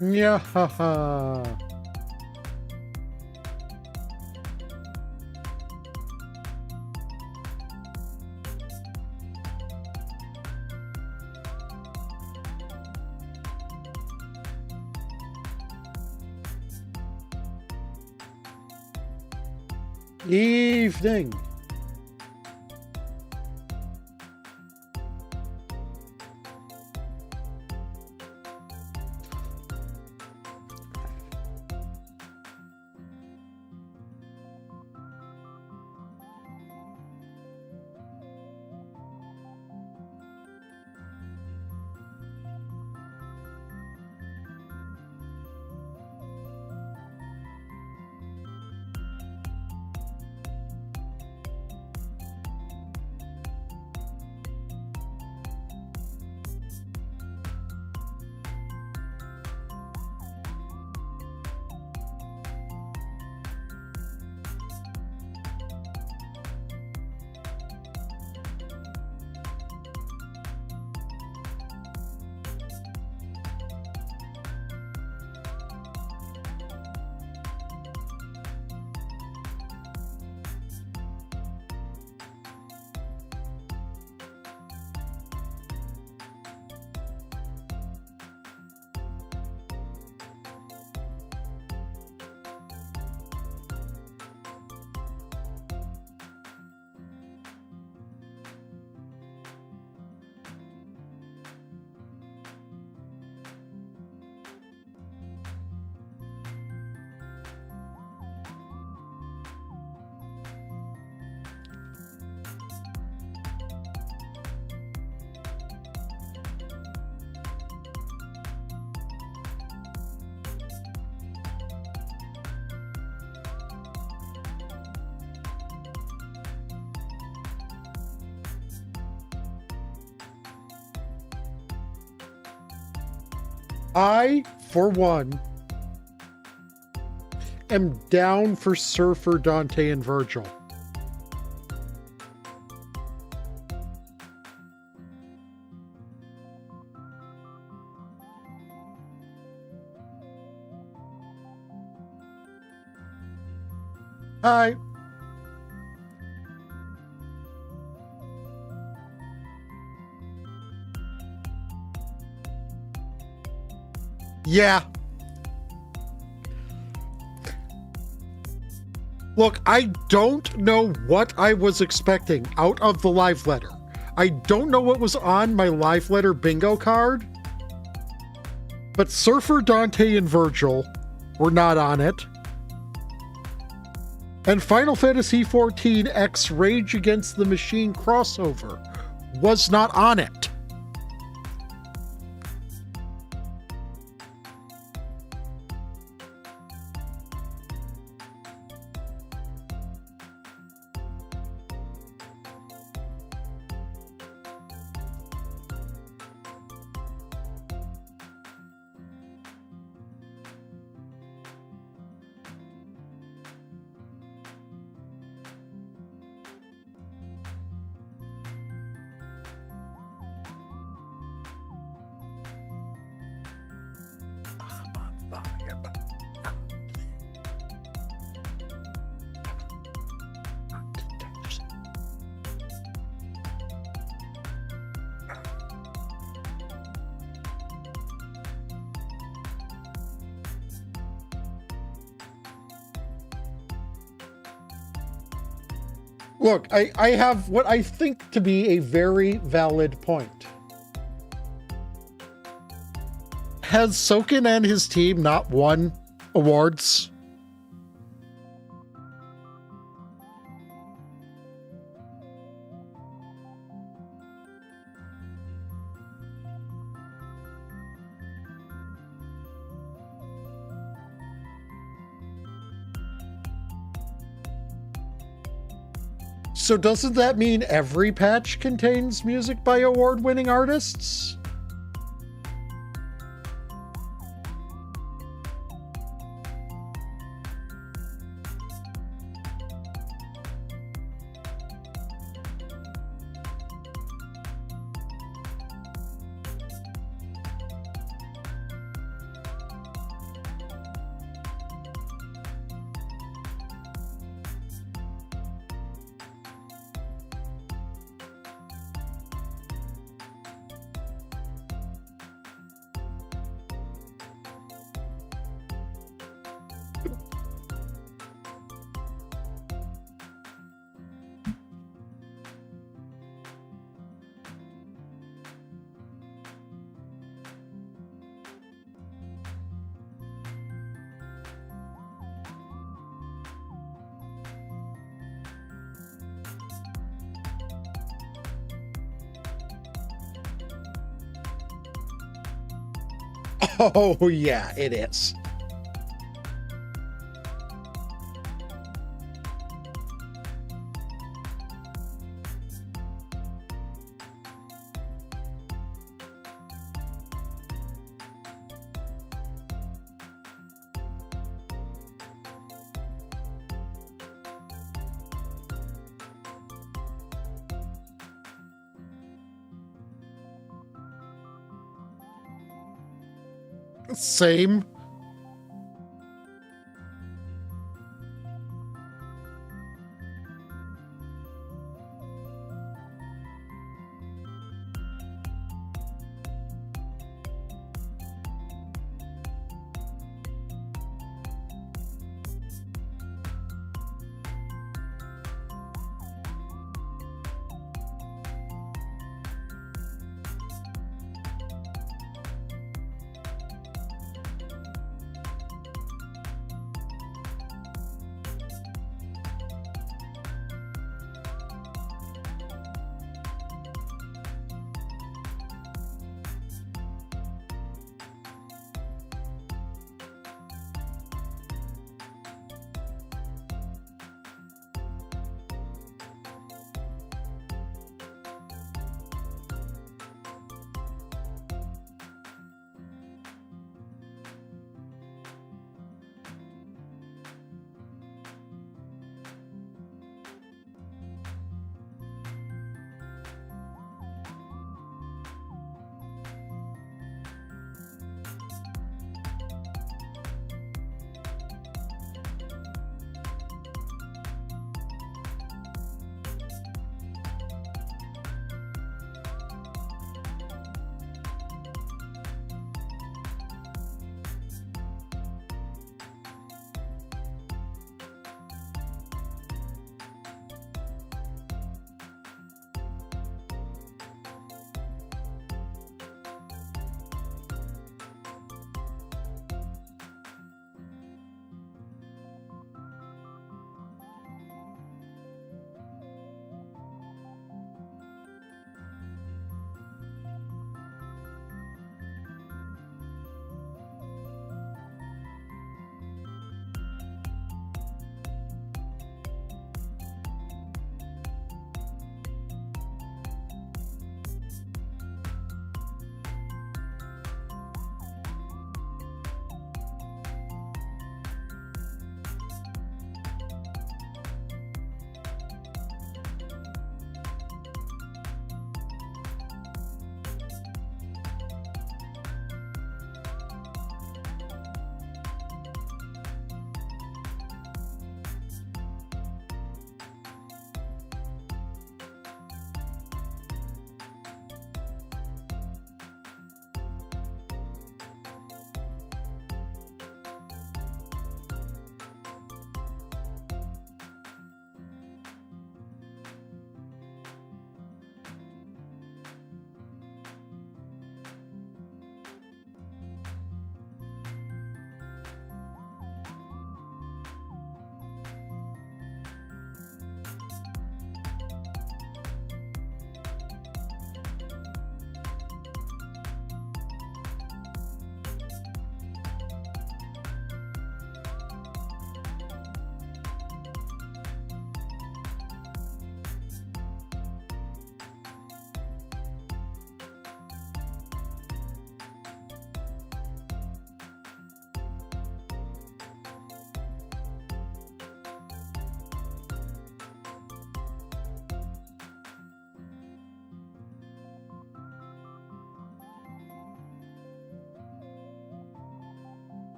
Yeah, haha. Evening. I, for one, am down for Surfer, Dante, and Virgil. Hi. Yeah. Look, I don't know what I was expecting out of the live letter. I don't know what was on my live letter bingo card, but Surfer, Dante, and Virgil were not on it. And Final Fantasy XIV X Rage Against the Machine crossover was not on it. Look, I have what I think to be a very valid point. Has Soken and his team not won awards? So doesn't that mean every patch contains music by award-winning artists? Oh, yeah, it is. Same.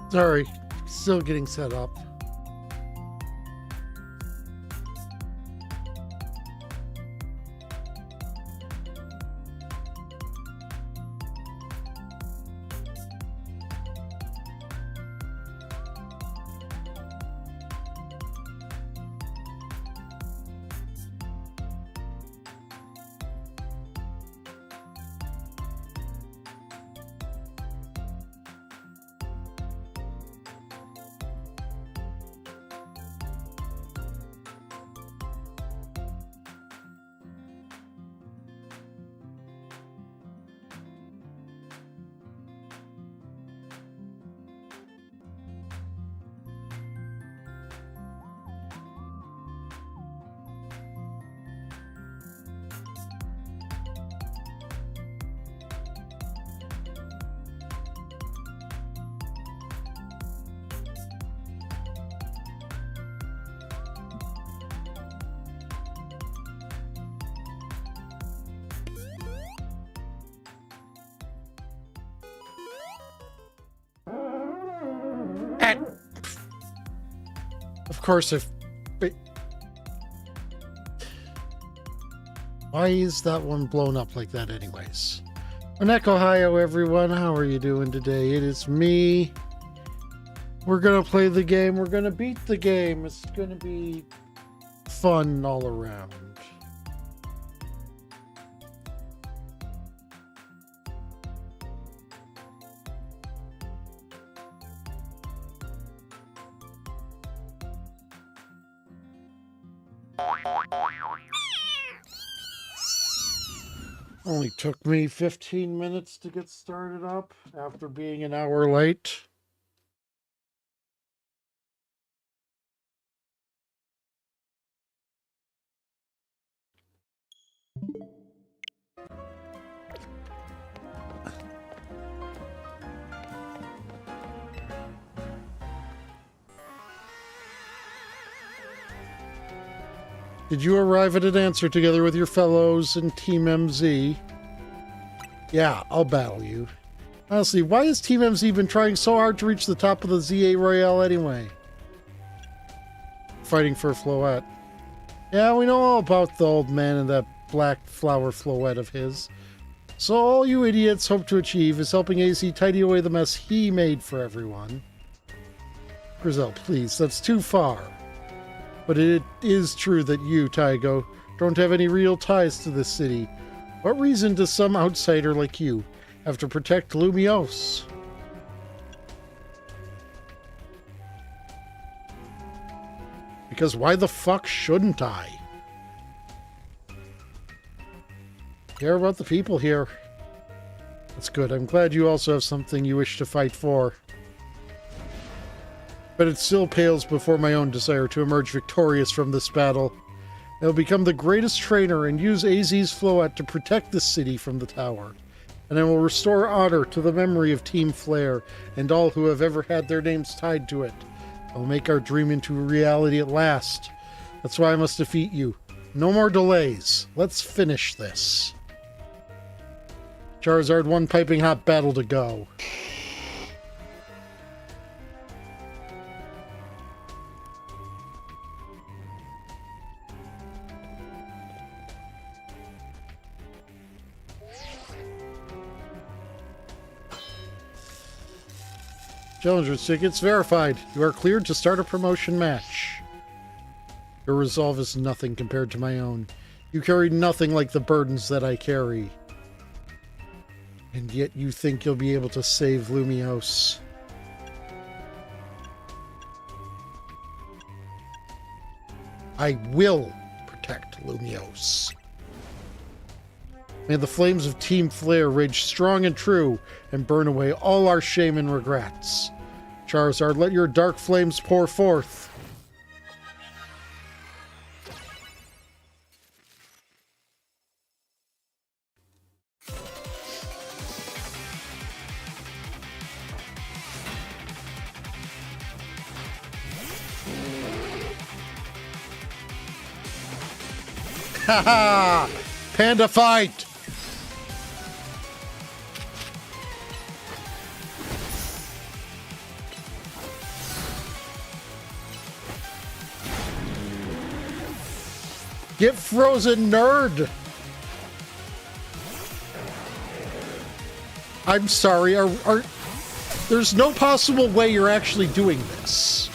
Sorry, still getting set up. Of course, why is that one blown up like that anyways? Onekohayo, everyone. How are you doing today? It is me. We're gonna play the game. We're gonna beat the game. It's gonna be fun all around. Only took me 15 minutes to get started up after being an hour late. Did you arrive at an answer together with your fellows in Team MZ? Yeah, I'll battle you. Honestly, why has Team MZ been trying so hard to reach the top of the ZA Royale anyway? Fighting for a floette. Yeah, we know all about the old man and that black flower floette of his. So all you idiots hope to achieve is helping AC tidy away the mess he made for everyone. Grizel, please, that's too far. But it is true that you, Tyago, don't have any real ties to this city. What reason does some outsider like you have to protect Lumiose? Because why the fuck shouldn't I? Care about the people here. That's good. I'm glad you also have something you wish to fight for. But it still pales before my own desire to emerge victorious from this battle. I will become the greatest trainer and use AZ's floette to protect this city from the tower. And I will restore honor to the memory of Team Flare and all who have ever had their names tied to it. I will make our dream into reality at last. That's why I must defeat you. No more delays. Let's finish this. Charizard, one piping hot battle to go. Challenger tickets verified. You are cleared to start a promotion match. Your resolve is nothing compared to my own. You carry nothing like the burdens that I carry. And yet you think you'll be able to save Lumiose. I will protect Lumiose. May the flames of Team Flare rage strong and true and burn away all our shame and regrets. Charizard, let your dark flames pour forth. Haha! Panda fight! Get frozen, nerd! I'm sorry, there's no possible way you're actually doing this.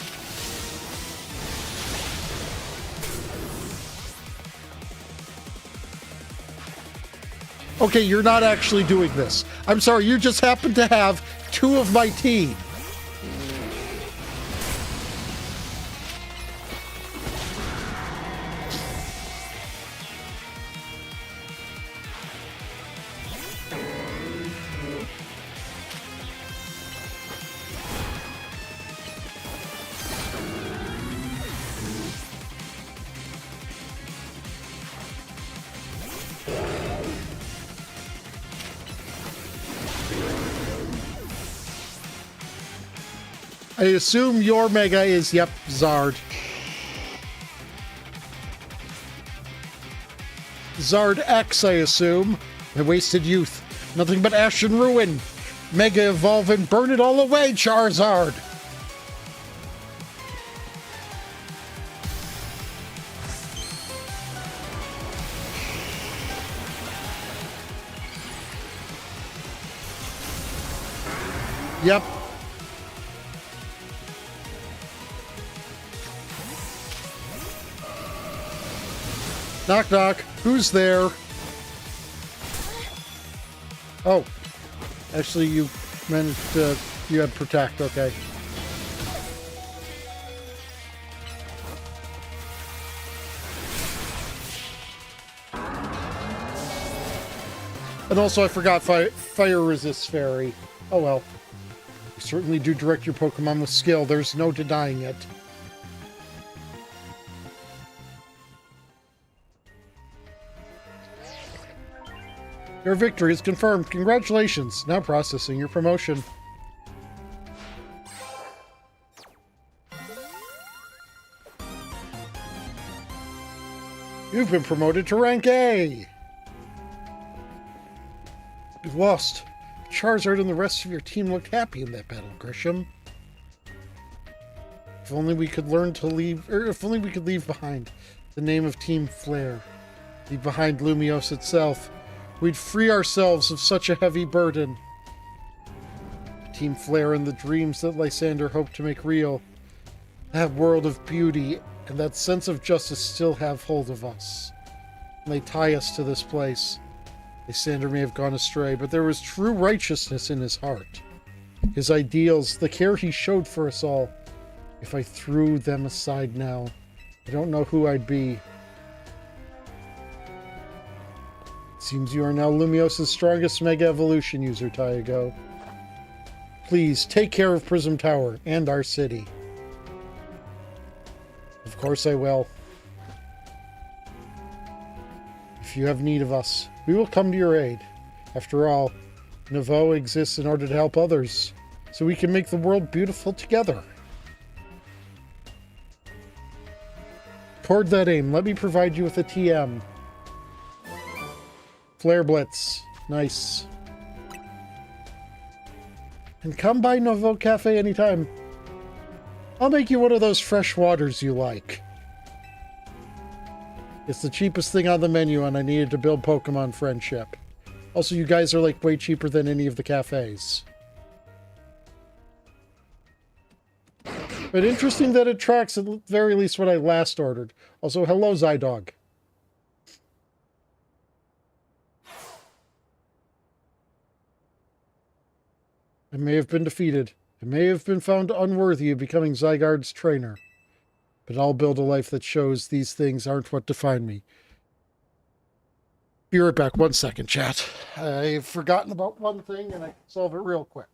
Okay, you're not actually doing this. I'm sorry, you just happen to have 2 of my team. I assume your Mega is, yep, Zard. Zard X, I assume. My wasted youth. Nothing but ash and ruin. Mega evolve and burn it all away, Charizard! Yep. Knock, knock. Who's there? Oh. Actually, you managed to... You had Protect, okay. And also, I forgot Fire Resist Fairy. Oh well. You certainly do direct your Pokemon with skill. There's no denying it. Your victory is confirmed. Congratulations. Now processing your promotion. You've been promoted to rank A. You've lost. Charizard and the rest of your team looked happy in that battle, Grisham. If only we could learn to leave, or if only we could leave behind the name of Team Flare. Leave behind Lumiose itself. We'd free ourselves of such a heavy burden. Team Flare and the dreams that Lysander hoped to make real. That world of beauty and that sense of justice still have hold of us. And they tie us to this place. Lysander may have gone astray, but there was true righteousness in his heart. His ideals, the care he showed for us all. If I threw them aside now, I don't know who I'd be. Seems you are now Lumiose's strongest Mega Evolution user, Tyago. Please, take care of Prism Tower and our city. Of course I will. If you have need of us, we will come to your aid. After all, Nouveau exists in order to help others, so we can make the world beautiful together. Toward that aim, let me provide you with a TM. Flare Blitz. Nice. And come by Nouveau Cafe anytime. I'll make you one of those fresh waters you like. It's the cheapest thing on the menu and I needed to build Pokemon friendship. Also, you guys are like way cheaper than any of the cafes. But interesting that it tracks at the very least what I last ordered. Also, hello Zydog. I may have been defeated. I may have been found unworthy of becoming Zygarde's trainer. But I'll build a life that shows these things aren't what define me. Be right back. 1 second, chat. I've forgotten about one thing and I can solve it real quick.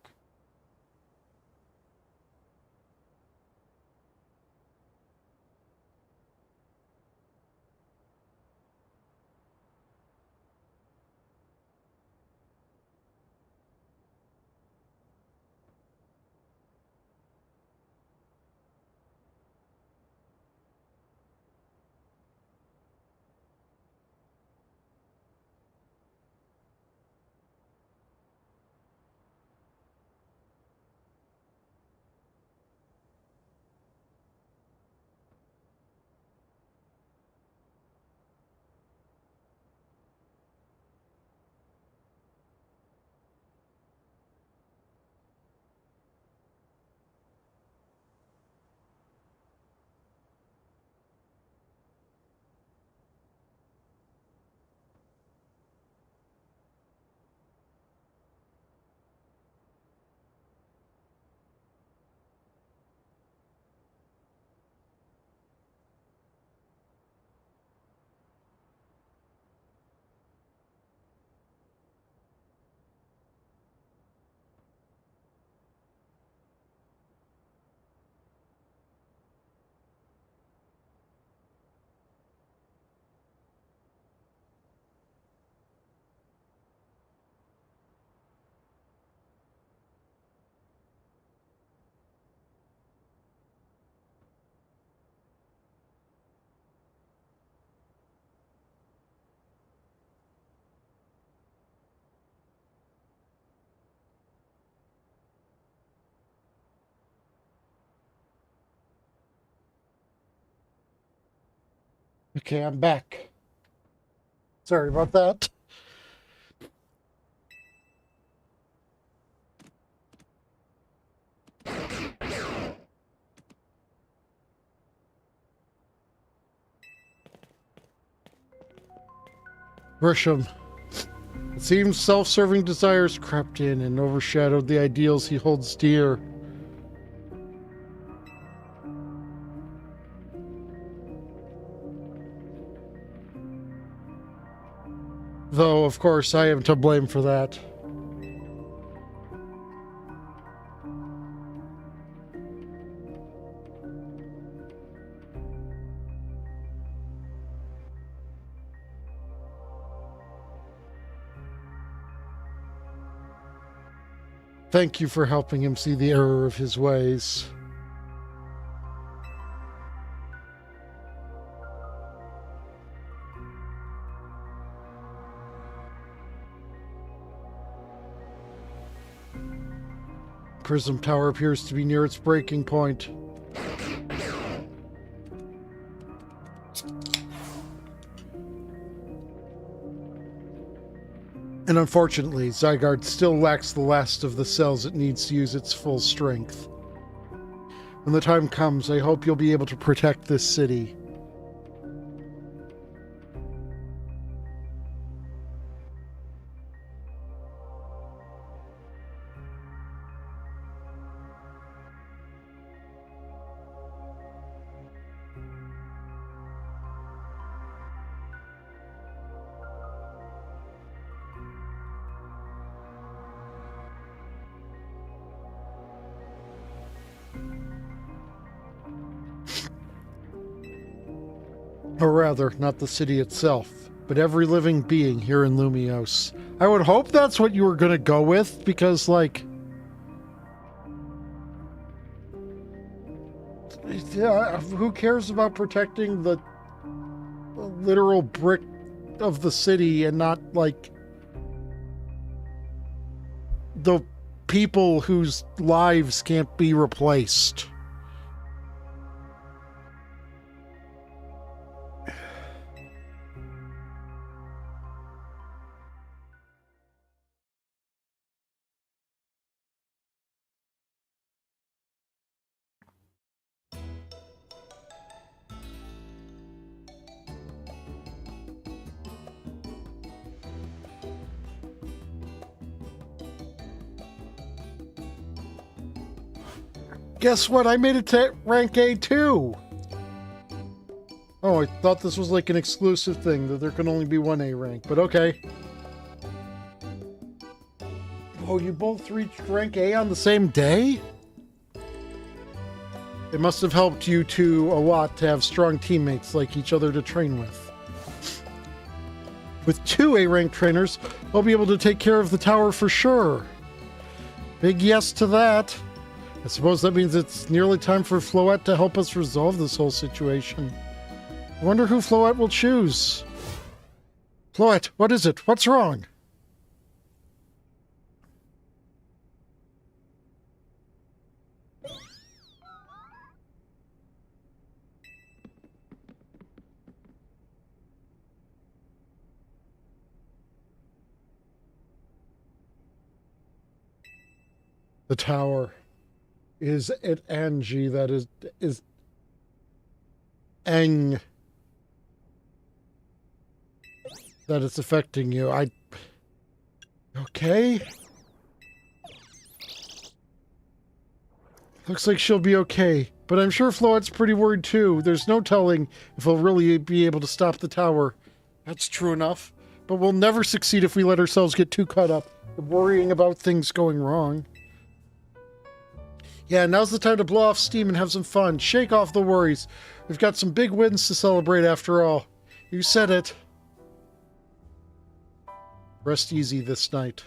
Okay, I'm back. Sorry about that. Grisham. It seems self-serving desires crept in and overshadowed the ideals he holds dear. Though, of course, I am to blame for that. Thank you for helping him see the error of his ways. Prism Tower appears to be near its breaking point. And unfortunately, Zygarde still lacks the last of the cells it needs to use its full strength. When the time comes, I hope you'll be able to protect this city. Or rather, not the city itself, but every living being here in Lumiose. I would hope that's what you were going to go with, because, like... yeah, who cares about protecting the literal brick of the city and not, like, the people whose lives can't be replaced? Guess what? I made it to rank A too! Oh, I thought this was like an exclusive thing, that there can only be one A rank, but okay. Oh, you both reached rank A on the same day? It must have helped you two a lot to have strong teammates like each other to train with. With 2 A-rank trainers, I'll be able to take care of the tower for sure. Big yes to that. I suppose that means it's nearly time for Floette to help us resolve this whole situation. I wonder who Floette will choose. Floette, what is it? What's wrong? The tower. Is it Angie that is Eng that it's affecting you? Okay? Looks like she'll be okay, but I'm sure Floette's pretty worried too. There's no telling if he'll really be able to stop the tower. That's true enough, but we'll never succeed if we let ourselves get too caught up in worrying about things going wrong. Yeah, now's the time to blow off steam and have some fun. Shake off the worries. We've got some big wins to celebrate after all. You said it. Rest easy this night.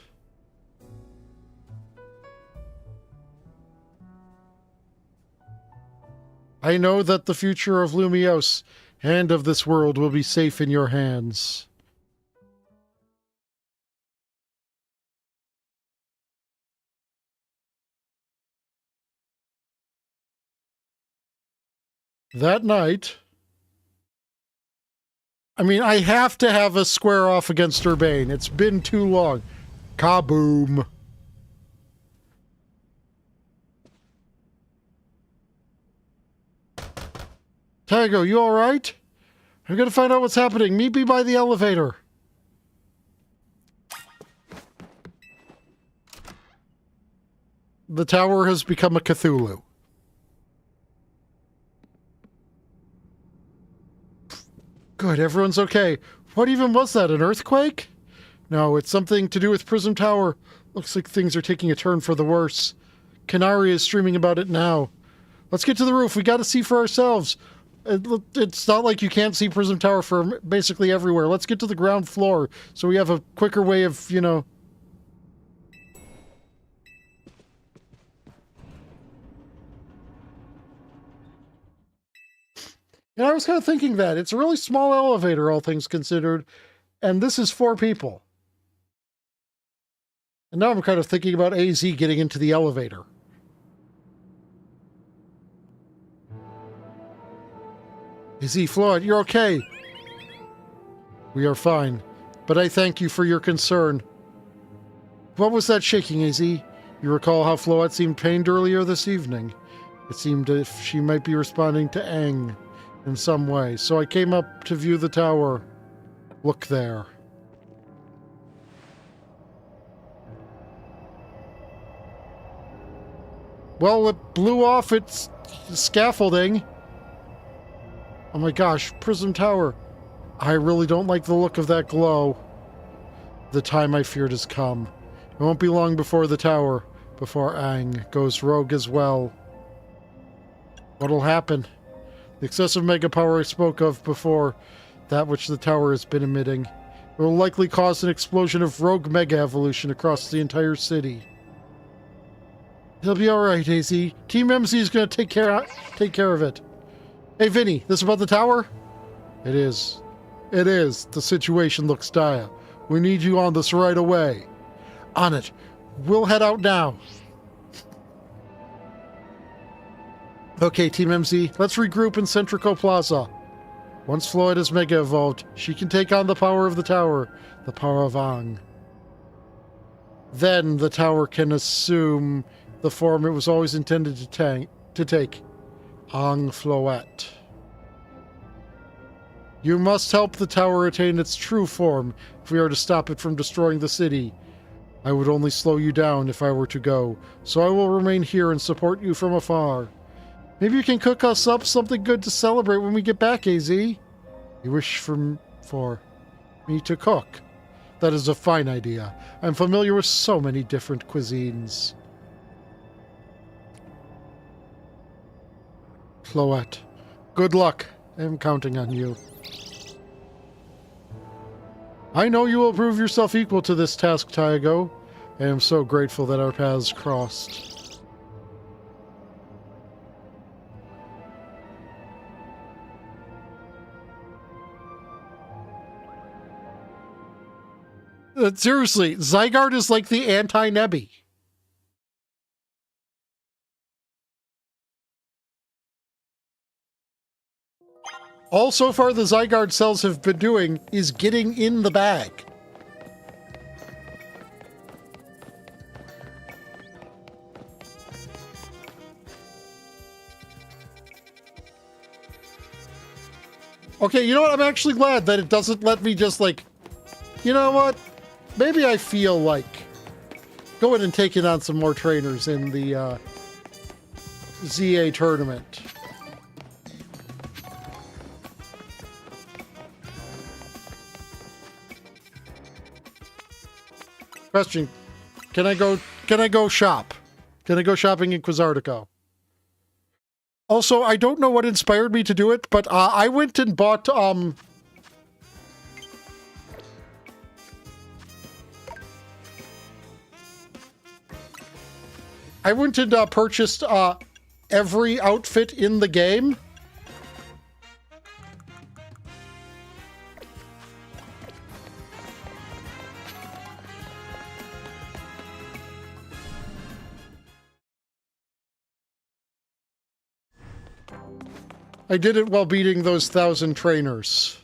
I know that the future of Lumiose and of this world will be safe in your hands. That night, I mean, I have to have a square off against Urbane. It's been too long. Kaboom. Tyago, you alright? I'm gonna find out what's happening. Meet me by the elevator. The tower has become a Cthulhu. Good, everyone's okay. What even was that, an earthquake? No, it's something to do with Prism Tower. Looks like things are taking a turn for the worse. Canary is streaming about it now. Let's get to the roof. We gotta see for ourselves. It's not like you can't see Prism Tower from basically everywhere. Let's get to the ground floor so we have a quicker way of, you know... And I was kind of thinking that. It's a really small elevator, all things considered, and this is 4 people. And now I'm kind of thinking about AZ getting into the elevator. AZ, Floyd, you're okay. We are fine, but I thank you for your concern. What was that shaking, AZ? You recall how Floette seemed pained earlier this evening. It seemed as if she might be responding to Aang in some way, so I came up to view the tower. Look there. Well, it blew off its scaffolding. Oh my gosh, Prism Tower. I really don't like the look of that glow. The time I feared has come. It won't be long before the tower, before Aang goes rogue as well. What'll happen? The excessive mega power I spoke of before, that which the tower has been emitting, it will likely cause an explosion of rogue mega evolution across the entire city. He'll be alright, AZ. Team MZ is going to take care of it. Hey, Vinny, this about the tower? It is. It is. The situation looks dire. We need you on this right away. On it. We'll head out now. Okay, Team MZ, let's regroup in Centrico Plaza. Once Floyd is mega evolved, she can take on the power of the tower, the power of Aang. Then the tower can assume the form it was always intended to take. Aang Floette. You must help the tower attain its true form if we are to stop it from destroying the city. I would only slow you down if I were to go, so I will remain here and support you from afar. Maybe you can cook us up something good to celebrate when we get back, AZ. You wish for me to cook? That is a fine idea. I'm familiar with so many different cuisines. Floette, good luck. I am counting on you. I know you will prove yourself equal to this task, Tyago. I am so grateful that our paths crossed. Seriously, Zygarde is like the anti-Nebby. All so far the Zygarde cells have been doing is getting in the bag. Okay, you know what? I'm actually glad that it doesn't let me just like, you know what? Maybe I feel like going and taking on some more trainers in the ZA tournament. Question: Can I go shop? Can I go shopping in Quizartico? Also, I don't know what inspired me to do it, but I went and bought purchased every outfit in the game. I did it while beating those 1,000 trainers.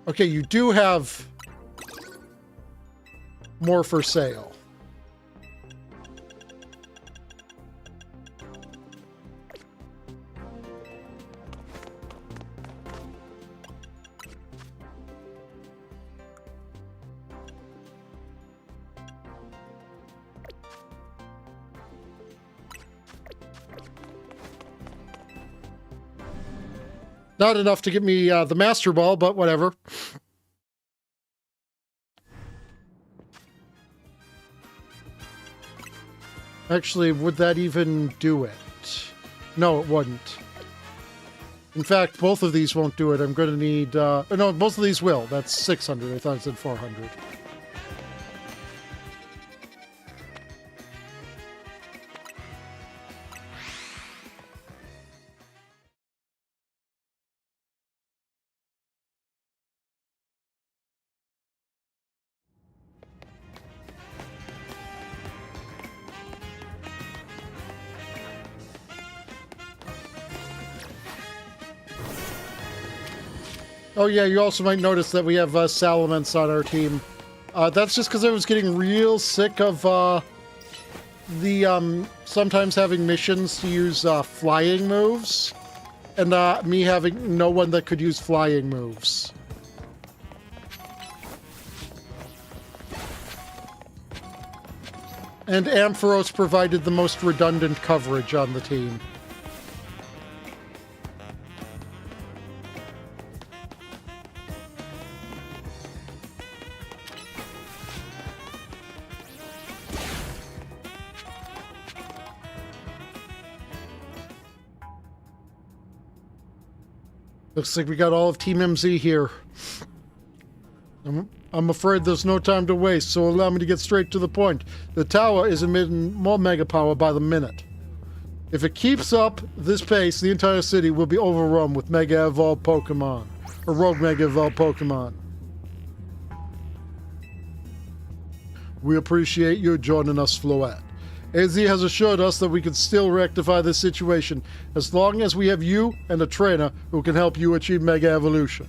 Okay, you do have more for sale. Not enough to get me the Master Ball, but whatever. Actually, would that even do it? No, it wouldn't. In fact, both of these won't do it. I'm going to need... no, both of these will. That's 600. I thought it said 400. Oh yeah, you also might notice that we have Salamence on our team. That's just because I was getting real sick of the sometimes having missions to use flying moves, and me having no one that could use flying moves. And Ampharos provided the most redundant coverage on the team. Looks like we got all of Team MZ here. I'm afraid there's no time to waste, so allow me to get straight to the point. The tower is emitting more mega power by the minute. If it keeps up this pace, the entire city will be overrun with mega evolved Pokemon. Or rogue mega evolved Pokemon. We appreciate you joining us, Floette. AZ has assured us that we can still rectify this situation as long as we have you and a trainer who can help you achieve Mega Evolution.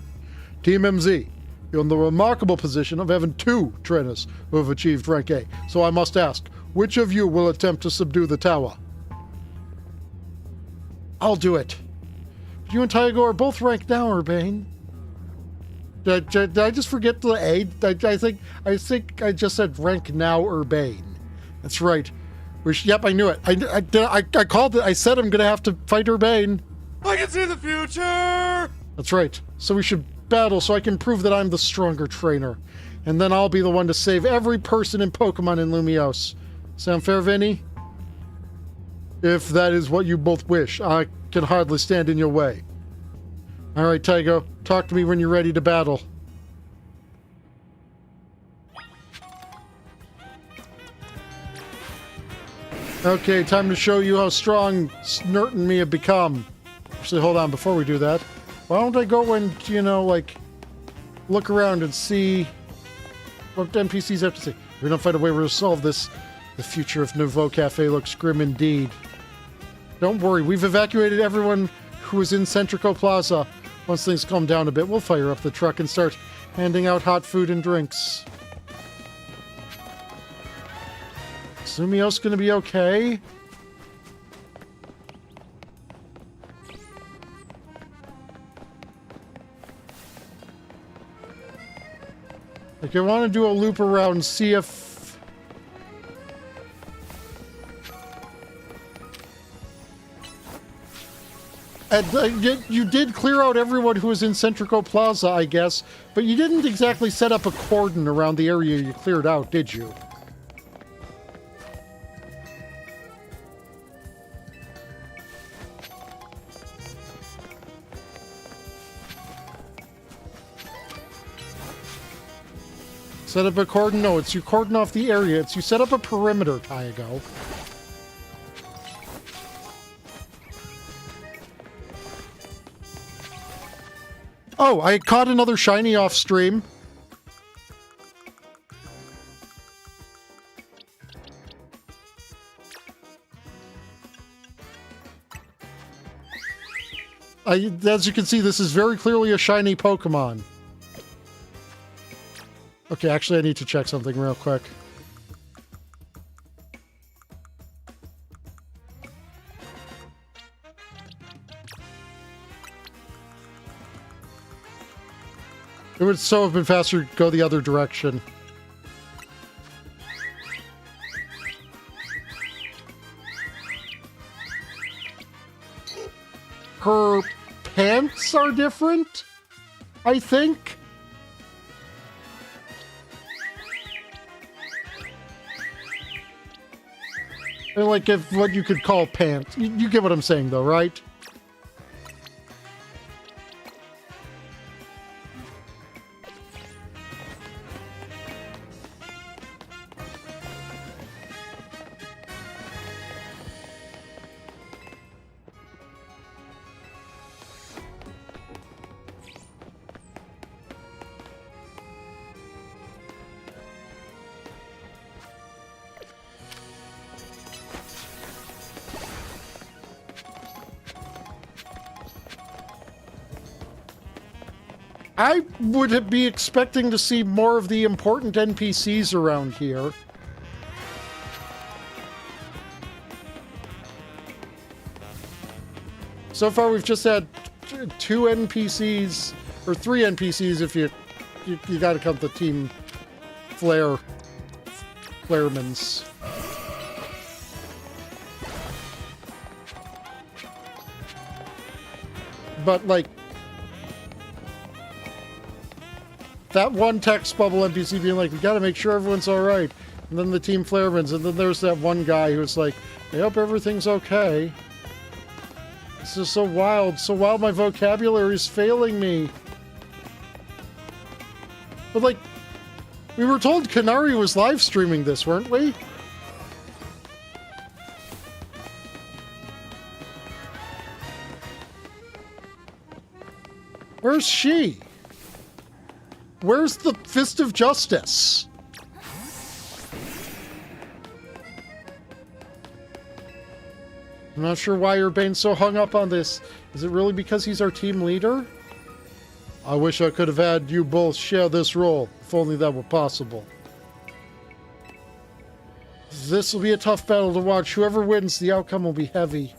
Team MZ, you're in the remarkable position of having 2 trainers who have achieved Rank A. So I must ask, which of you will attempt to subdue the tower? I'll do it. You and Tyago are both ranked now, Urbane. Did I just forget the A? I think I just said rank now, Urbane. That's right. Yep, I knew it. I called it. I said I'm going to have to fight Urbane. I can see the future! That's right. So we should battle so I can prove that I'm the stronger trainer. And then I'll be the one to save every person in Pokemon in Lumiose. Sound fair, Vinny? If that is what you both wish, I can hardly stand in your way. Alright, Taigo. Talk to me when you're ready to battle. Okay, time to show you how strong Snert and me have become. Actually, hold on, before we do that, why don't I go and, you know, like, look around and see what NPCs have to say. If we don't find a way to solve this, the future of Nouveau Cafe looks grim indeed. Don't worry, we've evacuated everyone who is in Centrico Plaza. Once things calm down a bit, we'll fire up the truck and start handing out hot food and drinks. Lumiose gonna be okay? Like, I want to do a loop around and see if... you did clear out everyone who was in Centrico Plaza, I guess, but you didn't exactly set up a cordon around the area you cleared out, did you? Set up a cordon? No, it's you cordon off the area. It's you set up a perimeter, Tyago. Oh, I caught another shiny off stream. As you can see, this is very clearly a shiny Pokemon. Okay, actually, I need to check something real quick. It would so have been faster to go the other direction. Her pants are different, I think. They're like if what you could call pants. You get what I'm saying, though, right? I would be expecting to see more of the important NPCs around here. So far, we've just had 2 NPCs, or 3 NPCs if you gotta count the team Flaremans. But, like, that one text bubble NPC being like, we gotta make sure everyone's alright. And then the team Flaremans, and then there's that one guy who's like, I hope everything's okay. This is so wild my vocabulary is failing me. But like, we were told Canary was live streaming this, weren't we? Where's she? Where's the Fist of Justice? I'm not sure why Urbane's so hung up on this. Is it really because he's our team leader? I wish I could have had you both share this role, if only that were possible. This will be a tough battle to watch. Whoever wins, the outcome will be heavy.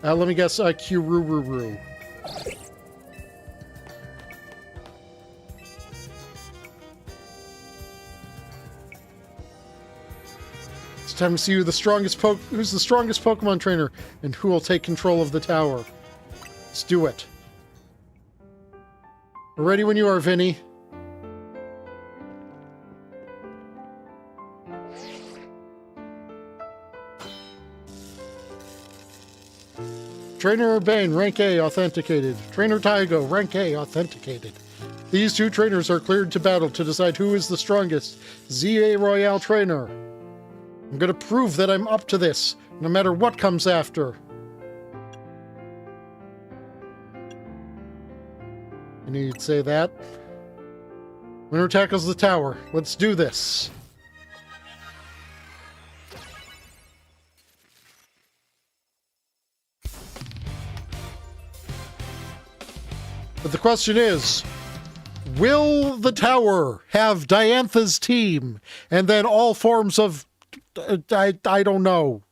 Let me guess, Q-Roo-Roo-Roo. It's time to see who's the strongest Pokemon trainer and who will take control of the tower. Let's do it. We're ready when you are, Vinny. Trainer Urbane, rank A, authenticated. Trainer Tyago, rank A, authenticated. These 2 trainers are cleared to battle to decide who is the strongest ZA Royale trainer. I'm gonna prove that I'm up to this, no matter what comes after. You need to say that. Winner tackles the tower. Let's do this. But the question is, will the tower have Diantha's team and then all forms of I don't know.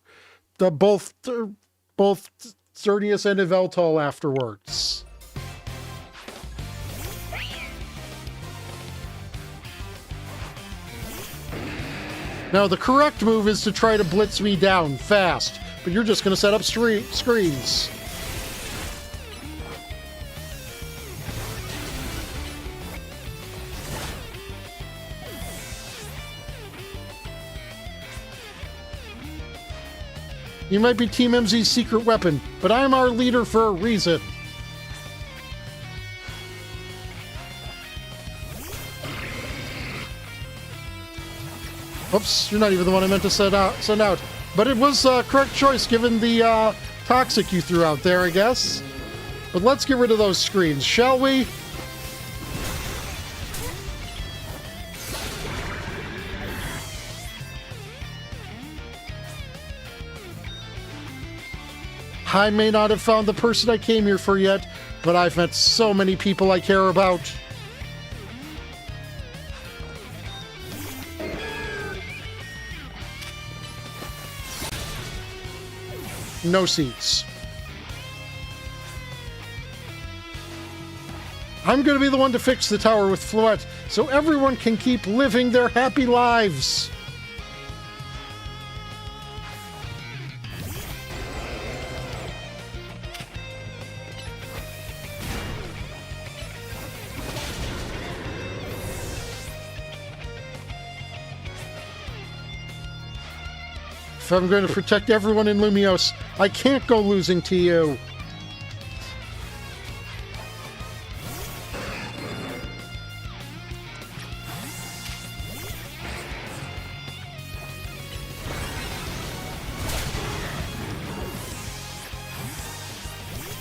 Both Xerneas and Yveltal afterwards. Now, the correct move is to try to blitz me down fast, but you're just going to set up screens. You might be Team MZ's secret weapon, but I'm our leader for a reason. Oops, you're not even the one I meant to send out. But it was a correct choice given the toxic you threw out there, I guess. But let's get rid of those screens, shall we? I may not have found the person I came here for yet, but I've met so many people I care about. No seeds. I'm going to be the one to fix the tower with Floette so everyone can keep living their happy lives. If I'm going to protect everyone in Lumiose, I can't go losing to you.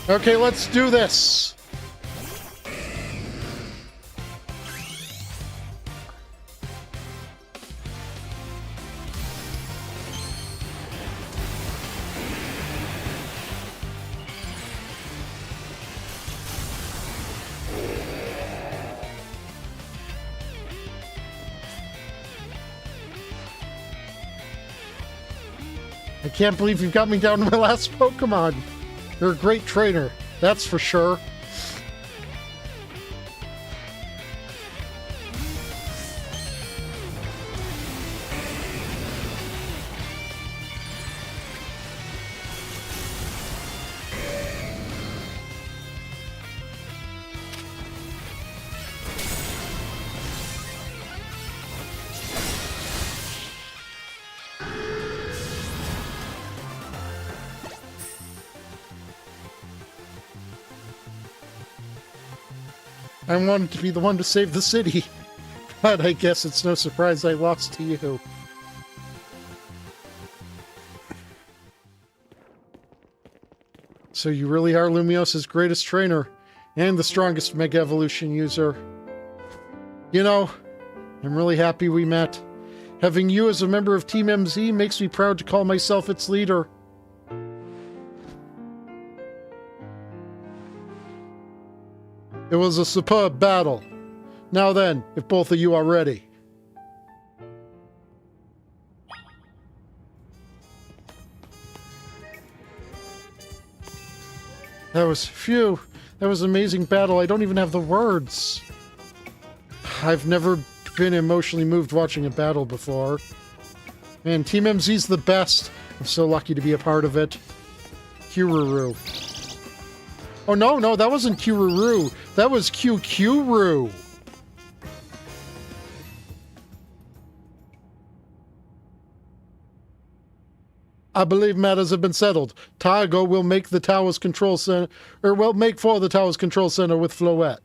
Okay, let's do this. I can't believe you've got me down to my last Pokemon. You're a great trainer, that's for sure. I wanted to be the one to save the city, but I guess it's no surprise I lost to you. So you really are Lumiose's greatest trainer, and the strongest Mega Evolution user. You know, I'm really happy we met. Having you as a member of Team MZ makes me proud to call myself its leader. It was a superb battle. Now then, if both of you are ready. That was an amazing battle. I don't even have the words. I've never been emotionally moved watching a battle before. Man, Team MZ's the best. I'm so lucky to be a part of it. Kururu. Oh, no, that wasn't Kururu. That was QQru. I believe matters have been settled. Tyago will make the tower's control center, or will make for the tower's control center with Floette.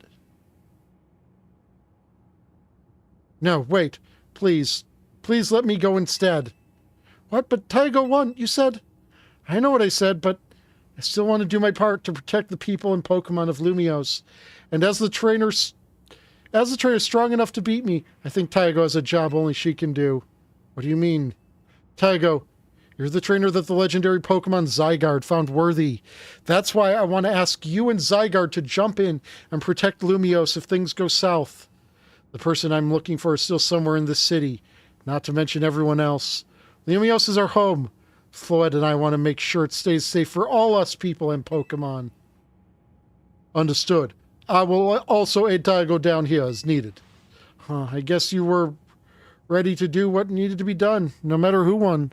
No, wait. Please. Please let me go instead. What? But Tyago won, you said? I know what I said, but I still want to do my part to protect the people and Pokemon of Lumiose. And as the trainer strong enough to beat me, I think Tyago has a job only she can do. What do you mean? Tyago, you're the trainer that the legendary Pokemon Zygarde found worthy. That's why I want to ask you and Zygarde to jump in and protect Lumiose if things go south. The person I'm looking for is still somewhere in this city, not to mention everyone else. Lumiose is our home. Floette and I want to make sure it stays safe for all us people and Pokemon. Understood. I will also aid Tyago down here as needed. I guess you were ready to do what needed to be done, no matter who won.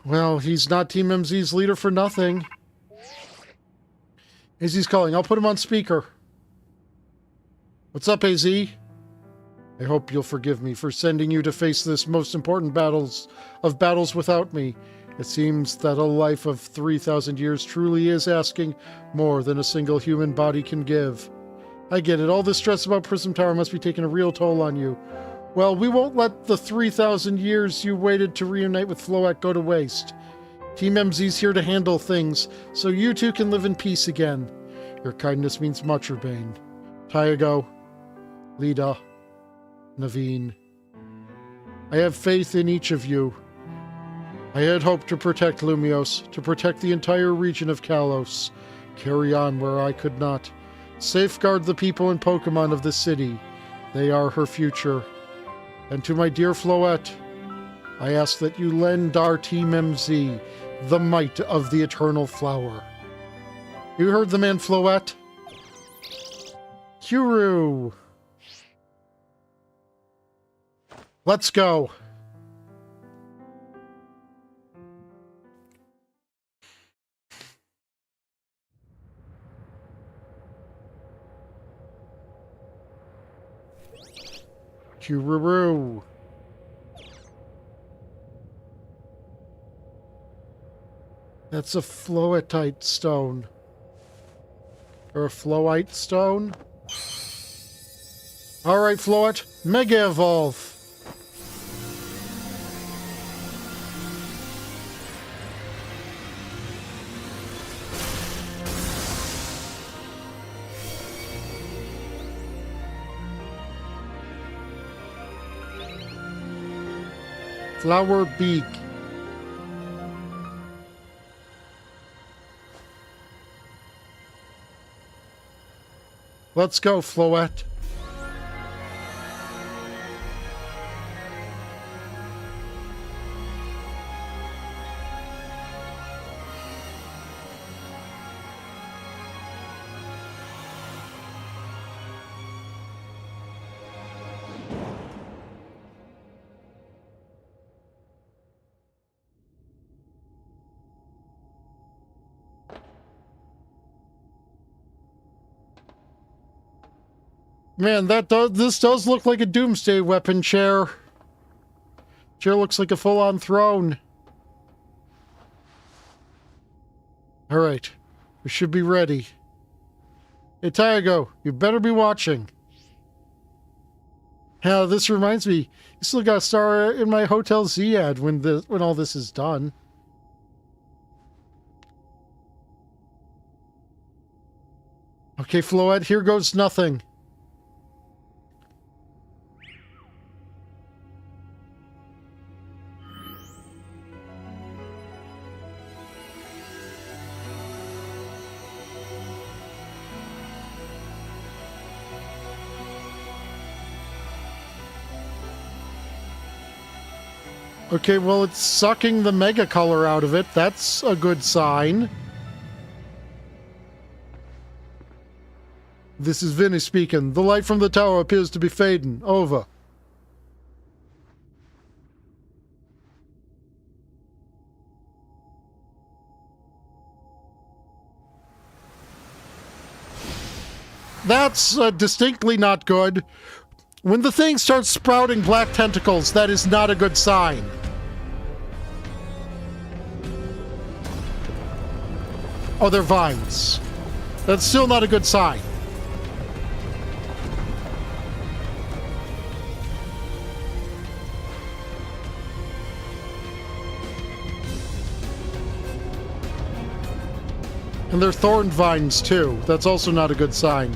Well, he's not Team MZ's leader for nothing. AZ's calling. I'll put him on speaker. What's up, AZ? I hope you'll forgive me for sending you to face this most important battles without me. It seems that a life of 3,000 years truly is asking more than a single human body can give. I get it. All this stress about Prism Tower must be taking a real toll on you. Well, we won't let the 3,000 years you waited to reunite with Floette go to waste. Team MZ's here to handle things, so you two can live in peace again. Your kindness means much, Urbane. Tyago, Lida, Naveen. I have faith in each of you. I had hoped to protect Lumiose, to protect the entire region of Kalos, carry on where I could not, safeguard the people and Pokemon of this city. They are her future. And to my dear Floette, I ask that you lend our Team MZ the might of the eternal flower. You heard the man, Floette? Kuru! Let's go. Kuru. That's a floetite stone. Or a floite stone? Alright, Floette. Mega Evolve. Flower Beak. Let's go, Floette. Man, this does look like a doomsday weapon chair. Chair looks like a full-on throne. Alright. We should be ready. Hey, Tyago, you better be watching. Yeah, this reminds me, you still got a star in my Hotel Z ad when all this is done. Okay, Floette, here goes nothing. Okay, well, it's sucking the mega color out of it. That's a good sign. This is Vinny speaking. The light from the tower appears to be fading. Over. That's distinctly not good. When the thing starts sprouting black tentacles, that is not a good sign. Oh, they're vines. That's still not a good sign. And they're thorn vines, too. That's also not a good sign.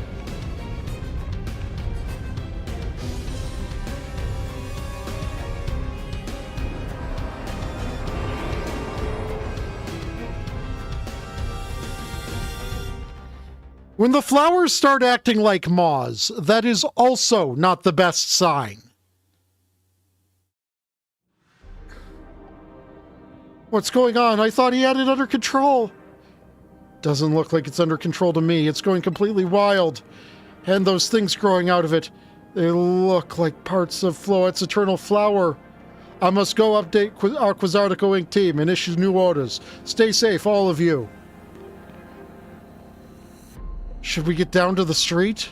When the flowers start acting like moths, that is also not the best sign. What's going on? I thought he had it under control. Doesn't look like it's under control to me. It's going completely wild. And those things growing out of it, they look like parts of Floette's eternal flower. I must go update our Quasartico Inc. team and issue new orders. Stay safe, all of you. Should we get down to the street?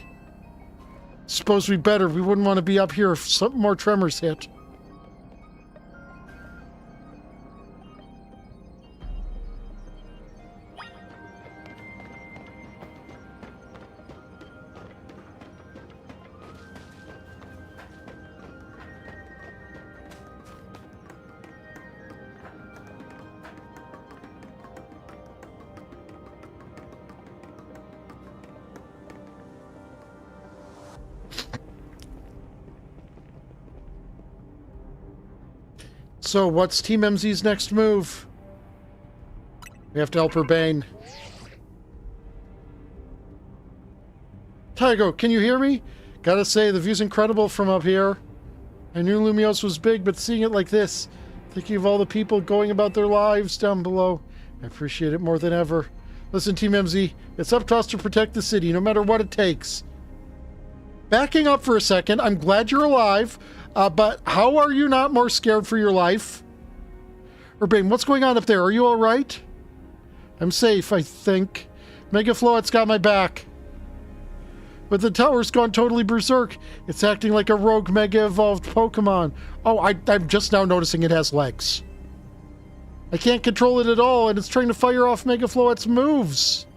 Suppose we better. We wouldn't want to be up here if some more tremors hit. So, what's Team MZ's next move? We have to help Urbane. Tyago, can you hear me? Gotta say, the view's incredible from up here. I knew Lumiose was big, but seeing it like this, Thinking of all the people going about their lives down below. I appreciate it more than ever. Listen, Team MZ, it's up to us to protect the city, no matter what it takes. Backing up for a second, I'm glad you're alive, but how are you not more scared for your life? Urbane, what's going on up there? Are you all right? I'm safe, I think. Mega Floet's got my back. But the tower's gone totally berserk. It's acting like a rogue mega-evolved Pokemon. Oh, I'm just now noticing it has legs. I can't control it at all, and it's trying to fire off Mega Floet's moves.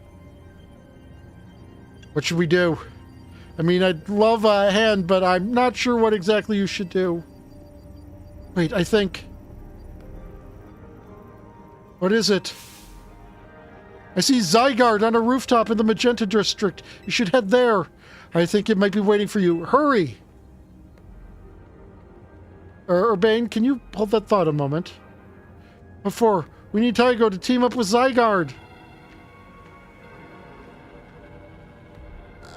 What should we do? I mean, I'd love a hand, but I'm not sure what exactly you should do. Wait, I think... What is it? I see Zygarde on a rooftop in the Magenta District. You should head there. I think it might be waiting for you. Hurry! Urbane, can you hold that thought a moment? Before, we need Tyago to team up with Zygarde.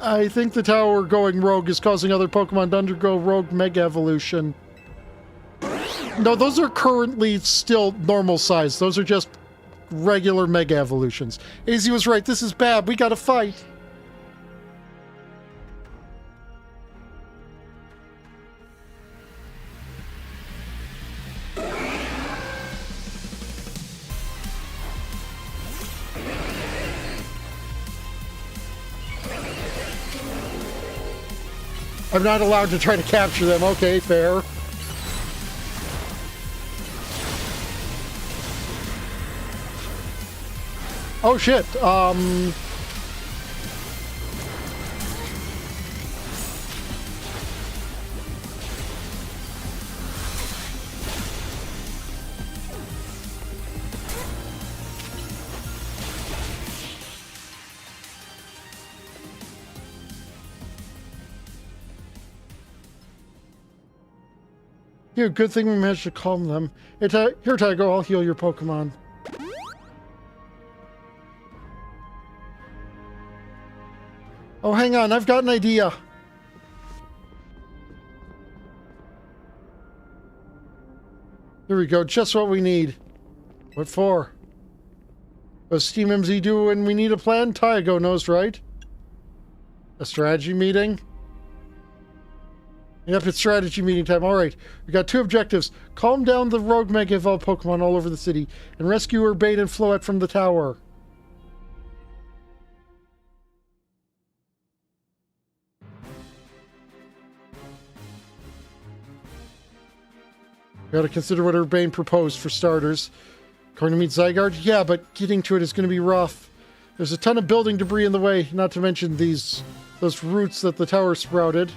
I think the tower going rogue is causing other Pokemon to undergo rogue Mega Evolution. No, those are currently still normal size. Those are just regular Mega Evolutions. AZ was right. This is bad. We gotta fight. I'm not allowed to try to capture them. Okay, fair. Oh shit, Here, good thing we managed to calm them. Hey, here, Tyago, I'll heal your Pokemon. Oh, hang on, I've got an idea. Here we go, just what we need. What for? What's Team MZ do when we need a plan? Tyago knows, right? A strategy meeting? Yep, it's strategy meeting time. Alright, we got 2 objectives. Calm down the rogue Mega Evolved Pokemon all over the city, and rescue Urbane and Floette from the tower. We gotta consider what Urbane proposed for starters. Going to meet Zygarde? Yeah, but getting to it is gonna be rough. There's a ton of building debris in the way, not to mention those roots that the tower sprouted.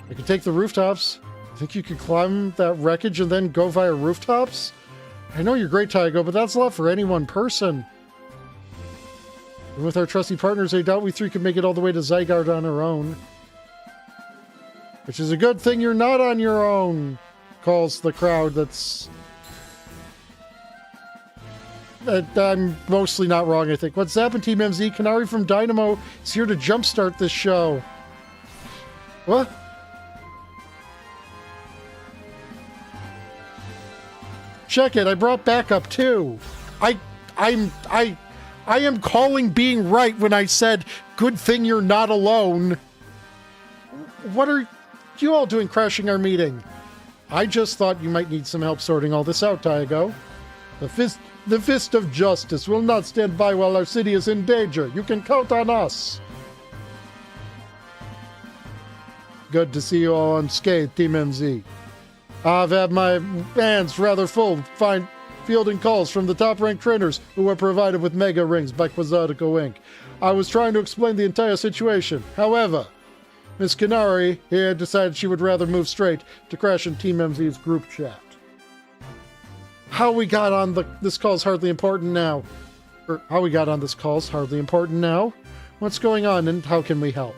I can take the rooftops. Think you could climb that wreckage and then go via rooftops? I know you're great, Tyago, but that's a lot for any one person. And with our trusty partners, I doubt we 3 could make it all the way to Zygarde on our own. Which is a good thing you're not on your own, calls the crowd that's... I'm mostly not wrong, I think. What's happened, Team MZ? Kanari from Dynamo is here to jumpstart this show. What? Check it, I brought backup too. I am calling being right when I said, good thing you're not alone. What are you all doing crashing our meeting? I just thought you might need some help sorting all this out, Tyago. The fist of justice will not stand by while our city is in danger. You can count on us. Good to see you all unscathed, Team MZ. I've had my hands rather full fielding calls from the top-ranked trainers who were provided with Mega Rings by Quasartico Inc. I was trying to explain the entire situation. However, Miss Kanari here decided she would rather move straight to crash in Team MZ's group chat. How we got on this call's hardly important now. How we got on this call's hardly important now. What's going on and how can we help?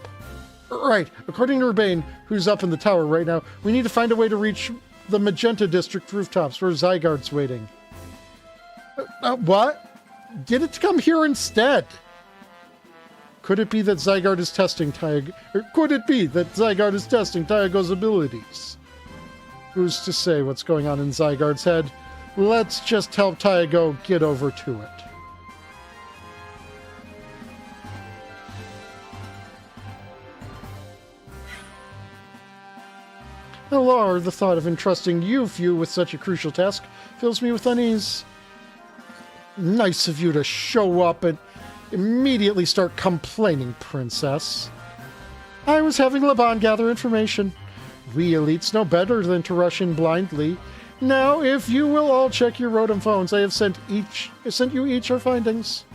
Right, according to Urbane, who's up in the tower right now, we need to find a way to reach the Magenta District rooftops where Zygarde's waiting. What? Get it to come here instead. Could it be that Zygarde is testing Tyago? Or could it be that Zygarde is testing Tyago's abilities? Who's to say what's going on in Zygarde's head? Let's just help Tyago get over to it. Rawr, the thought of entrusting you with such a crucial task fills me with unease. Nice of you to show up and immediately start complaining, Princess. I was having Laban gather information. We elites know better than to rush in blindly. Now, if you will all check your Rotom phones, I have sent you each our findings.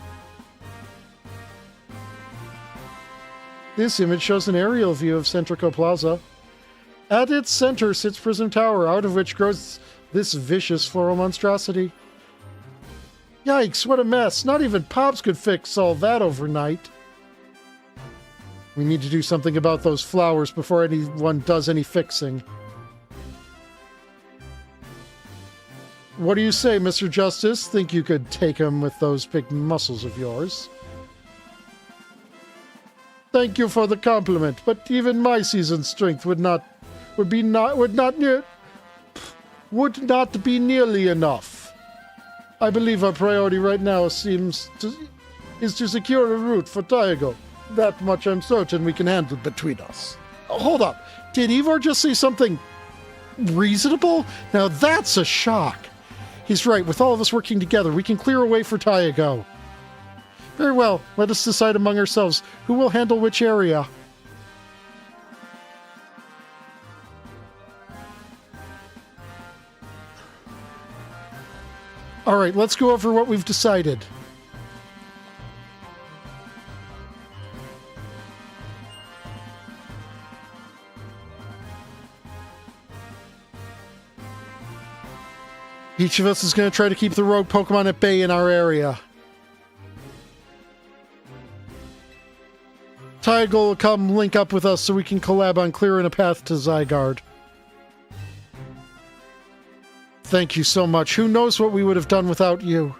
This image shows an aerial view of Centrico Plaza. At its center sits Prism Tower, out of which grows this vicious floral monstrosity. Yikes, what a mess. Not even Pops could fix all that overnight. We need to do something about those flowers before anyone does any fixing. What do you say, Mr. Justice? Think you could take him with those big muscles of yours? Thank you for the compliment, but even my seasoned strength would not be nearly enough. I believe our priority right now is to secure a route for Tyago. That much I'm certain we can handle between us. Hold up. Did Ivor just say something reasonable? Now that's a shock. He's right. With all of us working together, we can clear a way for Tyago. Very well. Let us decide among ourselves who will handle which area. All right, let's go over what we've decided. Each of us is going to try to keep the rogue Pokemon at bay in our area. Tyago will come link up with us so we can collab on clearing a path to Zygarde. Thank you so much. Who knows what we would have done without you?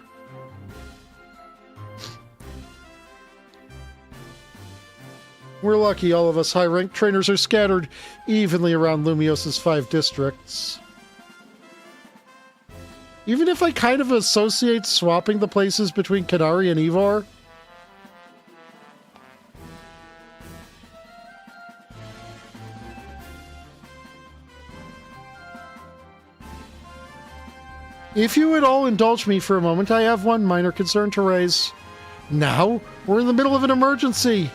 We're lucky all of us high-ranked trainers are scattered evenly around Lumios's 5 districts. Even if I kind of associate swapping the places between Kanari and Ivor. If you would all indulge me for a moment, I have one minor concern to raise. Now, we're in the middle of an emergency.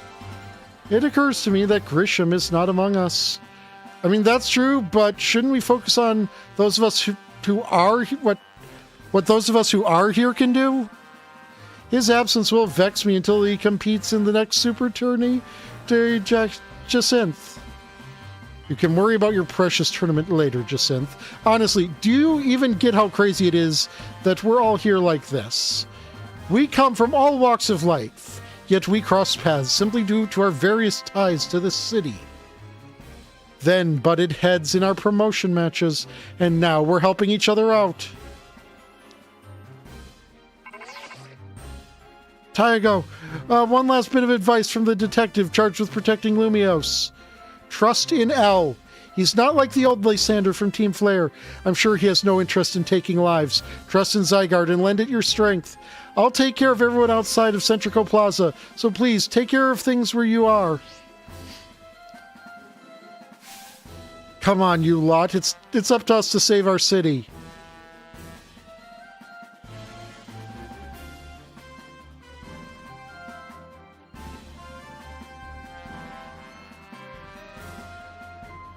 It occurs to me that Grisham is not among us. I mean, that's true, but shouldn't we focus on those of us who are what those of us who are here can do? His absence will vex me until he competes in the next Super Tourney to Jacinth. You can worry about your precious tournament later, Jacinth. Honestly, do you even get how crazy it is that we're all here like this? We come from all walks of life, yet we cross paths simply due to our various ties to this city. Then butted heads in our promotion matches, and now we're helping each other out. Tyago, one last bit of advice from the detective charged with protecting Lumiose. Trust in L. He's not like the old Lysander from Team Flare. I'm sure he has no interest in taking lives. Trust in Zygarde and lend it your strength. I'll take care of everyone outside of Centrico Plaza, so please take care of things where you are. Come on, you lot. It's up to us to save our city.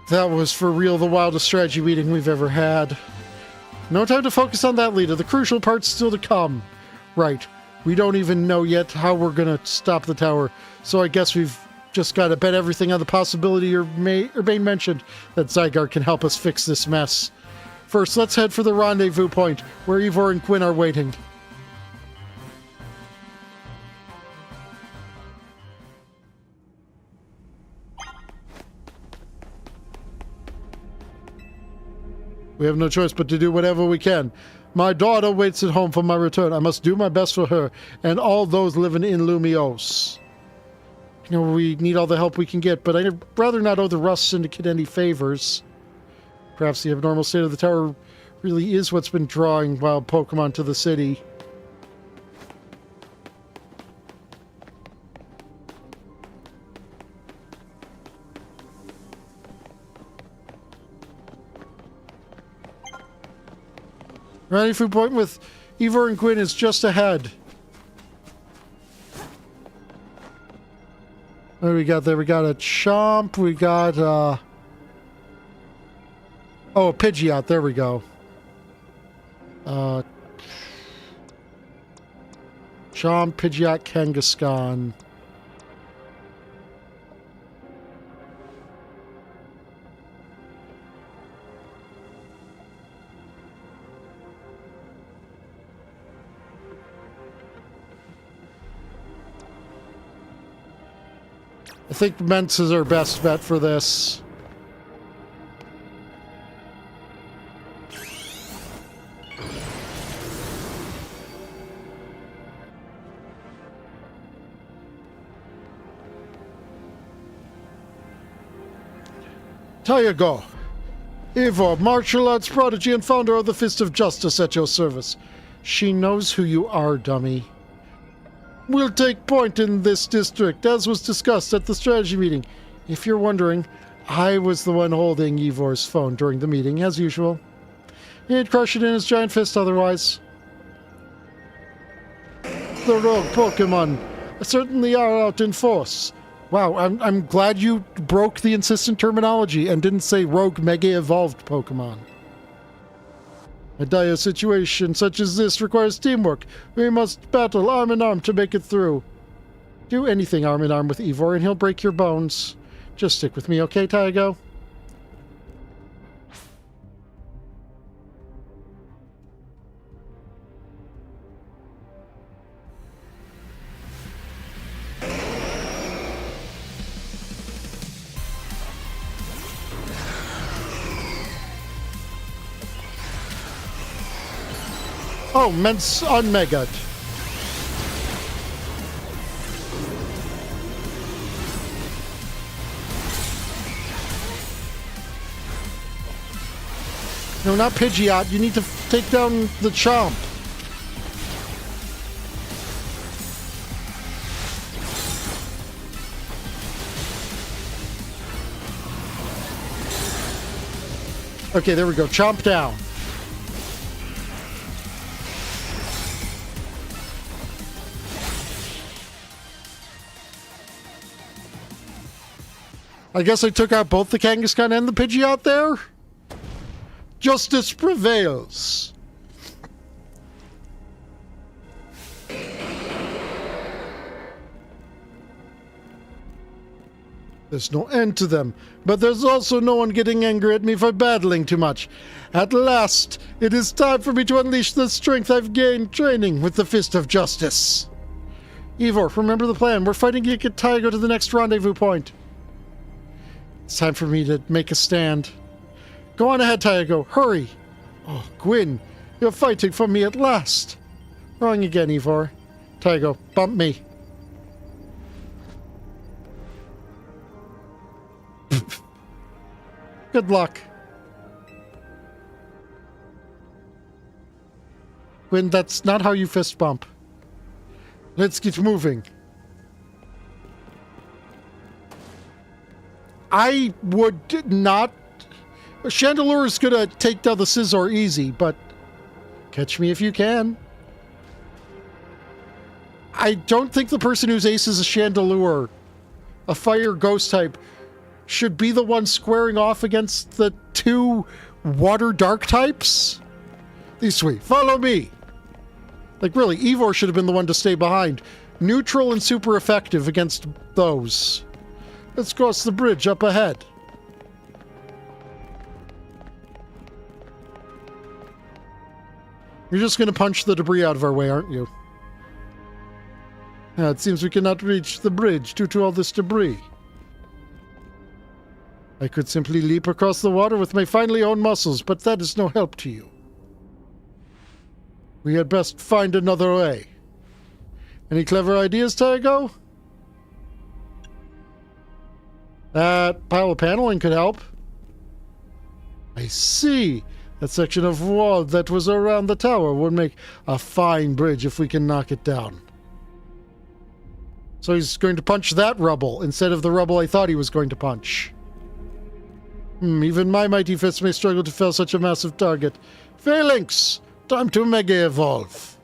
That was for real the wildest strategy meeting we've ever had. No time to focus on that, leader. The crucial part's still to come. Right. We don't even know yet how we're gonna stop the tower, so I guess we've just gotta bet everything on the possibility Urbane mentioned that Zygarde can help us fix this mess. First, let's head for the rendezvous point, where Ivor and Quinn are waiting. We have no choice but to do whatever we can. My daughter waits at home for my return. I must do my best for her and all those living in Lumiose. You know, we need all the help we can get, but I'd rather not owe the Rust Syndicate any favors. Perhaps the abnormal state of the tower really is what's been drawing wild Pokemon to the city. Rendezvous point with Ivor and Gwyn is just ahead. What do we got there? We got a Chomp. We got, oh, a Pidgeot. There we go. Chomp, Pidgeot, Kangaskhan. I think Mence is our best bet for this. Tyago, Ivor, martial arts prodigy and founder of the Fist of Justice at your service. She knows who you are, dummy. We'll take point in this district, as was discussed at the strategy meeting. If you're wondering, I was the one holding Ivor's phone during the meeting, as usual. He'd crush it in his giant fist otherwise. The rogue Pokemon certainly are out in force. Wow, I'm glad you broke the insistent terminology and didn't say rogue mega-evolved Pokemon. A dire situation such as this requires teamwork. We must battle arm in arm to make it through. Do anything arm in arm with Ivor and he'll break your bones. Just stick with me, okay, Tyago? Oh, Mence on Megat. No, not Pidgeot. You need to take down the Chomp. Okay, there we go. Chomp down. I guess I took out both the Kangaskhan and the Pidgeot there? Justice prevails. There's no end to them, but there's also no one getting angry at me for battling too much. At last, it is time for me to unleash the strength I've gained training with the Fist of Justice. Ivor, remember the plan. We're fighting to get Tyago to the next rendezvous point. It's time for me to make a stand. Go on ahead, Tyago. Hurry. Oh, Gwyn, you're fighting for me at last. Wrong again, Ivor. Tyago, bump me. Good luck. Gwyn, that's not how you fist bump. Let's get moving. I would not... Chandelure is gonna take down the Scizor easy, but catch me if you can. I don't think the person whose ace is a Chandelure, a fire ghost type, should be the one squaring off against the two water dark types. These three, follow me. Like really, Ivor should have been the one to stay behind. Neutral and super effective against those. Let's cross the bridge up ahead. You're just going to punch the debris out of our way, aren't you? Yeah, it seems we cannot reach the bridge due to all this debris. I could simply leap across the water with my finely honed muscles, but that is no help to you. We had best find another way. Any clever ideas, Tyago? That pile of paneling could help. I see. That section of wall that was around the tower would make a fine bridge if we can knock it down. So he's going to punch that rubble instead of the rubble I thought he was going to punch. Even my mighty fist may struggle to fell such a massive target. Phalanx! Time to Mega Evolve!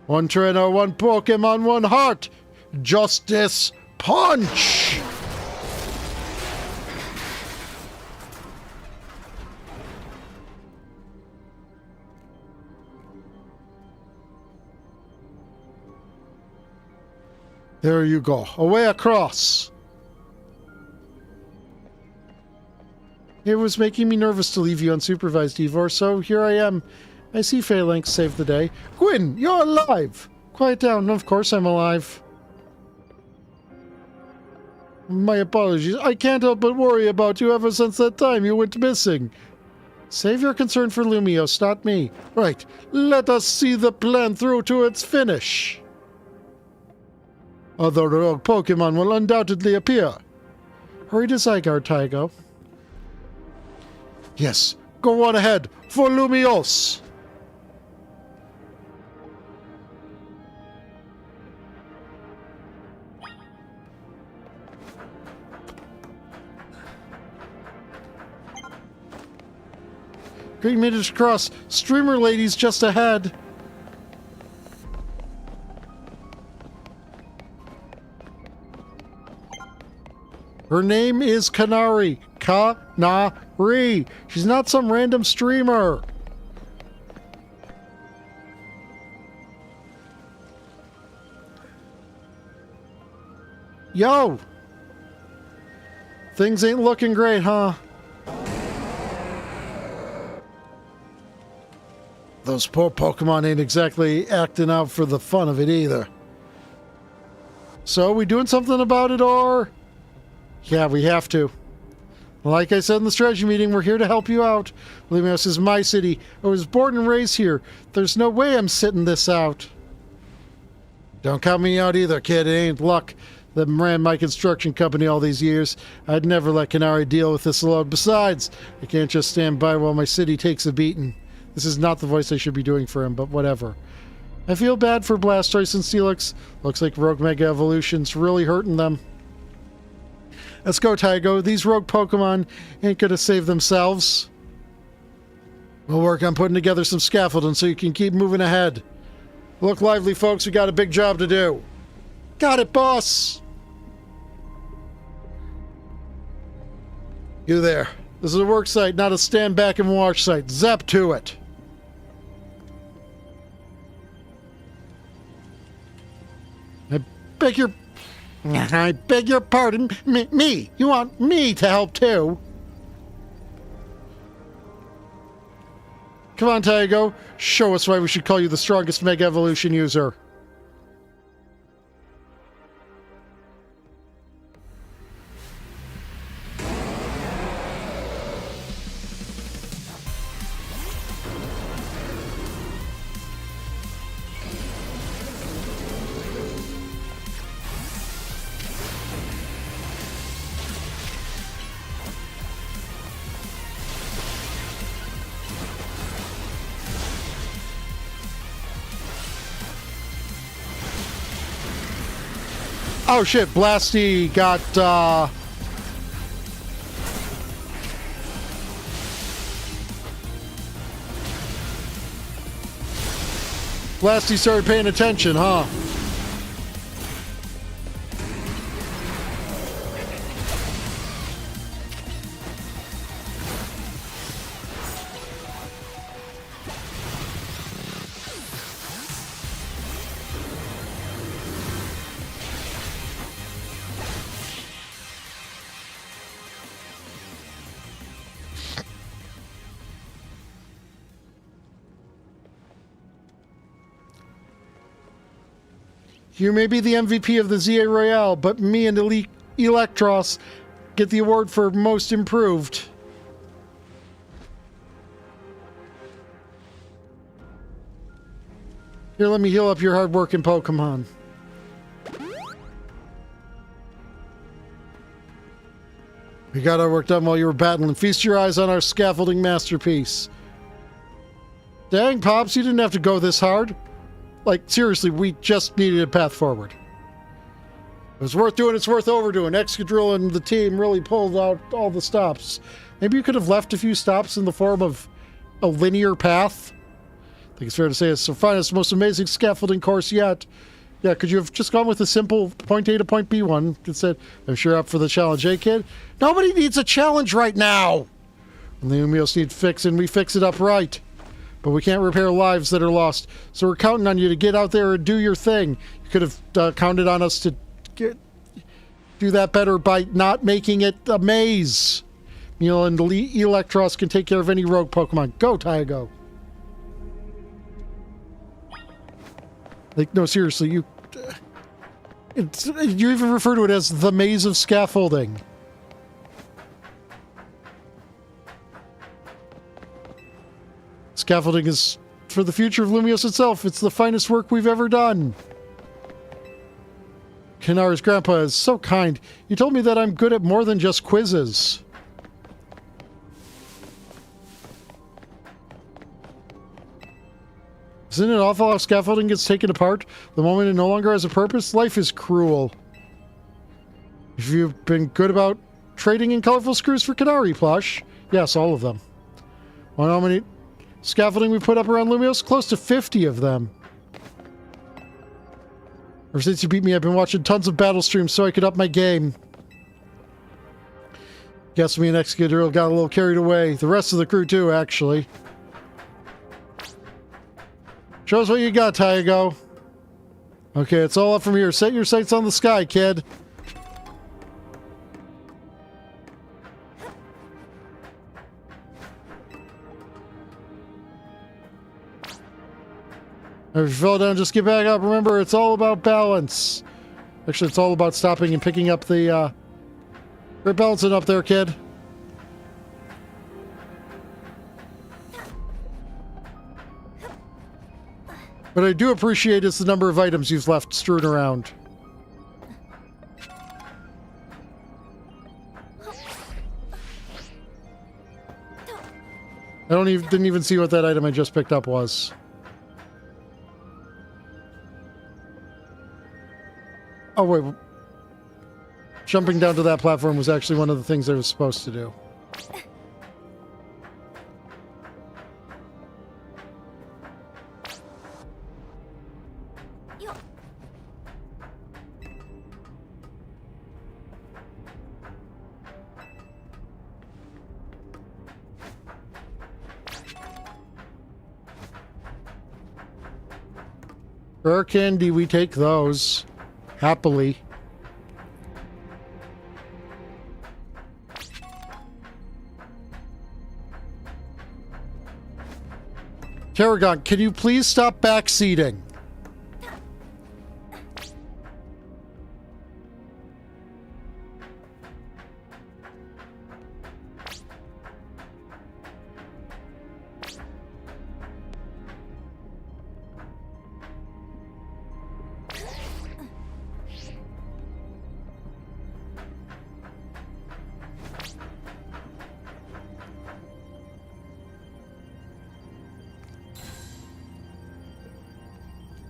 One trainer, one Pokemon, one heart! Justice Punch! There you go. Away across. It was making me nervous to leave you unsupervised, Ivor, so here I am. I see Phalanx saved the day. Gwyn, you're alive! Quiet down. Of course I'm alive. My apologies. I can't help but worry about you ever since that time you went missing. Save your concern for Lumios, not me. Right. Let us see the plan through to its finish. Other rogue Pokemon will undoubtedly appear. Hurry to Zygarde, Tyago. Yes, go on ahead for Lumios! Green Minute Cross, streamer ladies just ahead. Her name is Kanari. Kanari. She's not some random streamer. Yo! Things ain't looking great, huh? Those poor Pokemon ain't exactly acting out for the fun of it either. So, we doing something about it, or...? Yeah, we have to. Like I said in the strategy meeting, we're here to help you out. Lumios is my city. I was born and raised here. There's no way I'm sitting this out. Don't count me out either, kid. It ain't luck that ran my construction company all these years. I'd never let Kanari deal with this alone. Besides, I can't just stand by while my city takes a beating. This is not the voice I should be doing for him, but whatever. I feel bad for Blastoise and Steelix. Looks like Rogue Mega Evolution's really hurting them. Let's go, Tyago. These rogue Pokemon ain't gonna save themselves. We'll work on putting together some scaffolding so you can keep moving ahead. Look lively, folks. We got a big job to do. Got it, boss! You there. This is a work site, not a stand back and watch site. Zap to it. I beg your pardon. Me. You want me to help too? Come on, Tyago. Show us why we should call you the strongest Mega Evolution user. Oh shit, Blasty got, Blasty started paying attention, huh? You may be the MVP of the ZA Royale, but me and Electros get the award for most improved. Here, let me heal up your hard-working Pokemon. We got our work done while you were battling. Feast your eyes on our scaffolding masterpiece. Dang, Pops, you didn't have to go this hard. Like, seriously, we just needed a path forward. It was worth doing, it's worth overdoing. Excadrill and the team really pulled out all the stops. Maybe you could have left a few stops in the form of a linear path. I think it's fair to say it's the finest, most amazing scaffolding course yet. Yeah, could you have just gone with a simple point A to point B one instead? I'm sure up for the challenge, eh, kid? Nobody needs a challenge right now! When the Umios need fixing, we fix it up right. But we can't repair lives that are lost, so we're counting on you to get out there and do your thing. You could have counted on us to do that better by not making it a maze. Mule and Electros can take care of any rogue Pokemon. Go, Tyago. Like, no, seriously, you even refer to it as the maze of scaffolding. Scaffolding is for the future of Lumios itself. It's the finest work we've ever done. Kanara's grandpa is so kind. He told me that I'm good at more than just quizzes. Isn't it awful how scaffolding gets taken apart the moment it no longer has a purpose? Life is cruel. If you've been good about trading in colorful screws for Kanari plush, yes, all of them. Well, how many scaffolding we put up around Lumios? Close to 50 of them. Ever since you beat me, I've been watching tons of battle streams so I could up my game. Guess me and Excadrill got a little carried away. The rest of the crew too, actually. Show us what you got, Tyago. Okay, it's all up from here. Set your sights on the sky, kid. If you fell down, just get back up. Remember, it's all about balance. Actually, it's all about stopping and picking up the, We're balancing up there, kid. What I do appreciate is the number of items you've left strewn around. Didn't even see what that item I just picked up was. Oh, wait. Jumping down to that platform was actually one of the things I was supposed to do. Rare candy, we take those. Happily. Tarragon, can you please stop backseating?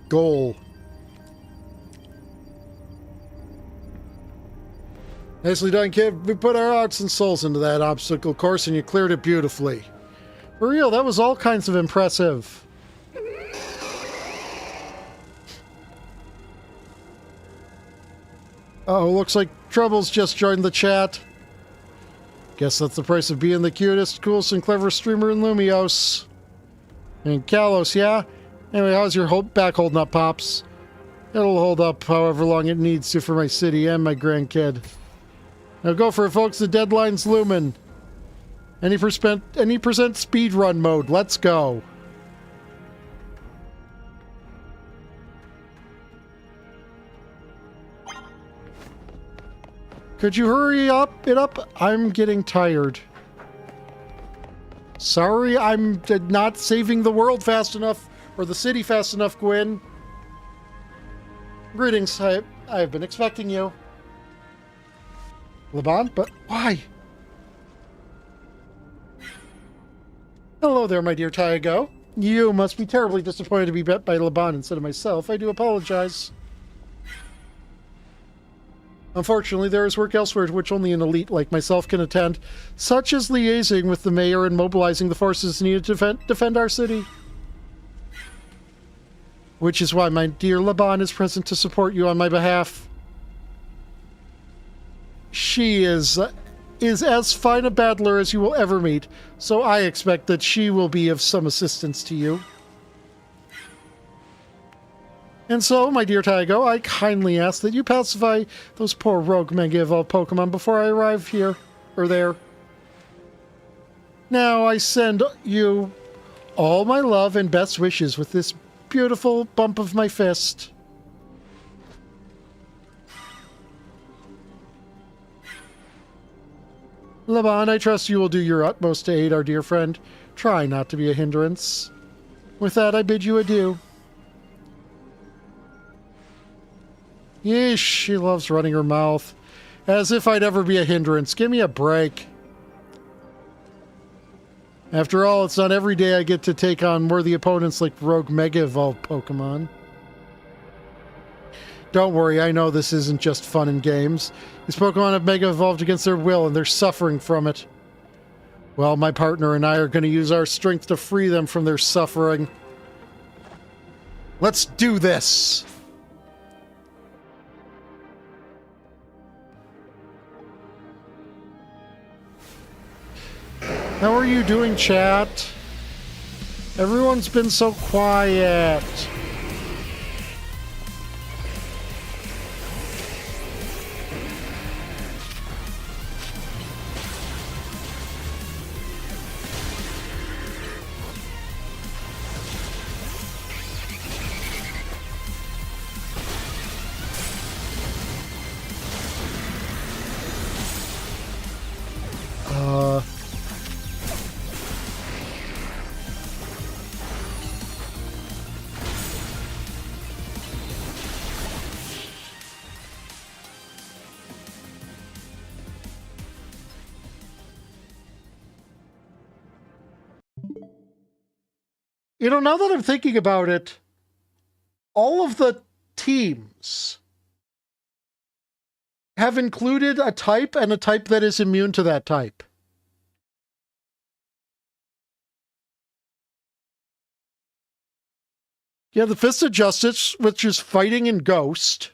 Goal. Nicely done, kid. We put our hearts and souls into that obstacle course and you cleared it beautifully. For real, that was all kinds of impressive. Oh, looks like Trouble's just joined the chat. Guess that's the price of being the cutest, coolest, and cleverest streamer in Lumios. And Kalos, yeah? Anyway, how's your back holding up, Pops? It'll hold up however long it needs to for my city and my grandkid. Now go for it, folks. The deadline's looming. Any percent speed run mode. Let's go. Could you hurry it up? I'm getting tired. Sorry, I'm not saving the world fast enough. Or the city fast enough, Gwyn. Greetings, I have been expecting you. Laban, but why? Hello there, my dear Tyago. You must be terribly disappointed to be bet by Laban instead of myself. I do apologize. Unfortunately, there is work elsewhere to which only an elite like myself can attend, such as liaising with the mayor and mobilizing the forces needed to defend our city. Which is why my dear Laban is present to support you on my behalf. She is as fine a battler as you will ever meet, so I expect that she will be of some assistance to you. And so, my dear Tyago, I kindly ask that you pacify those poor rogue Mega Evolved Pokemon before I arrive here, or there. Now, I send you all my love and best wishes with this beautiful bump of my fist. Laban, I trust you will do your utmost to aid our dear friend. Try not to be a hindrance. With that, I bid you adieu. Yeesh, she loves running her mouth. As if I'd ever be a hindrance. Give me a break. After all, it's not every day I get to take on worthy opponents like rogue Mega Evolved Pokemon. Don't worry, I know this isn't just fun and games. These Pokemon have Mega Evolved against their will, and they're suffering from it. Well, my partner and I are going to use our strength to free them from their suffering. Let's do this! How are you doing, chat? Everyone's been so quiet. You know, now that I'm thinking about it, all of the teams have included a type and a type that is immune to that type. You have the Fist of Justice, which is fighting and ghost.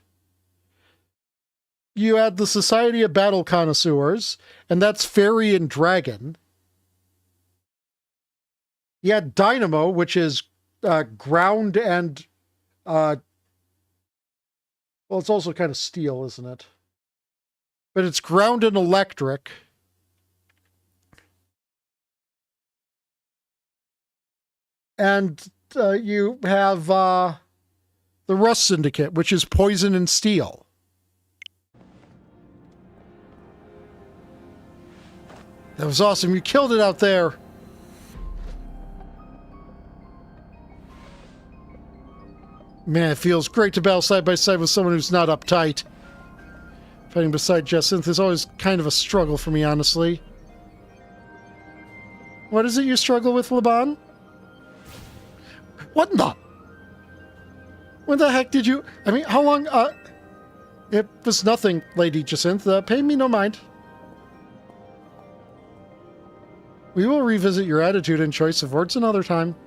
You had the Society of Battle Connoisseurs, and that's fairy and dragon. You had Dynamo, which is ground and... well, it's also kind of steel, isn't it? But it's ground and electric. And you have the Rust Syndicate, which is poison and steel. That was awesome. You killed it out there. Man, it feels great to battle side by side with someone who's not uptight. Fighting beside Jacinth is always kind of a struggle for me, honestly. What is it you struggle with, Laban? What in the... When the heck did you... I mean, how long... It was nothing, Lady Jacinth. Pay me no mind. We will revisit your attitude and choice of words another time.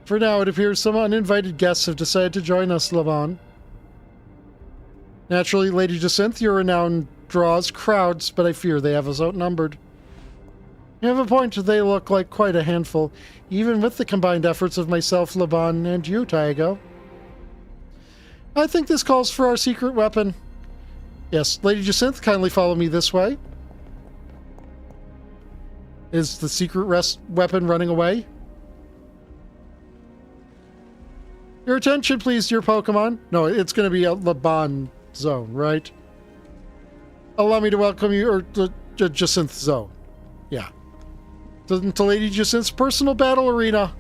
For now, it appears some uninvited guests have decided to join us, Laban. Naturally, Lady Jacinth, your renown draws crowds, but I fear they have us outnumbered. You have a point, they look like quite a handful, even with the combined efforts of myself, Laban, and you, Tyago. I think this calls for our secret weapon. Yes, Lady Jacinth, kindly follow me this way. Is the secret weapon running away? Your attention, please, dear Pokemon. No, it's going to be a Laban zone, right? Allow me to welcome you, or the Jacinth zone. Yeah. To Lady Jacinth's personal battle arena.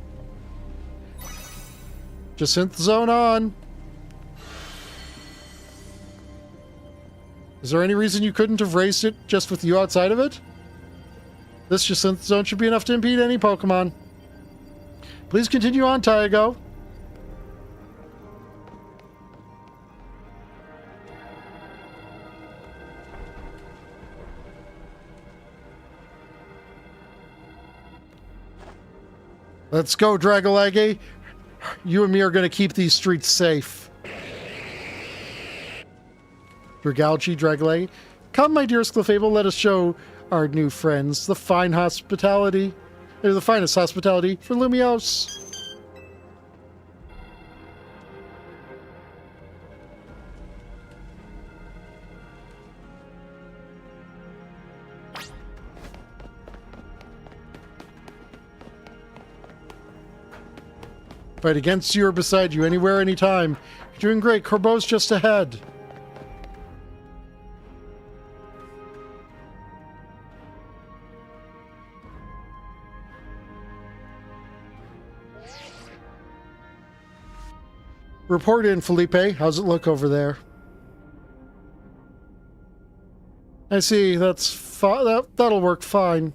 Jacinth zone on. Is there any reason you couldn't have raised it just with you outside of it? This zone should be enough to impede any Pokemon. Please continue on, Tyago. Let's go, Dragolagi. You and me are going to keep these streets safe. Dragalchi, Dragolagi. Come, my dearest Clefable, let us show our new friends the finest hospitality for Lumiose. Fight against you or beside you, anywhere, anytime. You're doing great. Corbeau's just ahead. Report in, Felipe. How's it look over there? I see. That'll work fine.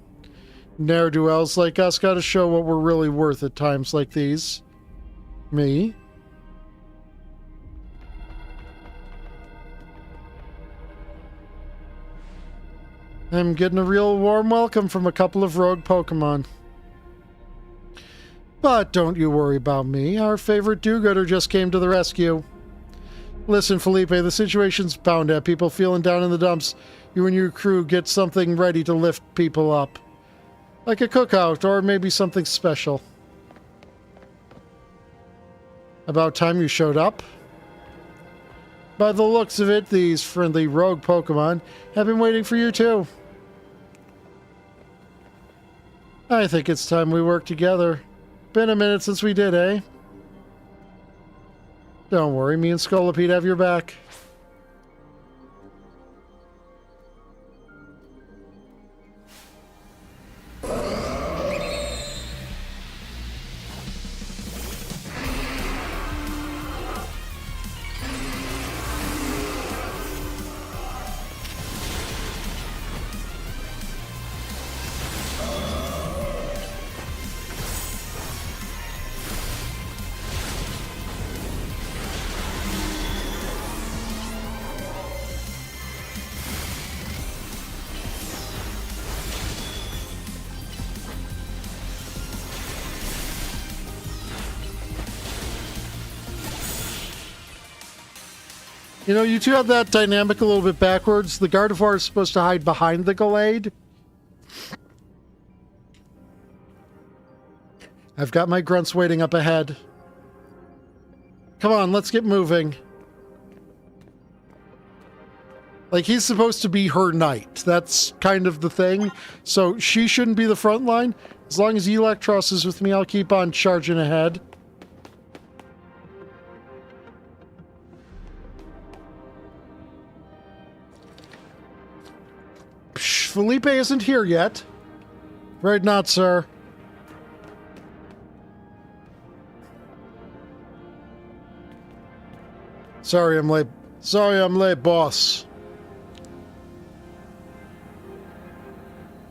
Ne'er-do-wells like us gotta show what we're really worth at times like these. Me? I'm getting a real warm welcome from a couple of rogue Pokemon. But don't you worry about me. Our favorite do-gooder just came to the rescue. Listen, Felipe, the situation's bound to have people feeling down in the dumps. You and your crew get something ready to lift people up. Like a cookout, or maybe something special. About time you showed up. By the looks of it, these friendly rogue Pokemon have been waiting for you too. I think it's time we work together. Been a minute since we did, eh? Don't worry, me and Scolipede have your back. You know, you two have that dynamic a little bit backwards. The Gardevoir is supposed to hide behind the Gallade. I've got my grunts waiting up ahead. Come on, let's get moving. Like, he's supposed to be her knight. That's kind of the thing. So she shouldn't be the front line. As long as Electros is with me, I'll keep on charging ahead. Felipe isn't here yet. Right not, sir. Sorry I'm late. Sorry I'm late, boss.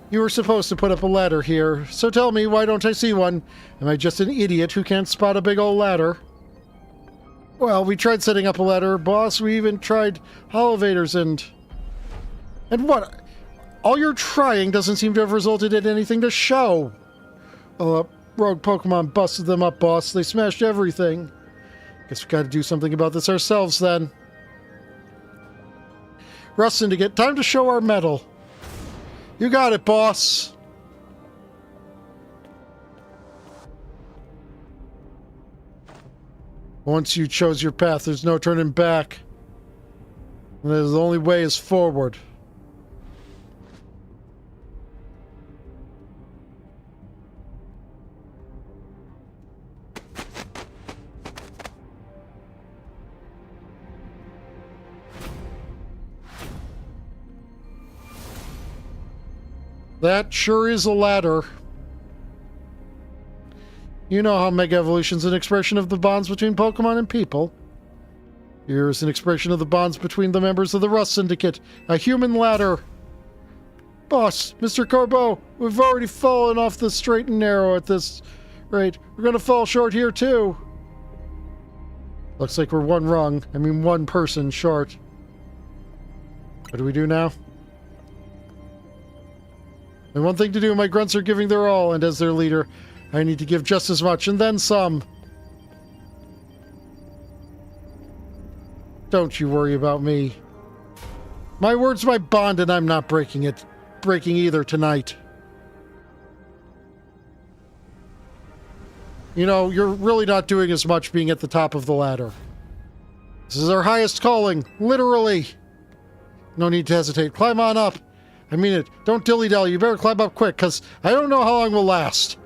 You were supposed to put up a ladder here, so tell me, why don't I see one? Am I just an idiot who can't spot a big old ladder? Well, we tried setting up a ladder, boss. We even tried elevators and what? All your trying doesn't seem to have resulted in anything to show. Rogue Pokemon busted them up, boss. They smashed everything. Guess we gotta do something about this ourselves, then. Rustin to get time to show our mettle. You got it, boss. Once you chose your path, there's no turning back. And the only way is forward. That sure is a ladder. You know how Mega Evolution's an expression of the bonds between Pokemon and people. Here's an expression of the bonds between the members of the Rust Syndicate. A human ladder. Boss, Mr. Corbeau, we've already fallen off the straight and narrow at this rate. We're gonna fall short here, too. Looks like we're one person short. What do we do now? And one thing to do, my grunts are giving their all, and as their leader, I need to give just as much, and then some. Don't you worry about me. My word's my bond, and I'm not breaking either tonight. You know, you're really not doing as much being at the top of the ladder. This is our highest calling, literally. No need to hesitate. Climb on up. I mean it. Don't dilly-dally. You better climb up quick, because I don't know how long we'll last.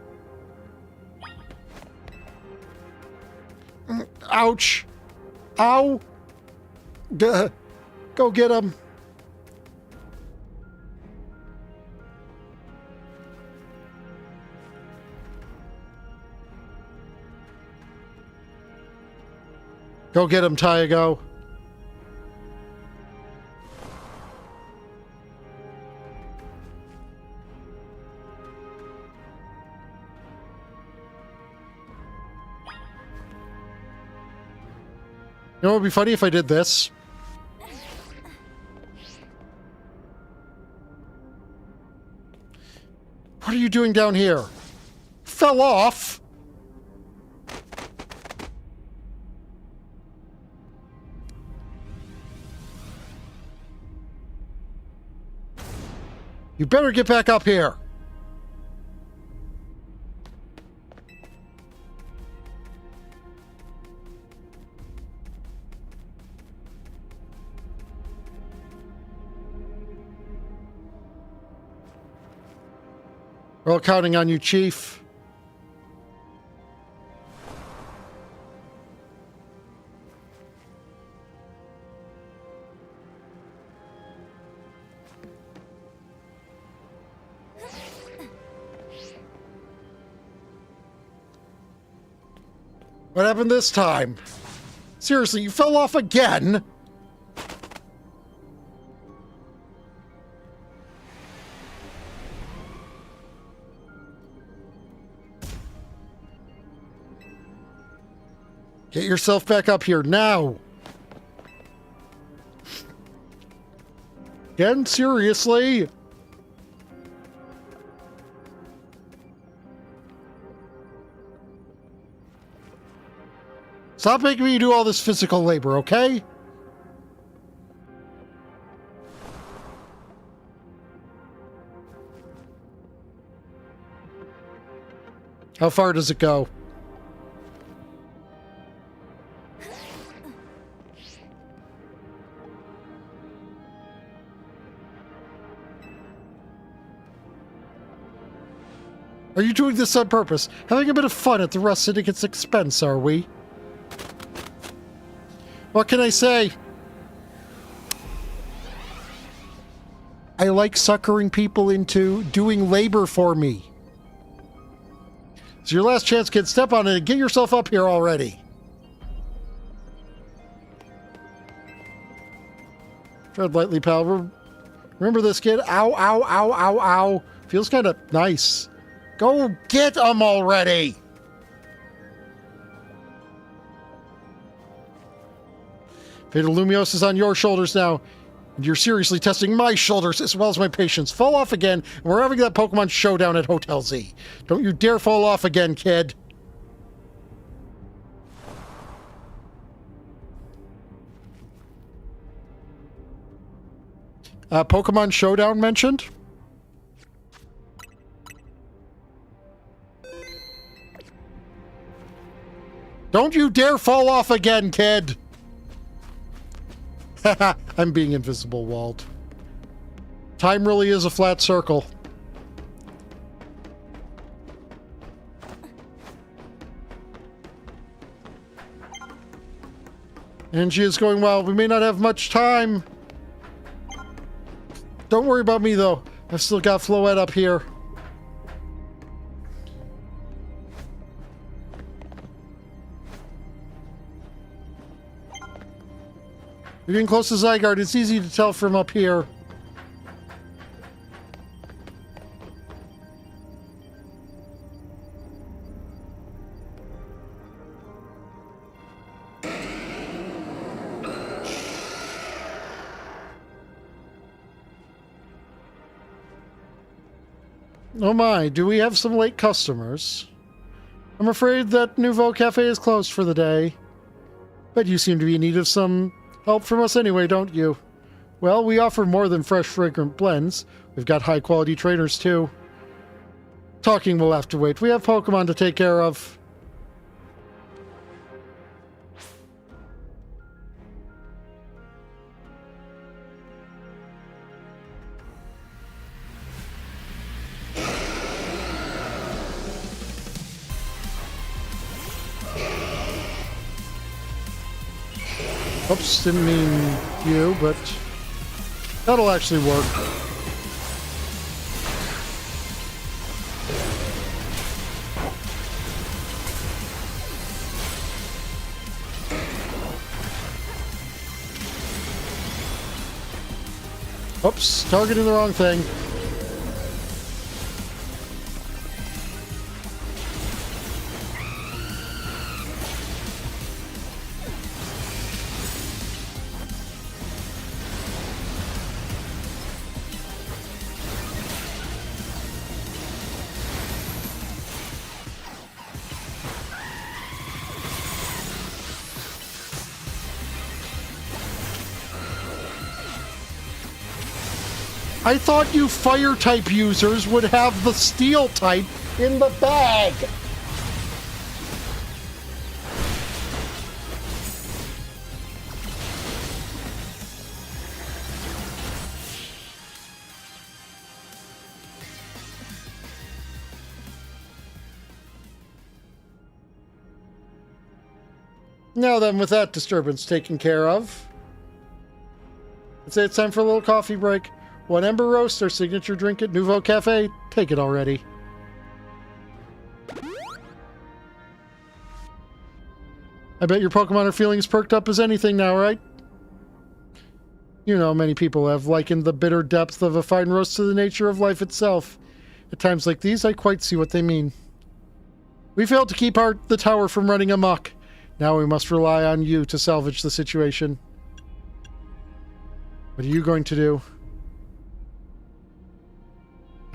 Ouch. Ow. Go get him. Go get him, Tyago. You know what would be funny if I did this? What are you doing down here? Fell off? You better get back up here. We're all counting on you, Chief. What happened this time? Seriously, you fell off again? Get yourself back up here now. Again, seriously? Stop making me do all this physical labor, okay? How far does it go? Are you doing this on purpose? Having a bit of fun at the Rust Syndicate's expense, are we? What can I say? I like suckering people into doing labor for me. It's your last chance, kid. Step on it and get yourself up here already. Tread lightly, pal. Remember this, kid? Ow, ow, ow, ow, ow. Feels kind of nice. Go get them already! Fate of Lumios is on your shoulders now, and you're seriously testing my shoulders as well as my patience. Fall off again, and we're having that Pokemon showdown at Hotel Z. Don't you dare fall off again, kid. Pokemon showdown mentioned? Don't you dare fall off again, kid! Haha, I'm being invisible, Walt. Time really is a flat circle. And she is going well. We may not have much time. Don't worry about me, though. I've still got Floette up here. You're getting close to Zygarde. It's easy to tell from up here. Oh my, do we have some late customers? I'm afraid that Nouveau Cafe is closed for the day. But you seem to be in need of some help from us anyway, don't you? Well, we offer more than fresh, fragrant blends. We've got high-quality trainers, too. Talking will have to wait. We have Pokemon to take care of. Oops, didn't mean you, but that'll actually work. Oops, targeting the wrong thing. I thought you fire-type users would have the steel-type in the bag! Now then, with that disturbance taken care of, I'd say it's time for a little coffee break. One Ember Roast, our signature drink at Nouveau Cafe. Take it already. I bet your Pokemon are feeling as perked up as anything now, right? You know, many people have likened the bitter depth of a fine roast to the nature of life itself. At times like these, I quite see what they mean. We failed to keep the tower from running amok. Now we must rely on you to salvage the situation. What are you going to do?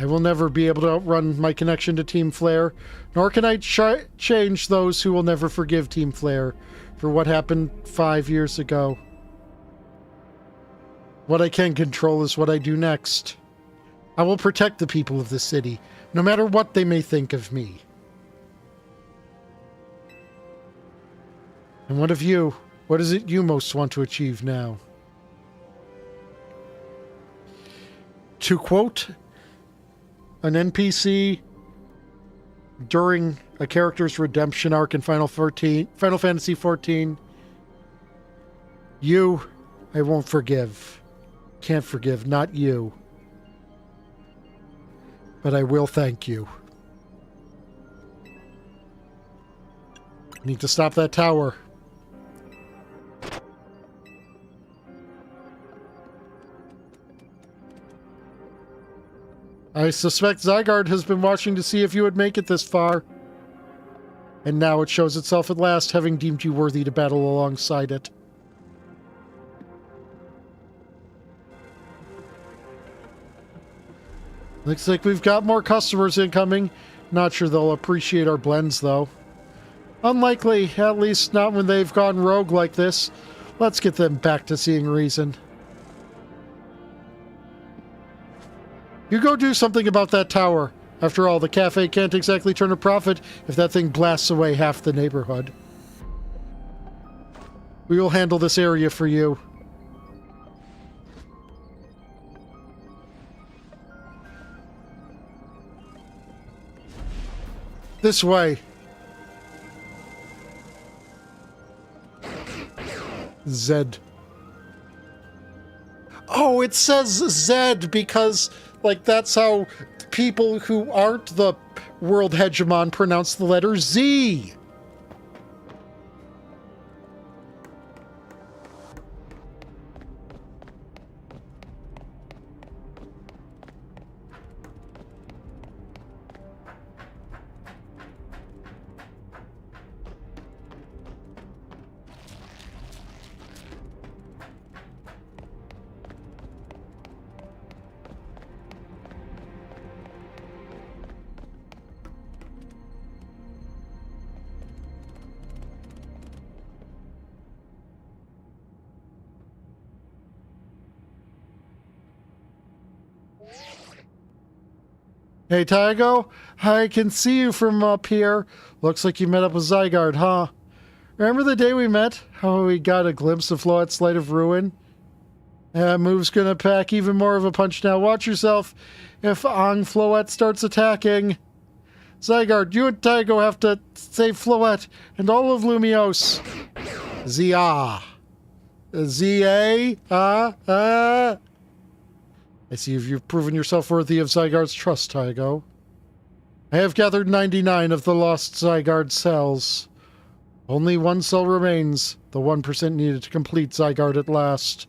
I will never be able to outrun my connection to Team Flare, nor can I change those who will never forgive Team Flare for what happened 5 years ago. What I can control is what I do next. I will protect the people of the city, no matter what they may think of me. And what of you? What is it you most want to achieve now? To quote an NPC during a character's redemption arc in Final Fantasy XIV, you, I won't forgive. Can't forgive, not you. But I will thank you. Need to stop that tower. I suspect Zygarde has been watching to see if you would make it this far. And now it shows itself at last, having deemed you worthy to battle alongside it. Looks like we've got more customers incoming. Not sure they'll appreciate our blends, though. Unlikely, at least not when they've gone rogue like this. Let's get them back to seeing reason. You go do something about that tower. After all, the cafe can't exactly turn a profit if that thing blasts away half the neighborhood. We will handle this area for you. This way. Zed. Oh, it says Zed because, like, that's how people who aren't the world hegemon pronounce the letter Z. Hey, Tyago, I can see you from up here. Looks like you met up with Zygarde, huh? Remember the day we met? How we got a glimpse of Floette's Light of Ruin? That move's gonna pack even more of a punch now. Watch yourself if Ang Floette starts attacking. Zygarde, you and Tyago have to save Floette and all of Lumiose. Zia. Z-A? I see you've proven yourself worthy of Zygarde's trust, Tyago. I have gathered 99 of the lost Zygarde cells. Only one cell remains, the 1% needed to complete Zygarde at last.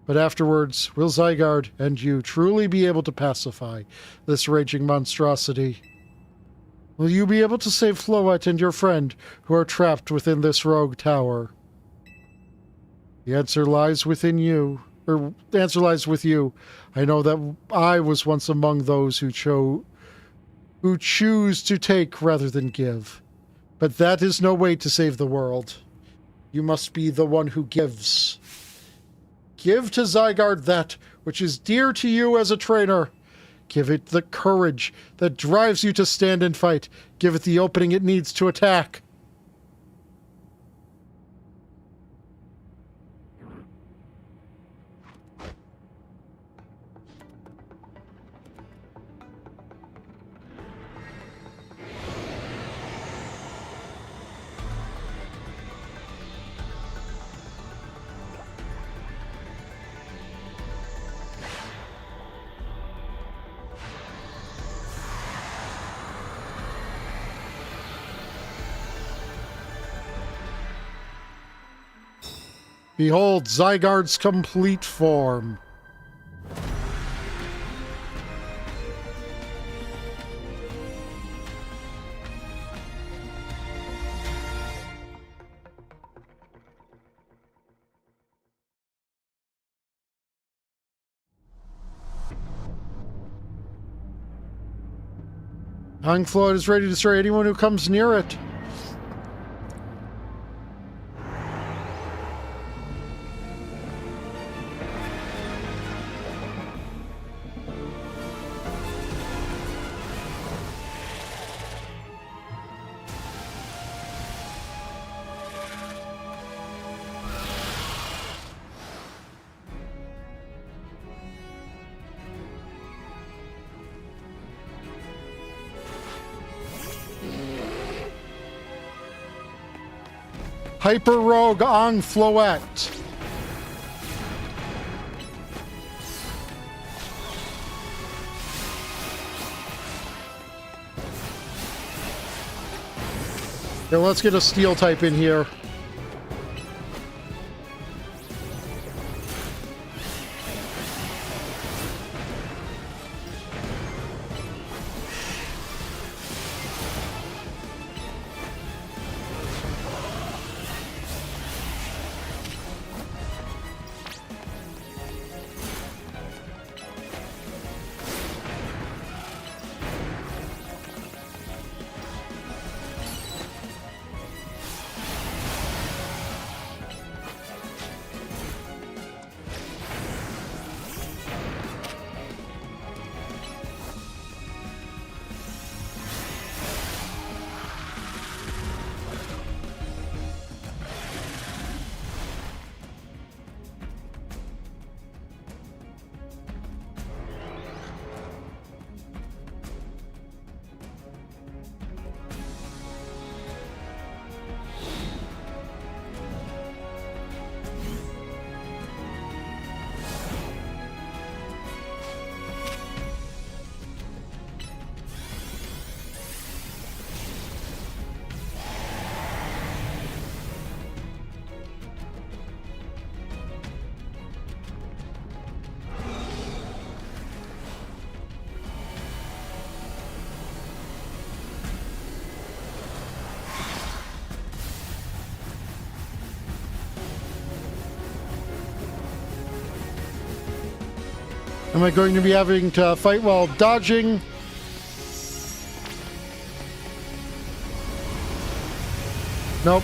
But afterwards, will Zygarde and you truly be able to pacify this raging monstrosity? Will you be able to save Floette and your friend who are trapped within this rogue tower? The answer lies within you. The answer lies with you. I know that I was once among those who choose to take rather than give. But that is no way to save the world. You must be the one who gives. Give to Zygarde that which is dear to you as a trainer. Give it the courage that drives you to stand and fight. Give it the opening it needs to attack. Behold Zygarde's complete form. Ang Floette is ready to destroy anyone who comes near it. Hyper Rogue Ang Floette. Yeah, let's get a steel type in here. Am I going to be having to fight while dodging? Nope.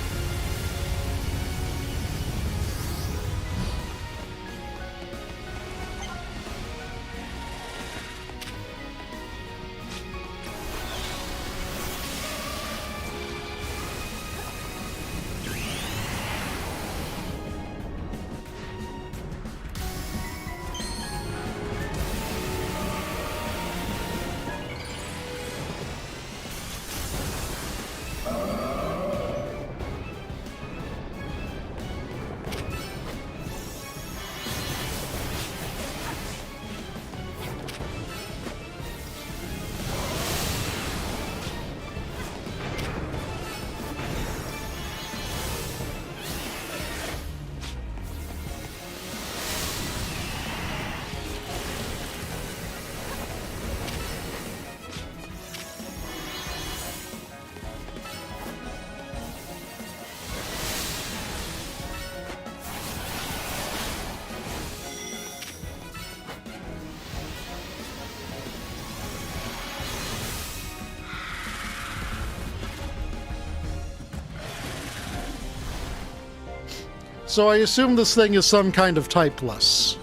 So I assume this thing is some kind of typeless.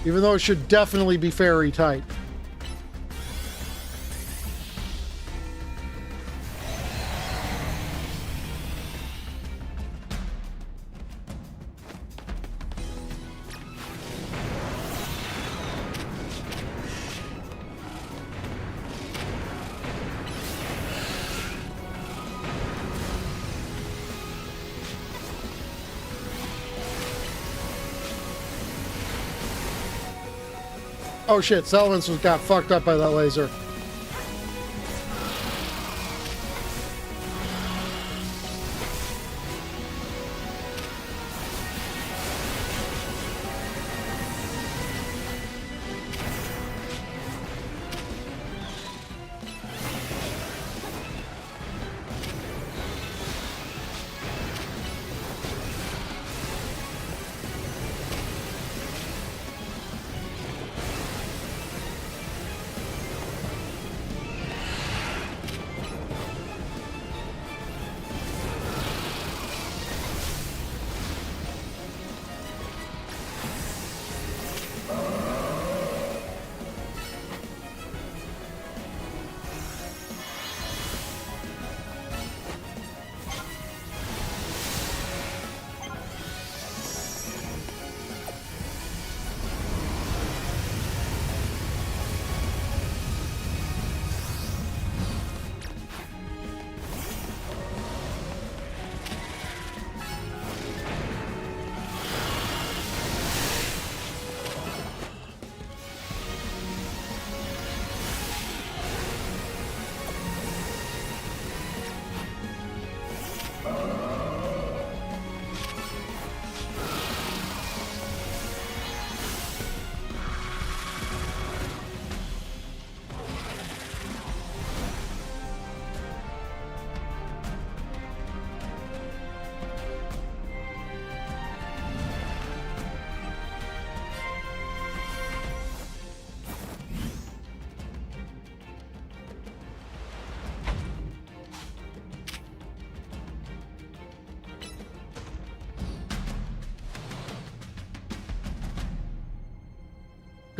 Even though it should definitely be fairy type. Oh shit, Salamence got fucked up by that laser.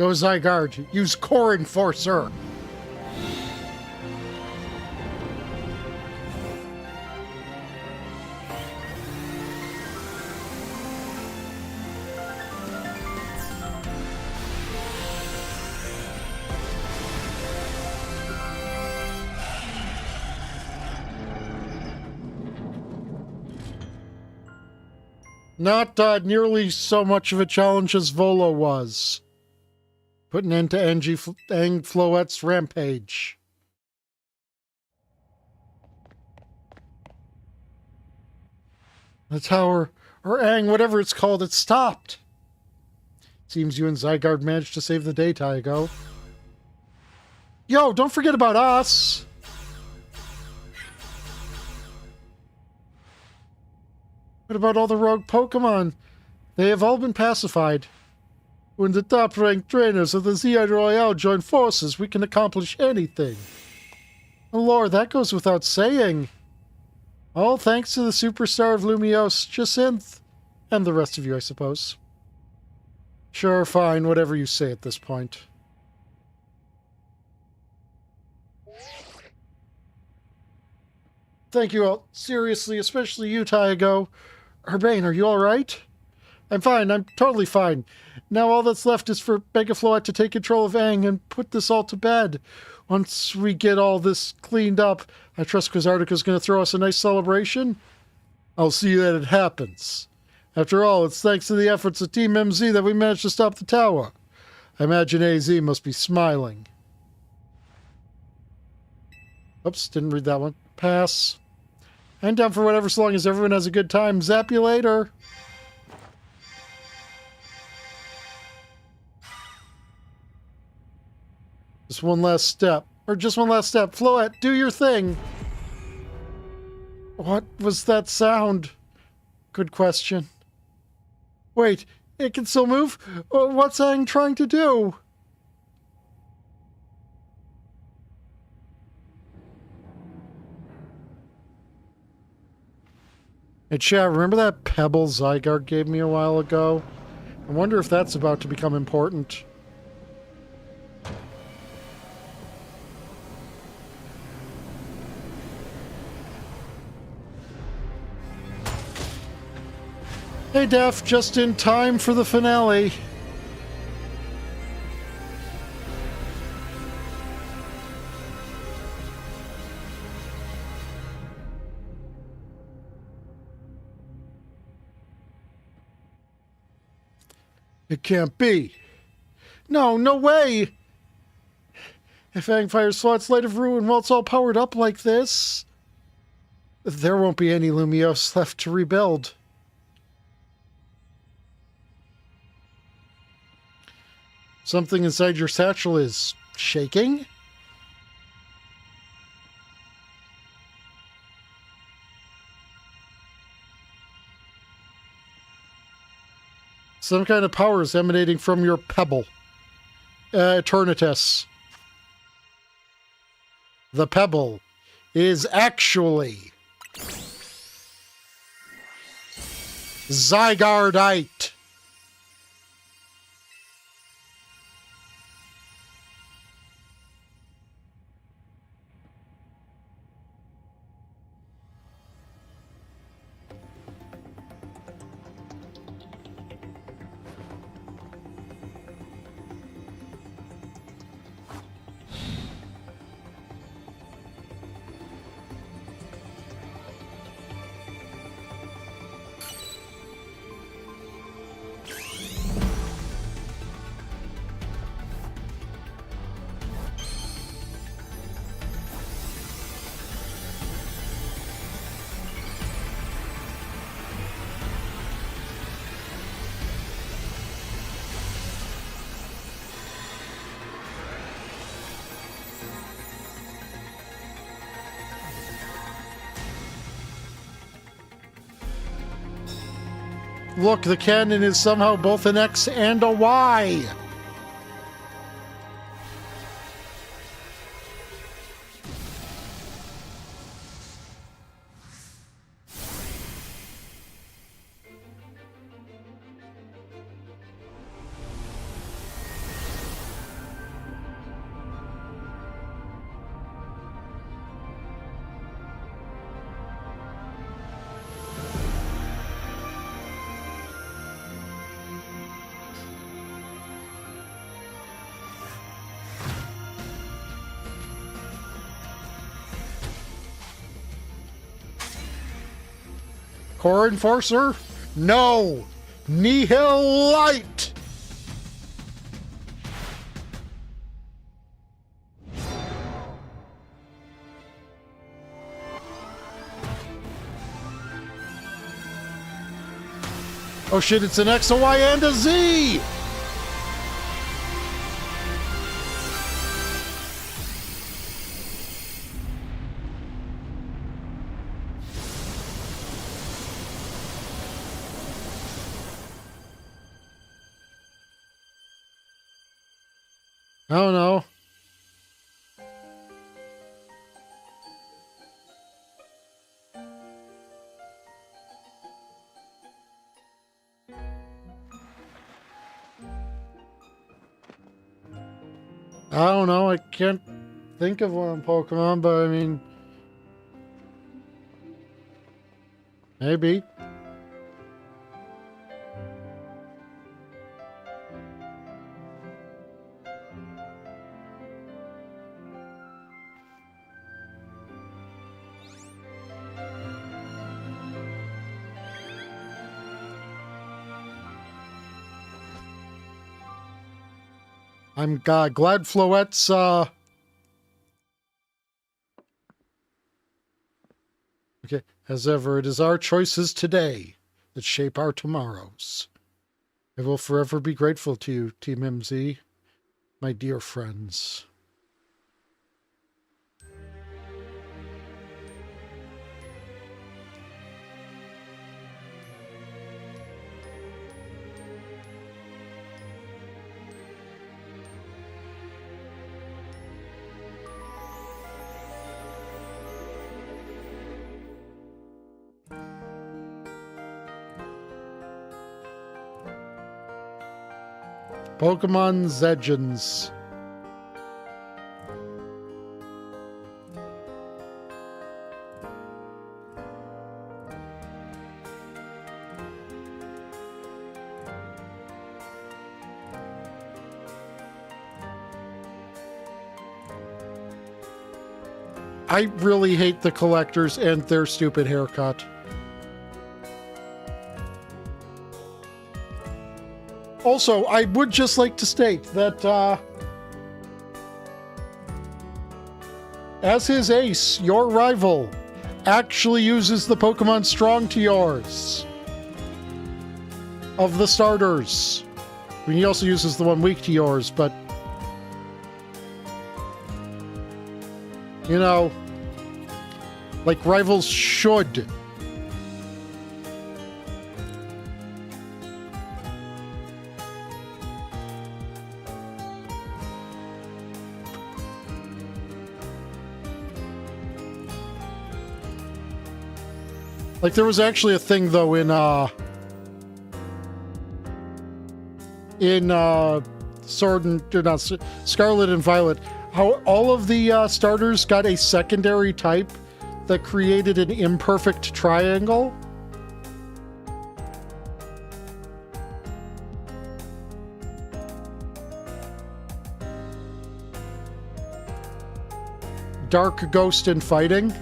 Go Zygarde. Use Core Enforcer. Not nearly so much of a challenge as Volo was. Put an end to Ang Floette's rampage. The tower, or Ang, whatever it's called, it stopped. Seems you and Zygarde managed to save the day, Tyago. Yo, don't forget about us! What about all the rogue Pokemon? They have all been pacified. When the top-ranked trainers of the ZI Royale join forces, we can accomplish anything. Oh, Lord, that goes without saying. All thanks to the superstar of Lumiose, Jacinth, and the rest of you, I suppose. Sure, fine, whatever you say at this point. Thank you all. Seriously, especially you, Tyago. Urbane, are you alright? I'm fine, I'm totally fine. Now all that's left is for Megafloette to take control of Aang and put this all to bed. Once we get all this cleaned up, I trust Quasartica's going to throw us a nice celebration. I'll see that it happens. After all, it's thanks to the efforts of Team MZ that we managed to stop the tower. I imagine AZ must be smiling. Oops, didn't read that one. Pass. I'm down for whatever so long as everyone has a good time. Zap you later. Just one last step. Or just one last step. Floette, do your thing. What was that sound? Good question. Wait, it can still move? What's Aang trying to do? Hey, chat, remember that pebble Zygarde gave me a while ago? I wonder if that's about to become important. Hey, Def, just in time for the finale. It can't be. No, no way! If Fangfire's Slot's Light of Ruin while it's all powered up like this, there won't be any Lumiose left to rebuild. Something inside your satchel is shaking? Some kind of power is emanating from your pebble. Eternatus. The pebble is actually Zygardeite. Look, the cannon is somehow both an X and a Y. Core Enforcer? No! Nihil Light! Oh shit, it's an X, a Y, and a Z! I don't know. I don't know. I can't think of one Pokemon, but I mean, maybe. I'm glad Floette's, okay, as ever, it is our choices today that shape our tomorrows. I will forever be grateful to you, Team MZ, my dear friends. Pokemon Legends. I really hate the collectors and their stupid haircut. Also, I would just like to state that, as his ace, your rival actually uses the Pokemon strong to yours of the starters. I mean, he also uses the one weak to yours, but you know, like rivals should. Like, there was actually a thing, though, in Scarlet and Violet, how all of the starters got a secondary type that created an imperfect triangle. Dark, Ghost, and Fighting.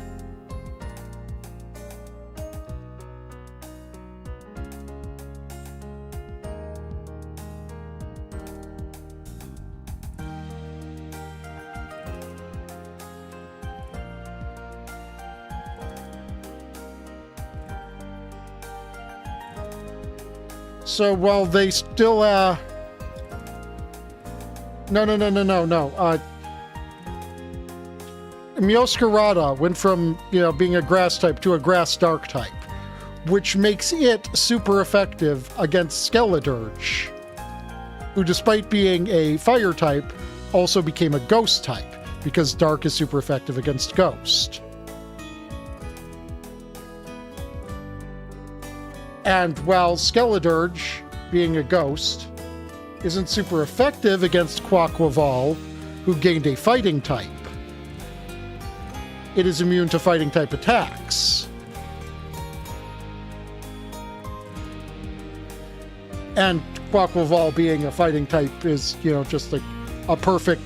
So while they still, no. Meowscarada went from, being a grass type to a grass dark type, which makes it super effective against Skeledirge, who, despite being a fire type, also became a ghost type, because dark is super effective against ghost. And while Skeledirge, being a ghost, isn't super effective against Quaquaval, who gained a fighting type, it is immune to fighting type attacks. And Quaquaval being a fighting type is, just like a perfect,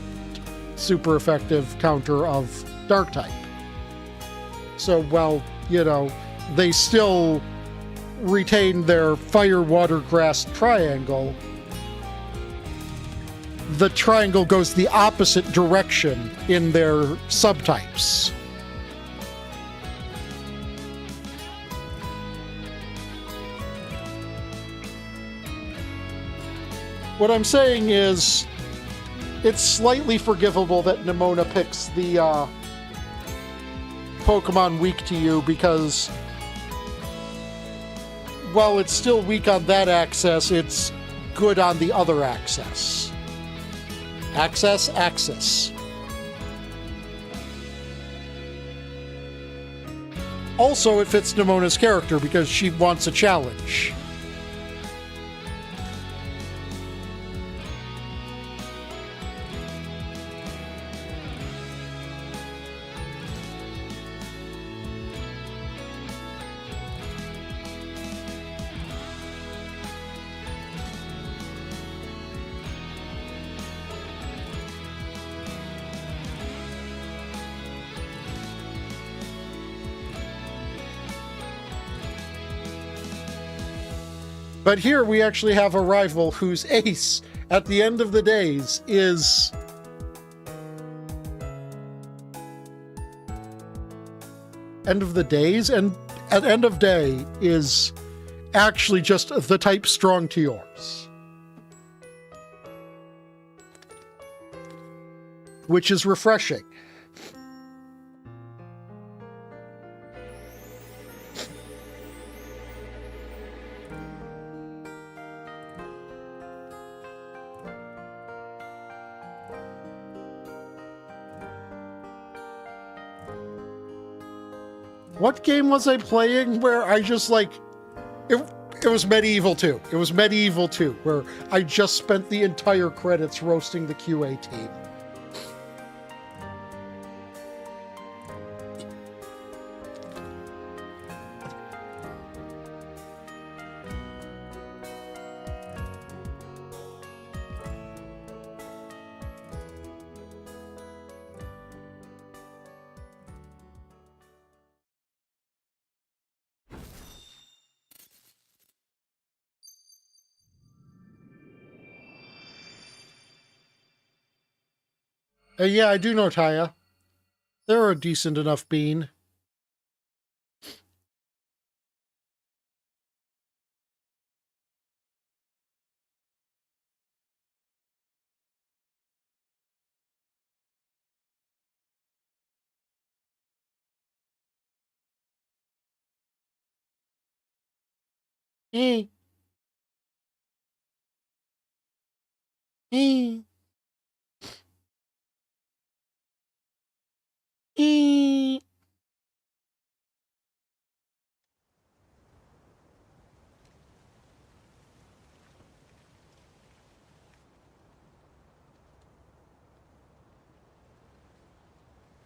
super effective counter of dark type. So while, they still retain their fire, water, grass triangle, the triangle goes the opposite direction in their subtypes. What I'm saying is, it's slightly forgivable that Nemona picks the Pokemon weak to you, because while it's still weak on that axis, it's good on the other axis. Axis. Also, it fits Nemona's character because she wants a challenge. But here we actually have a rival whose ace, at the end of the days, is end of the days, and at end of day is actually just the type strong to yours, which is refreshing. What game was I playing where I just It was Medieval 2. It was Medieval 2, where I just spent the entire credits roasting the QA team. Yeah, I do know Taya. They're a decent enough bean. Eh. Eh. Eh.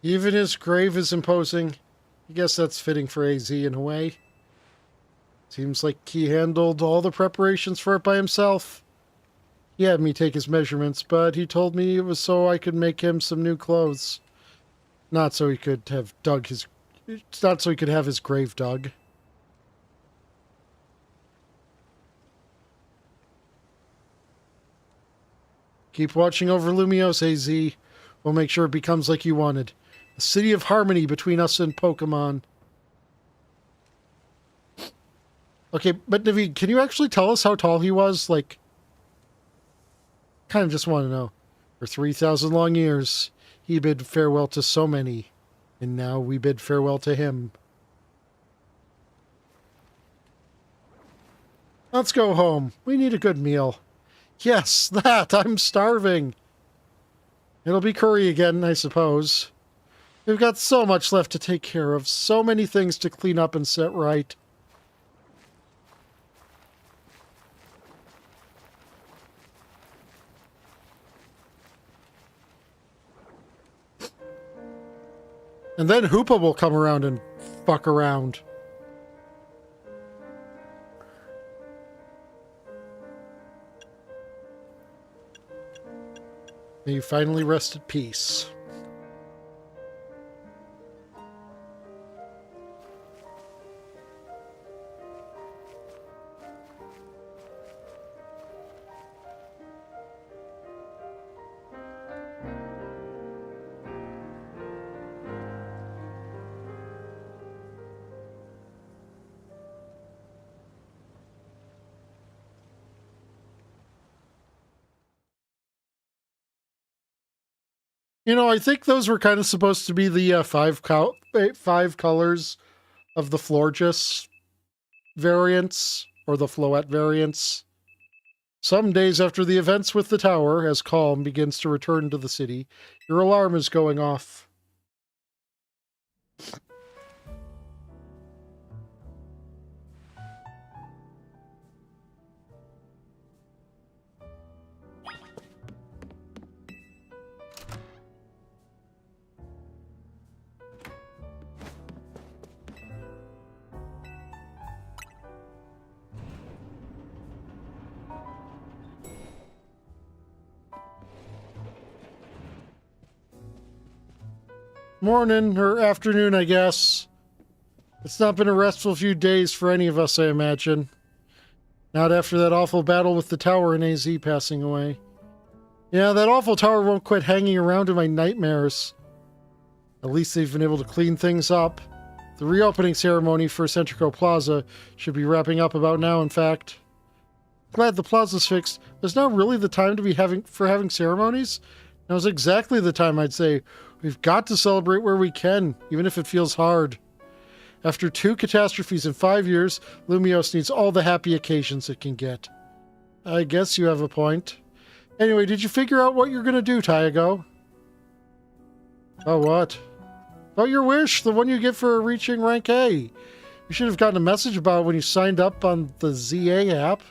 Even his grave is imposing. I guess that's fitting for AZ in a way. Seems like he handled all the preparations for it by himself. He had me take his measurements, but he told me it was so I could make him some new clothes. Not so he could have not so he could have his grave dug. Keep watching over Lumiose, AZ. We'll make sure it becomes like you wanted. A city of harmony between us and Pokemon. Okay, but Naveed, can you actually tell us how tall he was? Like, kind of just want to know. For 3,000 long years, he bid farewell to so many, and now we bid farewell to him. Let's go home. We need a good meal. Yes, that! I'm starving! It'll be curry again, I suppose. We've got so much left to take care of, so many things to clean up and set right. And then Hoopa will come around and fuck around. May you finally rest at peace. You know, I think those were kind of supposed to be the five colors of the Florges variants, or the Floette variants. Some days after the events with the tower, as calm begins to return to the city, your alarm is going off. Morning, or afternoon, I guess. It's not been a restful few days for any of us, I imagine. Not after that awful battle with the tower and AZ passing away. Yeah, that awful tower won't quit hanging around in my nightmares. At least they've been able to clean things up. The reopening ceremony for Centrico Plaza should be wrapping up about now, in fact. Glad the plaza's fixed. There's not really the time to be having ceremonies. Now's exactly the time, I'd say. We've got to celebrate where we can, even if it feels hard. After 2 catastrophes in 5 years, Lumiose needs all the happy occasions it can get. I guess you have a point. Anyway, did you figure out what you're going to do, Tyago? Oh, what? About your wish, the one you get for reaching rank A. You should have gotten a message about it when you signed up on the ZA app.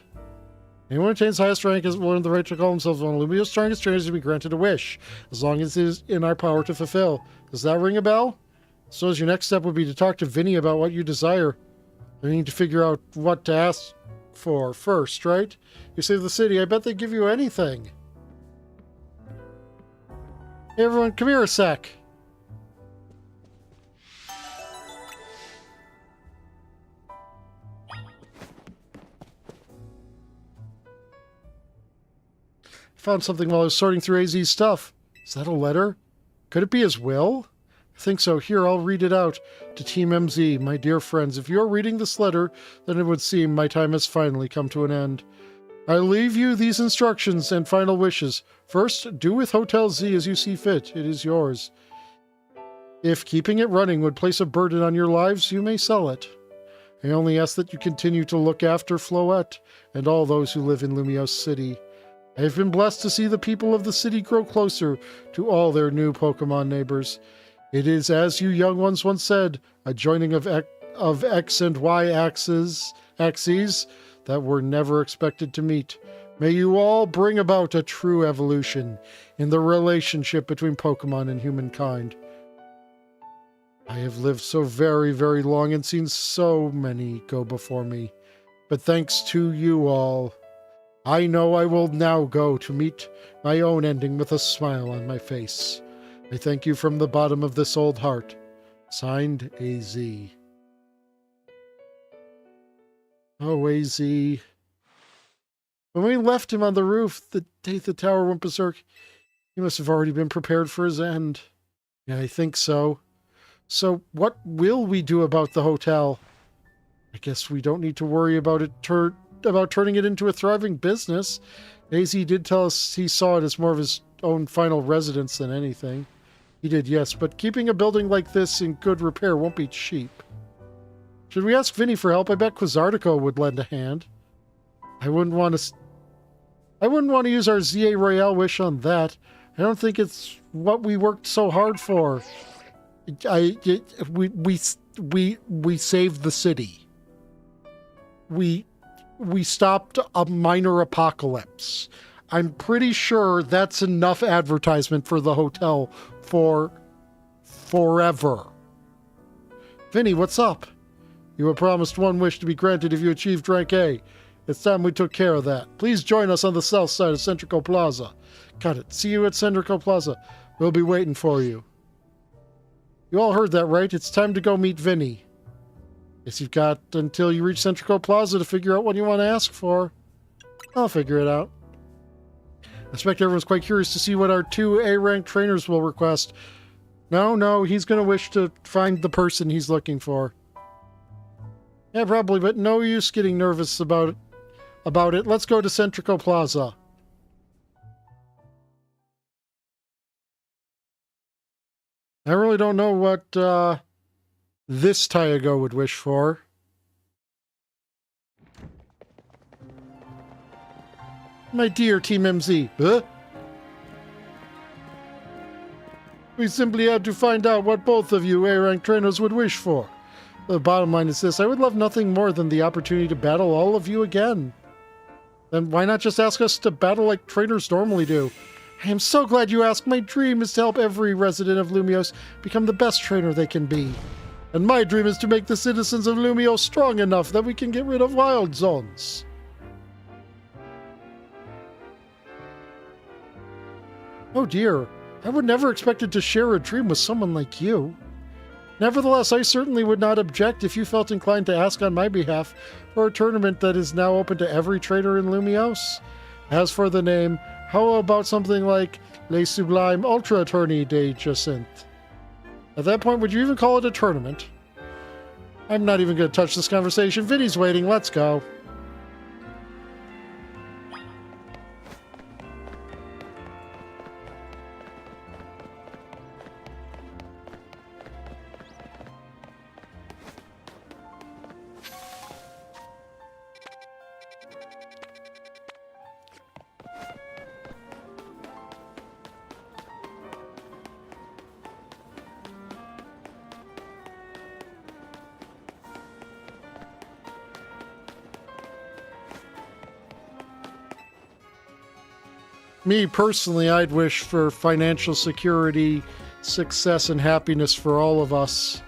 Anyone who attains highest rank is one of the right to call themselves one of Lumio's strongest trainers to be granted a wish, as long as it is in our power to fulfill. Does that ring a bell? So as your next step would be to talk to Vinny about what you desire. I need to figure out what to ask for first, right? You save the city, I bet they give you anything. Hey everyone, come here a sec. Found something while I was sorting through AZ's stuff. Is that a letter? Could it be his will? I think so. Here, I'll read it out. To Team MZ, my dear friends, if you're reading this letter, then it would seem my time has finally come to an end. I leave you these instructions and final wishes. First, do with Hotel Z as you see fit. It is yours. If keeping it running would place a burden on your lives, you may sell it. I only ask that you continue to look after Floette and all those who live in Lumiose City. I have been blessed to see the people of the city grow closer to all their new Pokemon neighbors. It is, as you young ones once said, a joining of X and Y axes that were never expected to meet. May you all bring about a true evolution in the relationship between Pokemon and humankind. I have lived so very, very long and seen so many go before me. But thanks to you all, I know I will now go to meet my own ending with a smile on my face. I thank you from the bottom of this old heart. Signed, AZ. Oh, AZ. When we left him on the roof the day the tower went berserk, he must have already been prepared for his end. Yeah, I think so. So what will we do about the hotel? I guess we don't need to worry about it about turning it into a thriving business. AZ did tell us he saw it as more of his own final residence than anything. He did, yes, but keeping a building like this in good repair won't be cheap. Should we ask Vinny for help? I bet Quizartico would lend a hand. I wouldn't want to use our ZA Royale wish on that. I don't think it's what we worked so hard for. We saved the city. We stopped a minor apocalypse. I'm pretty sure that's enough advertisement for the hotel for forever. Vinny, what's up? You were promised one wish to be granted if you achieved rank A. It's time we took care of that. Please join us on the south side of Centrico Plaza. Got it. See you at Centrico Plaza. We'll be waiting for you. You all heard that, right? It's time to go meet Vinny. Guess you've got until you reach Centrico Plaza to figure out what you want to ask for. I'll figure it out. I expect everyone's quite curious to see what our 2 A-ranked trainers will request. No, he's going to wish to find the person he's looking for. Yeah, probably, but no use getting nervous about it. Let's go to Centrico Plaza. I really don't know what this Tyago would wish for. My dear Team MZ. Huh? We simply had to find out what both of you A-rank trainers would wish for. The bottom line is this: I would love nothing more than the opportunity to battle all of you again. Then why not just ask us to battle like trainers normally do? I am so glad you asked. My dream is to help every resident of Lumiose become the best trainer they can be. And my dream is to make the citizens of Lumiose strong enough that we can get rid of wild zones. Oh dear, I would never expected to share a dream with someone like you. Nevertheless, I certainly would not object if you felt inclined to ask on my behalf for a tournament that is now open to every trainer in Lumiose. As for the name, how about something like Les Sublime Ultra Tourney de Jacinthe? At that point, would you even call it a tournament? I'm not even going to touch this conversation. Vinny's waiting. Let's go. Me, personally, I'd wish for financial security, success, and happiness for all of us.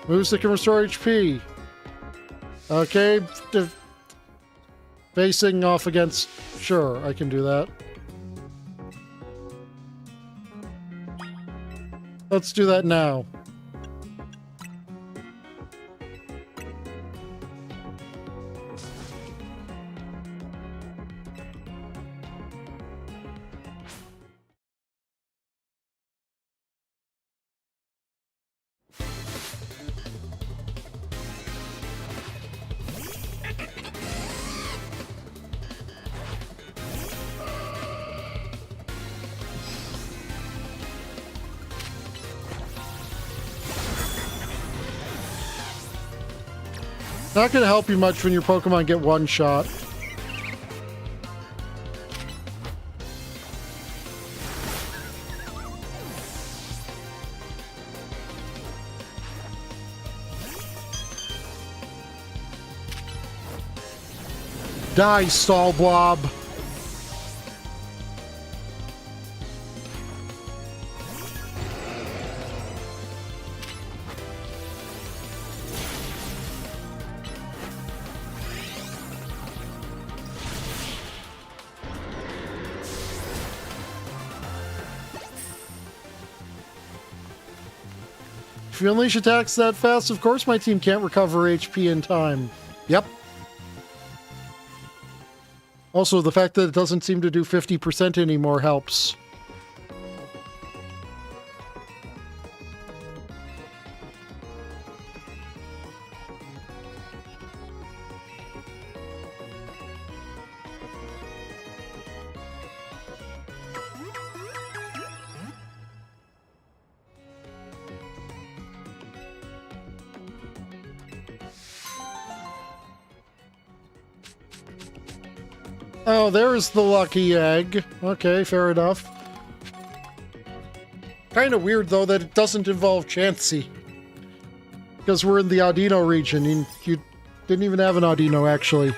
Moves that can restore HP. Okay. Facing off against... Sure, I can do that. Let's do that now. Not going to help you much when your Pokemon get one shot. Die, Stall Blob. If you unleash attacks that fast, of course my team can't recover HP in time. Yep. Also, the fact that it doesn't seem to do 50% anymore helps. Oh, there's the lucky egg. Okay, fair enough. Kind of weird, though, that it doesn't involve Chansey. Because we're in the Audino region, and you didn't even have an Audino, actually.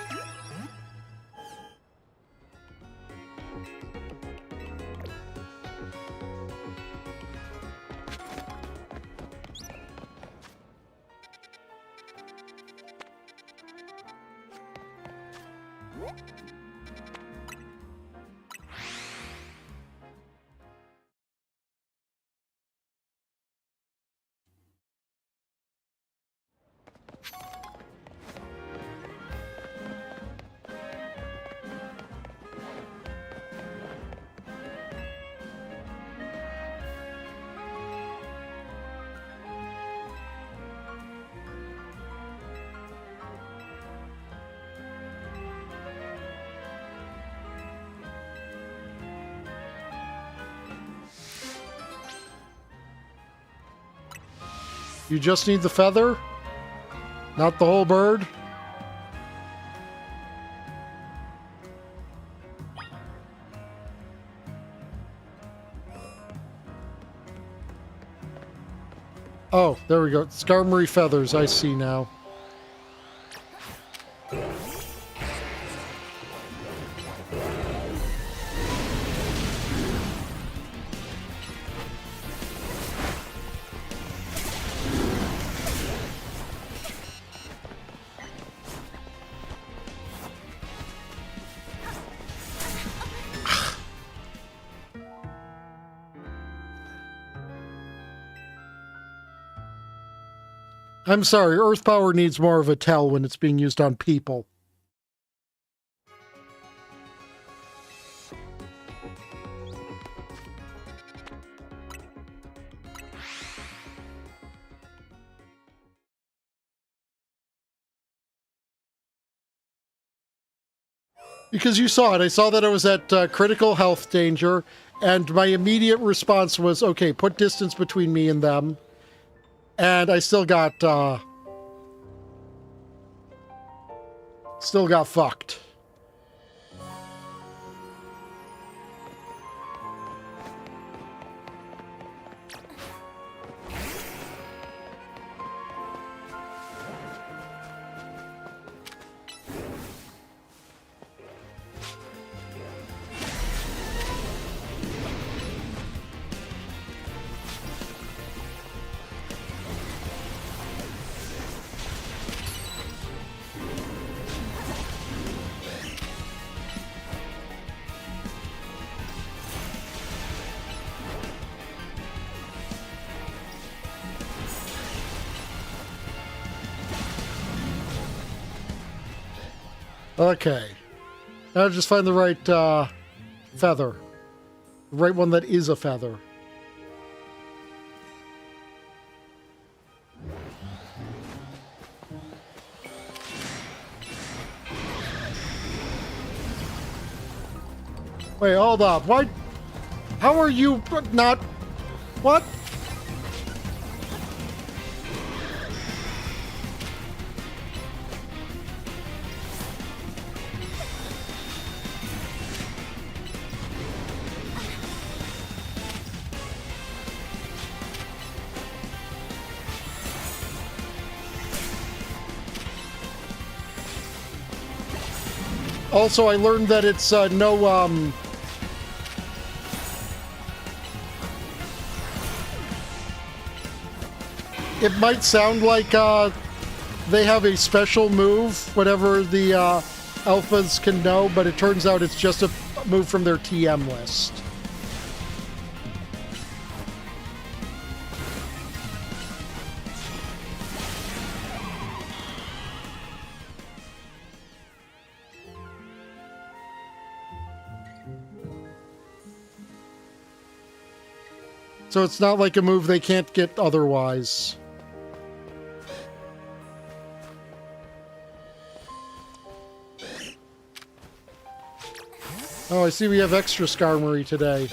You just need the feather? Not the whole bird? Oh, there we go. Skarmory feathers, I see now. I'm sorry, Earth Power needs more of a tell when it's being used on people. Because you saw it. I saw that I was at critical health danger, and my immediate response was, okay, put distance between me and them. And I still got fucked. Okay. Now just find the right feather. The right one that is a feather. Wait, hold up. Why? How are you not... What? Also, I learned that it's no, it might sound like they have a special move, whatever the alphas can know, but it turns out it's just a move from their TM list. So it's not like a move they can't get otherwise. Oh, I see we have extra Skarmory today.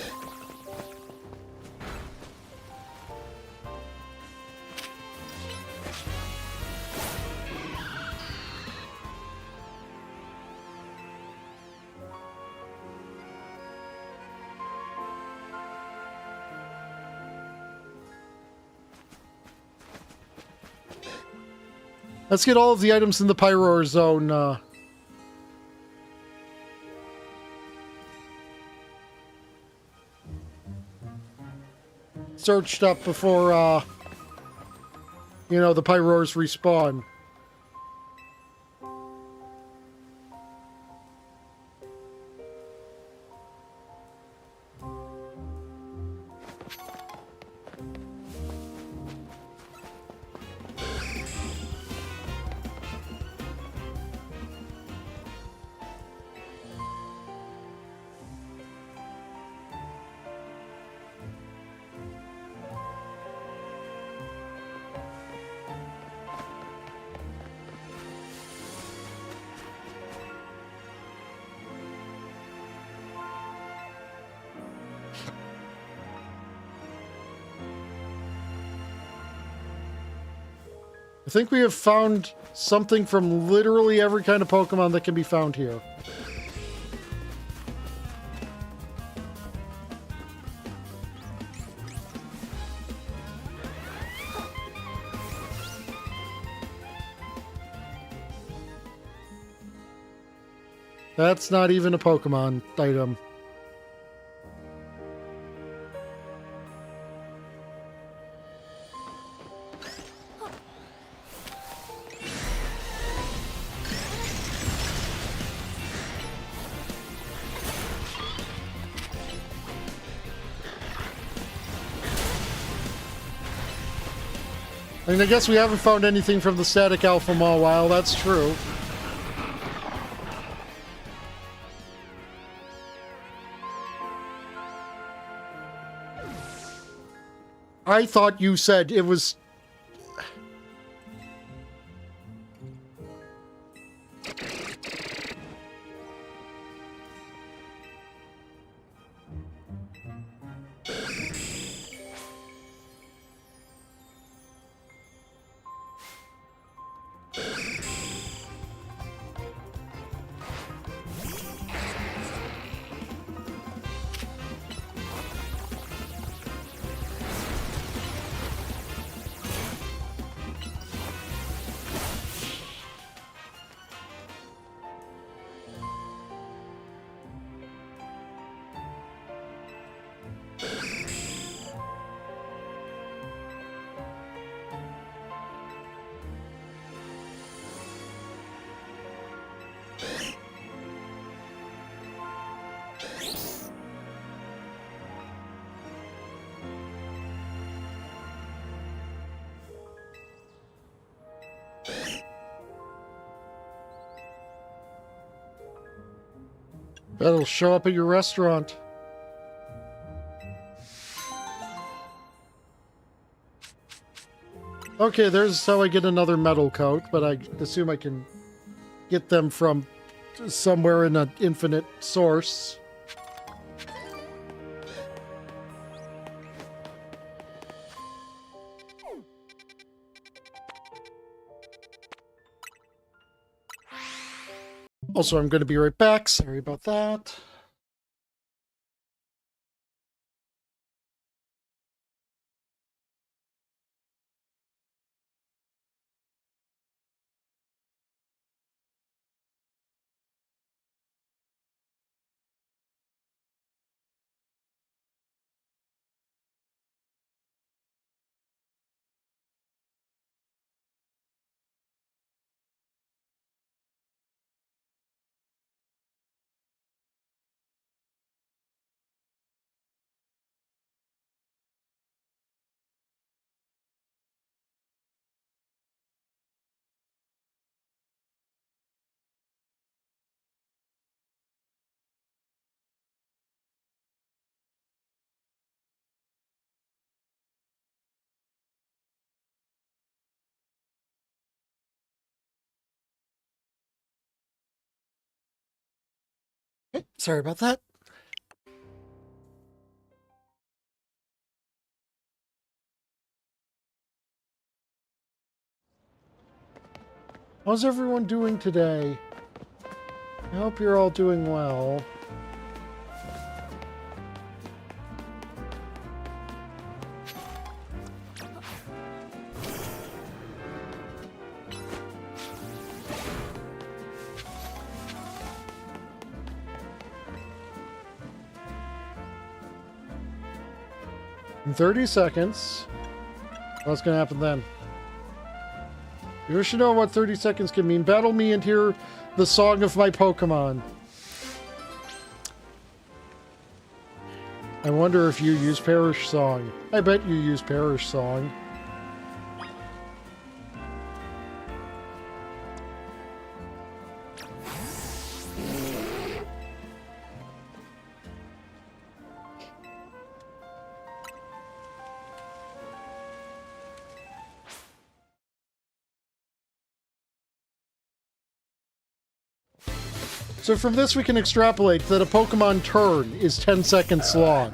Let's get all of the items in the Pyroar zone. Searched up before, you know, the Pyroars respawn. I think we have found something from literally every kind of Pokemon that can be found here. That's not even a Pokemon item. I mean, I guess we haven't found anything from the Static Alpha Mawile, that's true. I thought you said it was... That'll show up at your restaurant. Okay, there's how I get another metal coat, but I assume I can get them from somewhere in an infinite source. Also, I'm going to be right back. Sorry about that. Okay, sorry about that. How's everyone doing today? I hope you're all doing well. In 30 seconds, what's going to happen then? You should know what 30 seconds can mean. Battle me and hear the song of my Pokemon. I wonder if you use Parish Song. I bet you use Parish Song. So from this we can extrapolate that a Pokemon turn is 10 seconds long.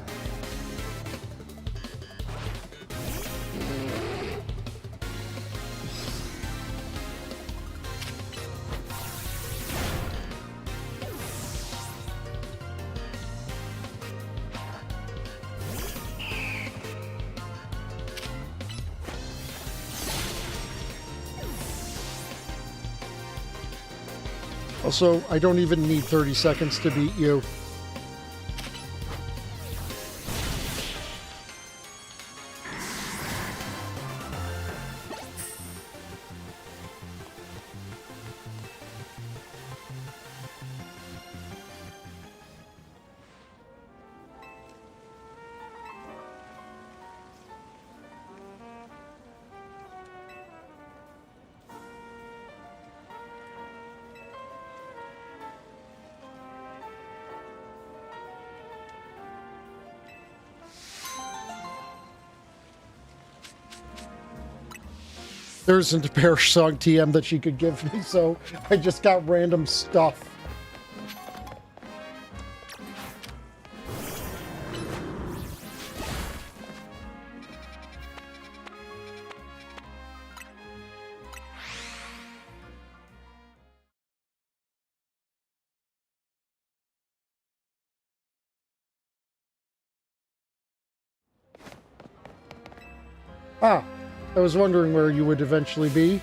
Also, I don't even need 30 seconds to beat you. There isn't a Parish Song TM that she could give me, so I just got random stuff. Ah, I was wondering where you would eventually be.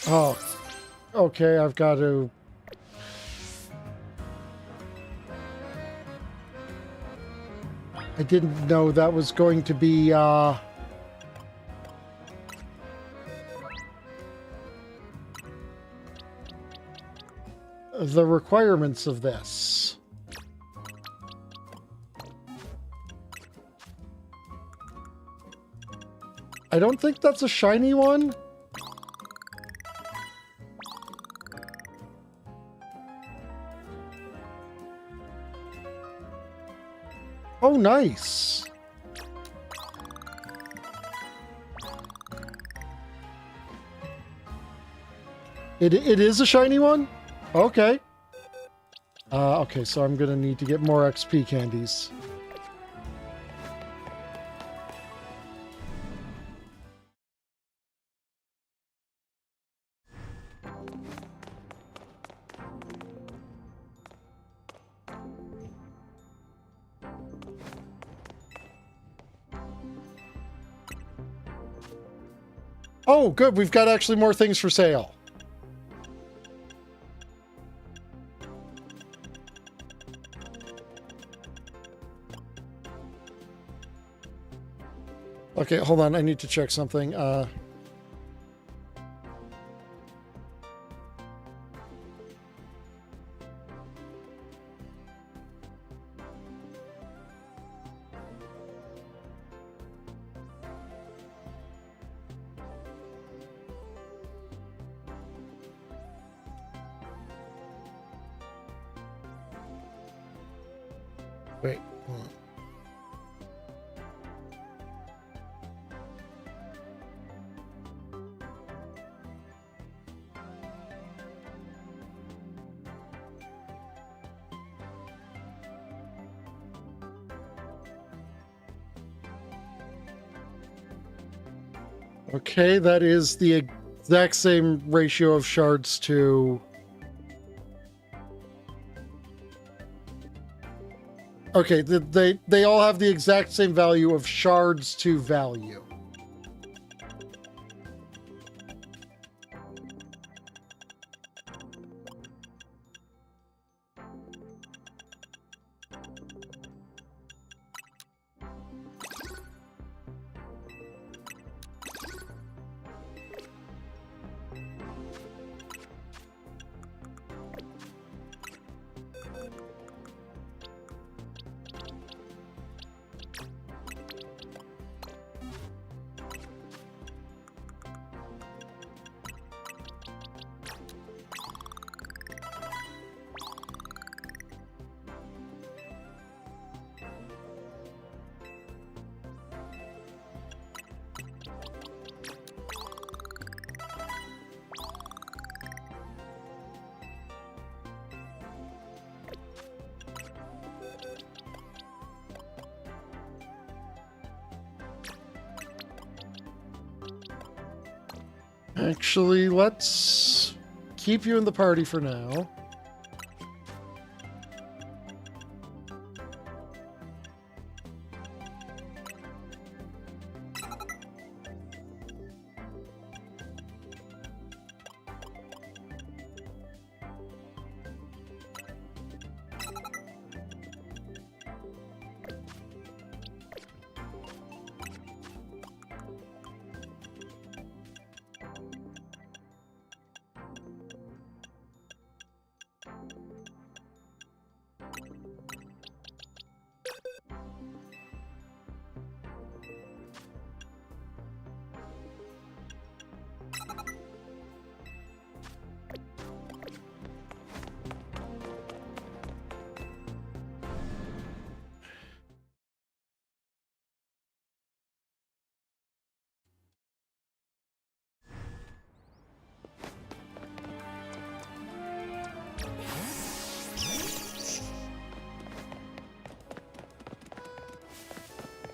Oh, okay, I've got to... I didn't know that was going to be, the requirements of this. I don't think that's a shiny one. Oh, nice. It is a shiny one? Okay. Okay, so I'm gonna need to get more XP candies. Oh, good. We've got actually more things for sale. Okay, hold on. I need to check something. Wait. Hold on. Okay, that is the exact same ratio of shards to... Okay, they all have the exact same value of shards to value. Actually, let's keep you in the party for now.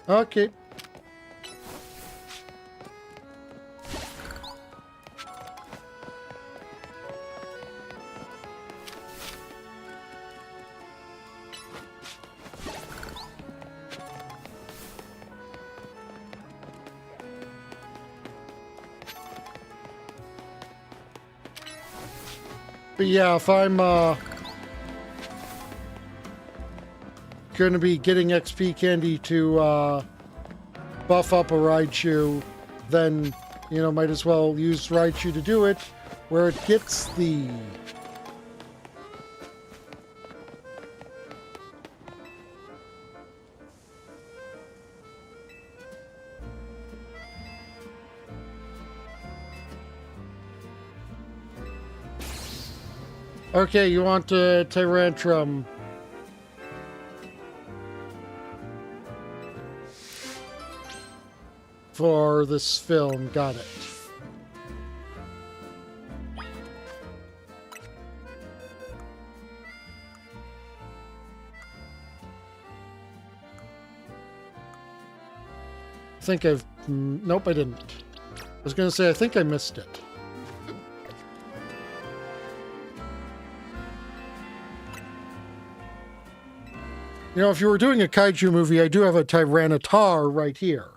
Okay. But yeah, if I'm going to be getting XP candy to buff up a Raichu, then, you know, might as well use Raichu to do it, where it gets the Okay, you want a Tyrantrum. For this film, got it. I think I've... Nope, I didn't. I was going to say, I think I missed it. You know, if you were doing a kaiju movie, I do have a Tyranitar right here.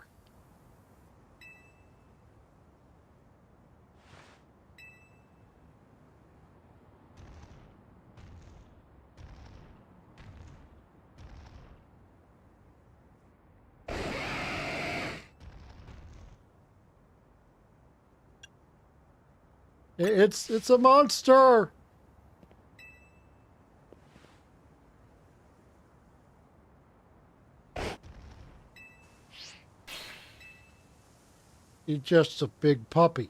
It's a monster! He's just a big puppy.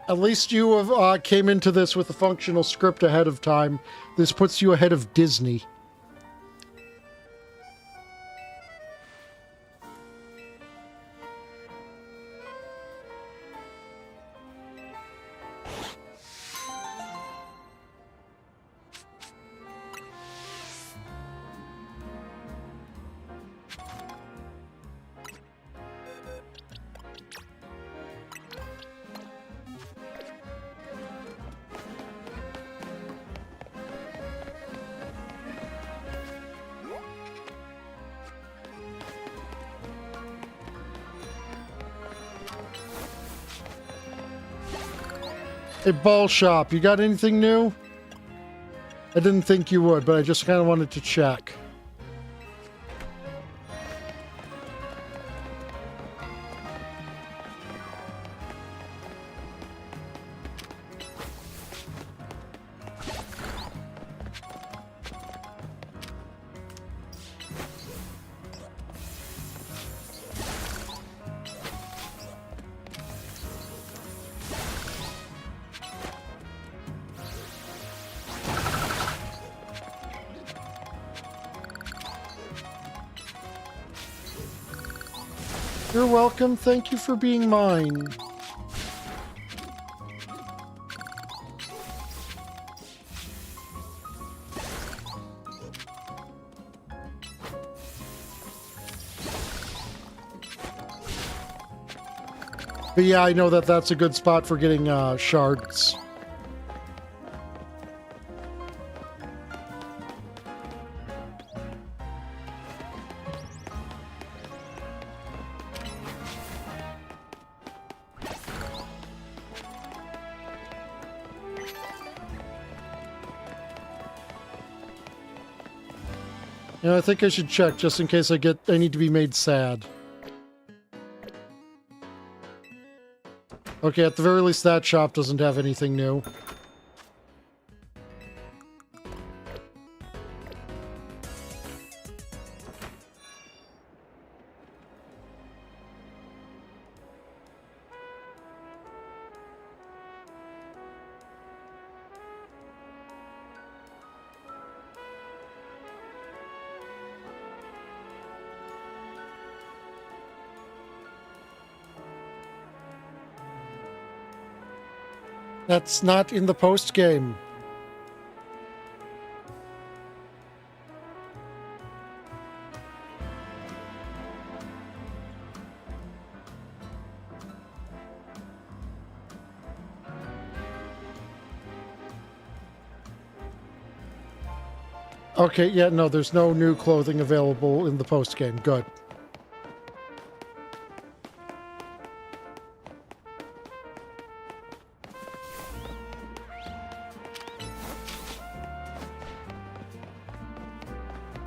At least you have came into this with a functional script ahead of time. This puts you ahead of Disney. Hey, Ball Shop, you got anything new? I didn't think you would, but I just kind of wanted to check. You're welcome. Thank you for being mine. But yeah, I know that that's a good spot for getting shards. You know, I think I should check just in case I need to be made sad. Okay, at the very least that shop doesn't have anything new. That's not in the post game. Okay, yeah, no, there's no new clothing available in the post game. Good.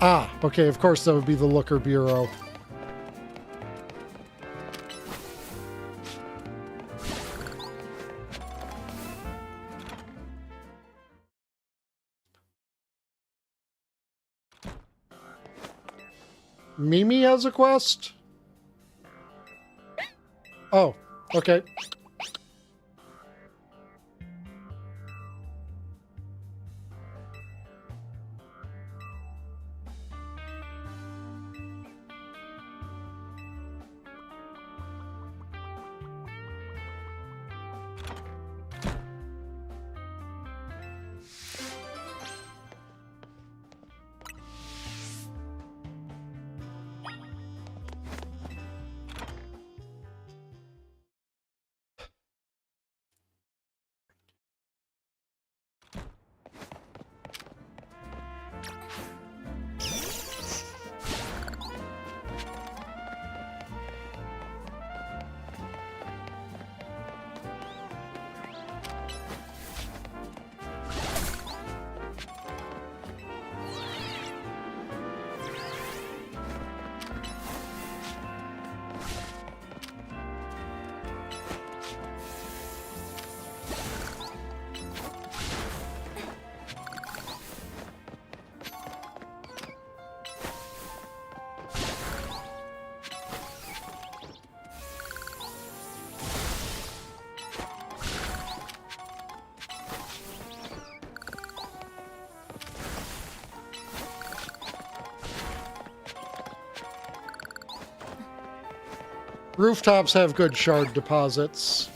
Ah, okay, of course that would be the Looker Bureau. Mimi has a quest? Oh, okay. Rooftops have good shard deposits.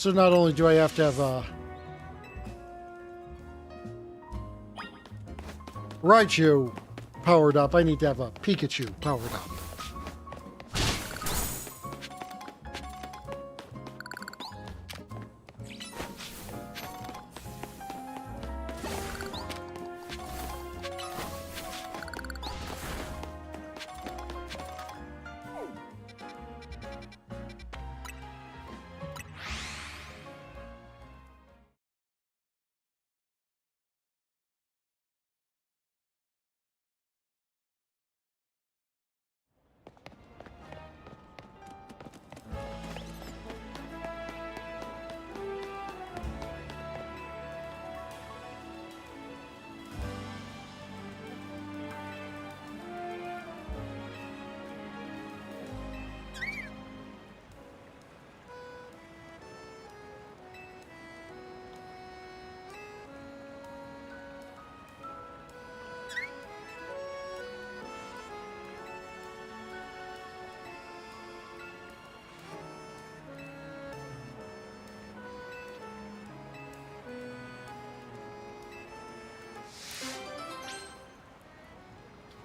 So not only do I have to have a Raichu powered up, I need to have a Pikachu powered up.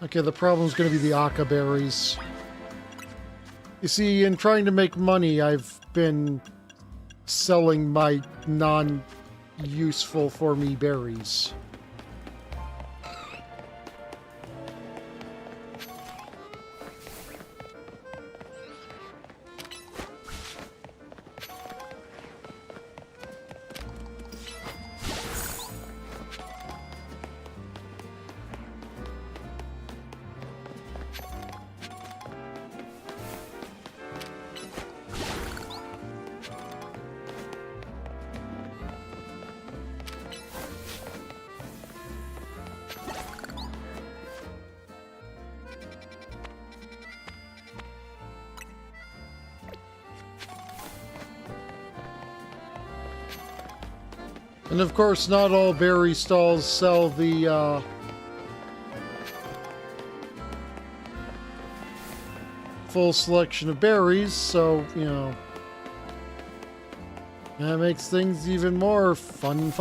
Okay, the problem's going to be the Aka berries. You see, in trying to make money, I've been selling my non-useful for me berries. And of course, not all berry stalls sell the full selection of berries, so, you know, that makes things even more fun.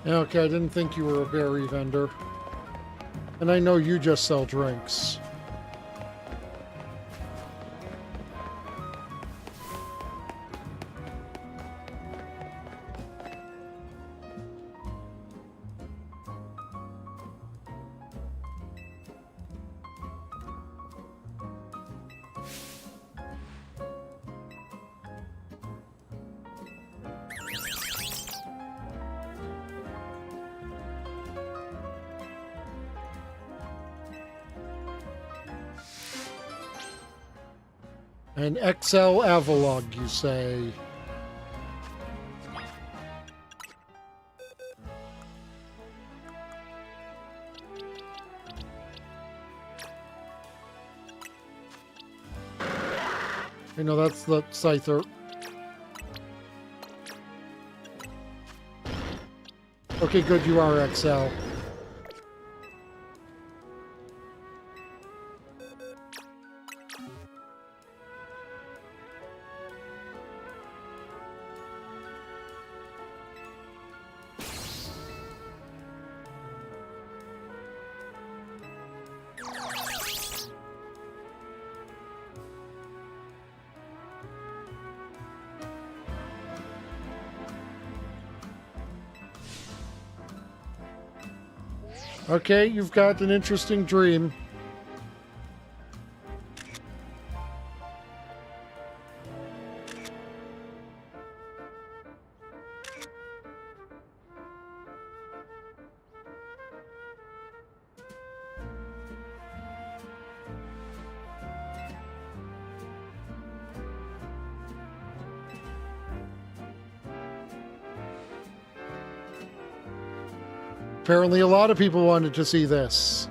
Okay, I didn't think you were a berry vendor. And I know you just sell drinks. An XL Avalog, you say? You know, that's the Scyther. Okay, good, you are XL. Okay, you've got an interesting dream. Apparently a lot of people wanted to see this.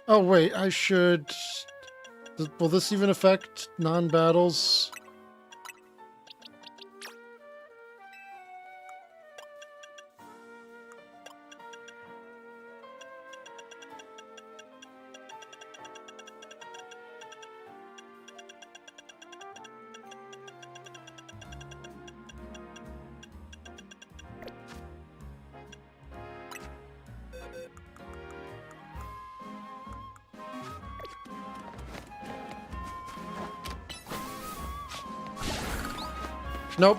Oh, wait, I should... Will this even affect non-battles? Nope.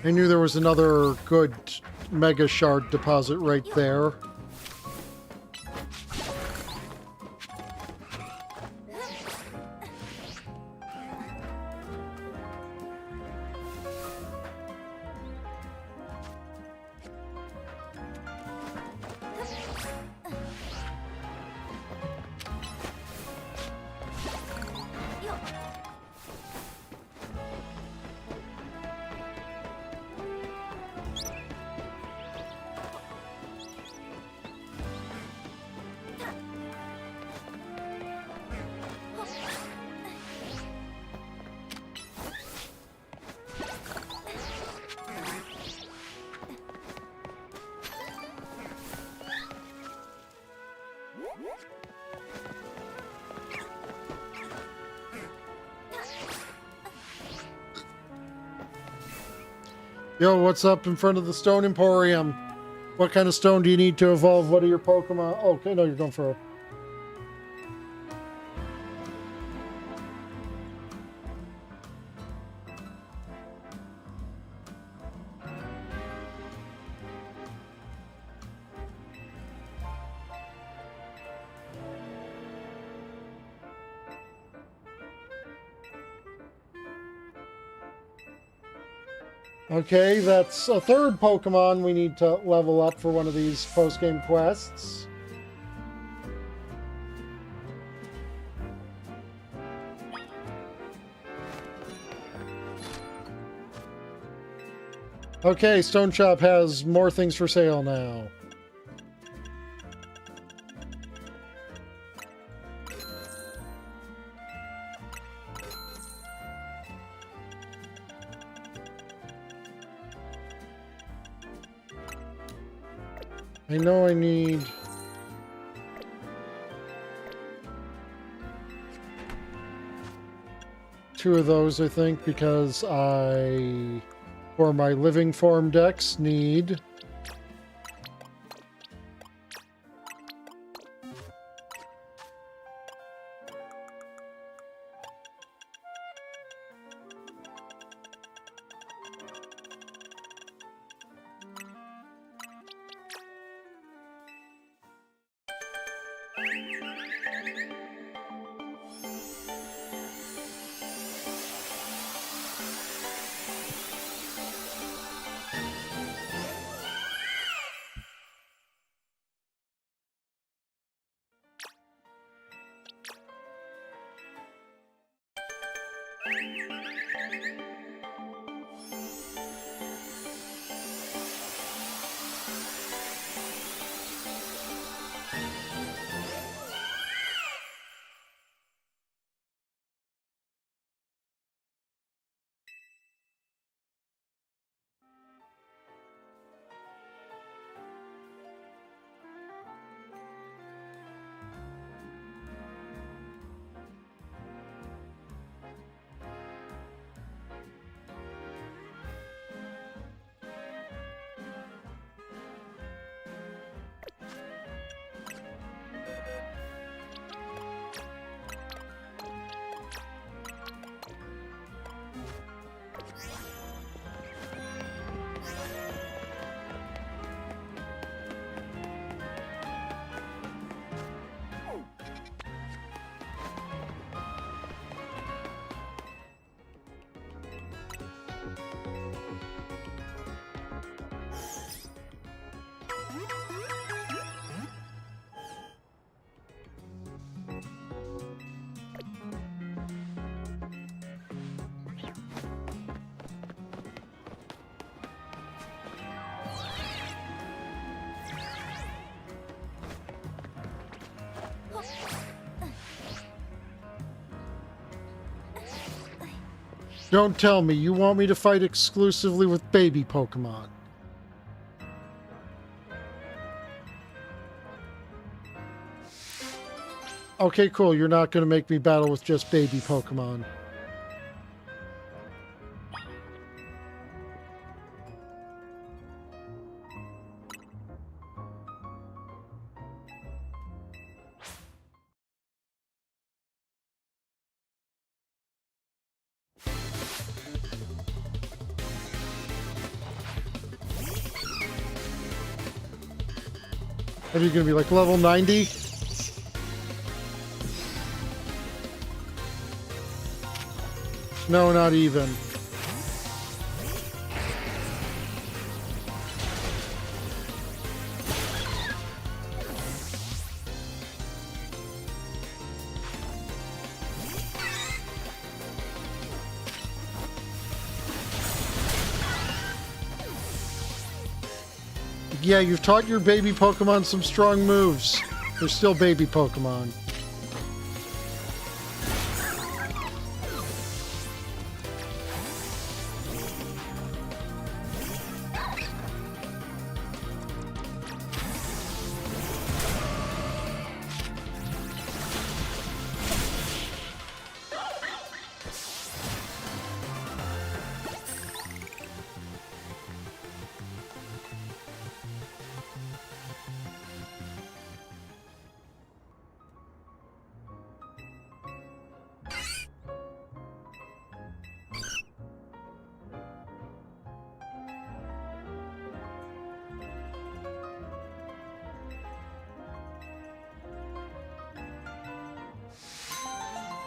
I knew there was another good Mega Shard deposit right there. Yo, what's up in front of the Stone Emporium? What kind of stone do you need to evolve? What are your Pokemon? Oh, okay, no, you're going for a... Okay, that's a third Pokemon we need to level up for one of these post-game quests. Okay, Stone Shop has more things for sale now. I know I need... two of those, I think, because I, for my living form decks, need... Don't tell me you want me to fight exclusively with baby Pokemon. Okay, cool. You're not going to make me battle with just baby Pokemon. Are you gonna be like level 90? No, not even. Yeah, you've taught your baby Pokemon some strong moves. They're still baby Pokemon.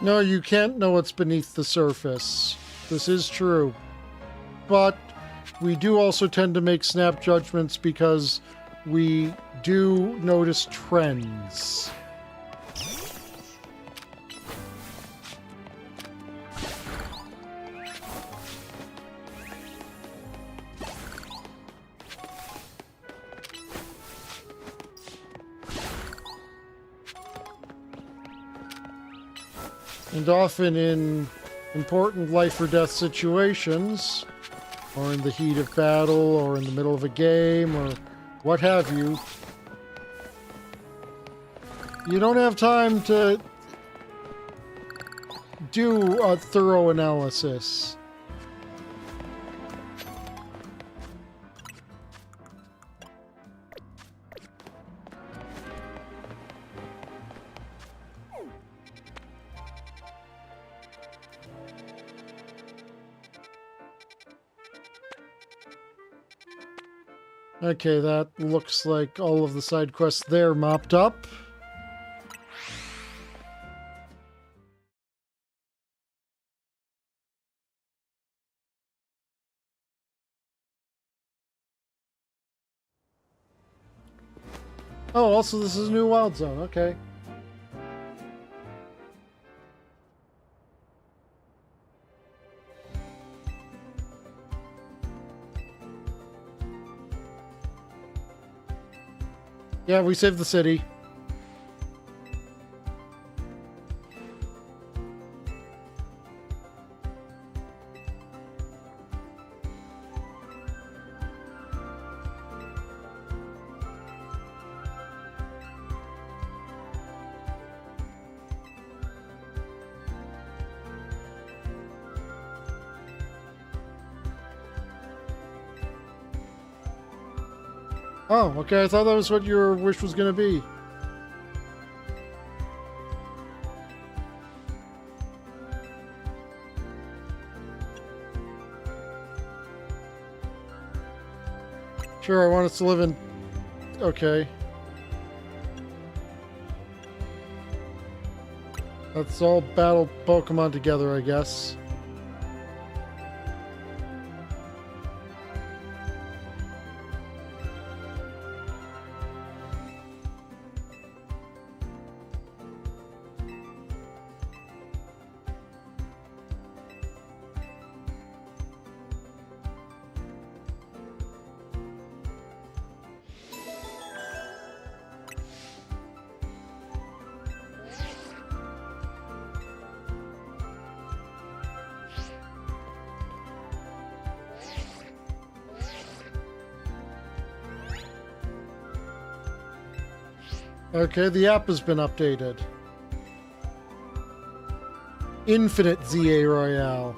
No, you can't know what's beneath the surface. This is true. But we do also tend to make snap judgments because we do notice trends. And often in important life or death situations, or in the heat of battle, or in the middle of a game, or what have you, you don't have time to do a thorough analysis. Okay, that looks like all of the side quests there mopped up. Oh, also this is a new wild zone, okay. Yeah, we saved the city. Oh, okay, I thought that was what your wish was going to be. Sure, I want us to live in... Okay. Let's all battle Pokemon together, I guess. Okay, the app has been updated. Infinite ZA Royale.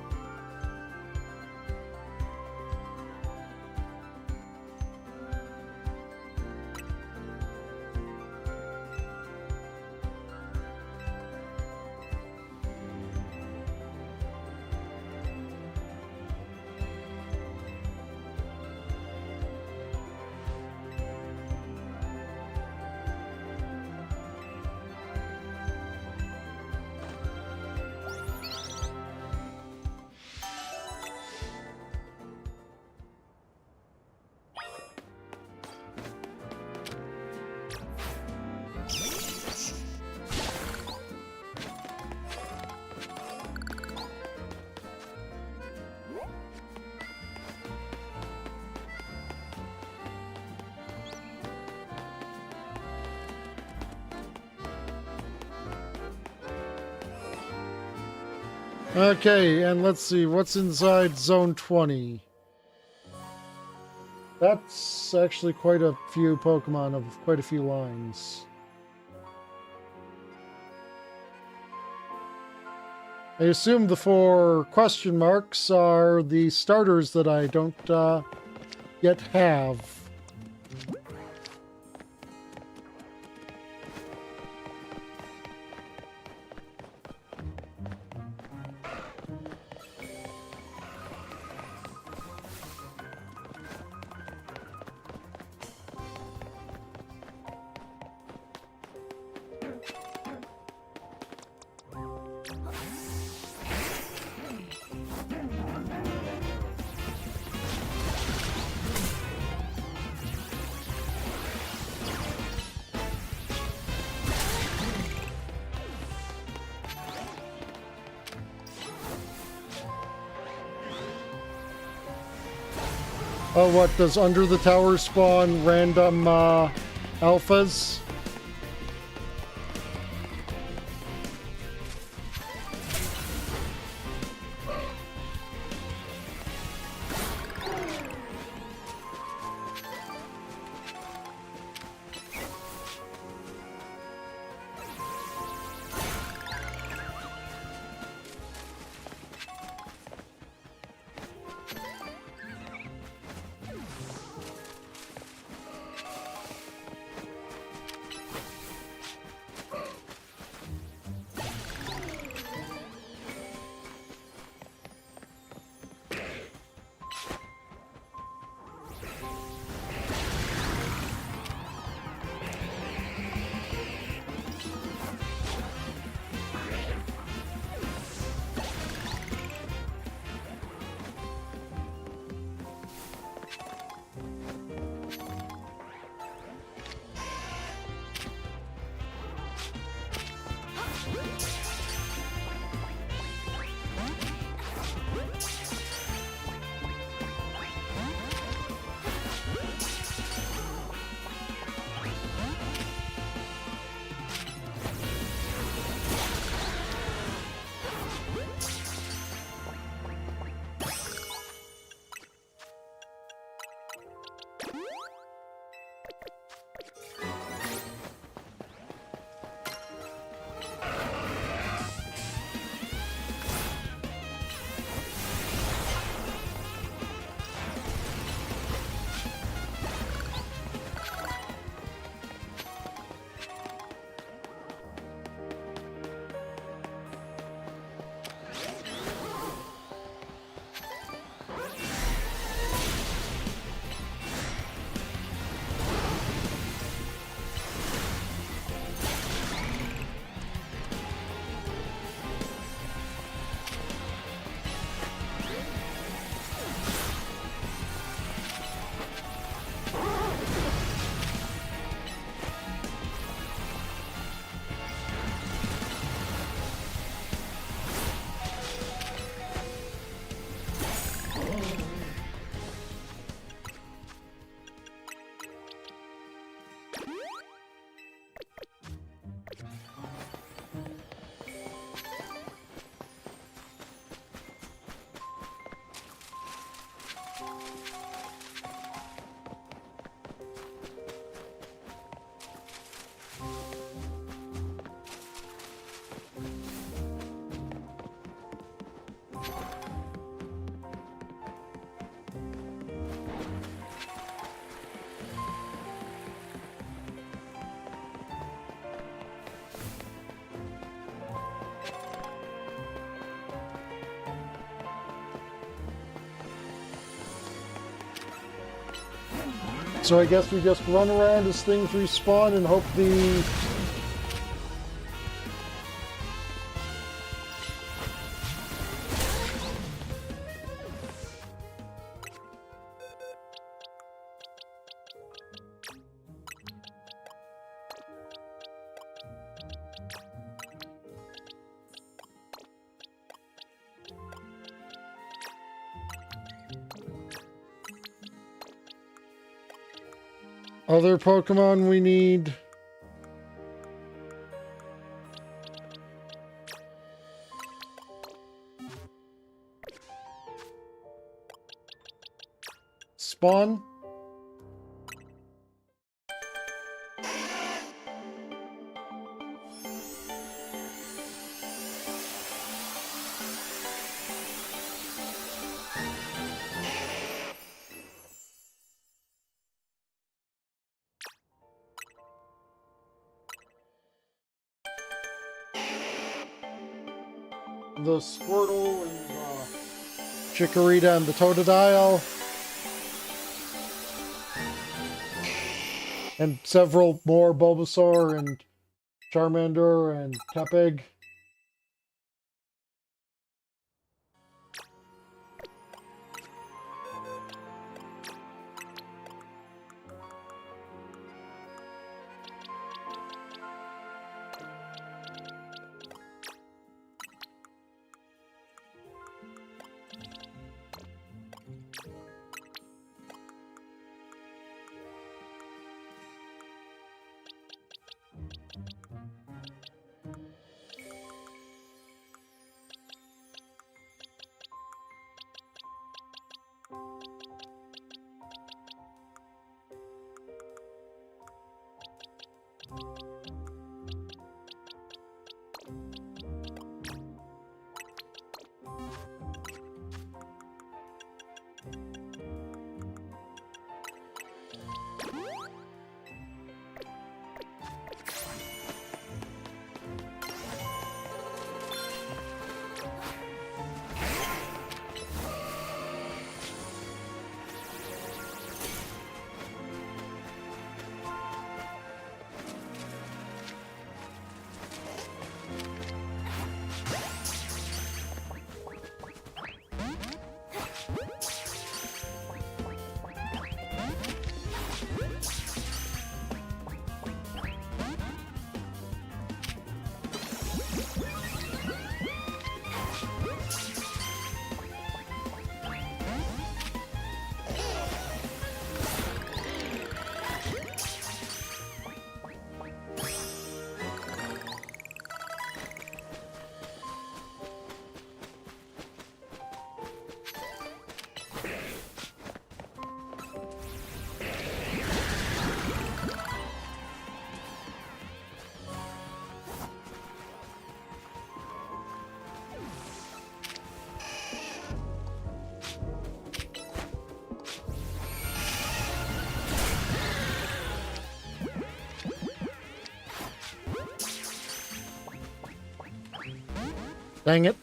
Okay, and let's see, what's inside Zone 20? That's actually quite a few Pokemon of quite a few lines. I assume the 4 question marks are the starters that I don't yet have. Oh, what, does Under the Tower spawn random alphas? So I guess we just run around as things respawn and hope the... other Pokemon we need. spawn. The Squirtle and the Chikorita and the Totodile. And several more Bulbasaur and Charmander and Tepig. Dang it.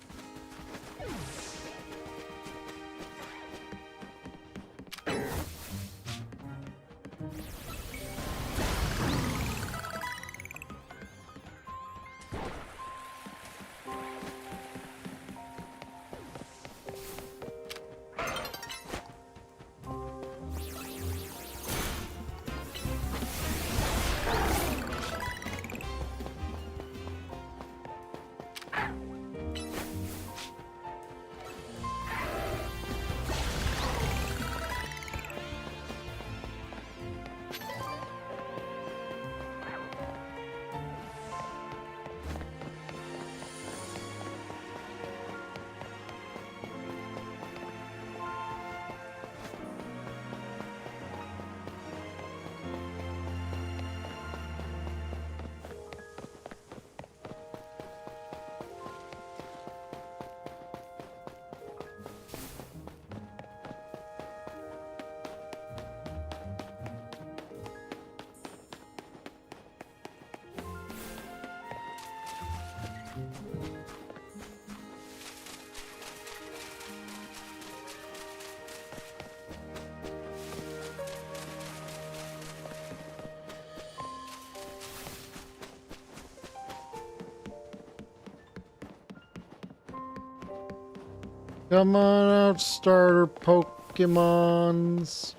Come on out, starter Pokemons.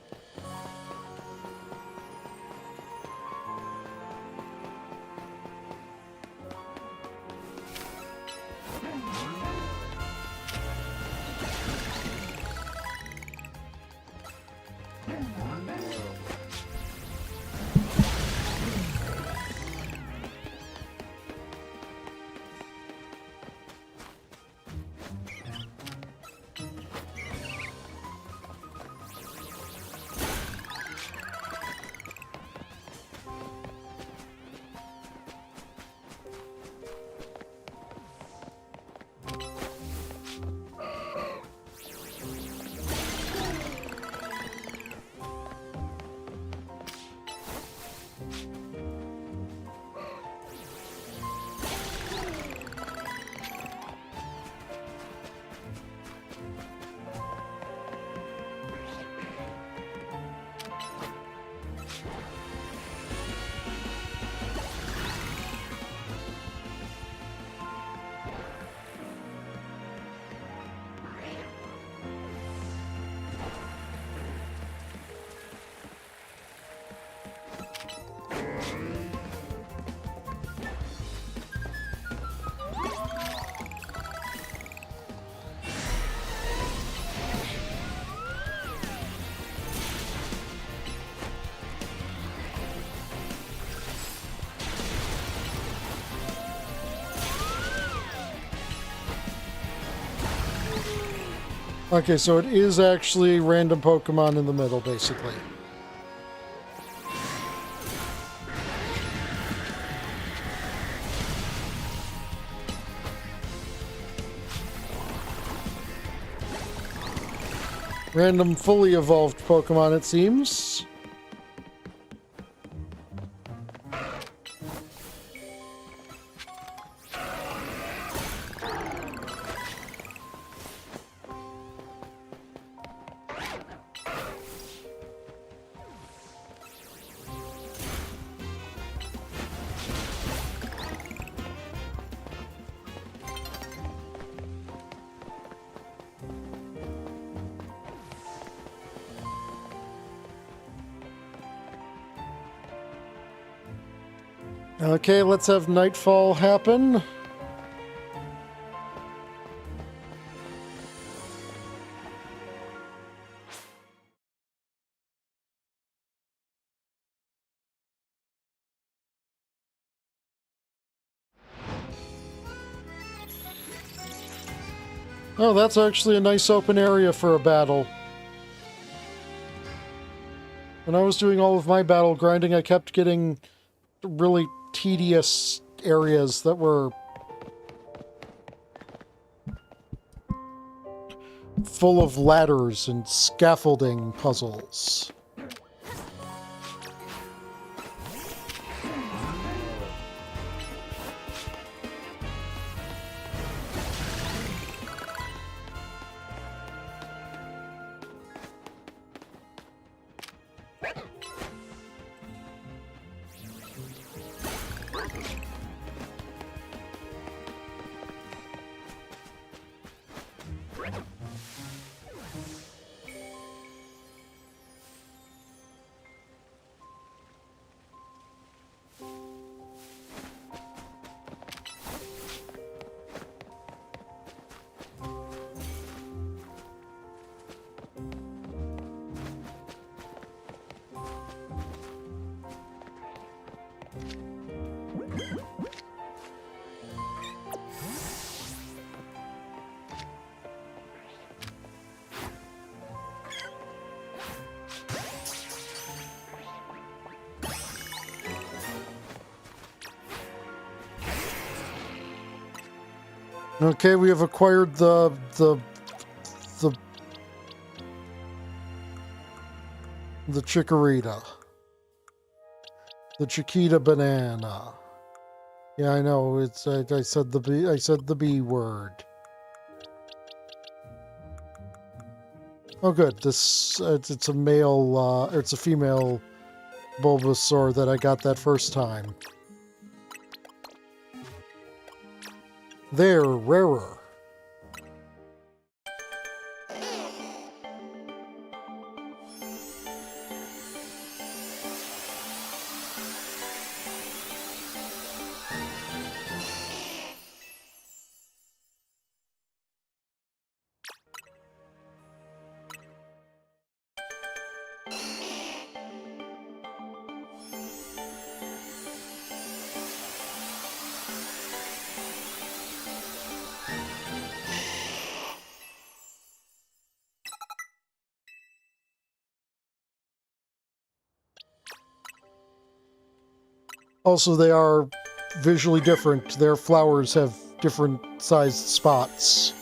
Okay, so it is actually random Pokemon in the middle, basically. Random fully evolved Pokemon, it seems. Okay, let's have nightfall happen. Oh, that's actually a nice open area for a battle. When I was doing all of my battle grinding, I kept getting really tedious areas that were full of ladders and scaffolding puzzles. Okay, we have acquired the Chikorita. The Chiquita banana. Yeah, I know. It's I said the B word. Oh, good. This it's a male. It's a female Bulbasaur that I got that first time. They're rarer. Also, they are visually different. Their flowers have different sized spots.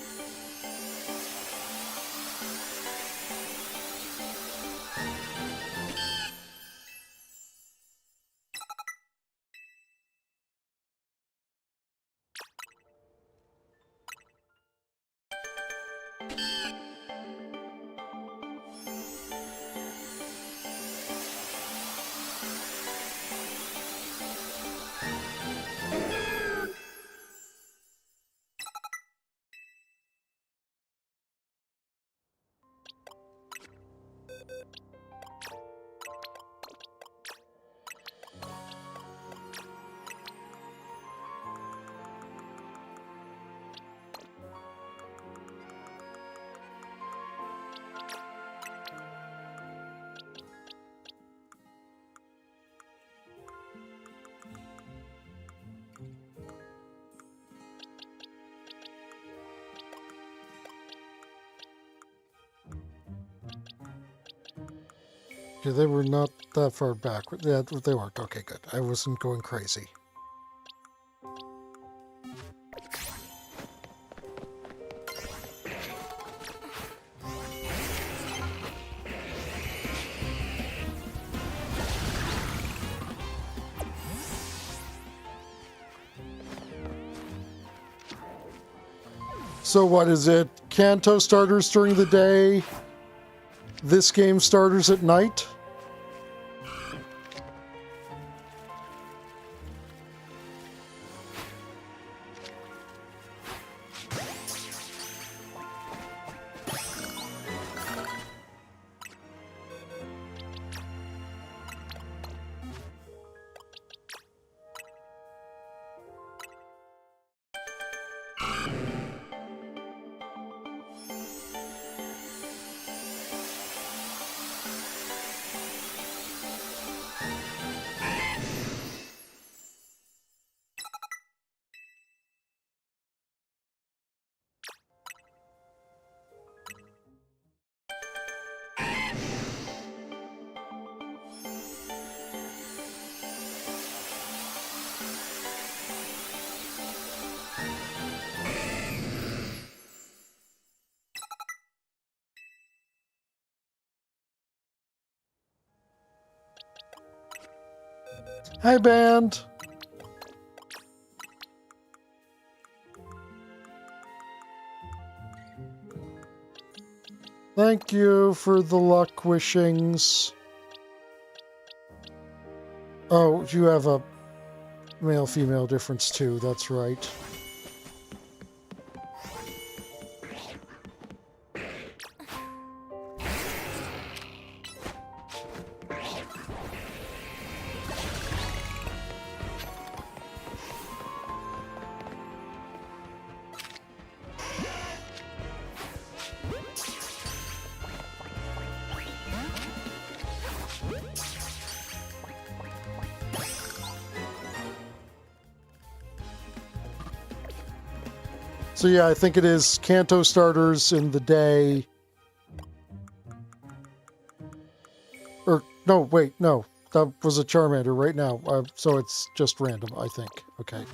Yeah, they were not that far back. Yeah, they weren't. Okay, good. I wasn't going crazy. So what is it? Kanto starters during the day, this game starters at night? Hi, band. Thank you for the luck wishings. Oh, you have a male-female difference too, that's right. So yeah, I think it is Kanto starters in the day. Or, no, wait, no. That was a Charmander right now. So it's just random, I think. Okay.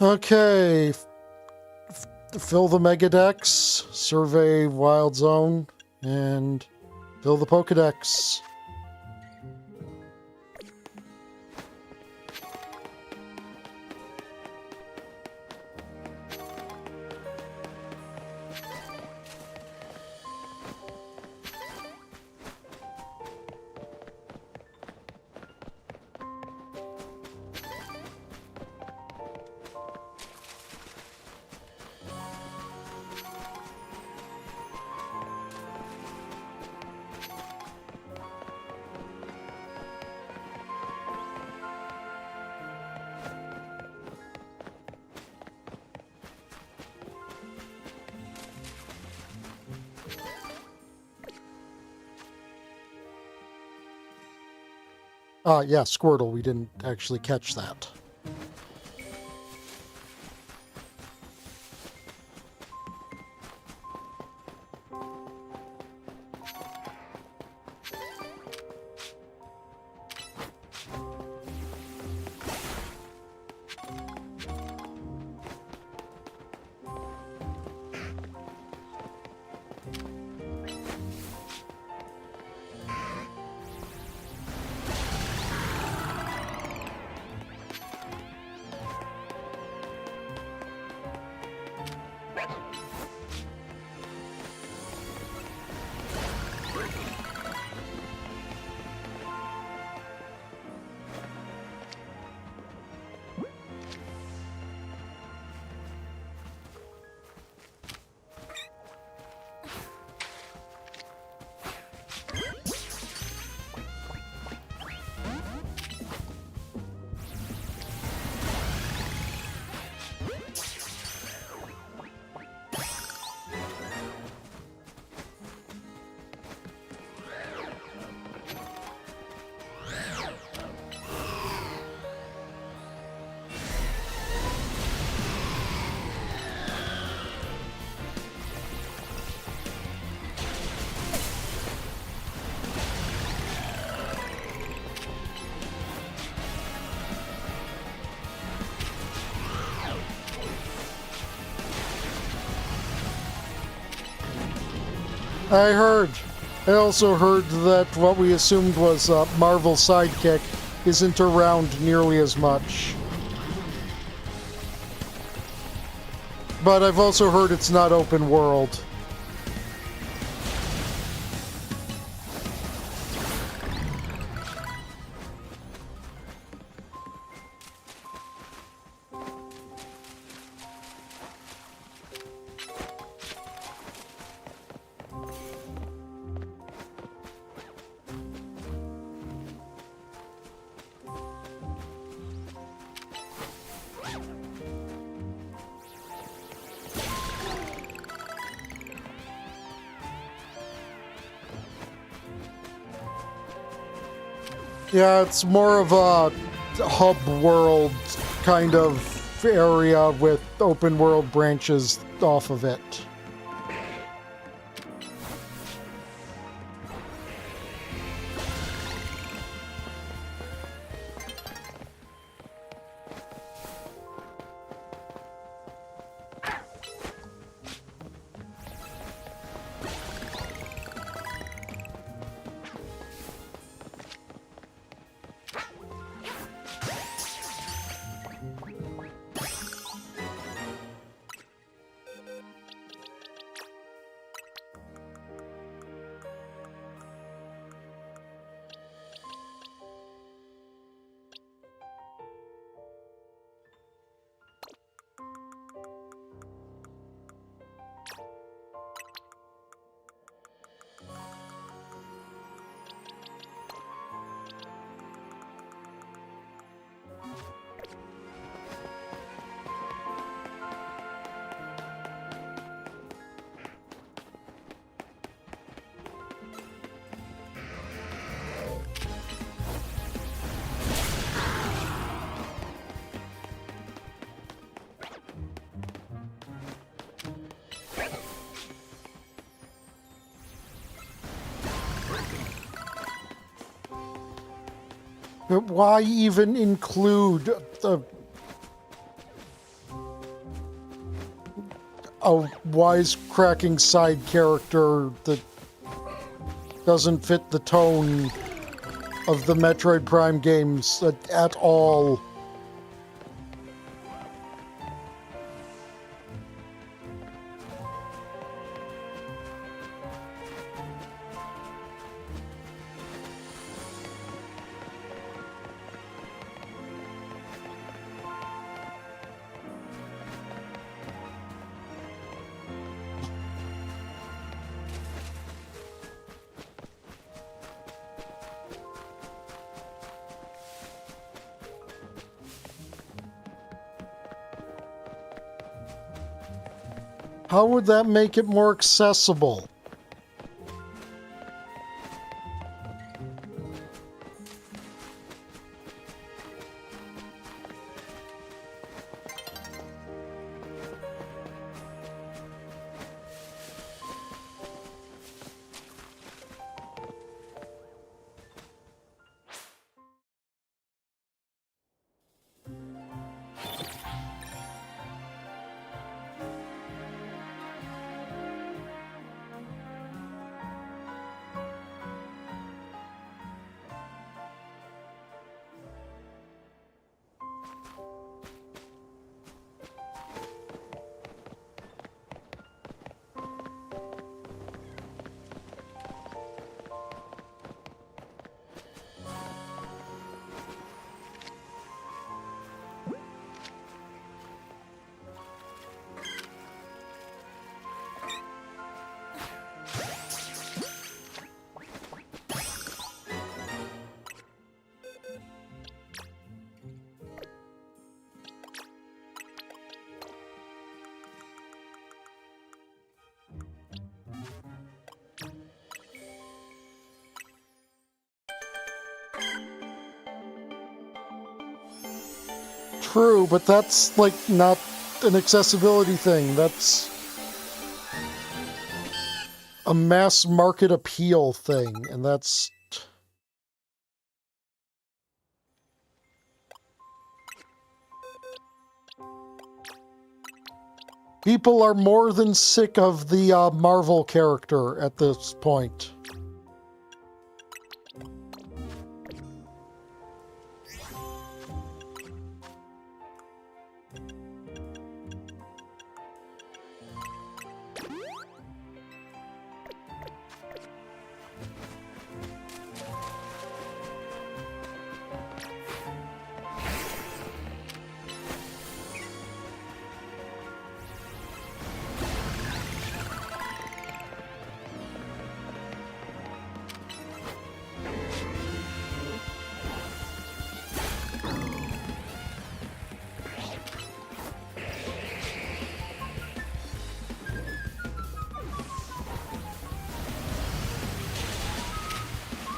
Okay. Fill the Megadex, survey Wild Zone, and fill the Pokedex. Yeah, Squirtle. We didn't actually catch that. I heard. I also heard that what we assumed was Marvel's sidekick isn't around nearly as much. But I've also heard it's not open world. Yeah, it's more of a hub world kind of area with open world branches off of it. But why even include a wisecracking side character that doesn't fit the tone of the Metroid Prime games at all? How would that make it more accessible? True, but that's, like, not an accessibility thing. That's a mass market appeal thing, and that's... People are more than sick of the Marvel character at this point.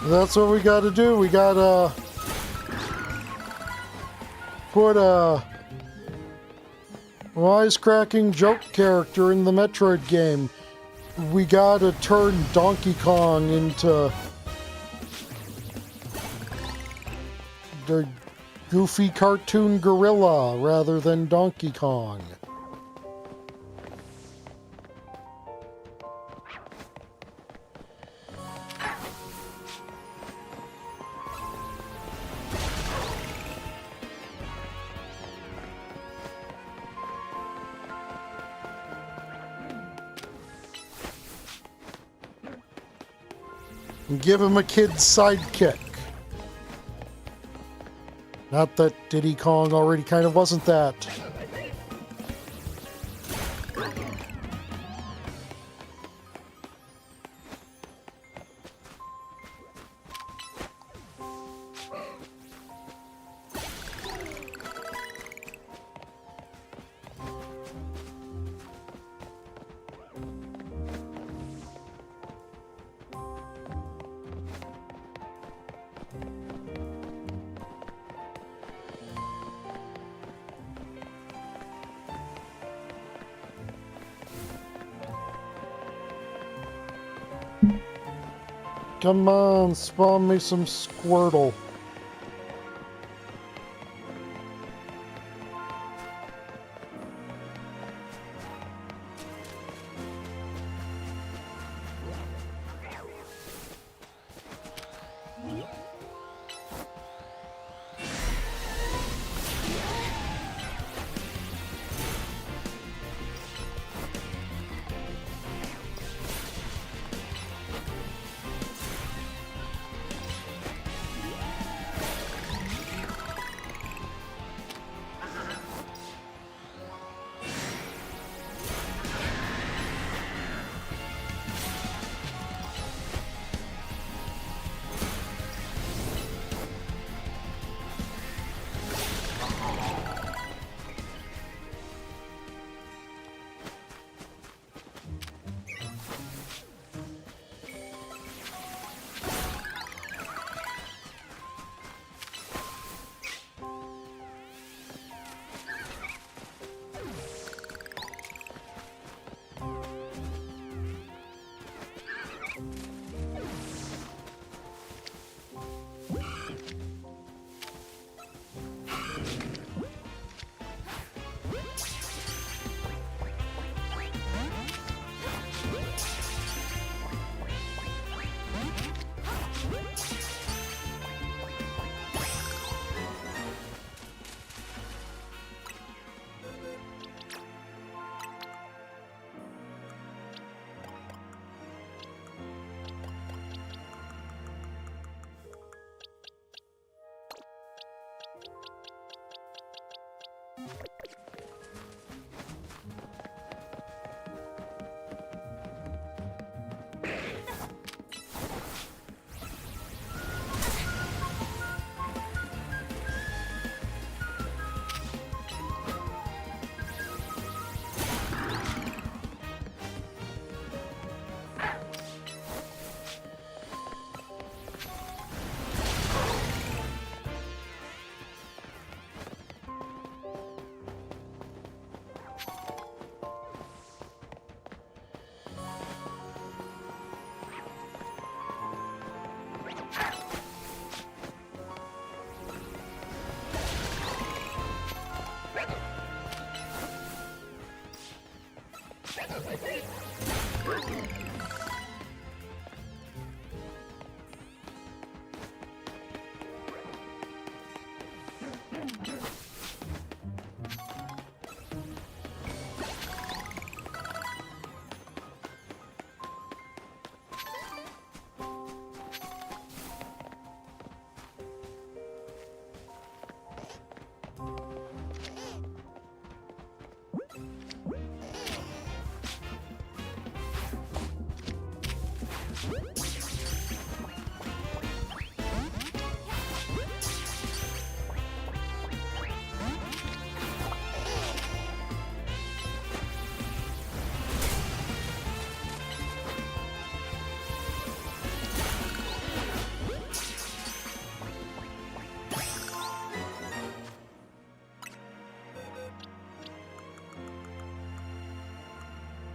That's what we gotta do. We gotta put a wisecracking joke character in the Metroid game. We gotta turn Donkey Kong into the goofy cartoon gorilla rather than Donkey Kong. And give him a kid's sidekick. Not that Diddy Kong already kind of wasn't that. Come on, spawn me some Squirtle.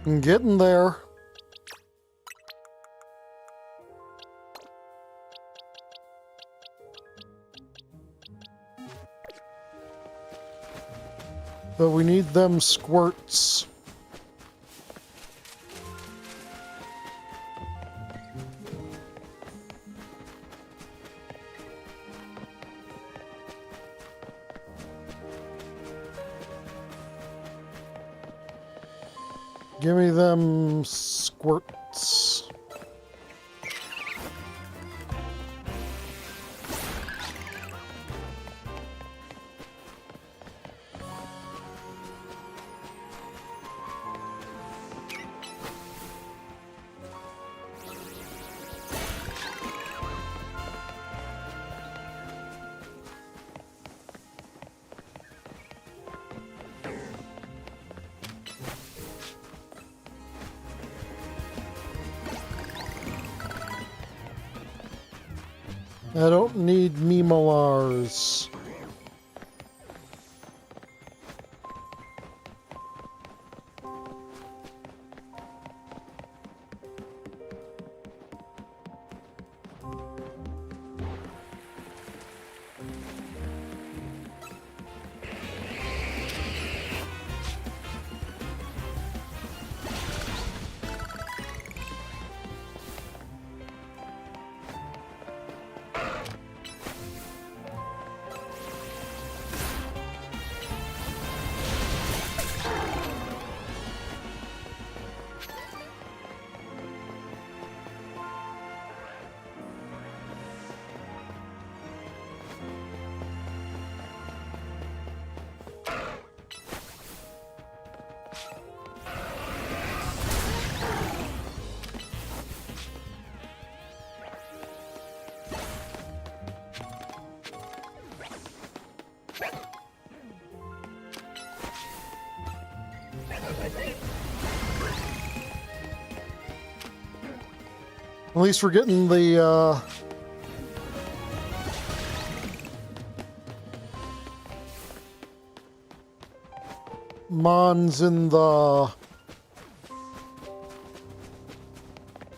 I'm getting there. But we need them squirts. Give me them squirts. I don't need Mimolars. At least we're getting the, mons in the...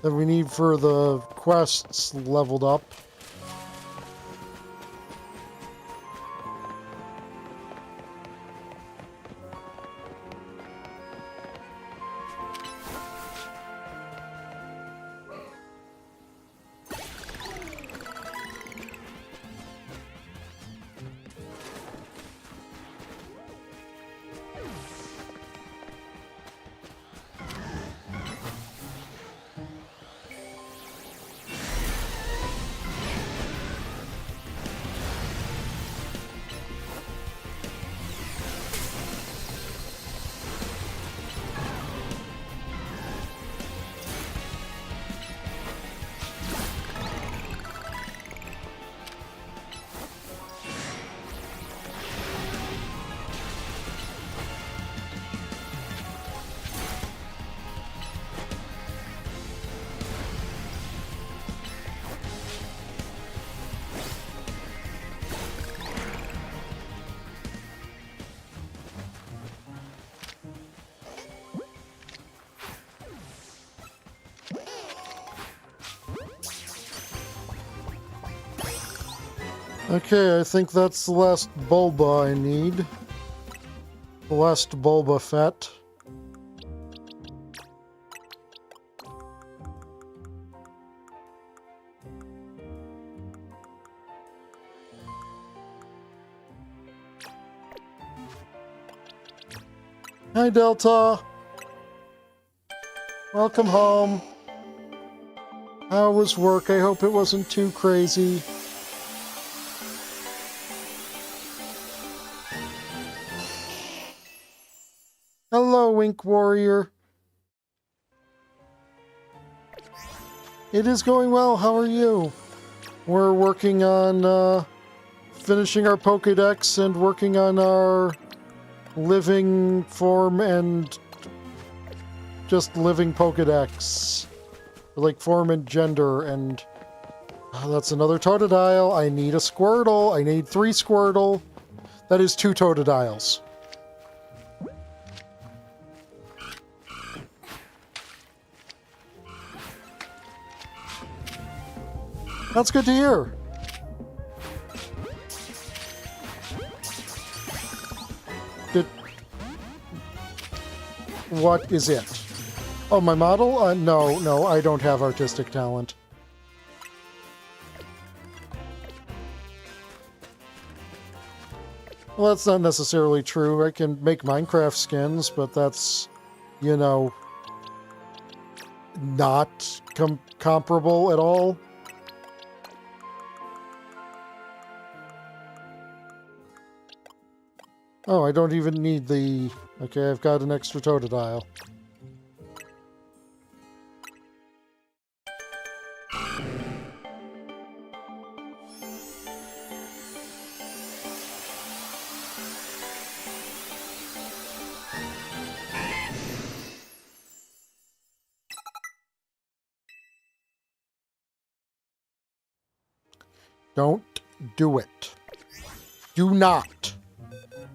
that we need for the quests leveled up. Okay, I think that's the last Bulba I need. The last Bulba Fett. Hi, Delta. Welcome home. How was work? I hope it wasn't too crazy. Hello, Wink Warrior. It is going well. How are you? We're working on finishing our Pokédex and working on our living form and just living Pokédex. Like form and gender, and that's another Totodile. I need a Squirtle. I need 3 Squirtle. That is 2 Totodiles. That's good to hear. What is it? Oh, my model? No, I don't have artistic talent. Well, that's not necessarily true. I can make Minecraft skins, but that's, you know, not comparable at all. Oh, I don't even need the... Okay, I've got an extra Totodile. Don't do it. Do not.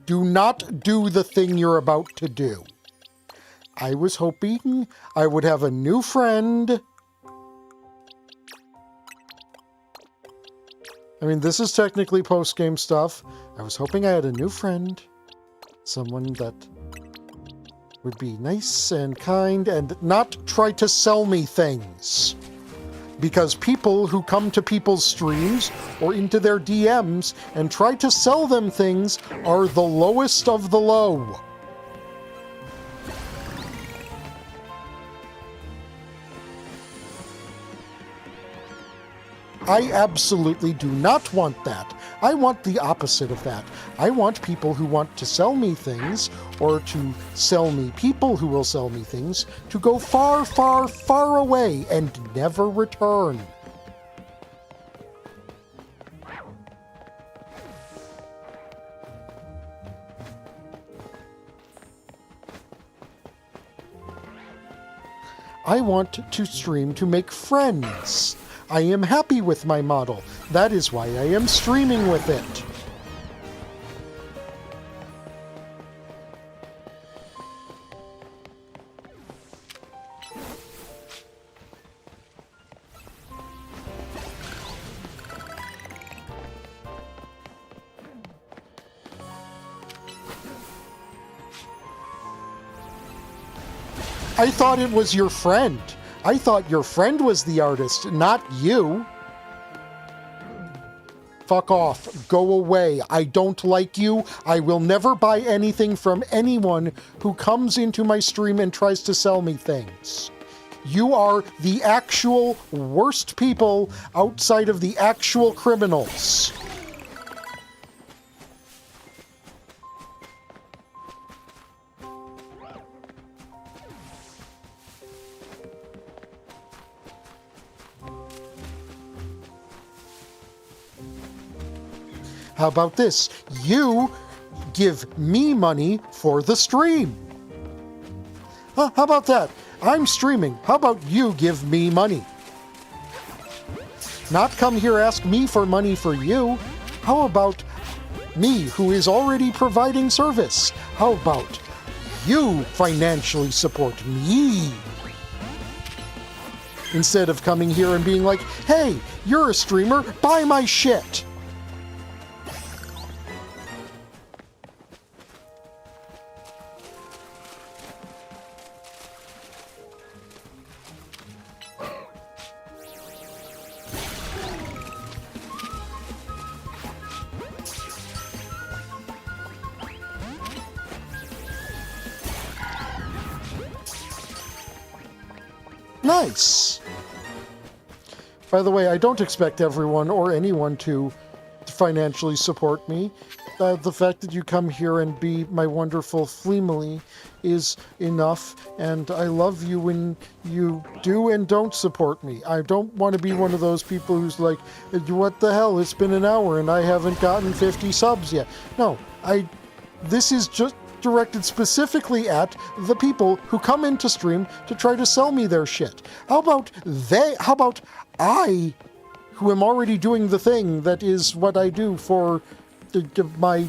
Do not do the thing you're about to do. I was hoping I would have a new friend. I mean, this is technically post-game stuff. I was hoping I had a new friend. Someone that would be nice and kind and not try to sell me things. Because people who come to people's streams or into their DMs and try to sell them things are the lowest of the low. I absolutely do not want that. I want the opposite of that. I want people who want to sell me things, or to sell me people who will sell me things, to go far, far, far away and never return. I want to stream to make friends. I am happy with my model. That is why I am streaming with it. I thought it was your friend. I thought your friend was the artist, not you. Fuck off. Go away. I don't like you. I will never buy anything from anyone who comes into my stream and tries to sell me things. You are the actual worst people outside of the actual criminals. How about this? You give me money for the stream. Huh, how about that? I'm streaming. How about you give me money? Not come here ask me for money for you. How about me, who is already providing service? How about you financially support me? Instead of coming here and being like, hey, you're a streamer, buy my shit. Nice. By the way, I don't expect everyone or anyone to financially support me. The fact that you come here and be my wonderful Fleemily is enough, and I love you when you do and don't support me. I don't want to be one of those people who's like, what the hell, it's been an hour and I haven't gotten 50 subs yet. No, this is just directed specifically at the people who come into stream to try to sell me their shit. How about I, who am already doing the thing that is what I do for my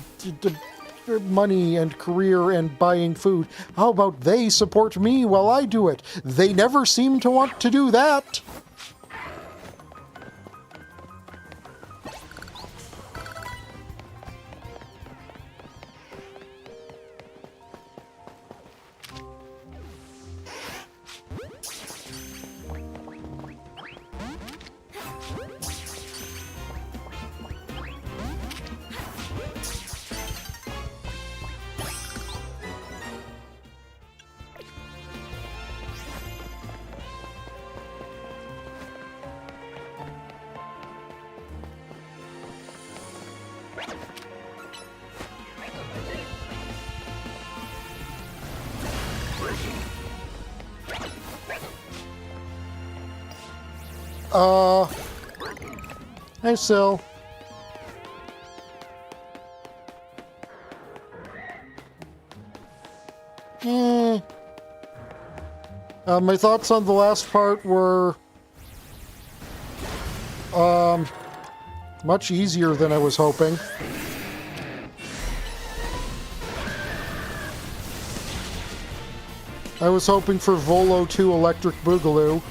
money and career and buying food, how about they support me while I do it? They never seem to want to do that. Hey, Sil. My thoughts on the last part were much easier than I was hoping. I was hoping for Volo 2 Electric Boogaloo.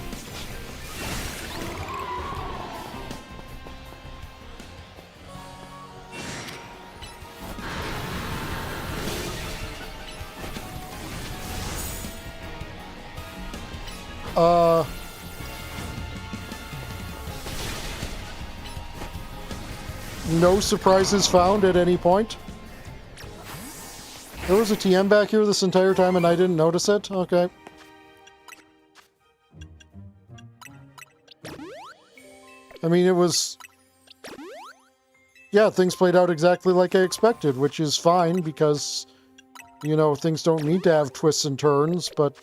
No surprises found at any point. There was a TM back here this entire time and I didn't notice it? Okay. I mean, it was... Yeah, things played out exactly like I expected, which is fine because, you know, things don't need to have twists and turns, but...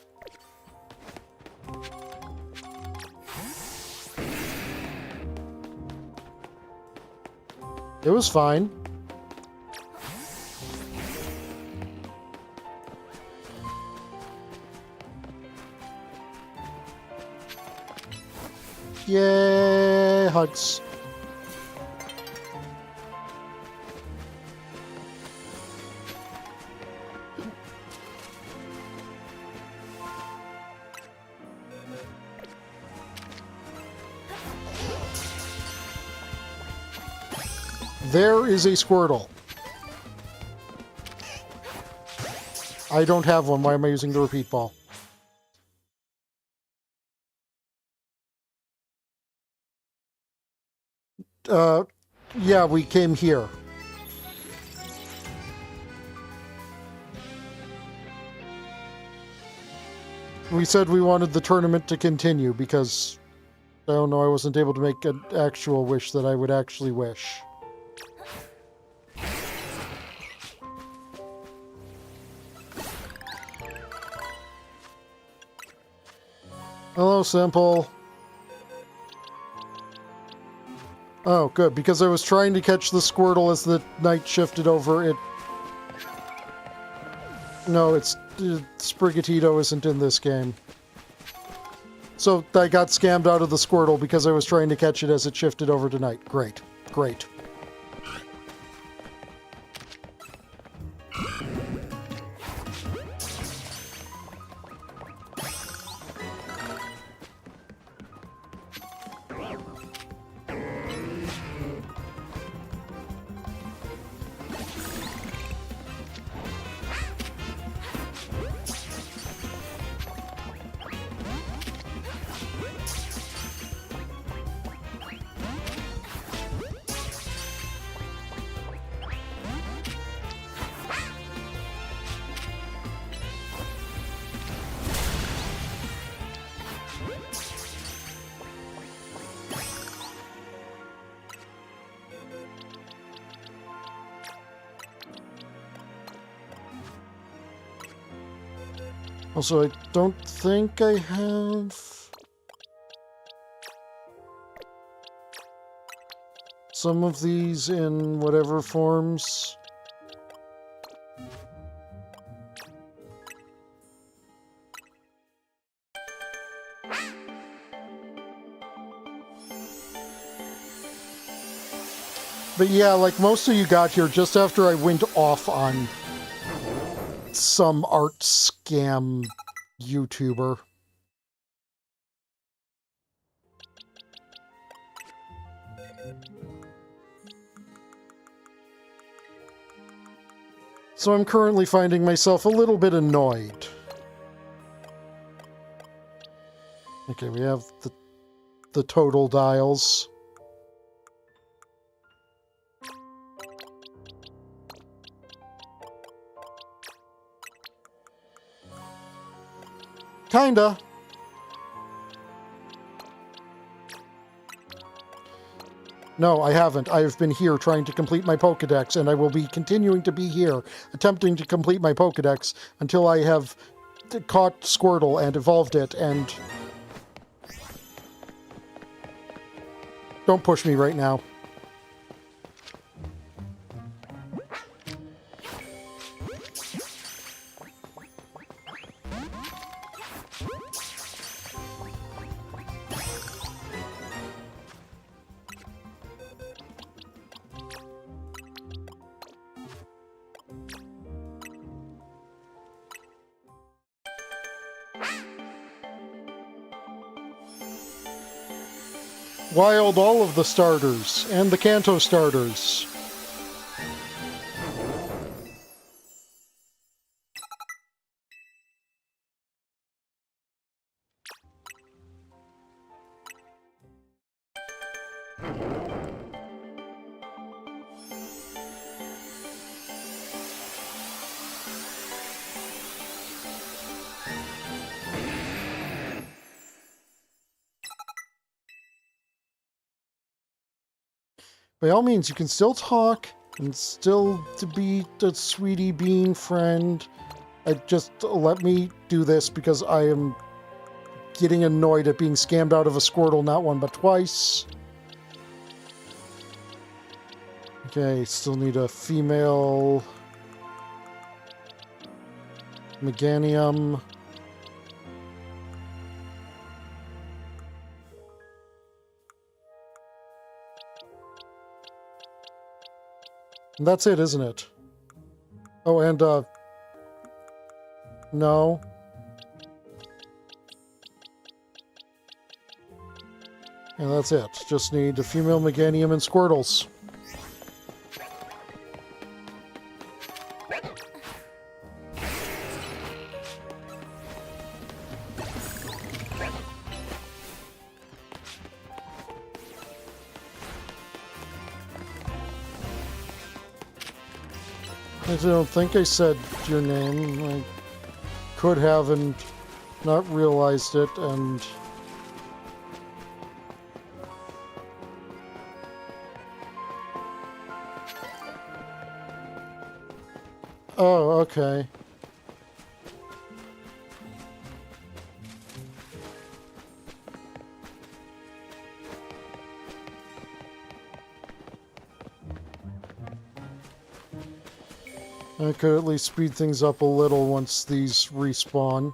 It was fine. Yay, hugs. There is a Squirtle. I don't have one. Why am I using the repeat ball? Yeah, we came here. We said we wanted the tournament to continue because, I don't know, I wasn't able to make an actual wish that I would actually wish. Hello, Simple. Oh, good, because I was trying to catch the Squirtle as the night shifted over. It... No, it's... Sprigatito isn't in this game. So I got scammed out of the Squirtle because I was trying to catch it as it shifted over to night. Great. Great. Also, I don't think I have some of these in whatever forms. But yeah, like most of you got here just after I went off on some art scam YouTuber. So I'm currently finding myself a little bit annoyed. Okay, we have the total dials. Kinda. No, I haven't. I have been here trying to complete my Pokedex, and I will be continuing to be here, attempting to complete my Pokedex until I have caught Squirtle and evolved it, and... Don't push me right now. Wild all of the starters, and the Kanto starters. By all means, you can still talk and still to be a sweetie bean friend. Just let me do this because I am getting annoyed at being scammed out of a Squirtle not one but twice. Okay, still need a female Meganium. And that's it, isn't it? Oh, and, no. And that's it. Just need a female Meganium and Squirtles. I don't think I said your name. I could have and not realized it, and... Oh, okay. I could at least speed things up a little once these respawn.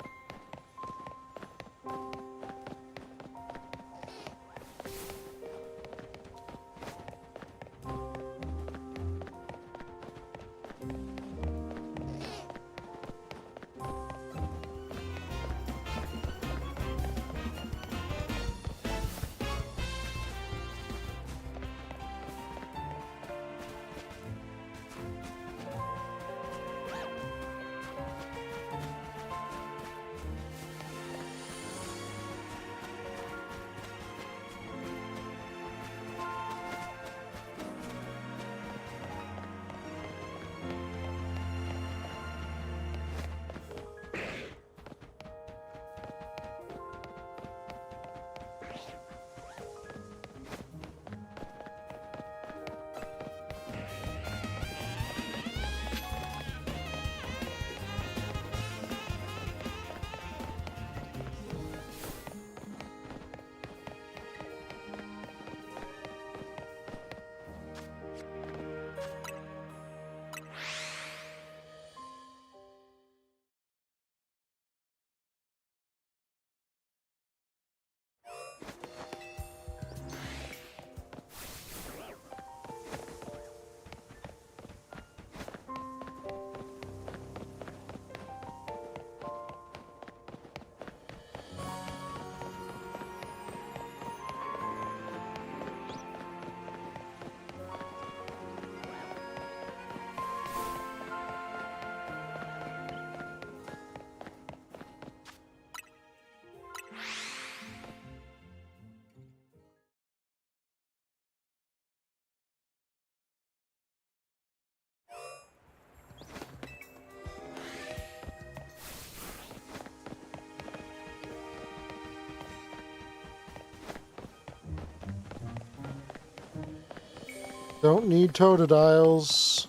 Don't need Totodiles.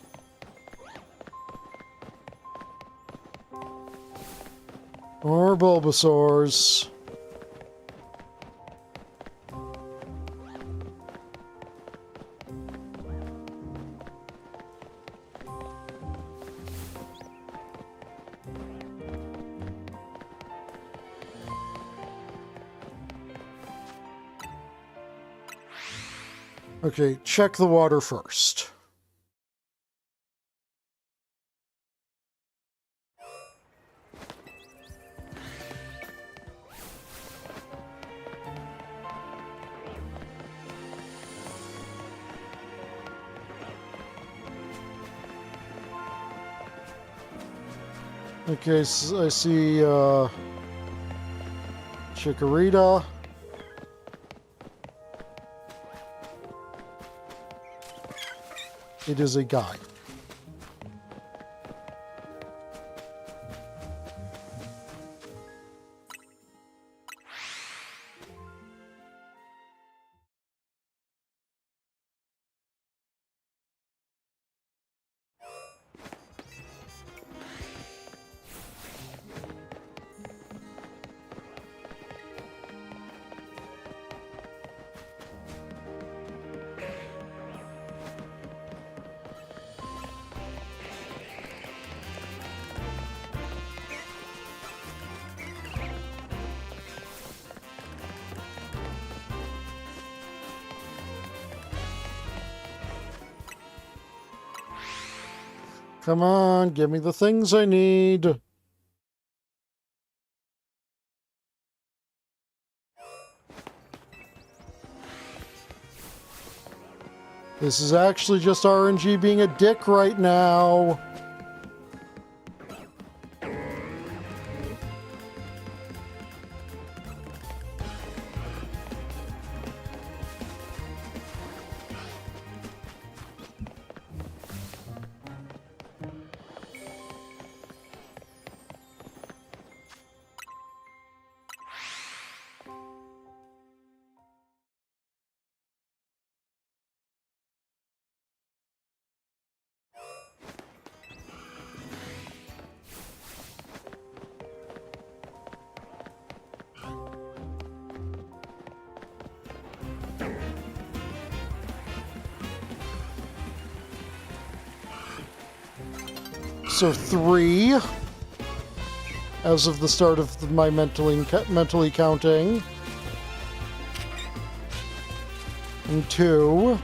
Or Bulbasaurs. Okay, check the water first. Okay, so I see Chikorita. It is a guy. Come on, give me the things I need. This is actually just RNG being a dick right now. So 3, as of the start of my mentally counting. And 2.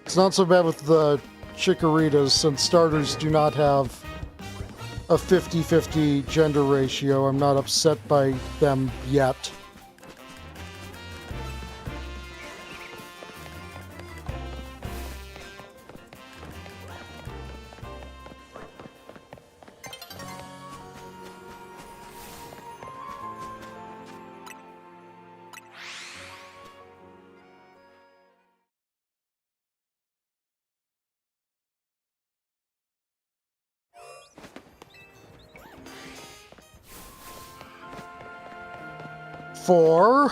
It's not so bad with the Chikoritas, since starters do not have a 50-50 gender ratio. I'm not upset by them yet. Four.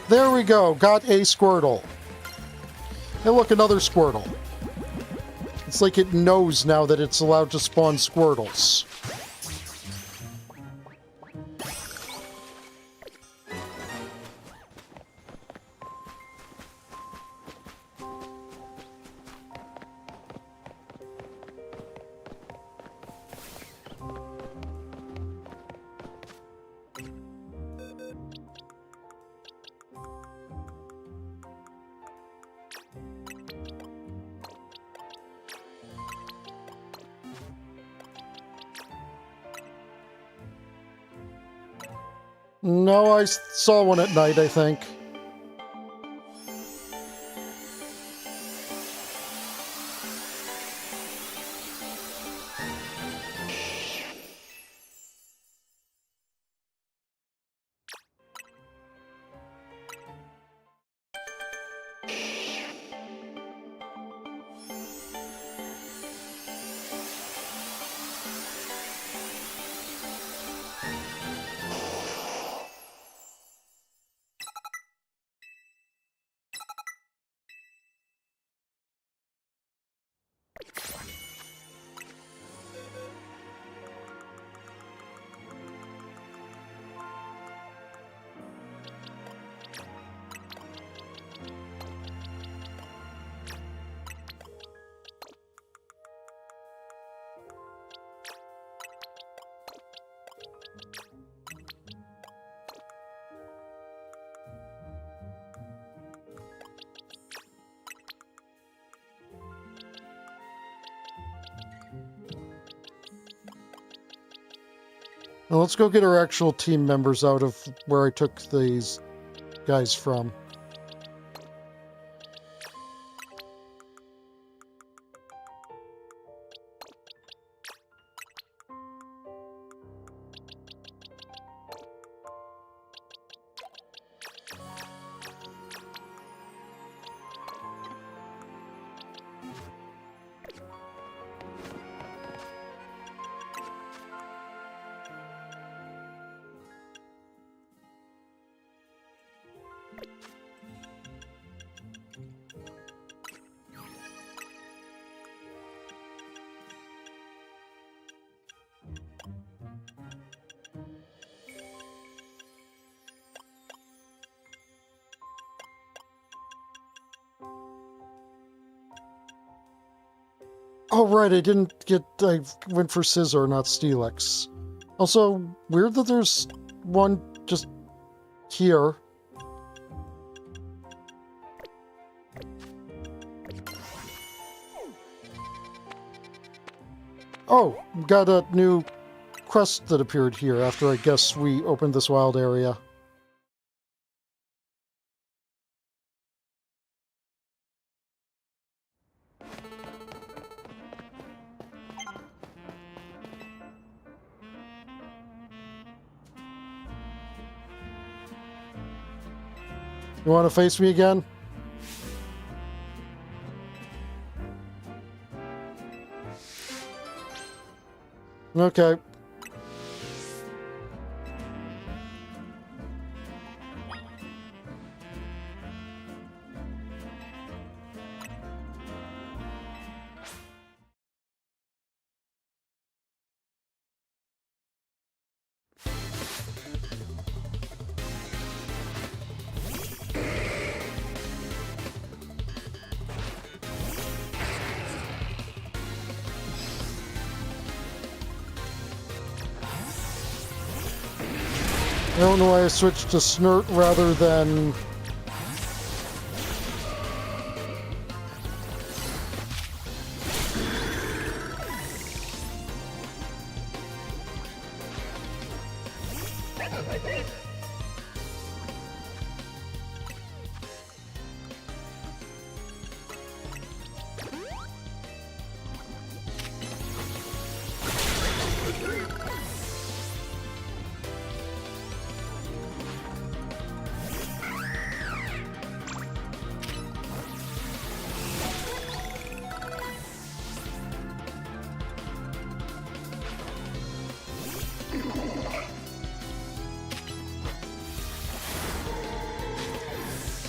There we go. Got a Squirtle. Hey, look, another Squirtle. It's like it knows now that it's allowed to spawn Squirtles. No, I saw one at night, I think. Now let's go get our actual team members out of where I took these guys from. Oh, right, I went for Scizor, not Steelix. Also, weird that there's one just here. Oh, got a new crest that appeared here after I guess we opened this wild area. You want to face me again? Okay. I don't know why I switched to Snert rather than...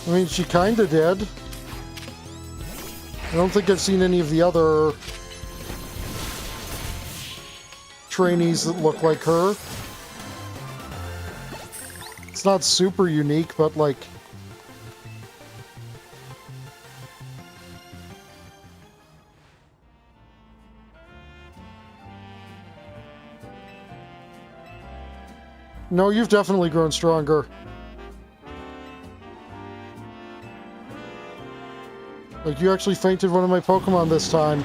I mean, she kinda did. I don't think I've seen any of the other trainees that look like her. It's not super unique, but like... No, you've definitely grown stronger. Like, you actually fainted one of my Pokemon this time.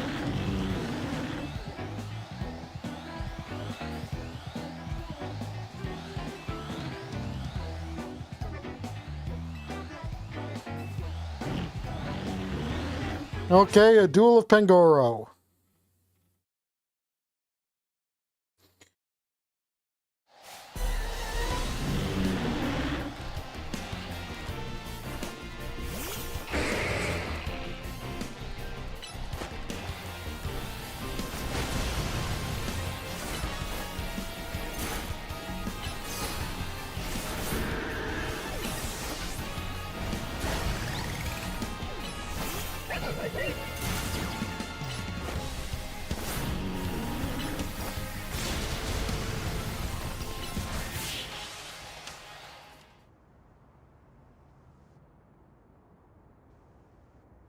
Okay, a duel of Pangoro.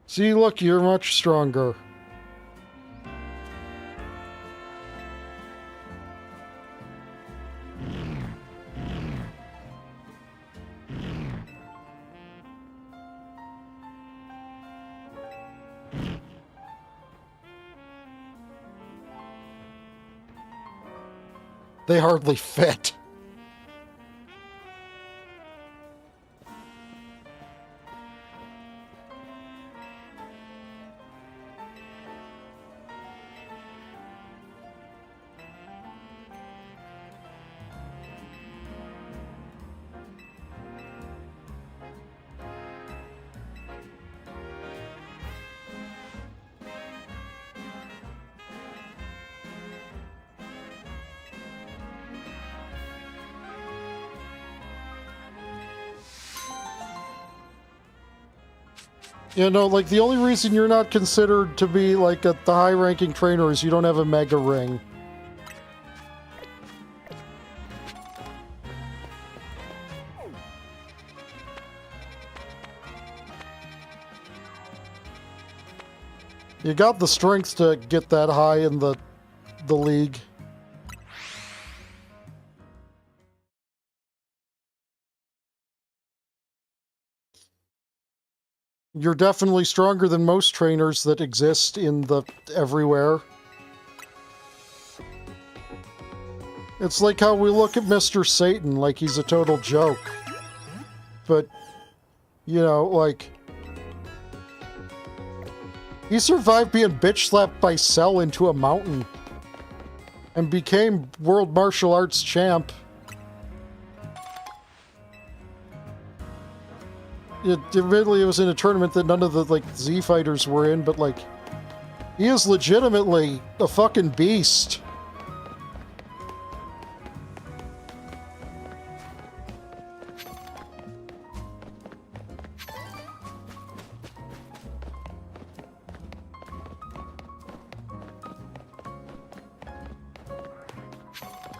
See, look, you're much stronger. They hardly fit. You know, like, the only reason you're not considered to be, like, the high-ranking trainer is you don't have a Mega Ring. You got the strength to get that high in the league. You're definitely stronger than most trainers that exist in the everywhere. It's like how we look at Mr. Satan like he's a total joke. But, you know, like... he survived being bitch-slapped by Cell into a mountain. And became World Martial Arts champ. Admittedly, it was in a tournament that none of the, like, Z fighters were in, but, like, he is legitimately a fucking beast.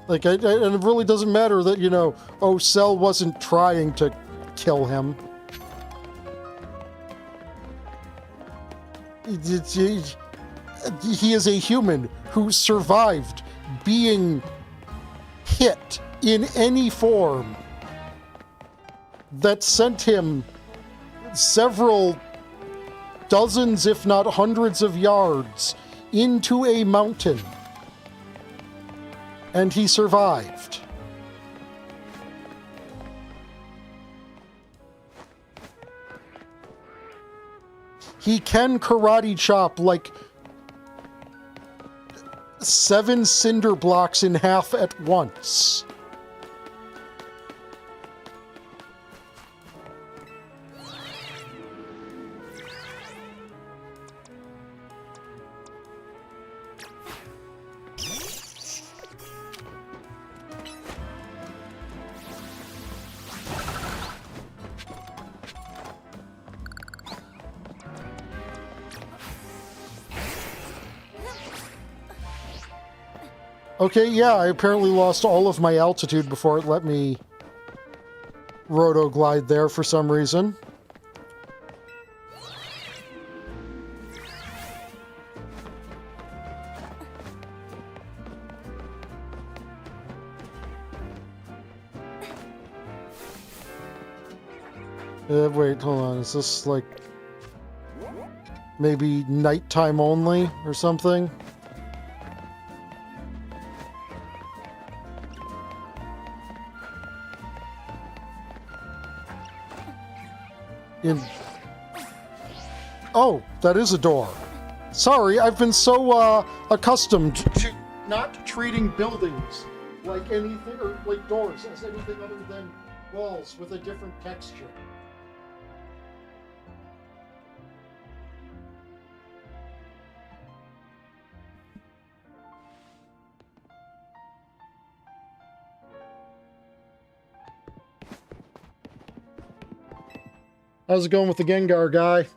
Like, and it really doesn't matter that, you know, oh, Cell wasn't trying to kill him. He is a human who survived being hit in any form that sent him several dozens, if not hundreds of yards into a mountain. And he survived. He can karate chop like 7 cinder blocks in half at once. Okay, yeah, I apparently lost all of my altitude before it let me roto-glide there for some reason. Wait, hold on. Is this like maybe nighttime only or something? Oh, that is a door. Sorry, I've been so accustomed to not treating buildings like anything, or like doors, as anything other than walls with a different texture. How's it going with the Gengar guy?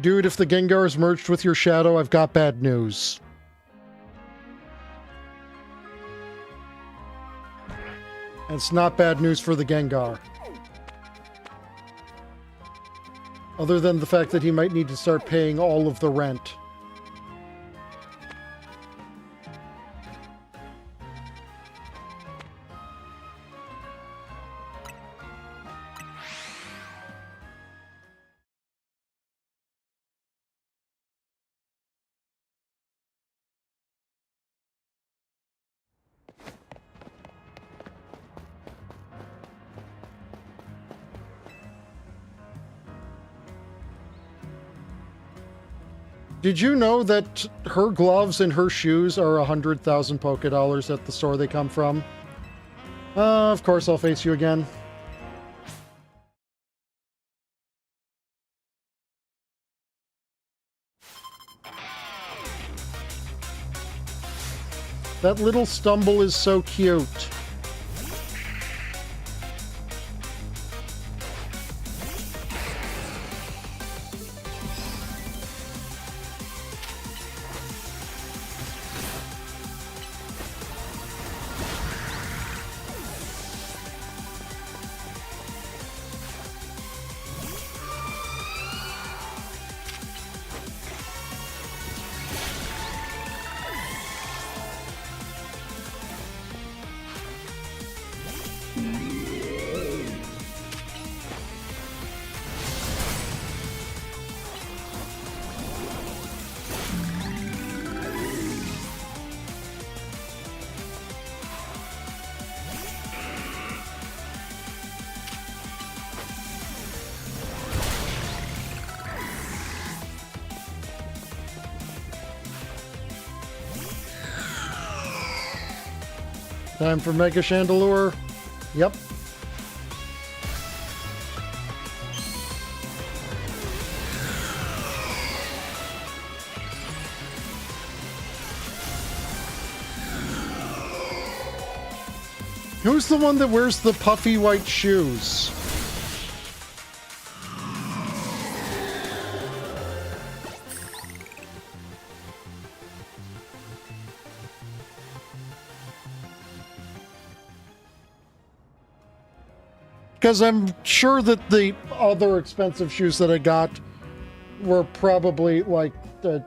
Dude, if the Gengar is merged with your shadow, I've got bad news. And it's not bad news for the Gengar. Other than the fact that he might need to start paying all of the rent. Did you know that her gloves and her shoes are 100,000 Poké Dollars at the store they come from? Of course I'll face you again. That little stumble is so cute. Time for Mega Chandelure. Yep. Who's the one that wears the puffy white shoes? Because I'm sure that the other expensive shoes that I got were probably like the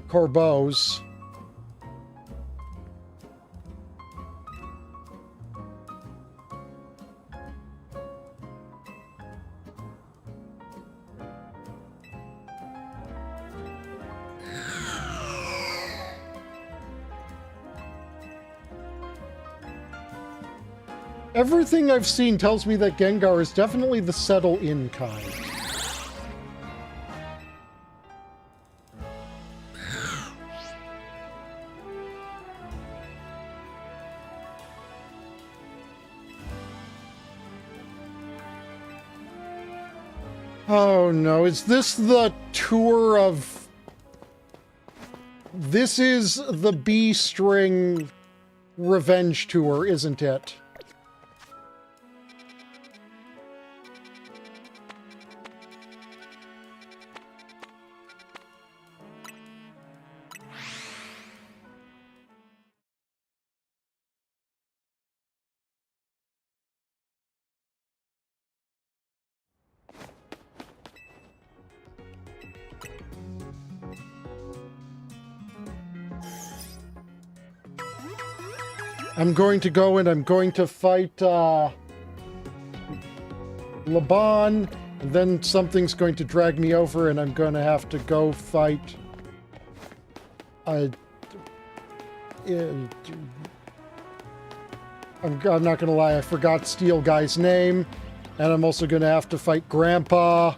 Corbeau's. Everything I've seen tells me that Gengar is definitely the settle-in kind. Oh no, is this the tour of... This is the B-string revenge tour, isn't it? I'm going to go and I'm going to fight Laban, and then something's going to drag me over and I'm going to have to go fight I'm not going to lie, I forgot Steel Guy's name, and I'm also going to have to fight Grandpa.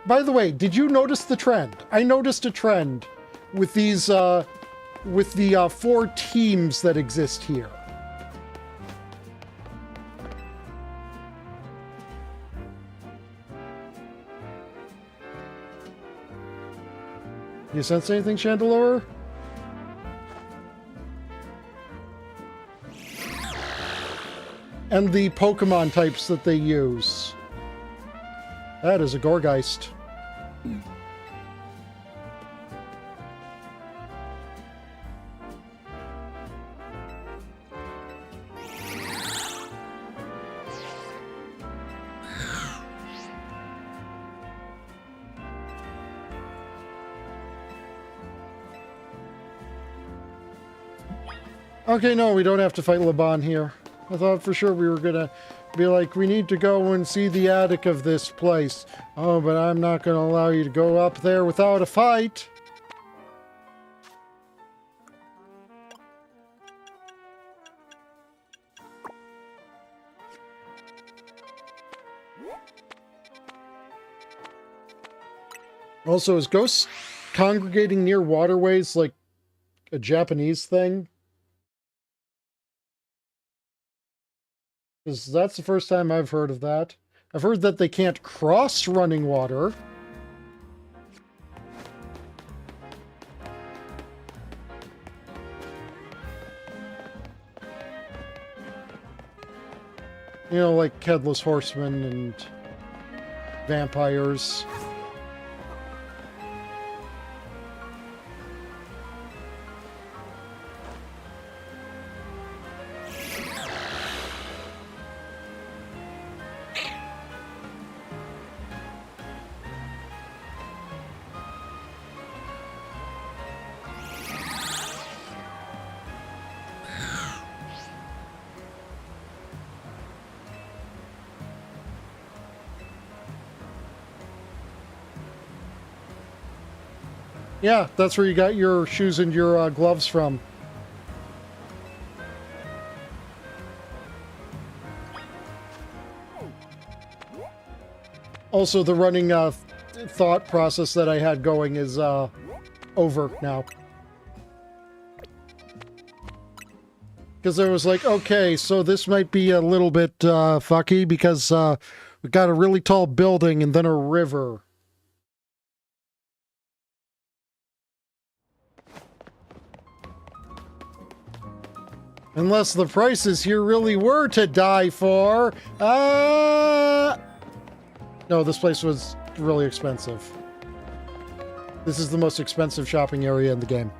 By the way, did you notice the trend? I noticed a trend with these, with the 4 teams that exist here. You sense anything, Chandelure? And the Pokemon types that they use. That is a Gorgeist. Okay, no, we don't have to fight Laban here. I thought for sure we were gonna be like, we need to go and see the attic of this place. Oh, but I'm not gonna allow you to go up there without a fight. Also, is ghosts congregating near waterways like a Japanese thing? Because that's the first time I've heard of that. I've heard that they can't cross running water. You know, like Headless Horsemen and vampires. Yeah, that's where you got your shoes and your gloves from. Also, the running thought process that I had going is over now. Because I was like, okay, so this might be a little bit fucky because we've got a really tall building and then a river. Unless the prices here really were to die for. No, this place was really expensive. This is the most expensive shopping area in the game.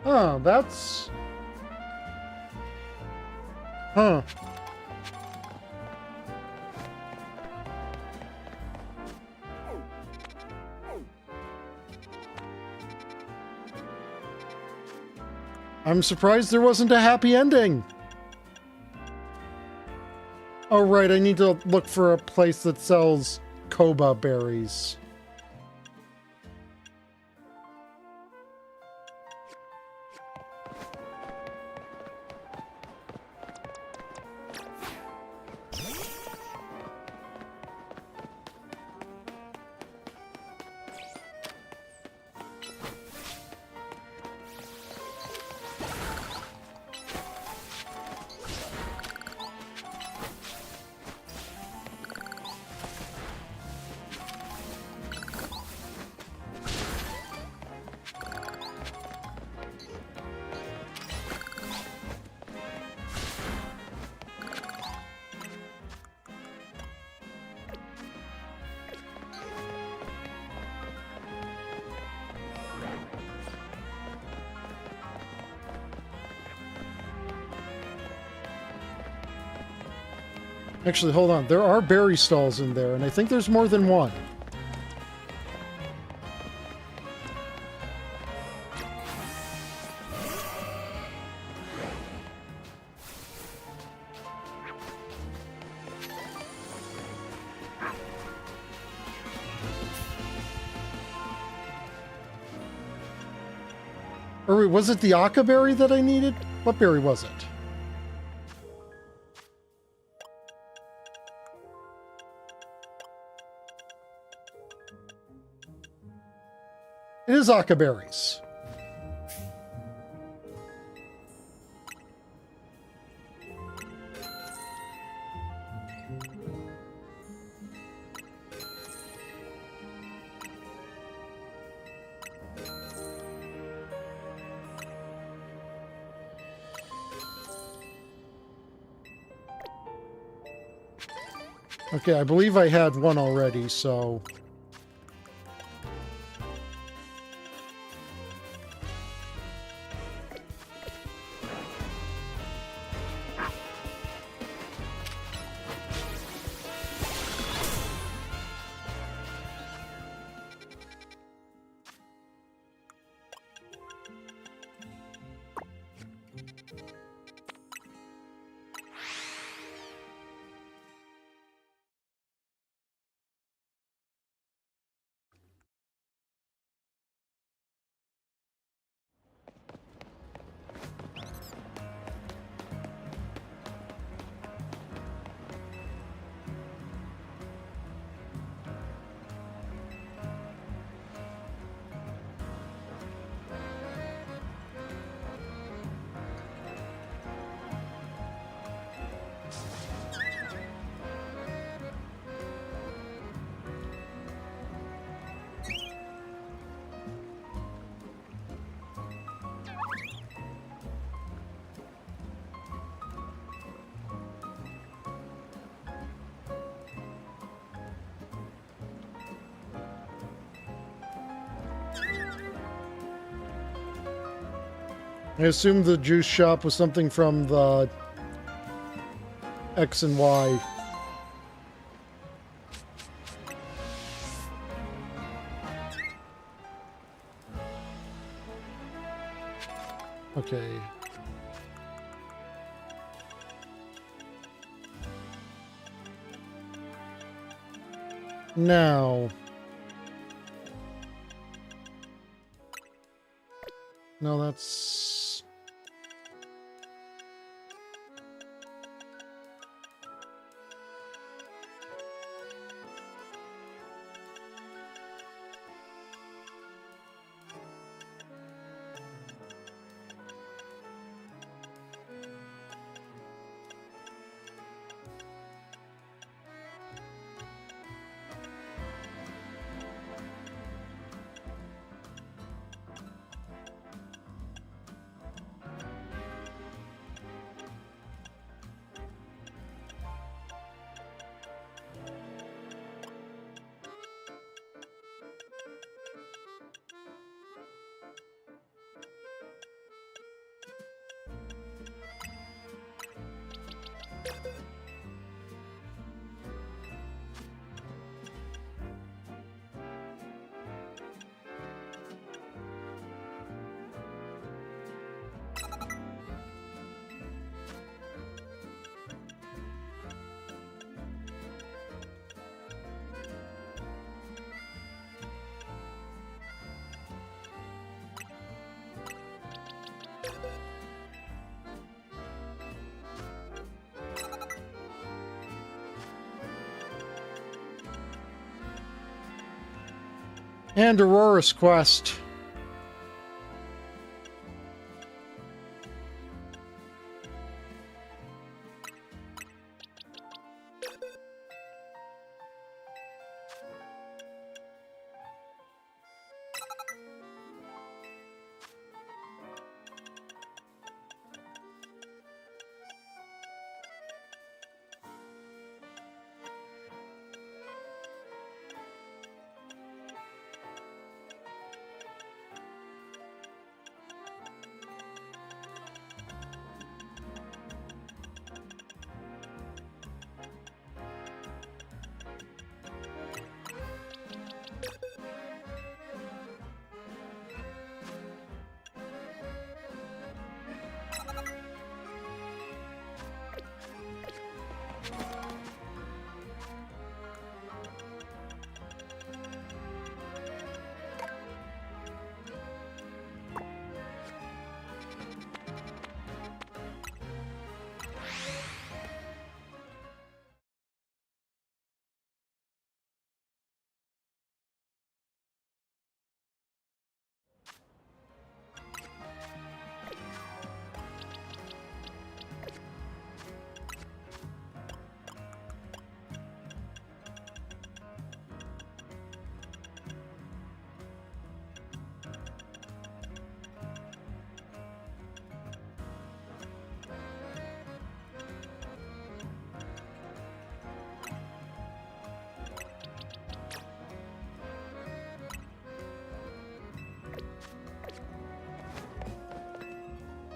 Oh, that's... Huh. I'm surprised there wasn't a happy ending. Oh, right, I need to look for a place that sells Koba berries. Actually, hold on. There are berry stalls in there, and I think there's more than one. Or wait, was it the Aka berry that I needed? What berry was it? It is Aka berries. Okay, I believe I had one already, so... I assume the juice shop was something from the X and Y. Okay. Now... No, that's... And Aurora's quest.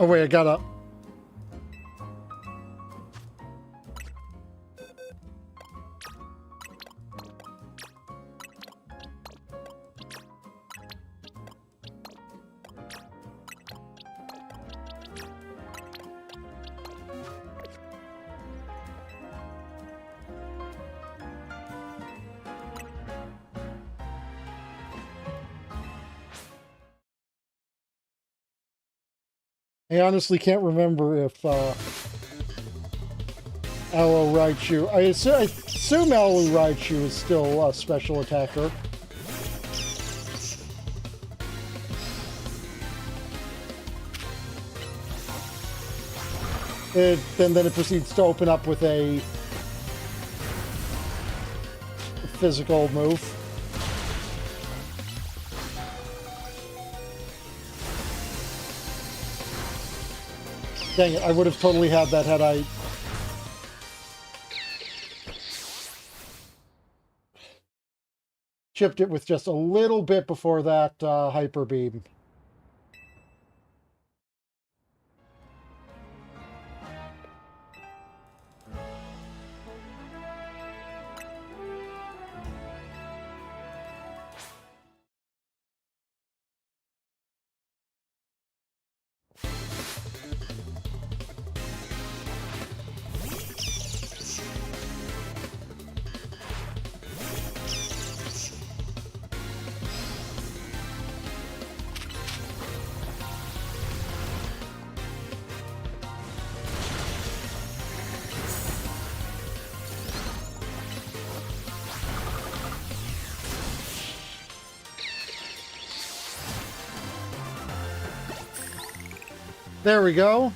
Oh wait, I got up. I honestly can't remember if Aloe Raichu. I assume Aloe Raichu is still a special attacker. And then it proceeds to open up with a physical move. Dang it, I would have totally had that had I... chipped it with just a little bit before that Hyper Beam. There we go.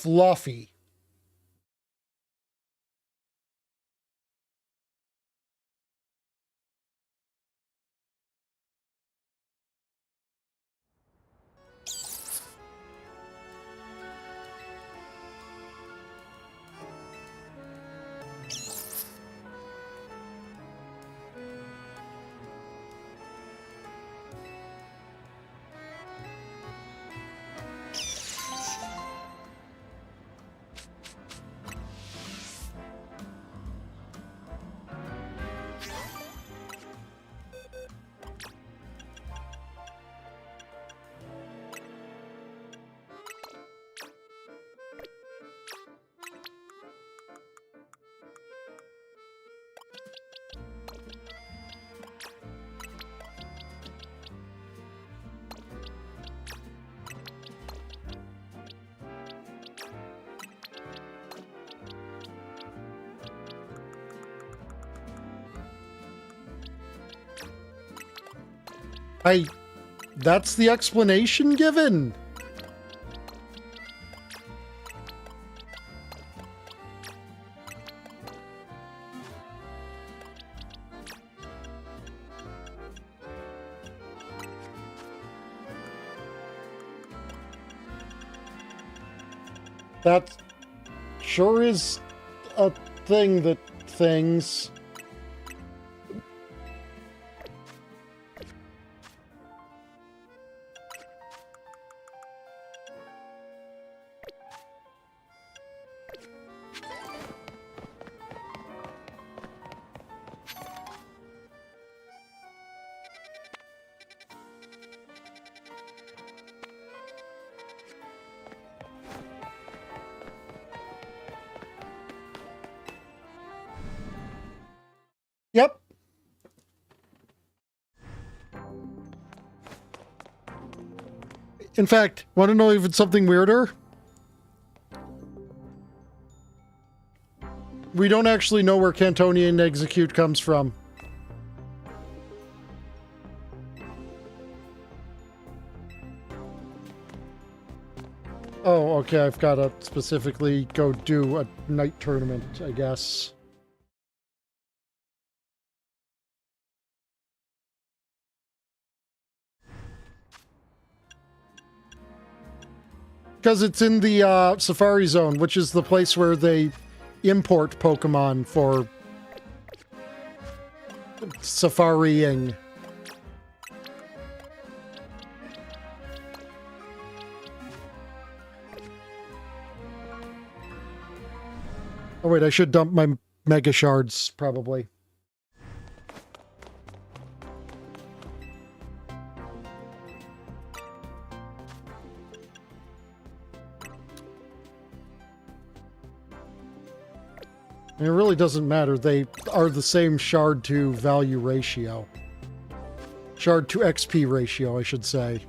Fluffy. That's the explanation given. That sure is a thing that things... Yep. In fact, want to know even something weirder? We don't actually know where Cantonian execute comes from. Oh, okay, I've got to specifically go do a night tournament, I guess. Because it's in the Safari Zone, which is the place where they import Pokemon for safariing. Oh wait, I should dump my Mega Shards, probably. It really doesn't matter. They are the same shard to value ratio. Shard to XP ratio, I should say.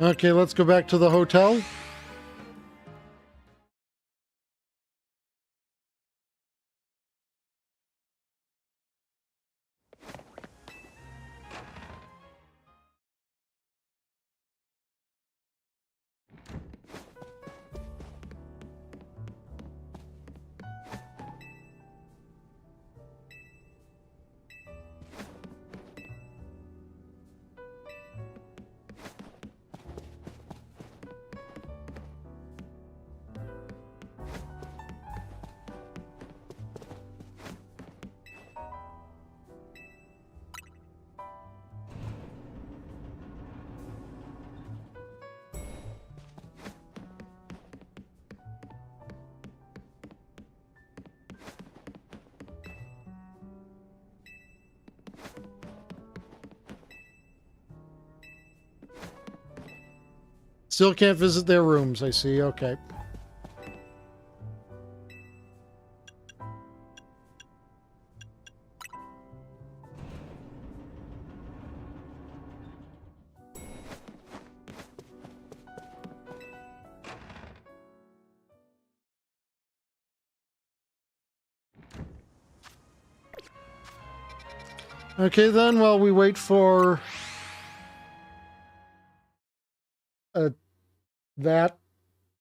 Okay, let's go back to the hotel. Still can't visit their rooms, I see. Okay. Okay, then, while we wait for that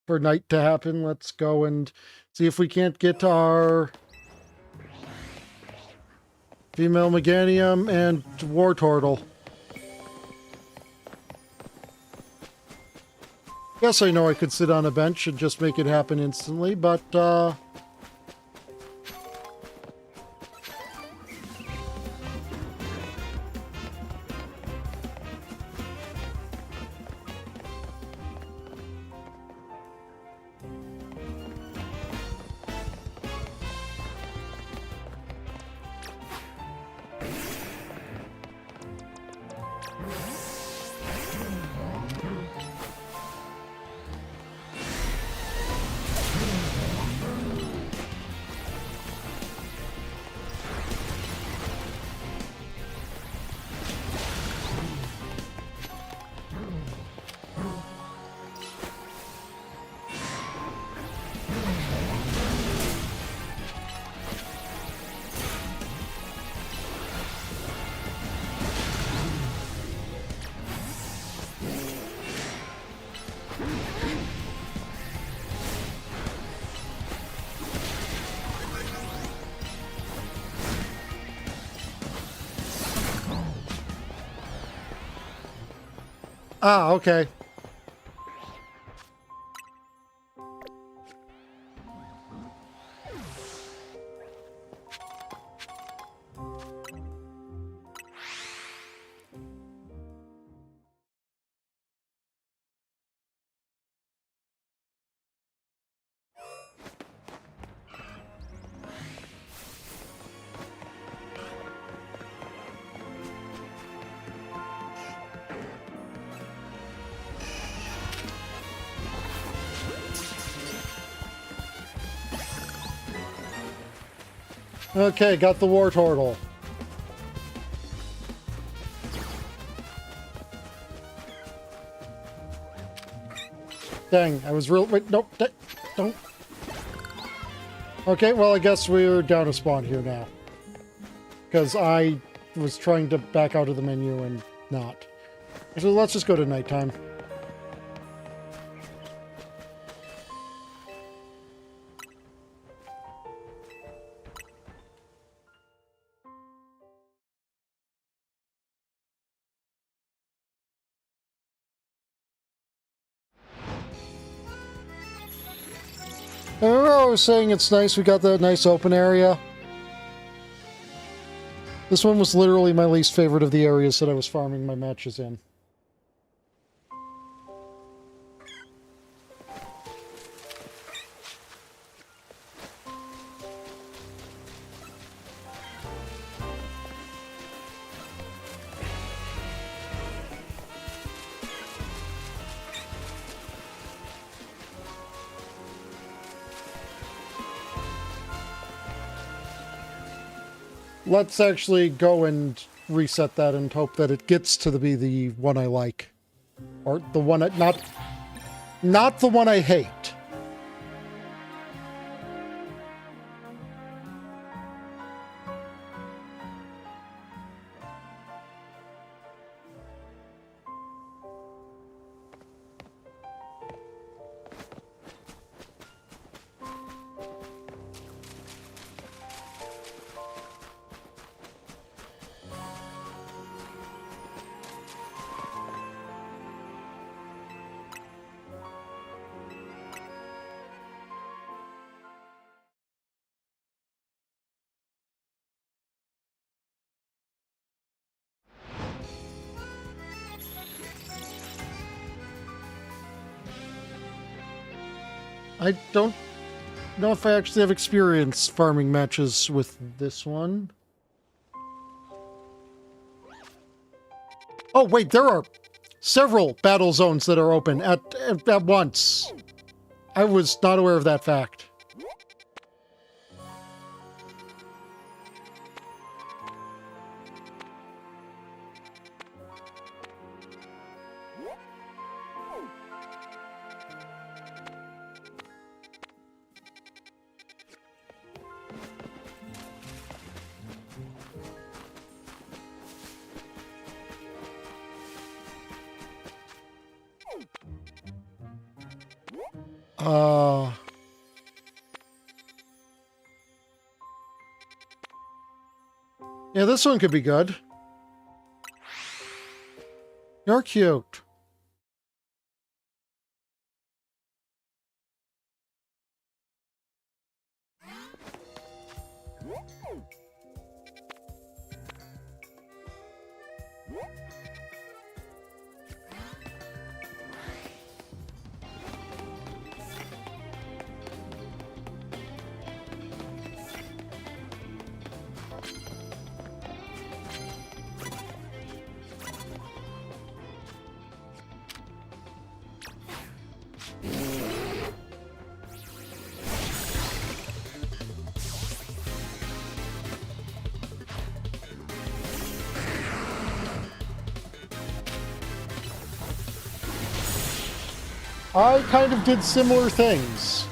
for night to happen, let's go and see if we can't get our female Meganium and war turtle. Yes, I know I could sit on a bench and just make it happen instantly, but, okay. Okay, got the war turtle. Dang, I was real. Wait, nope, don't. Okay, well, I guess we're down a spawn here now. Because I was trying to back out of the menu and not. So let's just go to nighttime. I remember I was saying it's nice we got that nice open area. This one was literally my least favorite of the areas that I was farming my matches in. Let's actually go and reset that and hope that it gets to be the one I like. Or the one not the one I hate. I don't know if I actually have experience farming matches with this one. Oh, wait, there are several battle zones that are open at once. I was not aware of that fact. Yeah, this one could be good. You're cute. I kind of did similar things.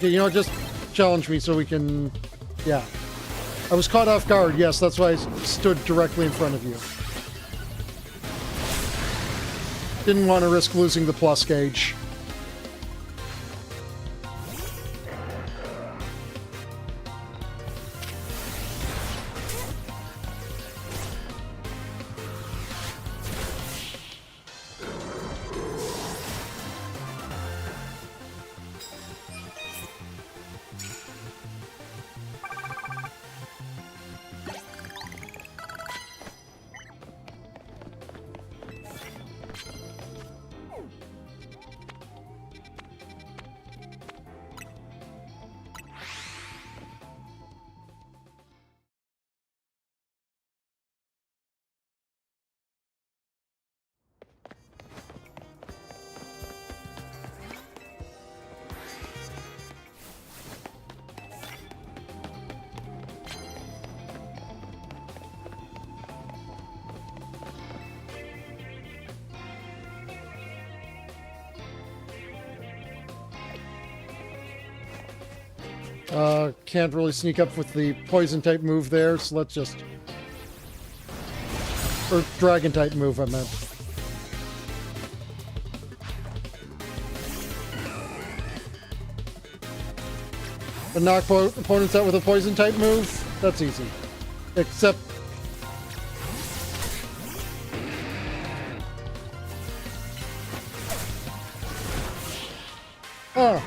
Okay, you know what, just challenge me so we can... Yeah. I was caught off guard, yes, that's why I stood directly in front of you. Didn't want to risk losing the plus gauge. Can't really sneak up with the poison type move there, so let's just... Or dragon type move, I meant. But knock opponents out with a poison type move? That's easy. Except... Oh.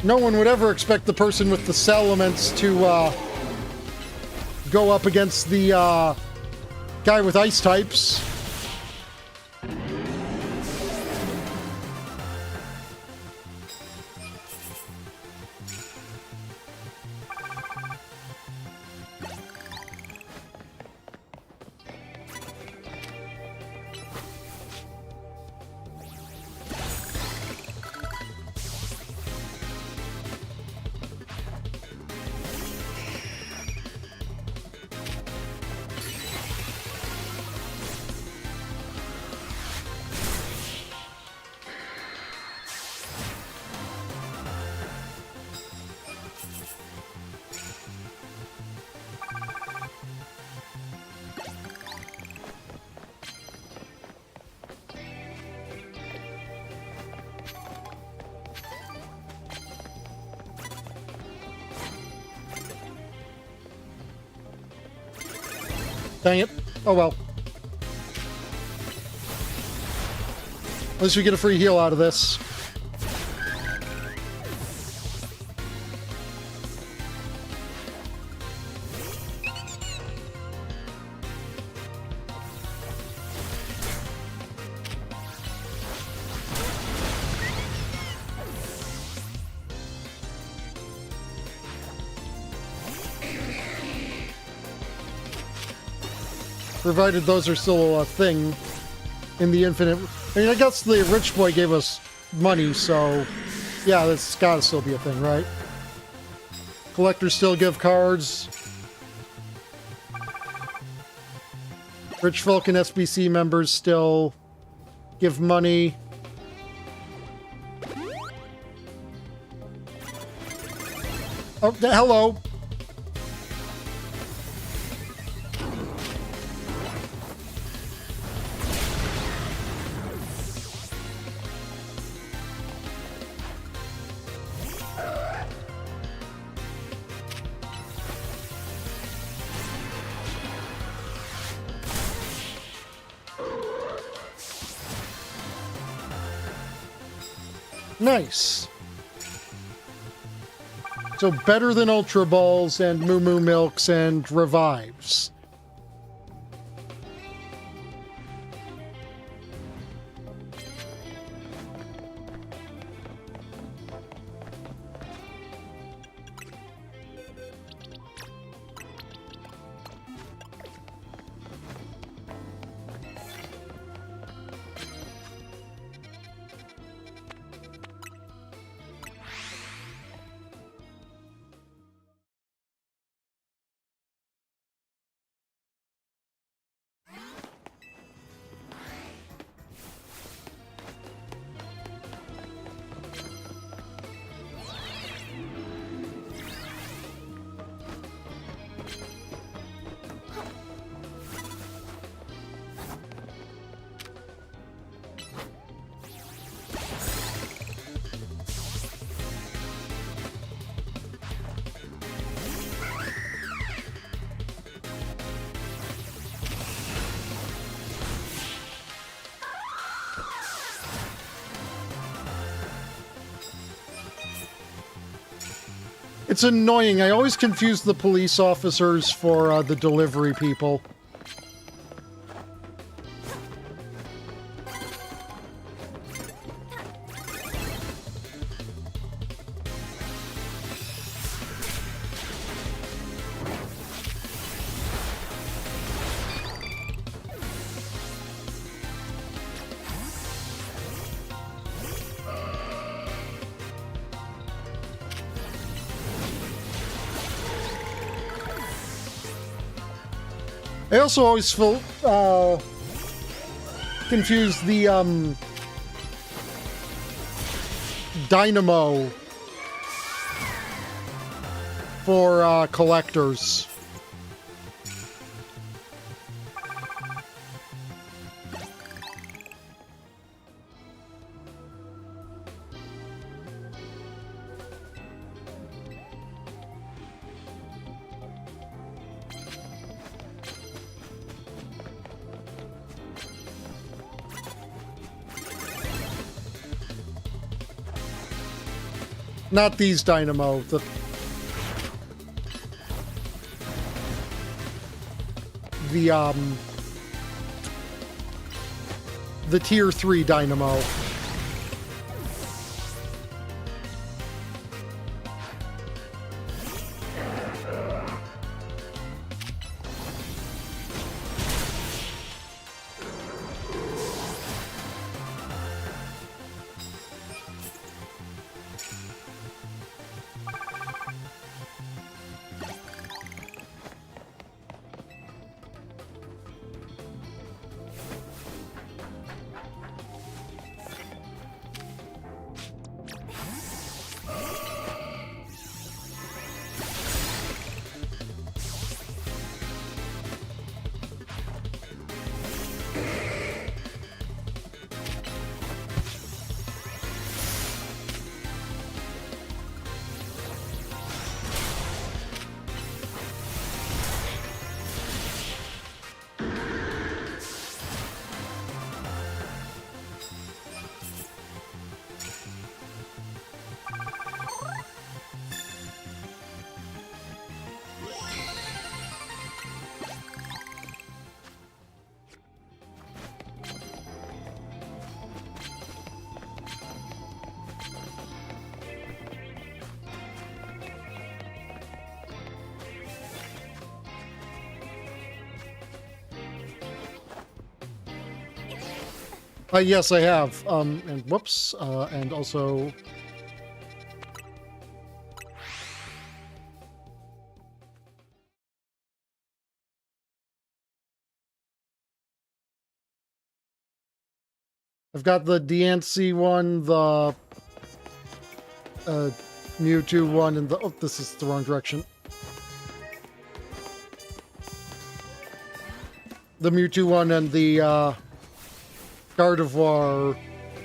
No one would ever expect the person with the cell elements to go up against the guy with ice types. Dang it. Oh well. At least we get a free heal out of this. Provided those are still a thing in the infinite. I mean, I guess the rich boy gave us money, so yeah, that's gotta still be a thing, right? Collectors still give cards. Rich folk and SBC members still give money. Oh, hello. Nice. So better than Ultra Balls and Moo Moo Milks and Revives. It's annoying. I always confuse the police officers for the delivery people. I also always feel confused the dynamo for collectors. Not these dynamo. The tier 3 dynamo. Yes, I have. And whoops. And also... I've got the Diancie one, the Mewtwo one, and the... Oh, this is the wrong direction. The Mewtwo one and the Gardevoir.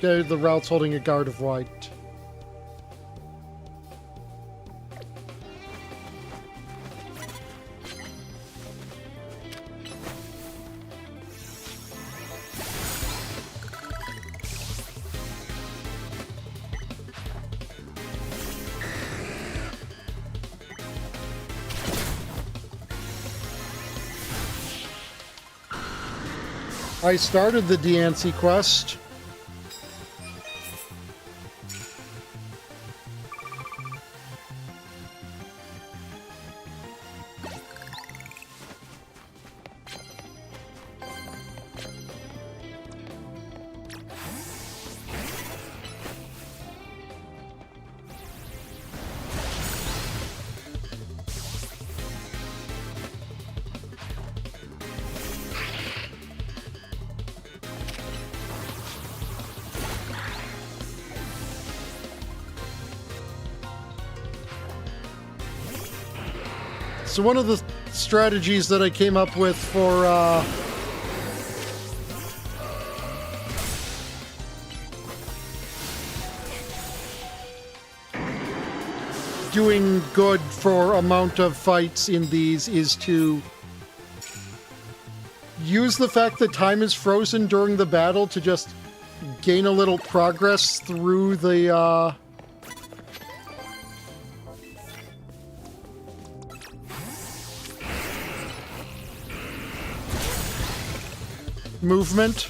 The route's holding a Gardevoir. I started the Diancie quest. So one of the strategies that I came up with for doing good for amount of fights in these is to use the fact that time is frozen during the battle to just gain a little progress through the movement.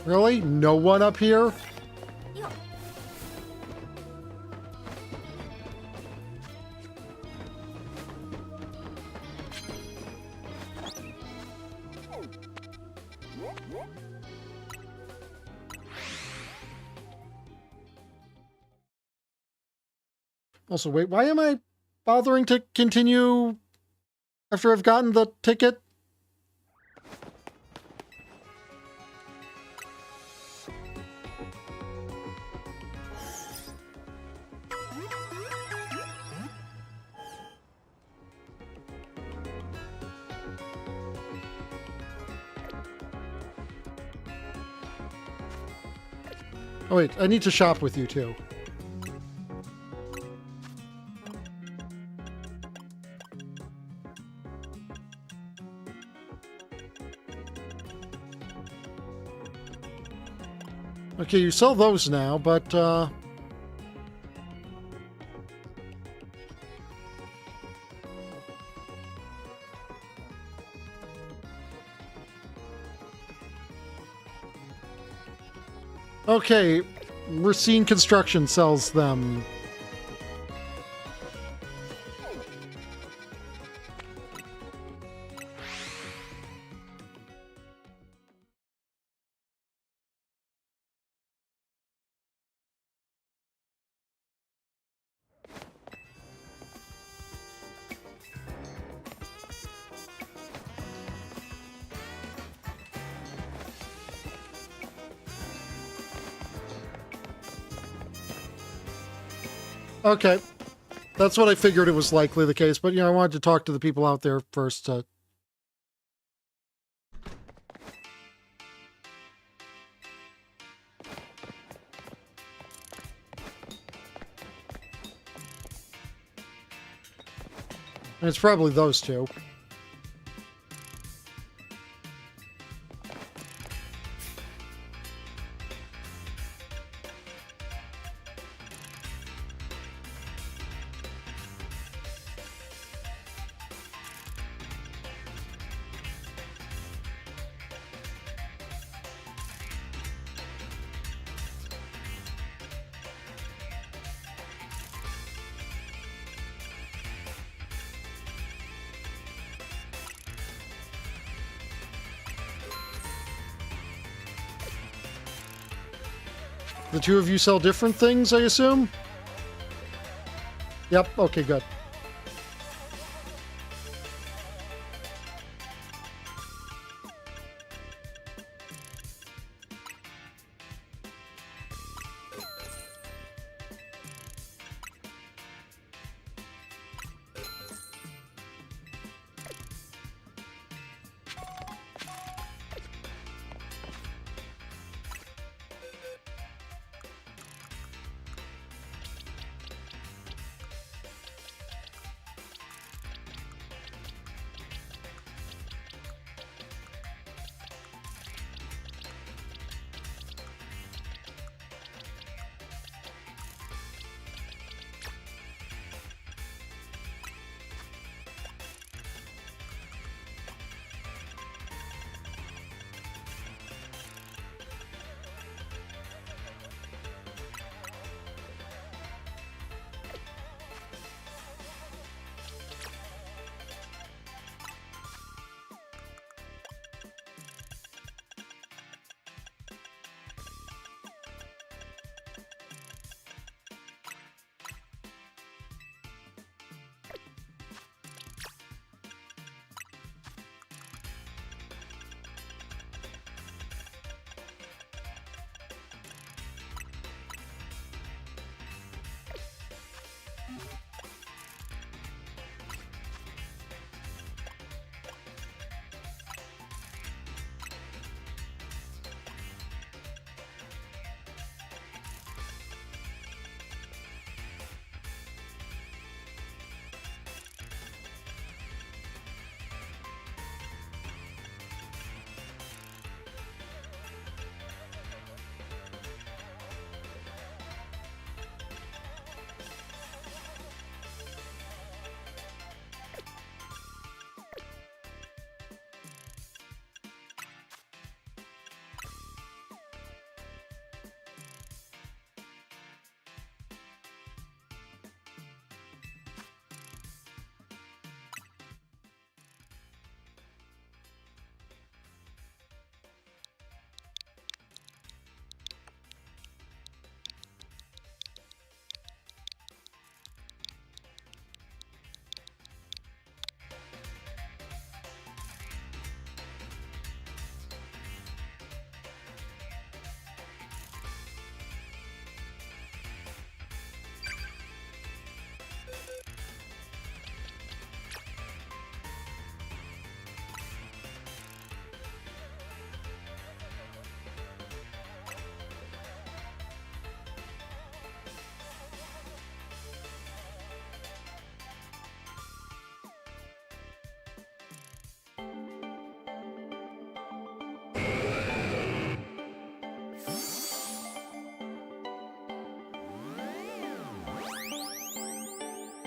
Really? No one up here? Also, wait, why am I bothering to continue after I've gotten the ticket? Oh wait, I need to shop with you too. Okay, you sell those now, but okay, Racine Construction sells them. Okay. That's what I figured it was likely the case, but, you know, I wanted to talk to the people out there first. And it's probably those two. The two of you sell different things, I assume? Yep, okay, good.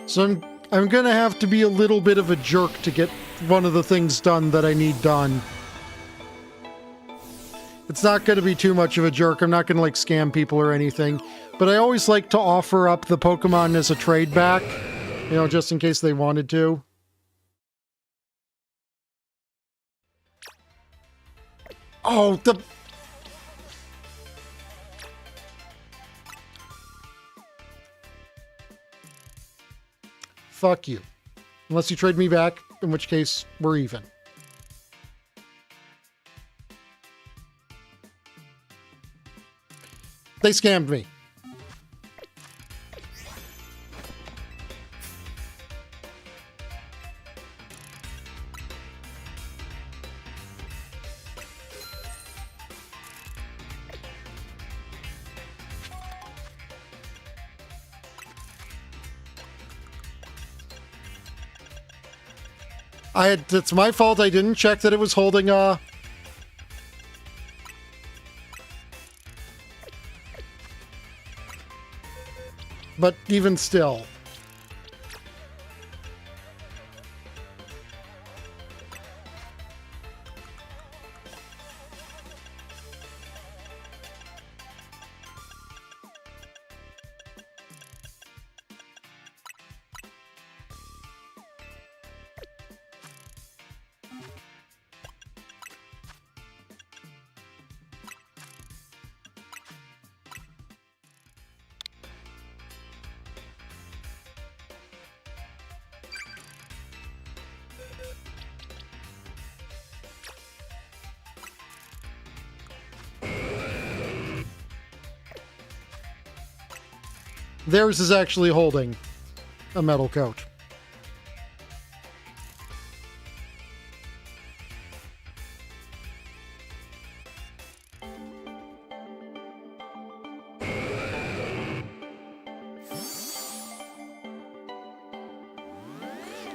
So I'm gonna have to be a little bit of a jerk to get one of the things done that I need done. It's not gonna be too much of a jerk. I'm not gonna like scam people or anything. But I always like to offer up the Pokemon as a trade back, you know, just in case they wanted to. Oh, the... Fuck you. Unless you trade me back, in which case, we're even. They scammed me. It's my fault I didn't check that it was holding but even still. Theirs is actually holding a metal coat.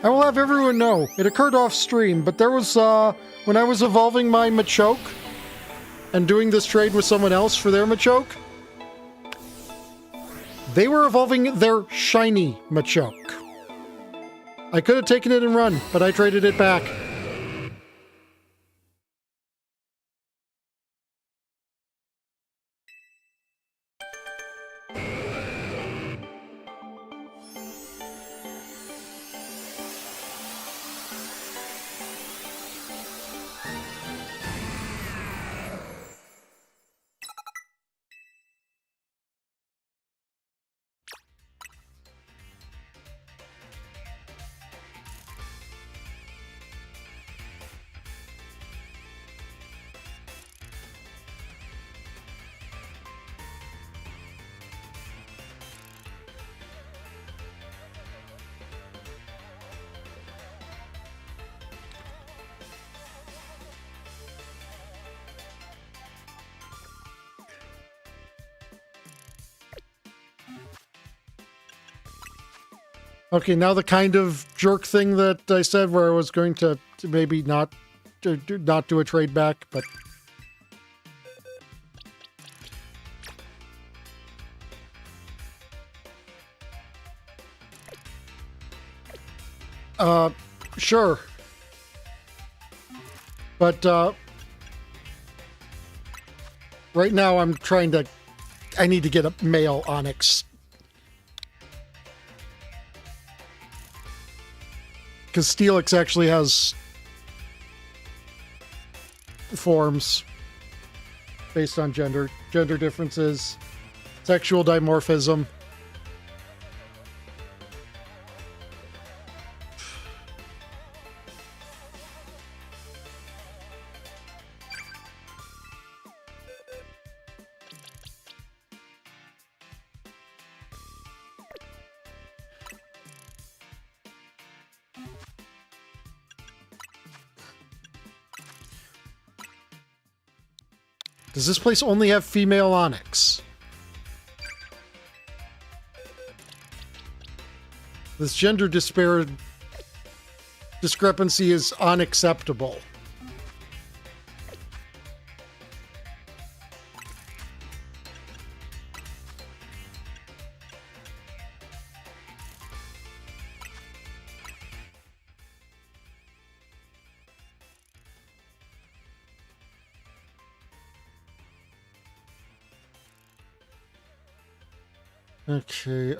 I will have everyone know, it occurred off stream, but there was, when I was evolving my Machoke and doing this trade with someone else for their Machoke, they were evolving their shiny Machoke. I could have taken it and run, but I traded it back. Okay, now the kind of jerk thing that I said where I was going to maybe not do a trade back, but... Sure. But, right now I'm trying to... I need to get a male Onyx. Because Steelix actually has forms based on gender differences, sexual dimorphism. Does this place only have female Onyx? This gender discrepancy is unacceptable. Okay,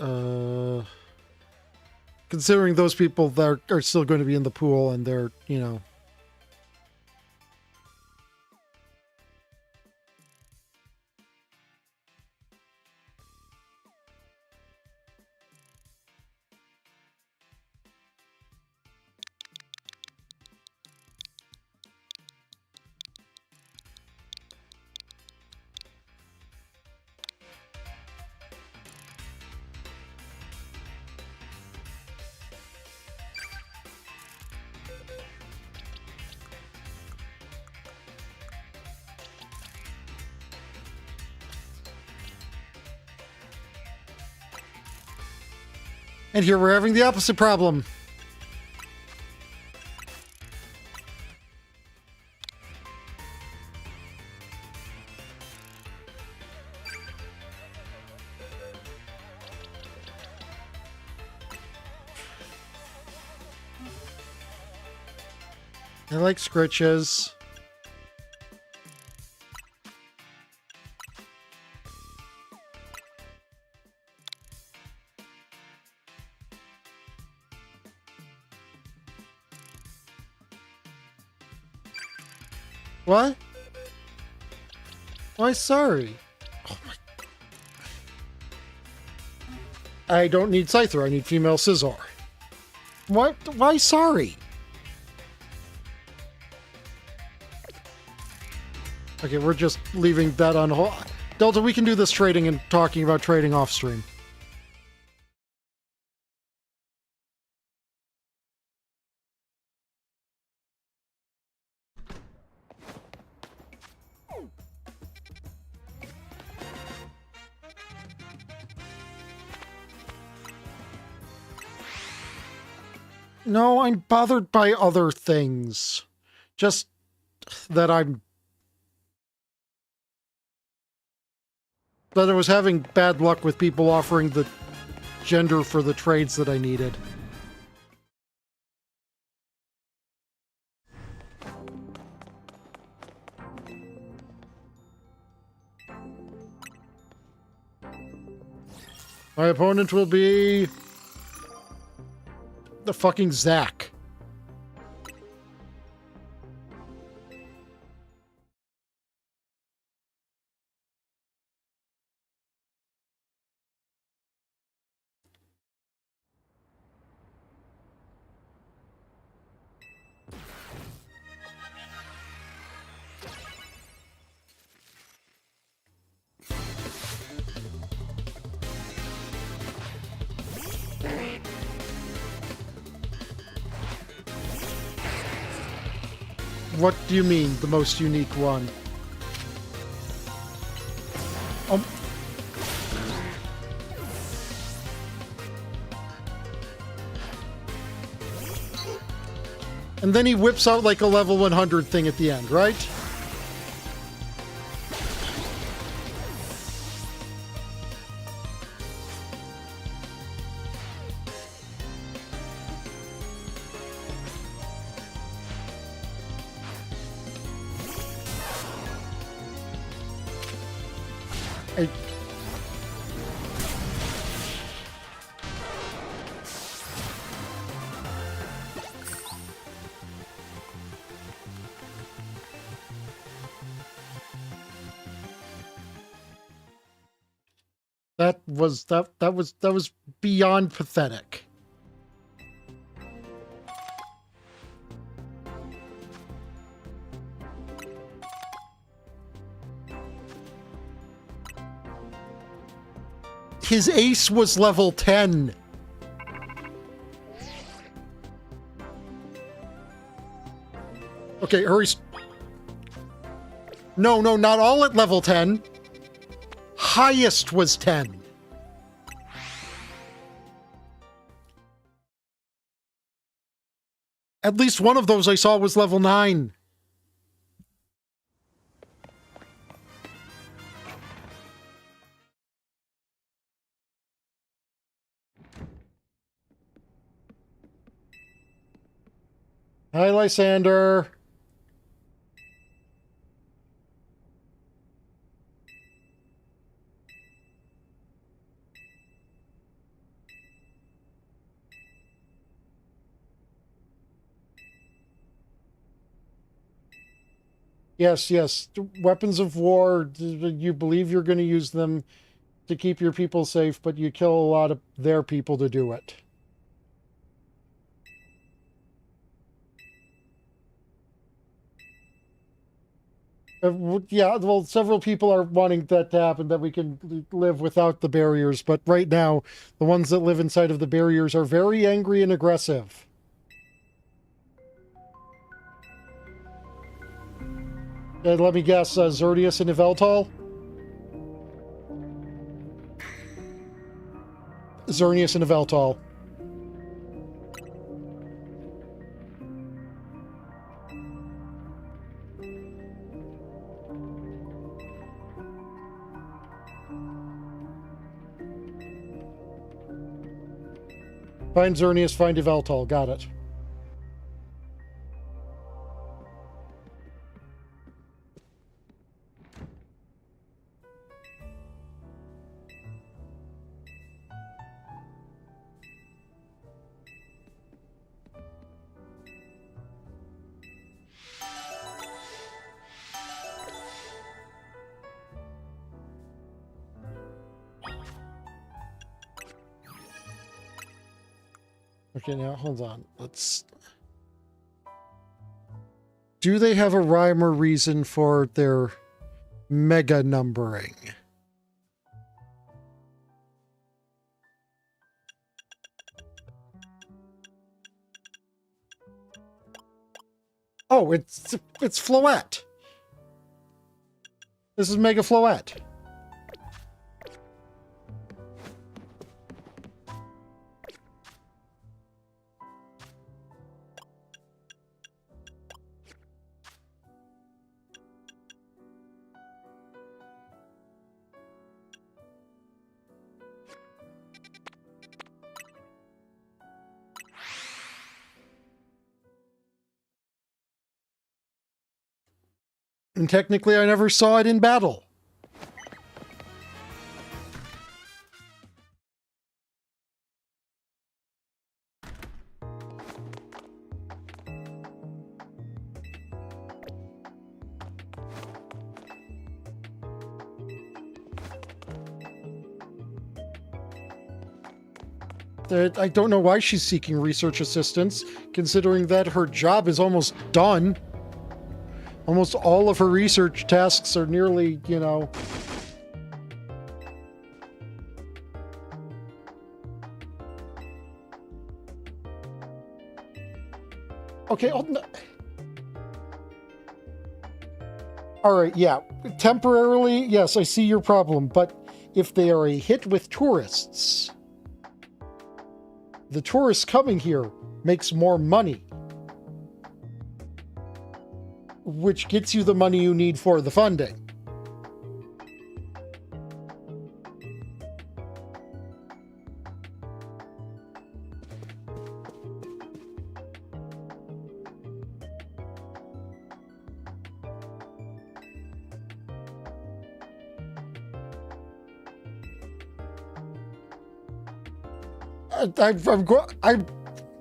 considering those people that are still going to be in the pool and they're, you know... And here we're having the opposite problem. I like scritches. What? Why, sorry. Oh my... I don't need Scyther, I need female Scizor. What? Why, sorry? Okay, we're just leaving that on hold. Delta, we can do this trading and talking about trading off stream. No, I'm bothered by other things. Just that I was having bad luck with people offering the gender for the trades that I needed. My opponent will be the fucking Zach. What do you mean, the most unique one? And then he whips out like a level 100 thing at the end, right? That was beyond pathetic. His ace was level 10. Okay, hurry. No, not all at level 10. Highest was 10. At least one of those I saw was level 9. Hi, Lysander. Yes. Weapons of war, you believe you're going to use them to keep your people safe, but you kill a lot of their people to do it. Yeah, well, several people are wanting that to happen, that we can live without the barriers, but right now, the ones that live inside of the barriers are very angry and aggressive. Let me guess, Xerneas and Yveltal? Xerneas and Yveltal. Find Xerneas, find Yveltal. Got it. Okay, now, hold on. Let's... Do they have a rhyme or reason for their mega numbering? Oh, it's Floette. This is Mega Floette. And technically, I never saw it in battle. I don't know why she's seeking research assistance, considering that her job is almost done. Almost all of her research tasks are nearly, you know... Okay, Alright, yeah. Temporarily, yes, I see your problem, but if they are a hit with tourists... The tourists coming here makes more money. Which gets you the money you need for the funding.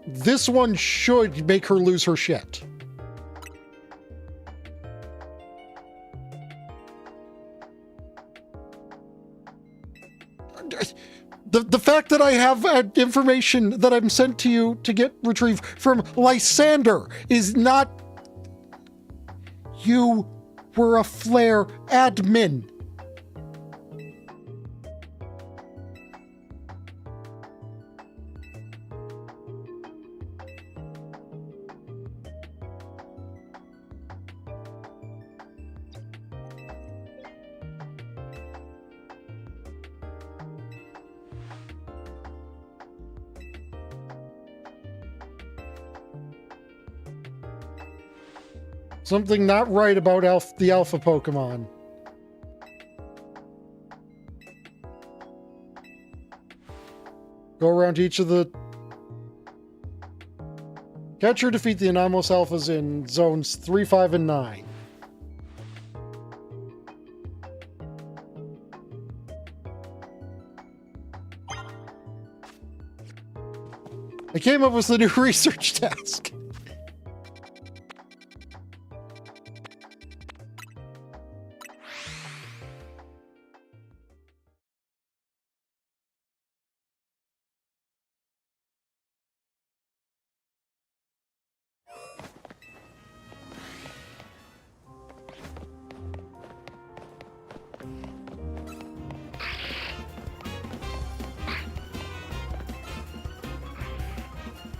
This one should make her lose her shit. The fact that I have information that I'm sent to you to get retrieved from Lysander is not... You were a Flare admin. Something not right about the alpha Pokemon. Go around each of the... Catch or defeat the anomalous alphas in zones 3, 5, and 9. I came up with a new research task.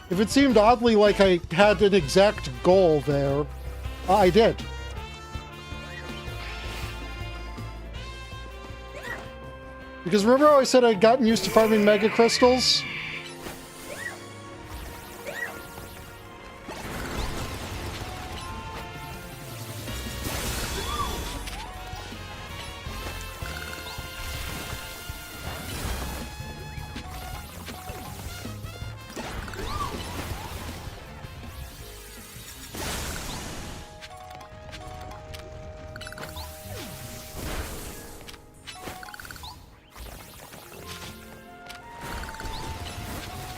If it seemed oddly like I had an exact goal there, I did. Because remember how I said I'd gotten used to farming Mega Crystals?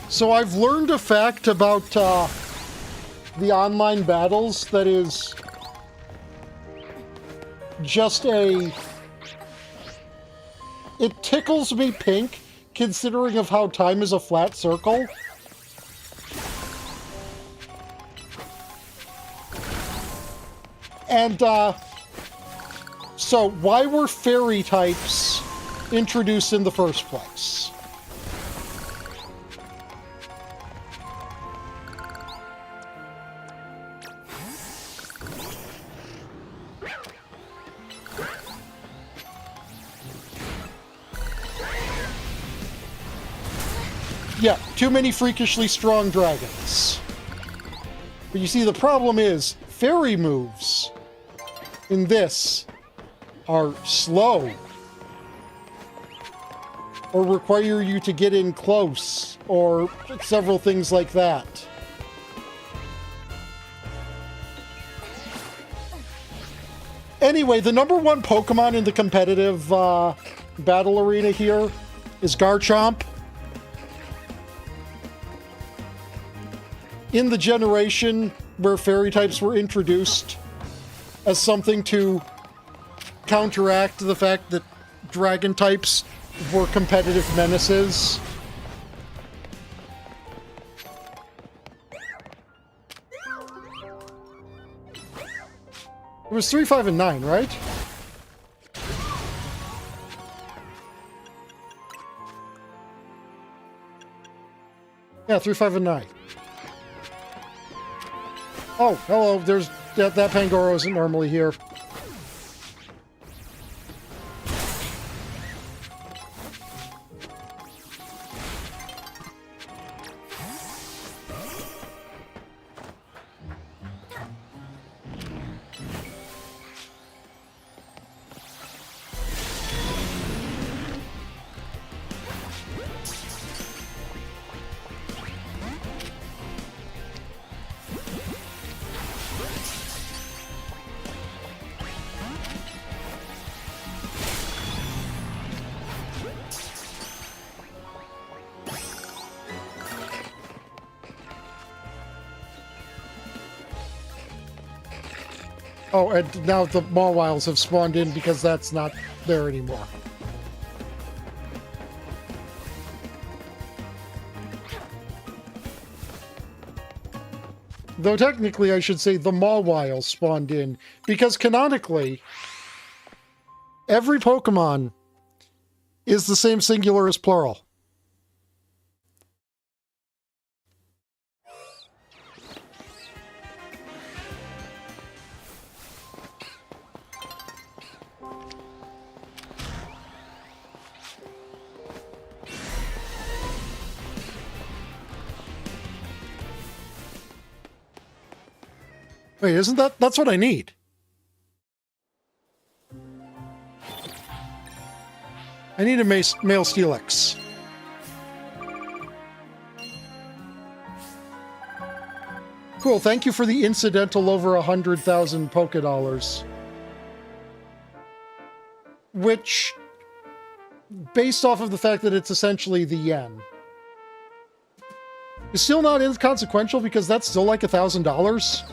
So I've learned a fact about the online battles that is just a... It tickles me pink, considering of how time is a flat circle. And, so why were fairy types introduced in the first place? Yeah, too many freakishly strong dragons. But you see, the problem is, fairy moves in this are slow. Or require you to get in close, or several things like that. Anyway, the #1 Pokemon in the competitive battle arena here is Garchomp. In the generation where fairy types were introduced as something to counteract the fact that dragon types were competitive menaces. It was 3, 5, and 9, right? Yeah, 3, 5, and 9. Oh, hello. There's that Pangoro isn't normally here. Oh, and now the Mawwiles have spawned in because that's not there anymore. Though technically I should say the Mawwiles spawned in, because canonically, every Pokemon is the same singular as plural. Wait, isn't that's what I need? I need a male Steelix. Cool, thank you for the incidental over 100,000 Poké-Dollars. Which, based off of the fact that it's essentially the yen, is still not inconsequential because that's still like $1,000.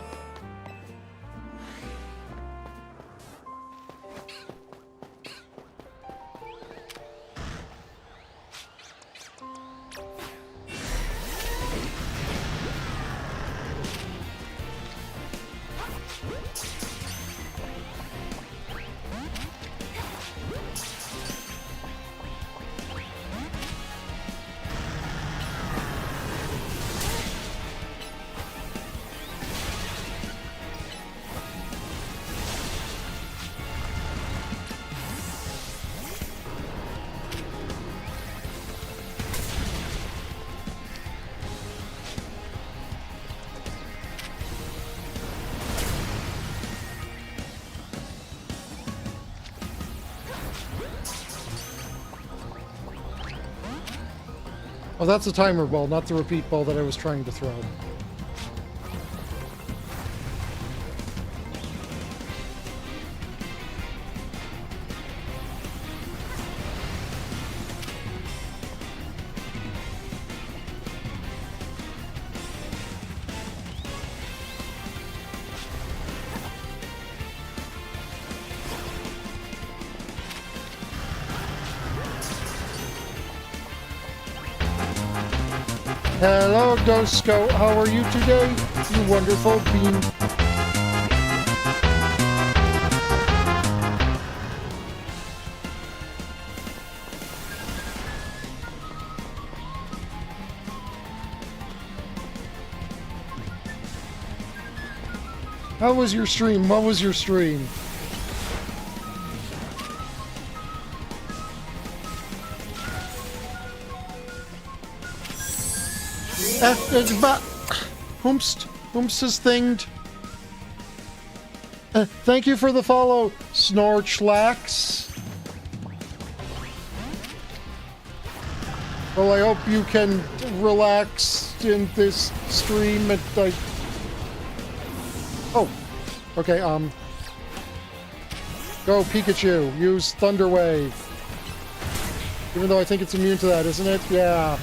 Oh, that's a timer ball, not the repeat ball that I was trying to throw. Hello, Dosco. How are you today, you wonderful bean? How was your stream? What was your stream? Humst is thinged. Thank you for the follow, Snorchlax. Well, I hope you can relax in this stream and oh, okay, Go, Pikachu. Use Thunder Wave. Even though I think it's immune to that, isn't it? Yeah.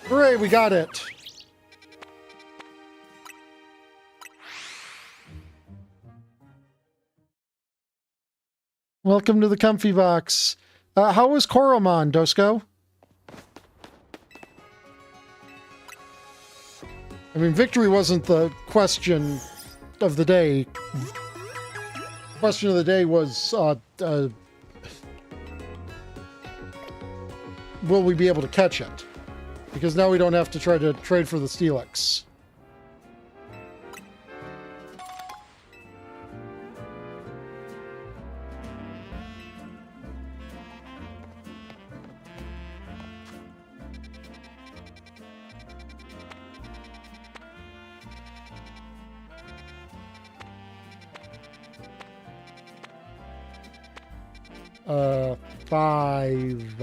Hooray, we got it. Welcome to the comfy box. How was Koromon, Dosko? I mean, victory wasn't the question of the day. Question of the day was, will we be able to catch it? Because now we don't have to try to trade for the Steelix. Five.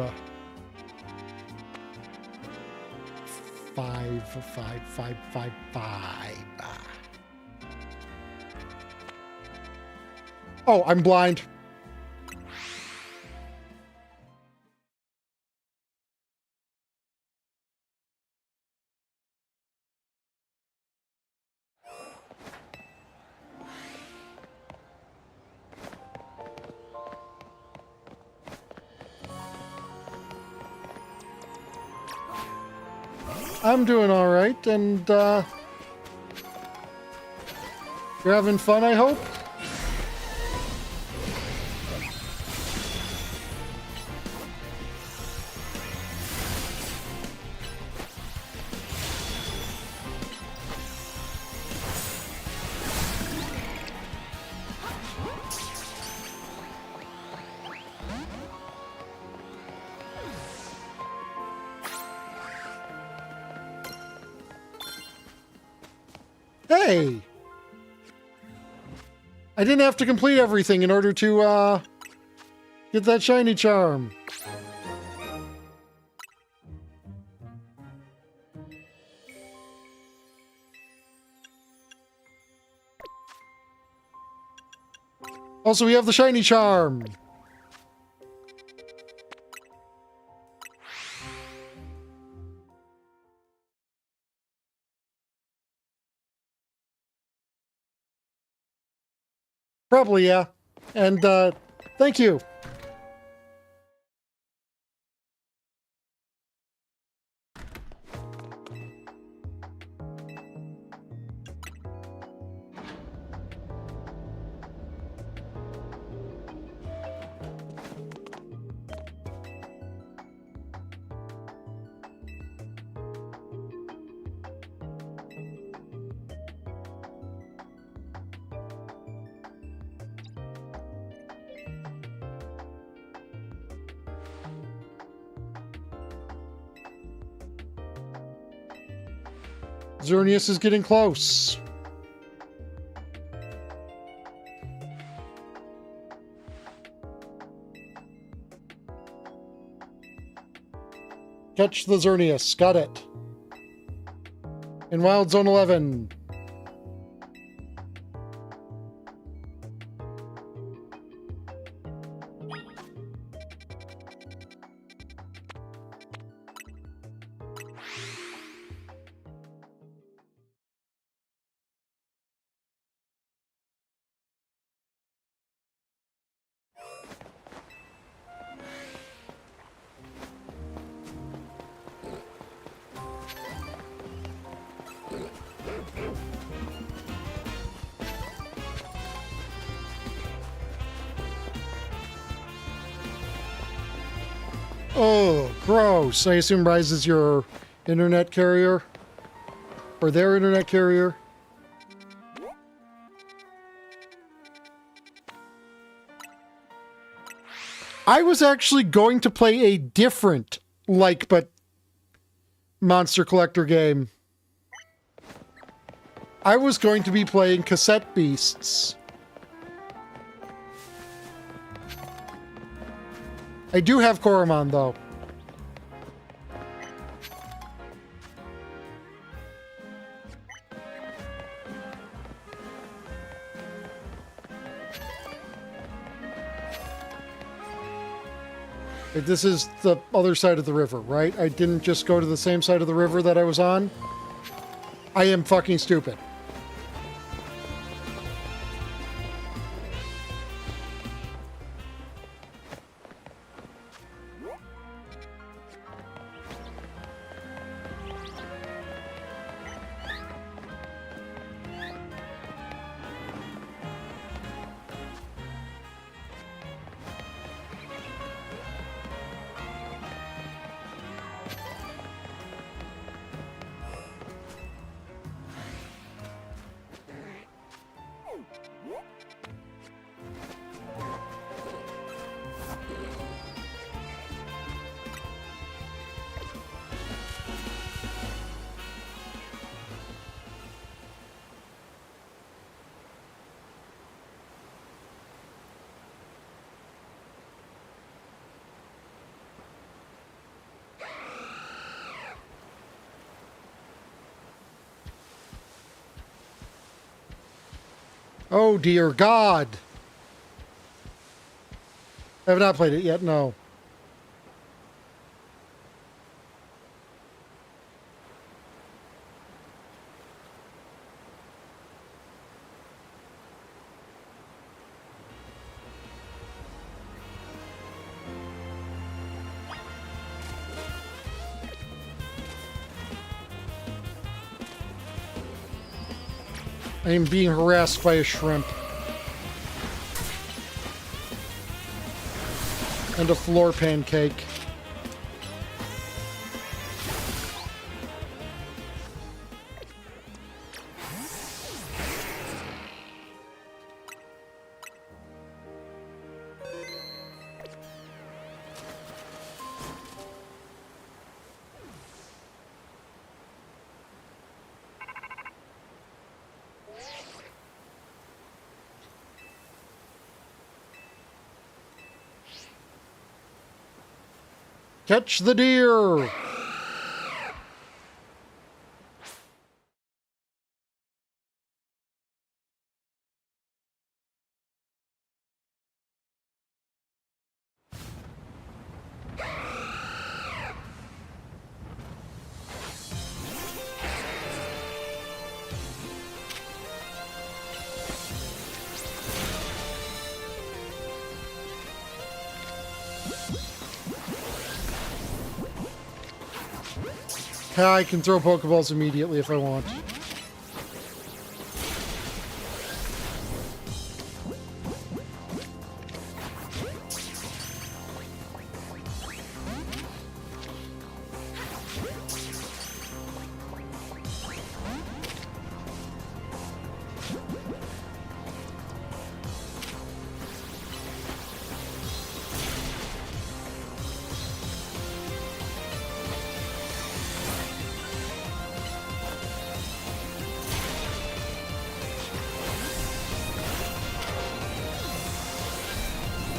Oh, I'm blind. I'm doing all right, and you're having fun, I hope? Hey! I didn't have to complete everything in order to, get that shiny charm. Also, we have the shiny charm. Probably, yeah. And, thank you. Xerneas is getting close. Catch the Xerneas. Got it. In Wild Zone 11. Oh, gross. I assume Rise is your internet carrier? Or their internet carrier? I was actually going to play a different, but Monster Collector game. I was going to be playing Cassette Beasts. I do have Koromon, though. This is the other side of the river, right? I didn't just go to the same side of the river that I was on. I am fucking stupid. Oh, dear God. I have not played it yet, no. I am being harassed by a shrimp. And a floor pancake. Catch the deer! I can throw Pokeballs immediately if I want.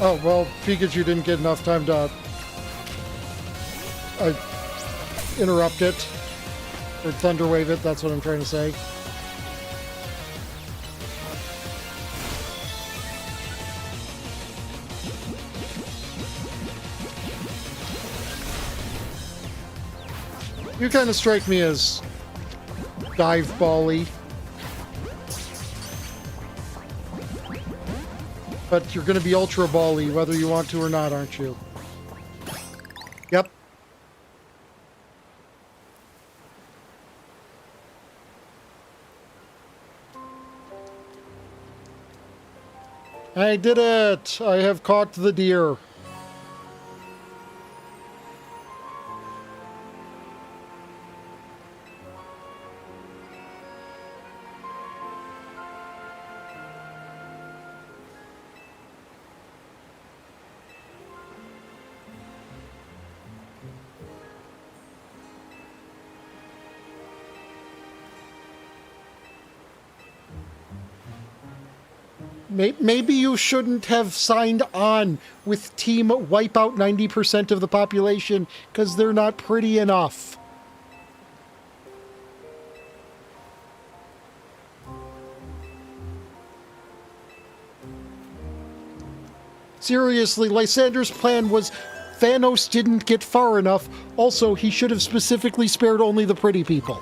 Oh, well, Pikachu didn't get enough time to interrupt it. Or Thunder Wave it, that's what I'm trying to say. You kind of strike me as dive ball-y. But you're going to be ultra ball-y whether you want to or not, aren't you? Yep. I did it! I have caught the deer. Maybe you shouldn't have signed on with Team Wipe Out 90% of the population because they're not pretty enough. Seriously, Lysander's plan was Thanos didn't get far enough. Also, he should have specifically spared only the pretty people.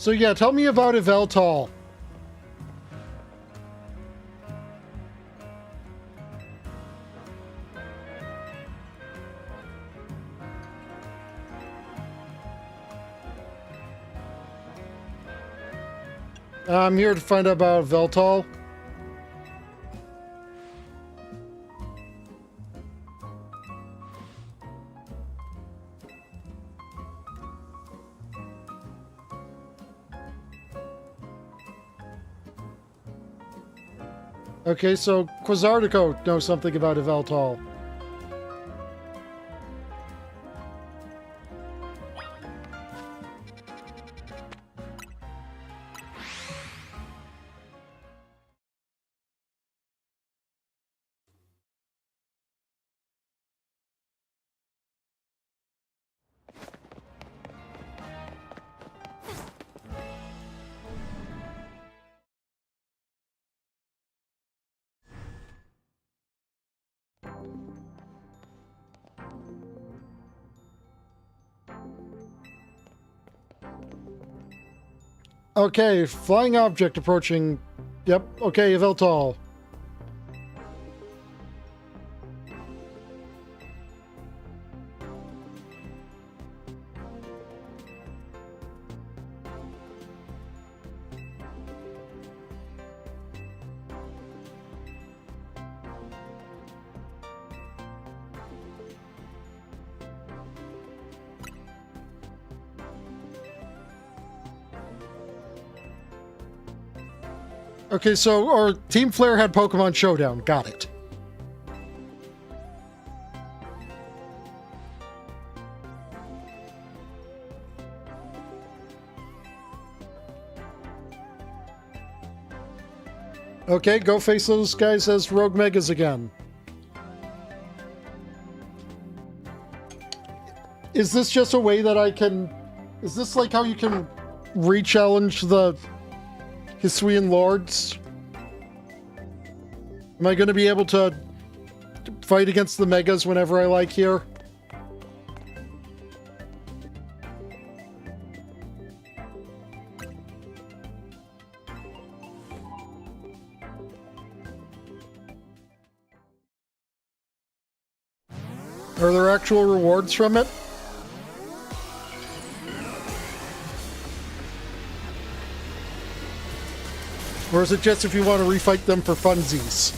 So yeah, tell me about Yveltal. I'm here to find out about Yveltal. Okay, so Quasartico knows something about Yveltal. Okay, flying object approaching. Yep, okay, Yveltal. Okay, so our Team Flare had Pokemon Showdown. Got it. Okay, go face those guys as Rogue Megas again. Is this just a way that I can... Is this like how you can re-challenge the Hisuian Lords? Am I going to be able to fight against the Megas whenever I like here? Are there actual rewards from it? Or is it just if you want to refight them for funsies?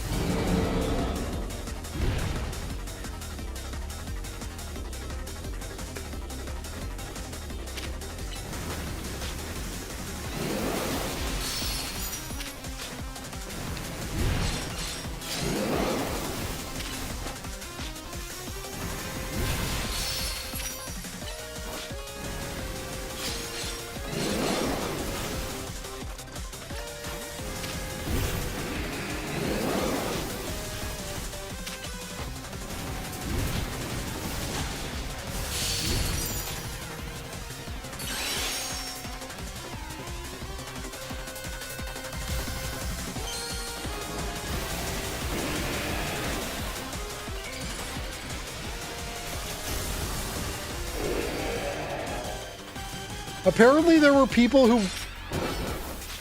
Apparently there were people who,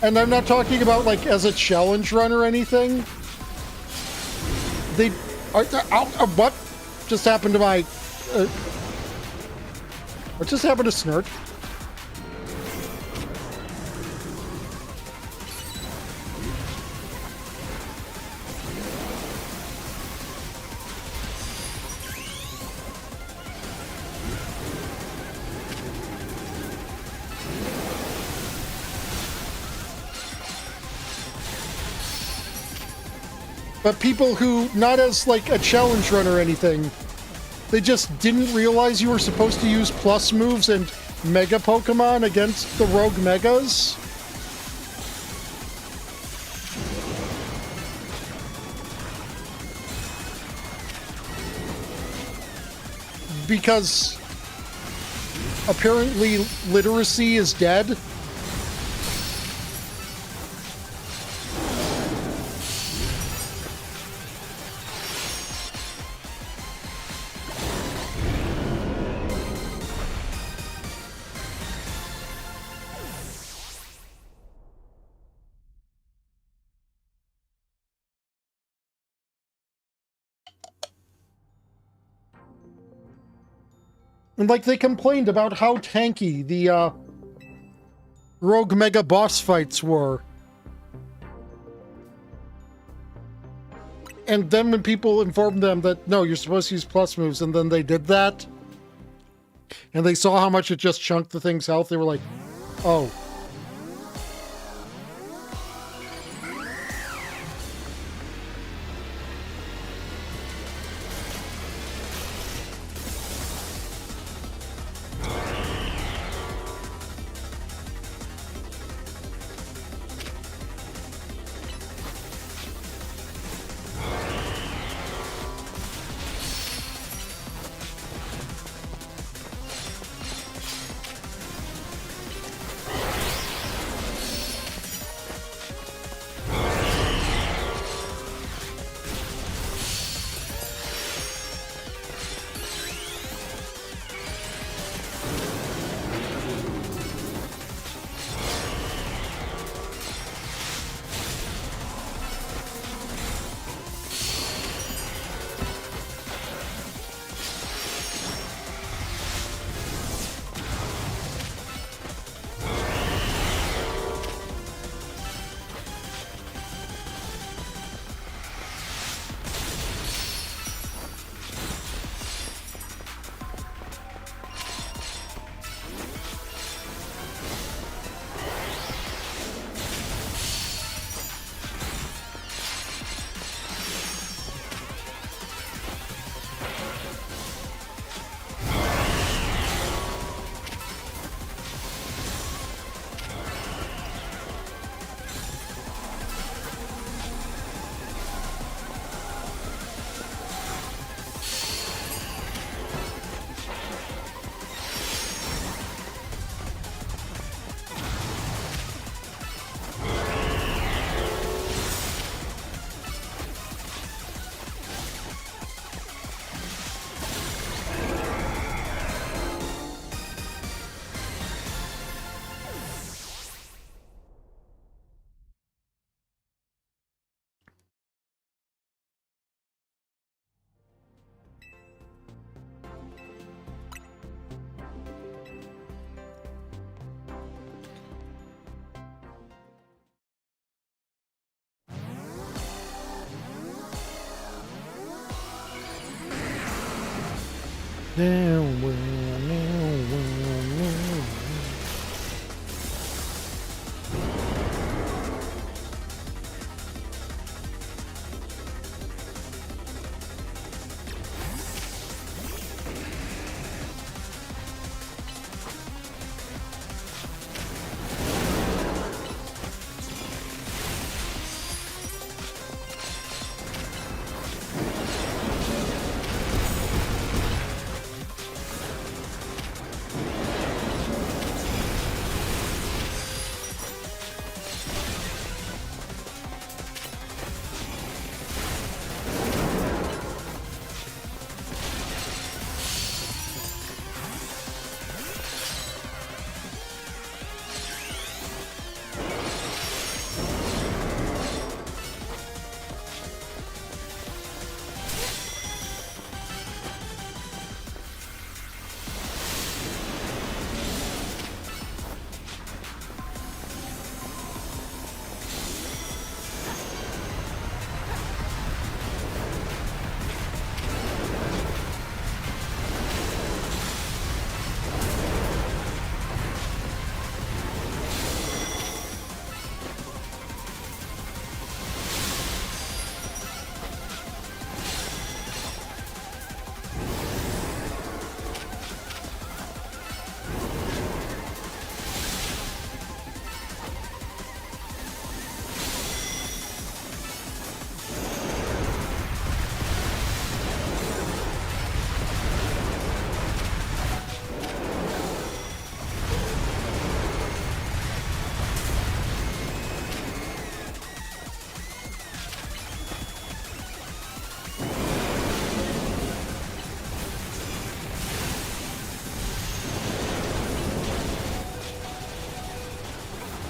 and I'm not talking about like as a challenge run or anything, they, what just happened to my, what just happened to Snurt? But people who, not as like a challenge run or anything, they just didn't realize you were supposed to use plus moves and Mega Pokemon against the Rogue Megas. Because apparently literacy is dead. And like they complained about how tanky the Rogue Mega boss fights were. And then when people informed them that, no, you're supposed to use plus moves, and then they did that, and they saw how much it just chunked the thing's health, they were like, oh.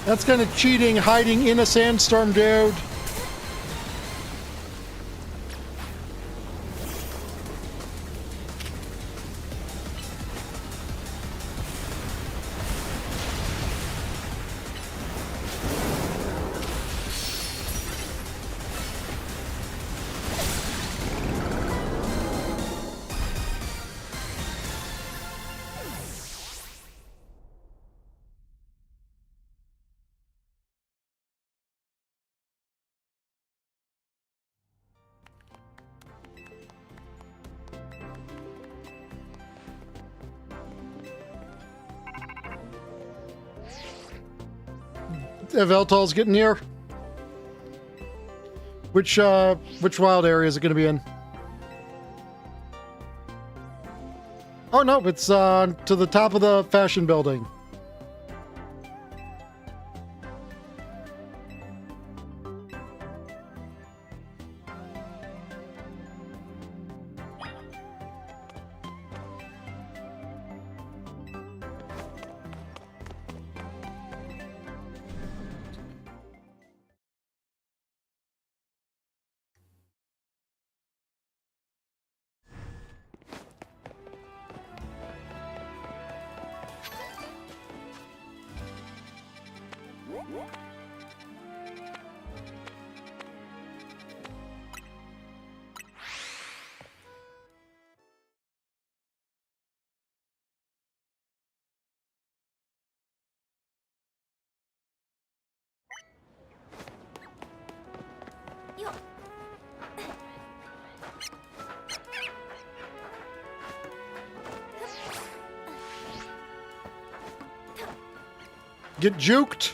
That's kind of cheating, hiding in a sandstorm, dude. Veltal's getting here. Which wild area is it going to be in? Oh no, it's to the top of the fashion building. Get juked.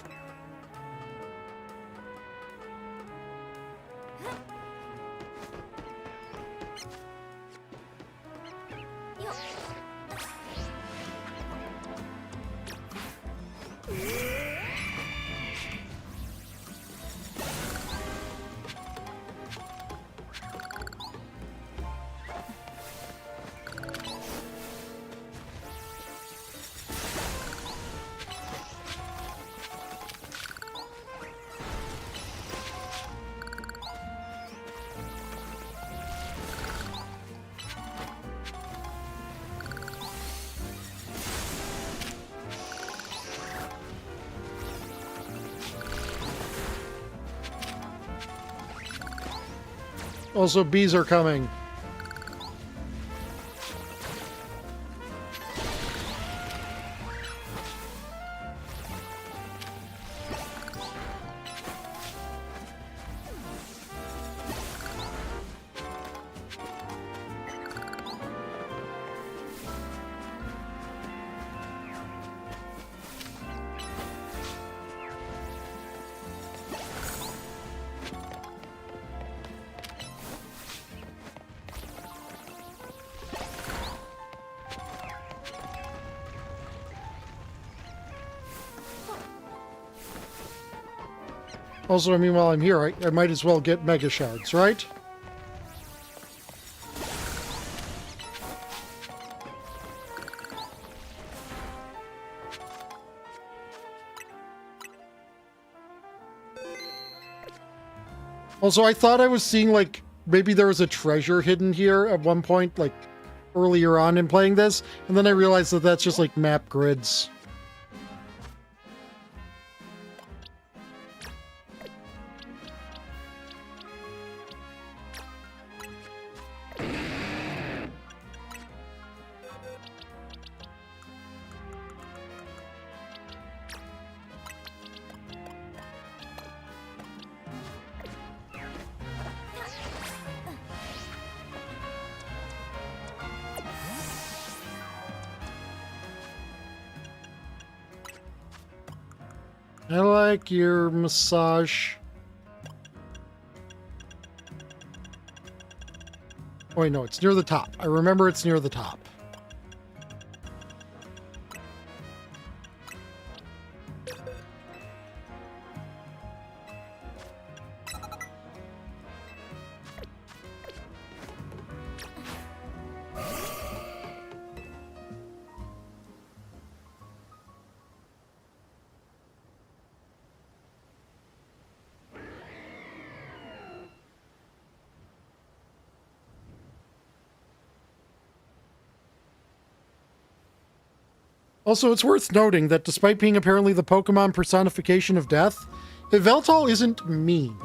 Also, bees are coming. Also, I mean, while I'm here, I might as well get Mega Shards, right? Also, I thought I was seeing, like, maybe there was a treasure hidden here at one point, like, earlier on in playing this, and then I realized that that's just, like, map grids. I like your massage. Oh, wait, no, it's near the top. I remember it's near the top. Also, it's worth noting that despite being apparently the Pokemon personification of death, Yveltal isn't mean.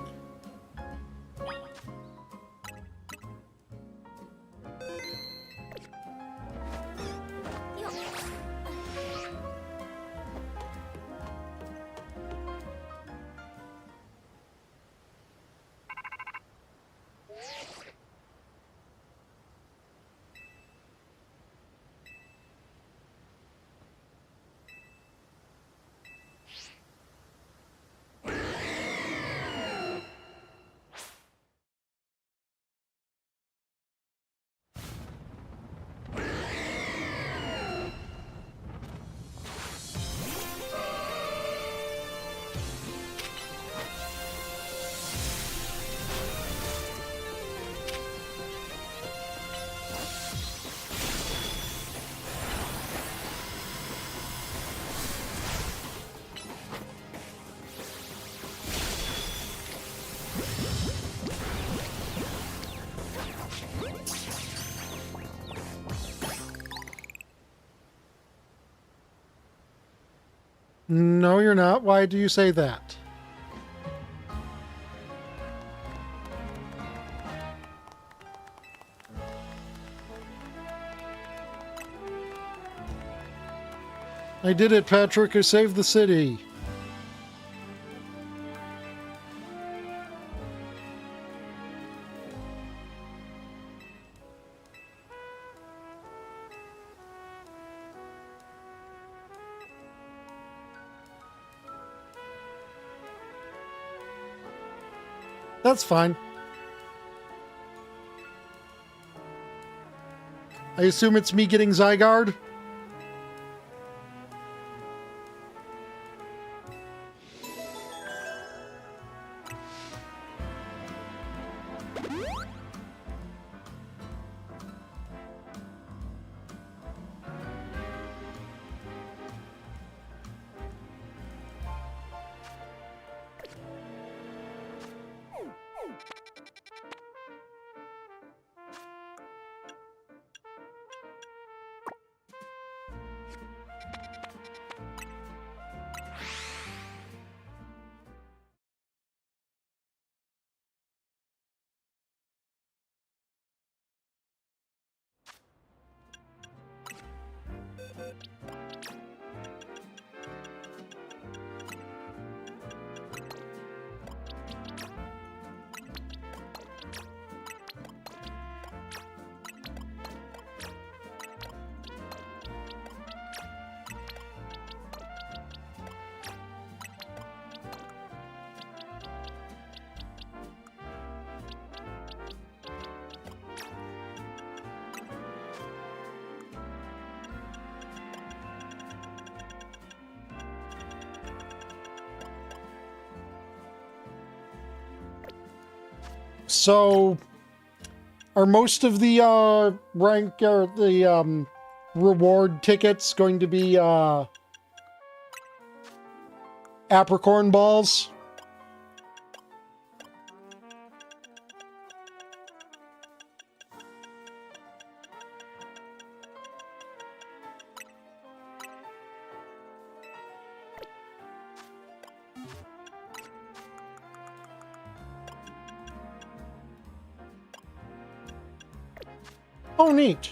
No, you're not. Why do you say that? I did it, Patrick. I saved the city. That's fine. I assume it's me getting Zygarde? So, are most of the rank or the reward tickets going to be apricorn balls? Oh, neat.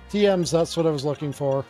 TMs, that's what I was looking for.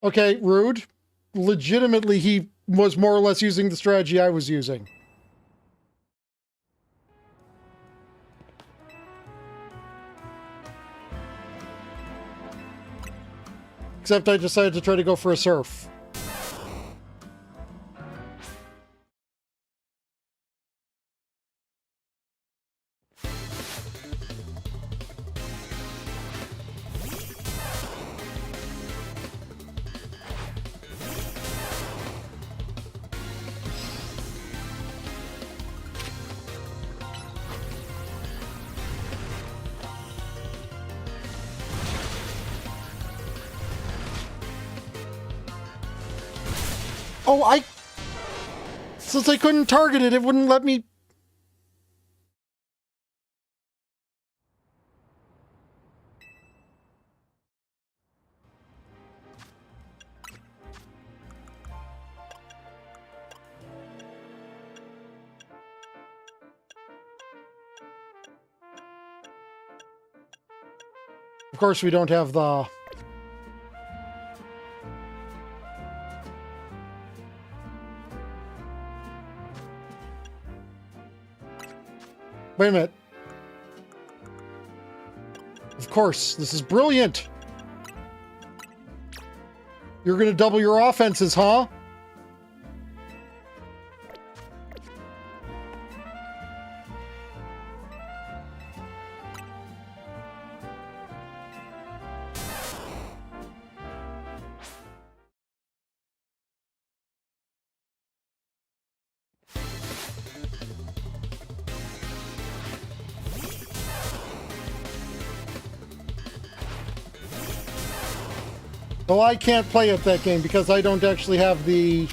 Okay, rude. Legitimately, he was more or less using the strategy I was using. Except I decided to try to go for a surf. Oh, since I couldn't target it, it wouldn't let me... Of course, we don't have the... Wait a minute. Of course, this is brilliant. You're going to double your offenses, huh? Well, I can't play at that game because I don't actually have the...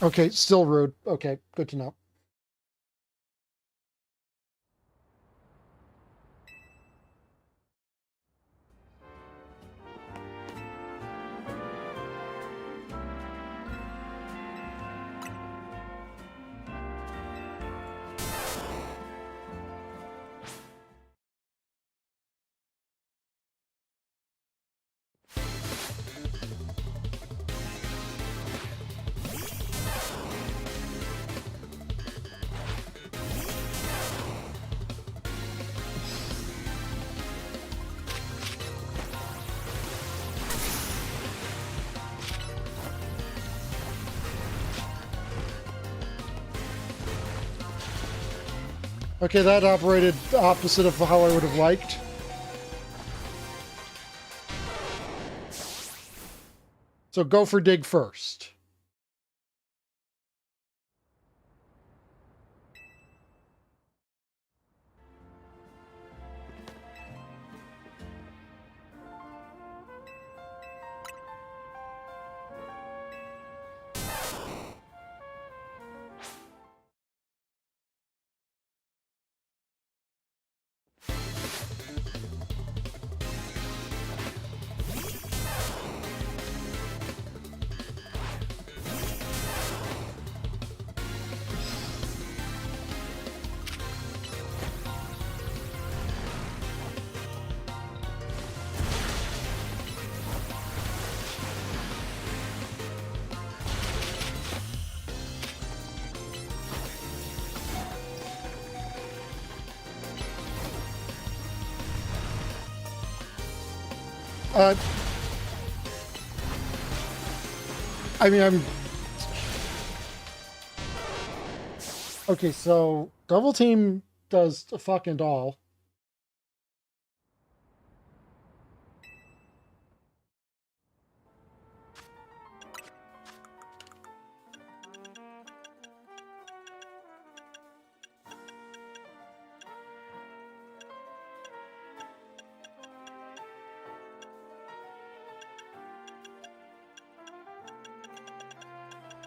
Okay, still rude. Okay, good to know. Okay, that operated opposite of how I would have liked. So go for dig first. I mean, okay, so double team does a fucking all.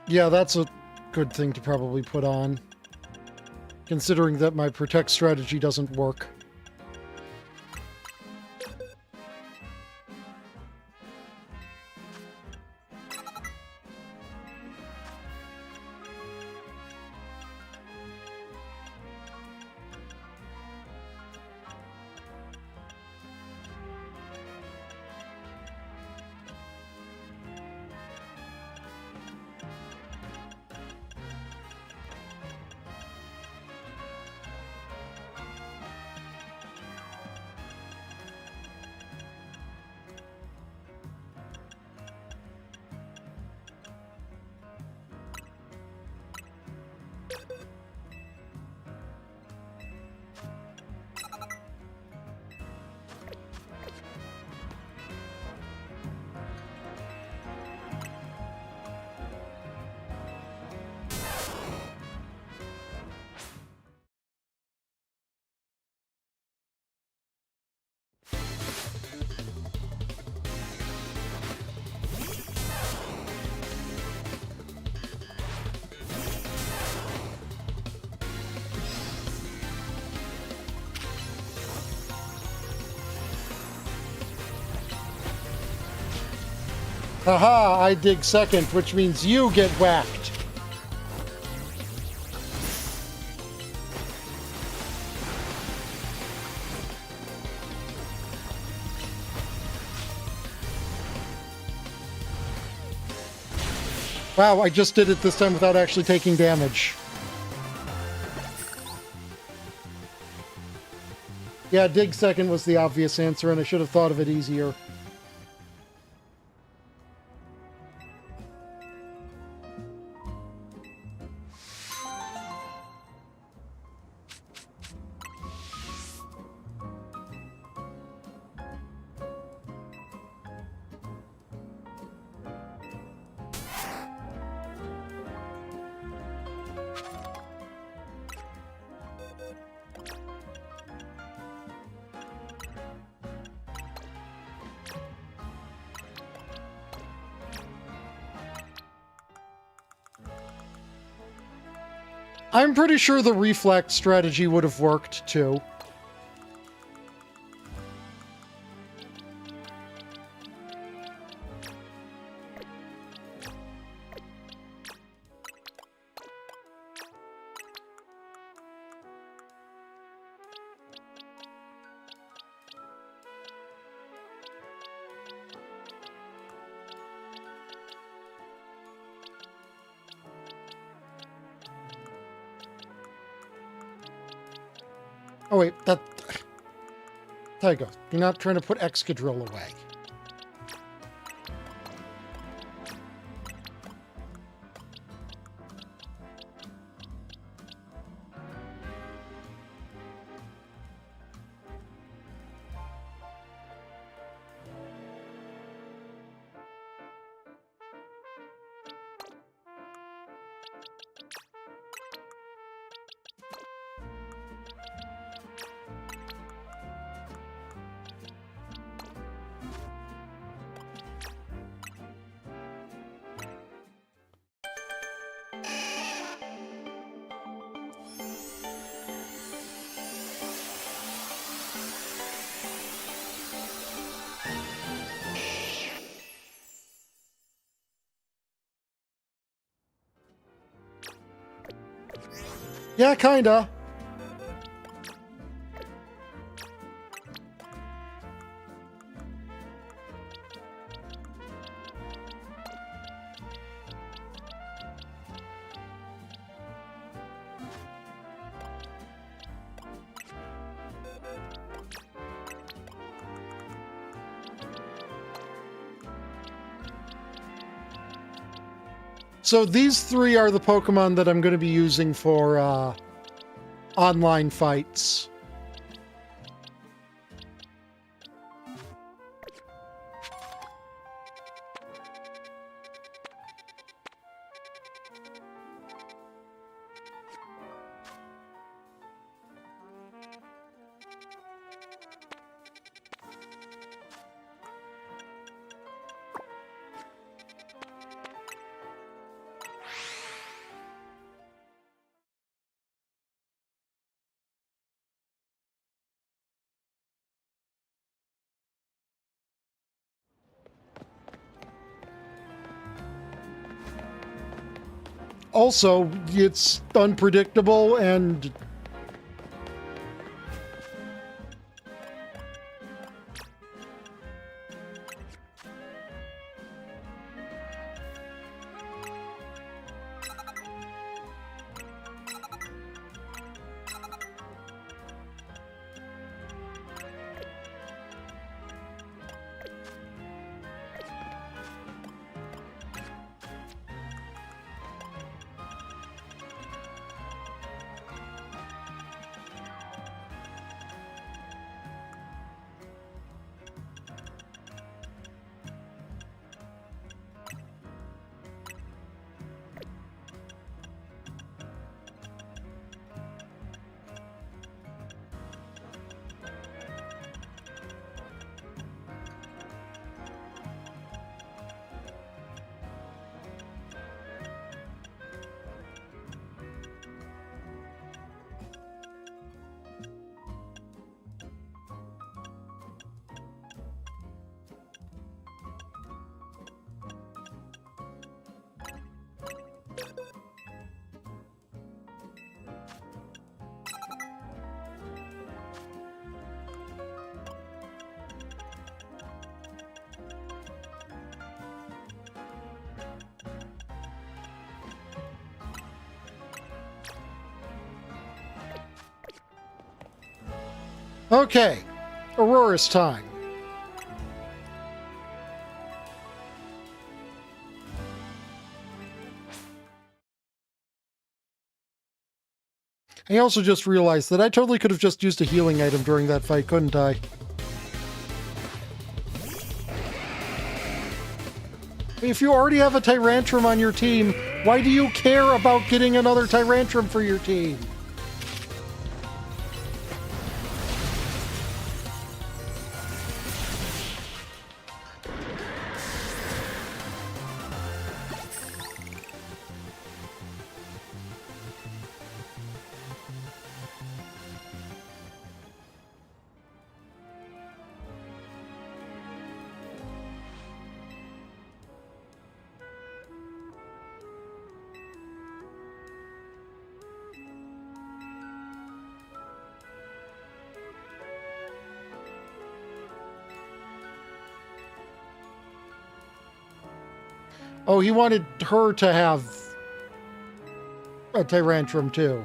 Yeah, that's a good thing to probably put on, considering that my protect strategy doesn't work. Haha, I dig second, which means you get whacked. Wow, I just did it this time without actually taking damage. Yeah, dig second was the obvious answer, and I should have thought of it easier. I'm pretty sure the reflect strategy would have worked, too. Oh wait, that... Tyago, you're not trying to put Excadrill away. Yeah, kinda. So these three are the Pokemon that I'm going to be using for online fights. Also, it's unpredictable and... Okay, Aurora's time. I also just realized that I totally could have just used a healing item during that fight, couldn't I? If you already have a Tyrantrum on your team, why do you care about getting another Tyrantrum for your team? Oh, he wanted her to have a Tyrantrum too.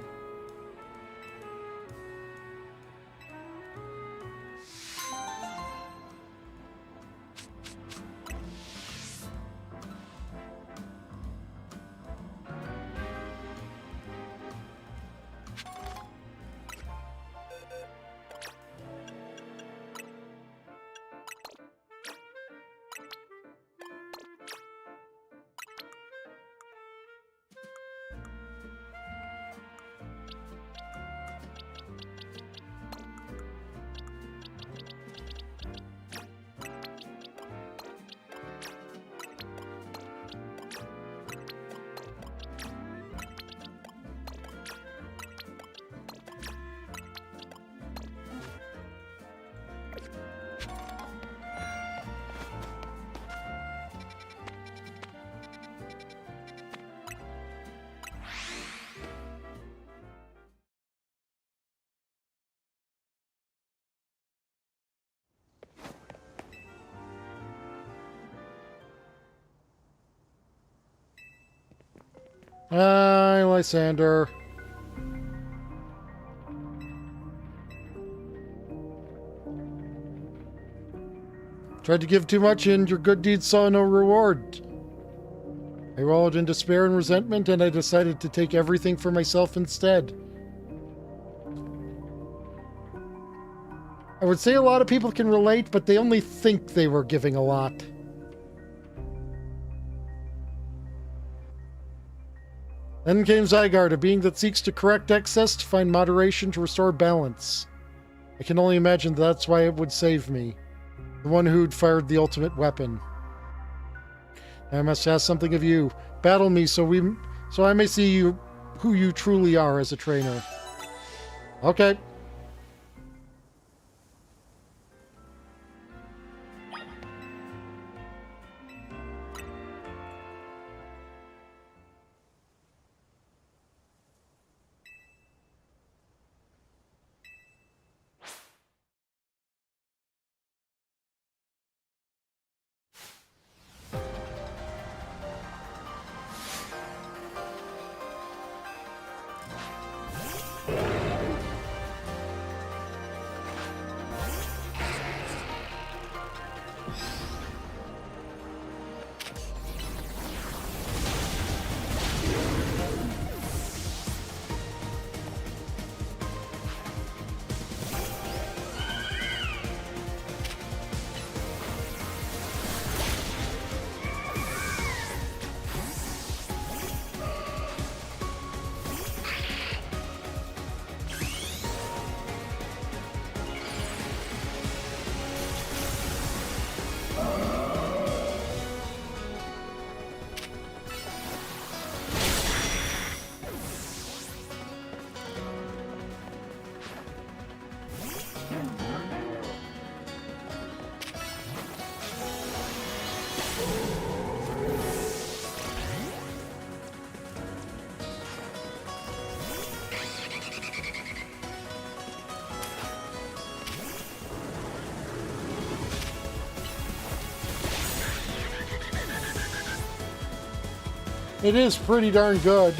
Hi, Lysander. Tried to give too much and your good deeds saw no reward. I wallowed in despair and resentment and I decided to take everything for myself instead. I would say a lot of people can relate, but they only think they were giving a lot. Then came Zygarde, a being that seeks to correct excess, to find moderation, to restore balance. I can only imagine that's why it would save me. The one who'd fired the ultimate weapon. I must ask something of you. Battle me so I may see you who you truly are as a trainer. Okay. It is pretty darn good.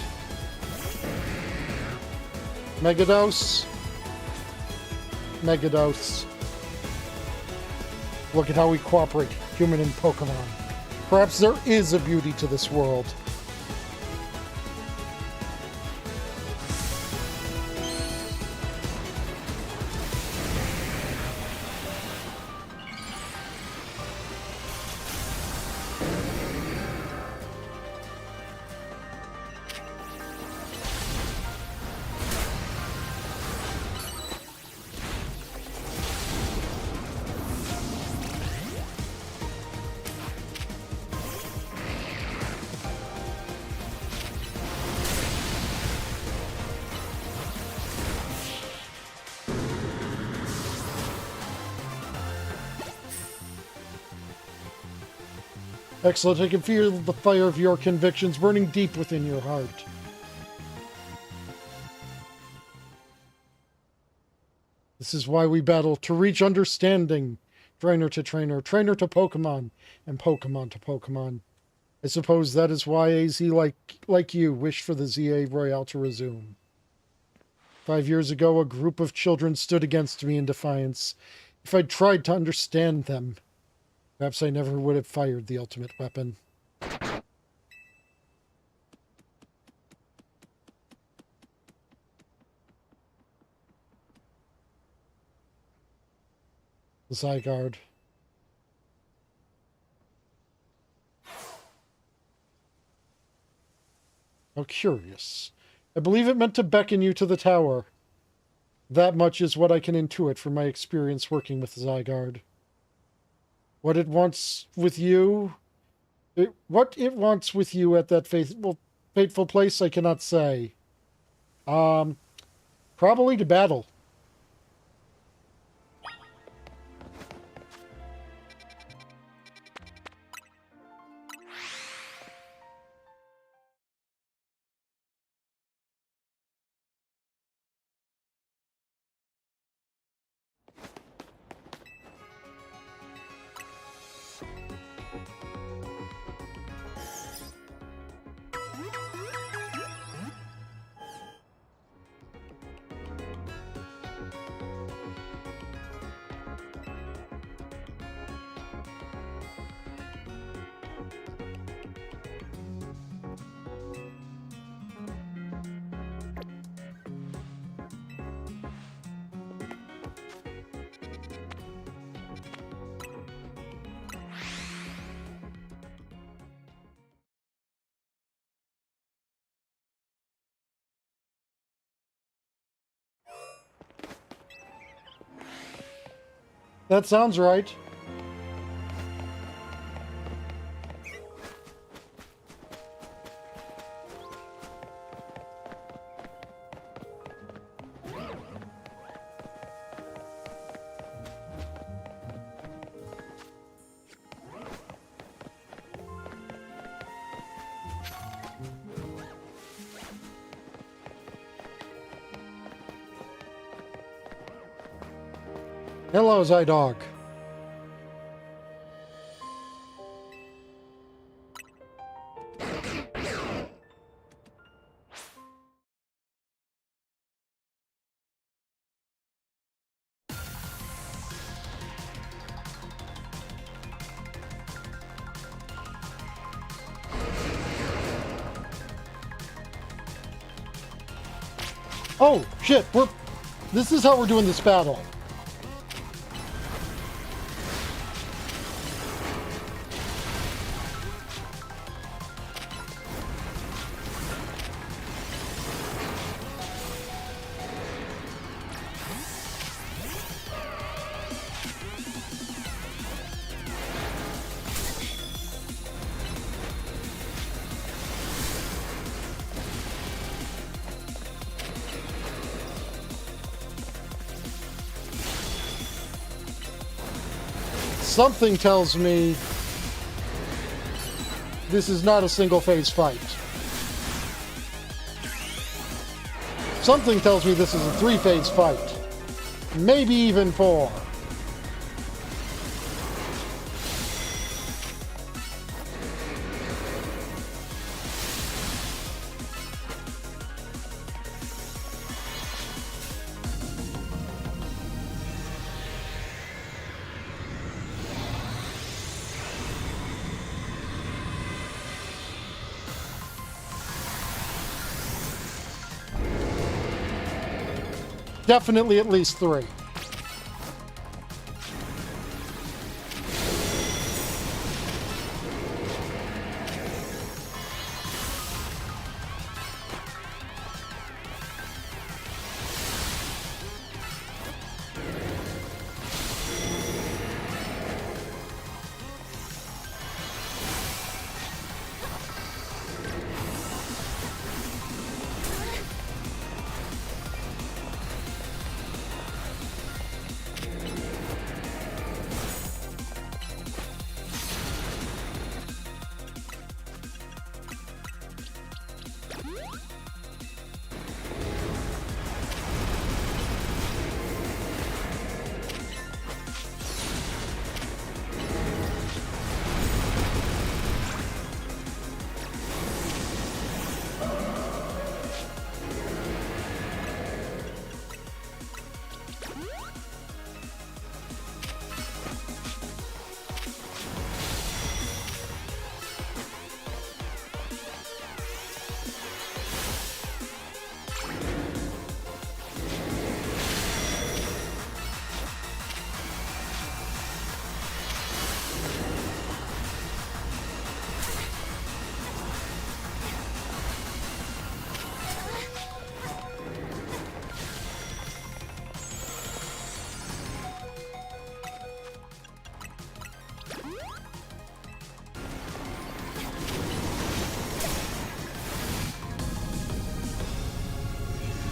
Megadose. Megadose. Look at how we cooperate, human and Pokemon. Perhaps there is a beauty to this world. Excellent. I can feel the fire of your convictions burning deep within your heart. This is why we battle, to reach understanding. Trainer to trainer, trainer to Pokemon, and Pokemon to Pokemon. I suppose that is why AZ like you wished for the ZA Royale to resume. 5 years ago, a group of children stood against me in defiance. If I'd tried to understand them, perhaps I never would have fired the ultimate weapon. The Zygarde. How curious. I believe it meant to beckon you to the tower. That much is what I can intuit from my experience working with Zygarde. What it wants with you... what it wants with you at that fateful place, I cannot say. Probably to battle. That sounds right. Hello, Zydog. Oh, shit, this is how we're doing this battle. Something tells me this is not a single-phase fight. Something tells me this is a three-phase fight. Maybe even four. Definitely at least three.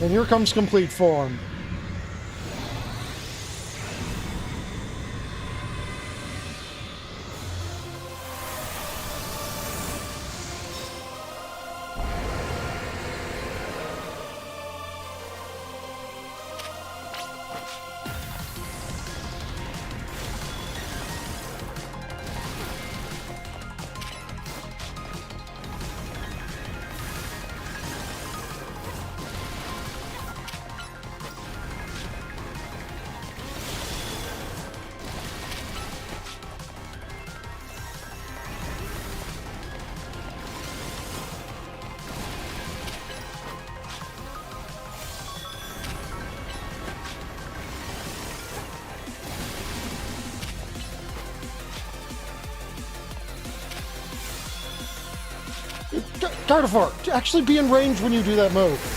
And here comes complete form. Gardevoir, actually be in range when you do that move.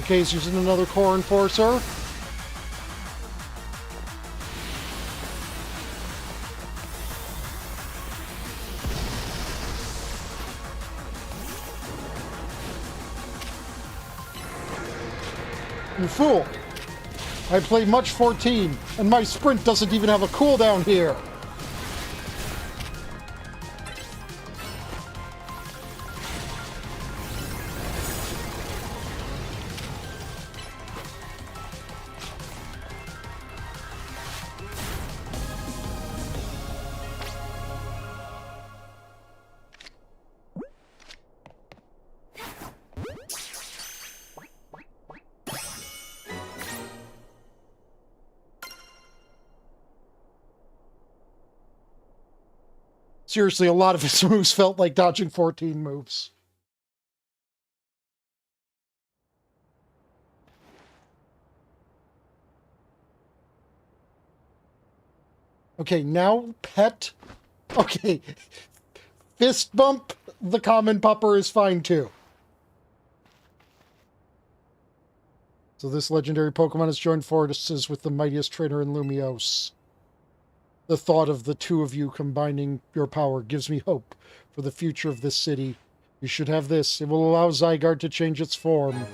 Okay, he's using another core enforcer. You fool! I play Much 14, and my sprint doesn't even have a cooldown here! Seriously, a lot of his moves felt like dodging 14 moves. Okay, now pet. Okay. Fist bump, the common pupper is fine too. So this legendary Pokemon has joined forces with the mightiest trainer in Lumiose. The thought of the two of you combining your power gives me hope for the future of this city. You should have this. It will allow Zygarde to change its form.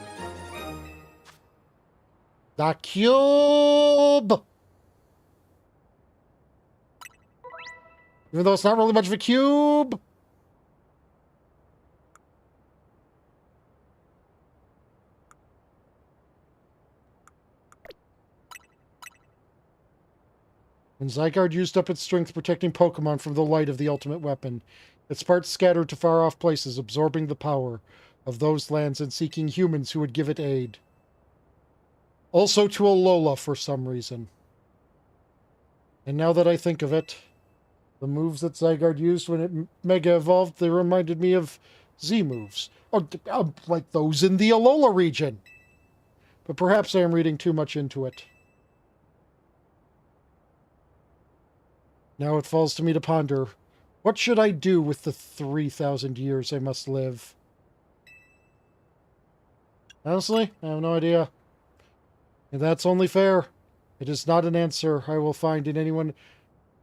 The cube! Even though it's not really much of a cube. When Zygarde used up its strength protecting Pokemon from the light of the ultimate weapon, its parts scattered to far-off places, absorbing the power of those lands and seeking humans who would give it aid. Also to Alola for some reason. And now that I think of it, the moves that Zygarde used when it Mega Evolved, they reminded me of Z moves. Oh, like those in the Alola region. But perhaps I am reading too much into it. Now it falls to me to ponder, what should I do with the 3,000 years I must live? Honestly, I have no idea. And that's only fair. It is not an answer I will find in anyone.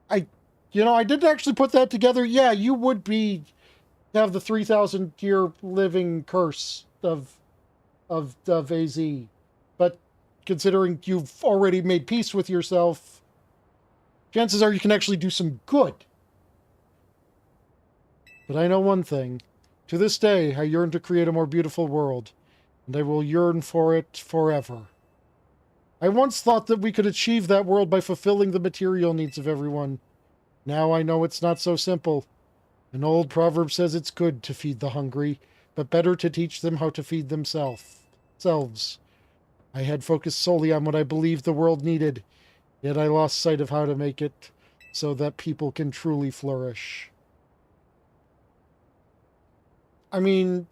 I didn't actually put that together. Yeah, you would have the 3,000 year living curse of AZ. But considering you've already made peace with yourself, chances are you can actually do some good. But I know one thing. To this day, I yearn to create a more beautiful world, and I will yearn for it forever. I once thought that we could achieve that world by fulfilling the material needs of everyone. Now I know it's not so simple. An old proverb says it's good to feed the hungry, but better to teach them how to feed themselves. I had focused solely on what I believed the world needed, yet I lost sight of how to make it so that people can truly flourish. I mean,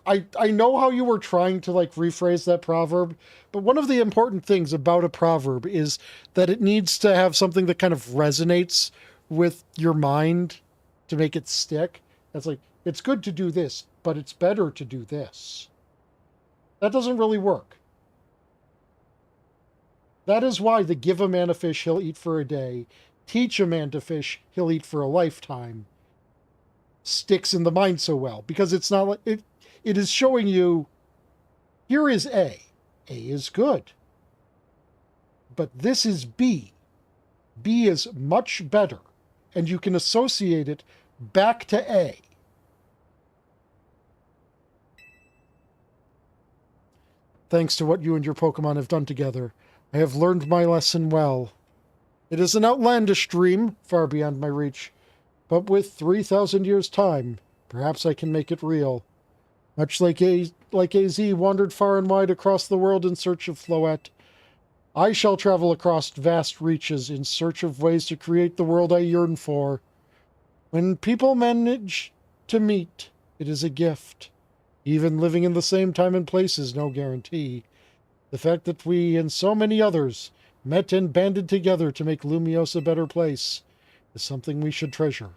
I know how you were trying to rephrase that proverb, but one of the important things about a proverb is that it needs to have something that kind of resonates with your mind to make it stick. That's like, it's good to do this, but it's better to do this. That doesn't really work. That is why the give a man a fish, he'll eat for a day, teach a man to fish, he'll eat for a lifetime, sticks in the mind so well, because it's not like it is showing you, here is A. A is good. But this is B. B is much better, and you can associate it back to A. Thanks to what you and your Pokemon have done together, I have learned my lesson well. It is an outlandish dream, far beyond my reach, but with 3,000 years' time, perhaps I can make it real. Much like AZ wandered far and wide across the world in search of Floette, I shall travel across vast reaches in search of ways to create the world I yearn for. When people manage to meet, it is a gift. Even living in the same time and place is no guarantee. The fact that we and so many others met and banded together to make Lumiose a better place is something we should treasure.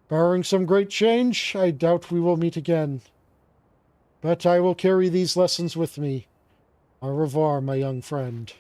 Barring some great change, I doubt we will meet again. But I will carry these lessons with me. Au revoir, my young friend.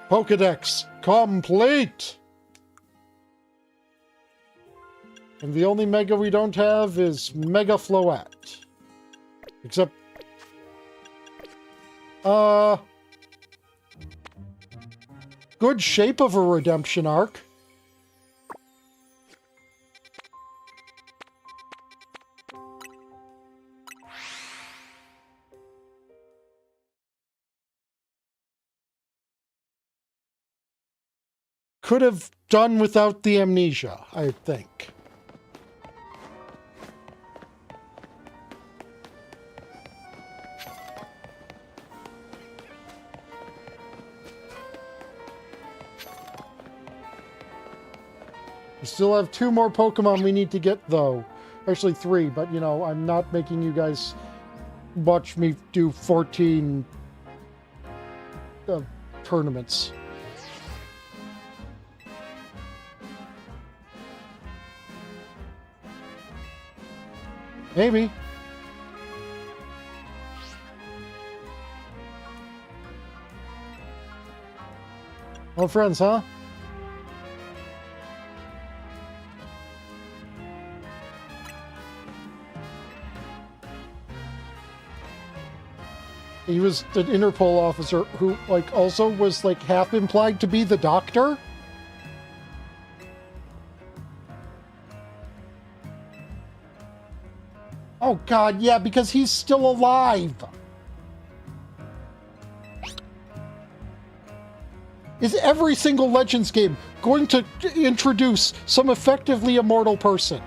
Pokedex complete! And the only Mega we don't have is Mega Floette. Except... good shape of a redemption arc. Could have done without the amnesia, I think. We still have 2 more Pokemon we need to get, though. Actually 3, but, you know, I'm not making you guys watch me do 14 tournaments. Maybe. Well, friends, huh? He was an Interpol officer who, like, also was, like, half implied to be the doctor? Oh, God, yeah, because he's still alive. Is every single Legends game going to introduce some effectively immortal person?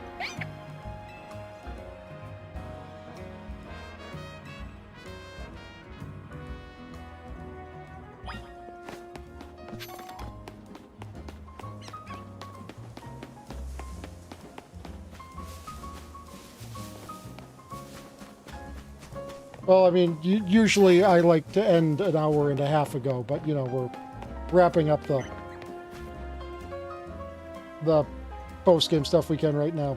Well, I mean, usually I like to end an hour and a half ago, but, you know, we're wrapping up the post-game stuff we can right now.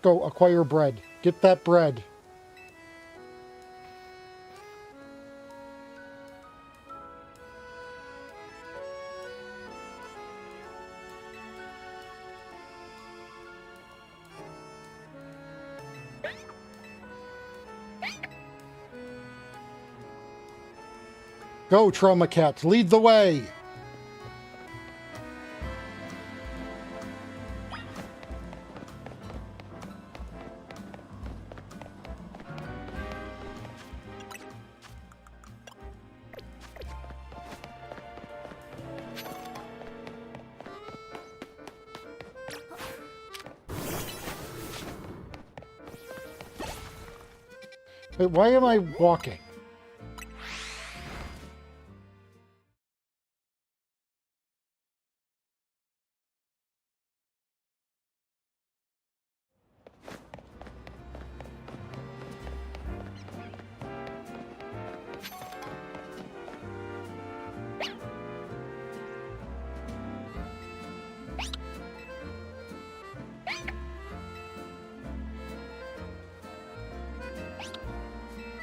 Go acquire bread. Get that bread. Go, Trauma Cat, lead the way. Wait, why am I walking?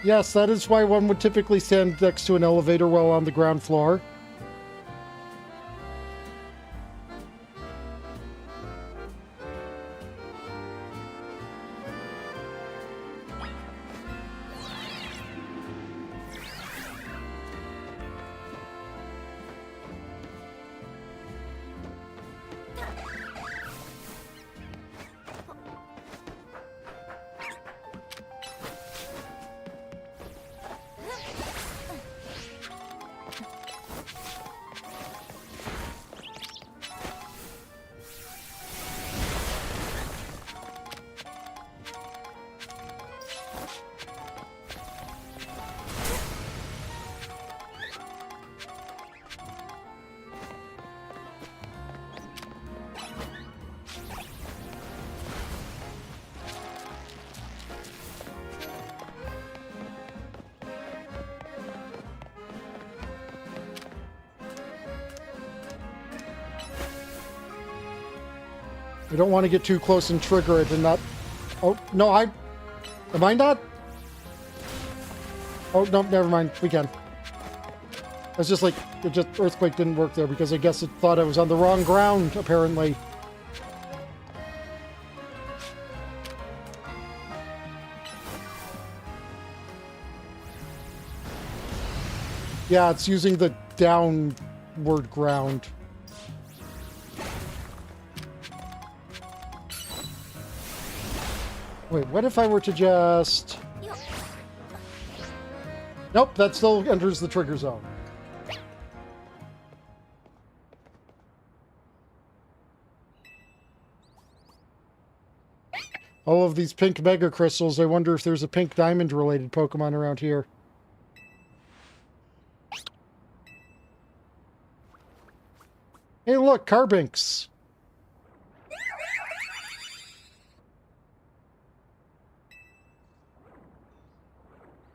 Yes, that is why one would typically stand next to an elevator while on the ground floor. I don't want to get too close and trigger it and not... Oh, no, am I not? Oh, no, never mind. We can. It's just like, Earthquake didn't work there because I guess it thought I was on the wrong ground, apparently. Yeah, it's using the downward ground. Wait, what if I were to just... Nope, that still enters the trigger zone. All of these pink mega crystals, I wonder if there's a pink diamond related Pokemon around here. Hey look, Carbinks!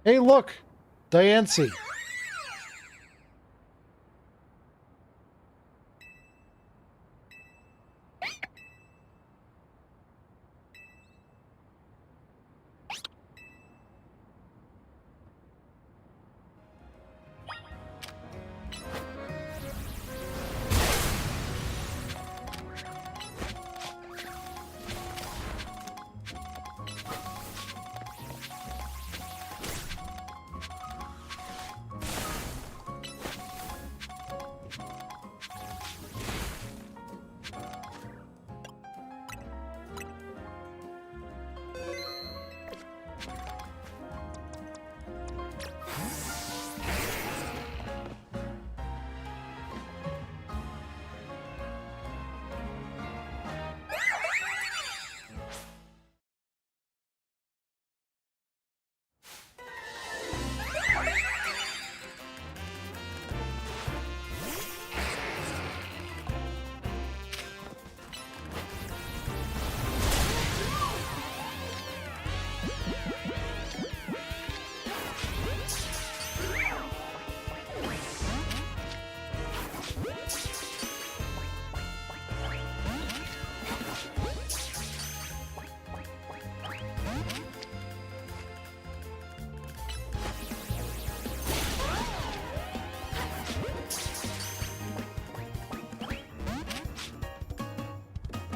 Hey look, Diancie.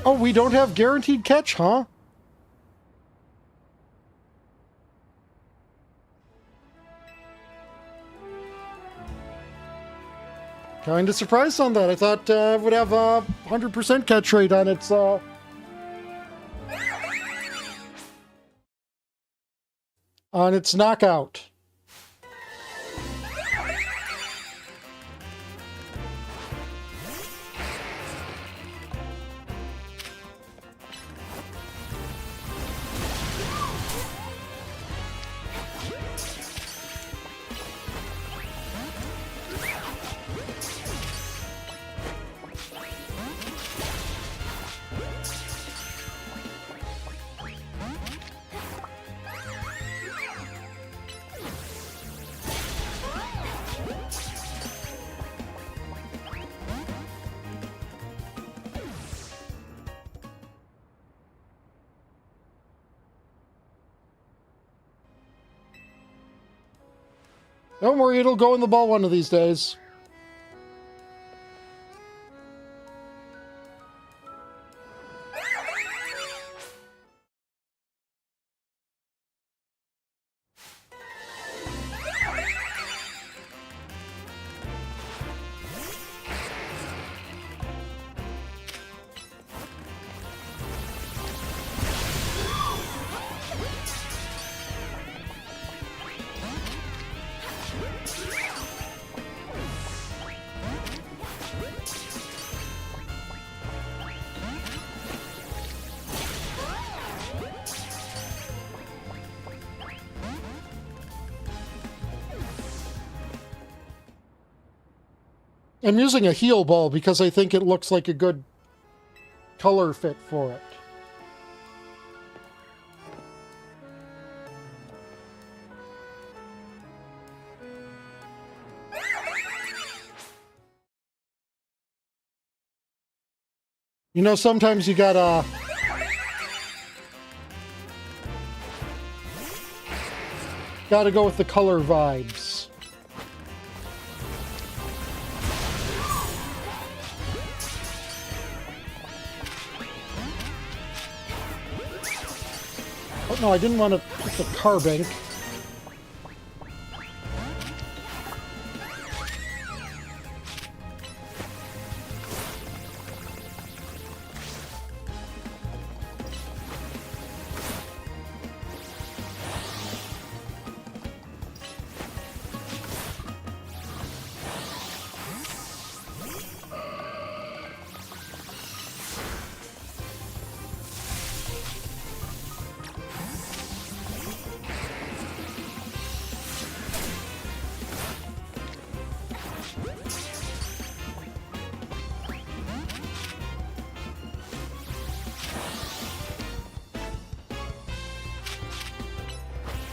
Oh, we don't have guaranteed catch, huh? Kind of surprised on that. I thought it would have a 100% catch rate on its knockout. Don't worry, it'll go in the ball one of these days. I'm using a heal ball because I think it looks like a good color fit for it. You know, sometimes you gotta go with the color vibes. Oh no, I didn't want to put the carbink.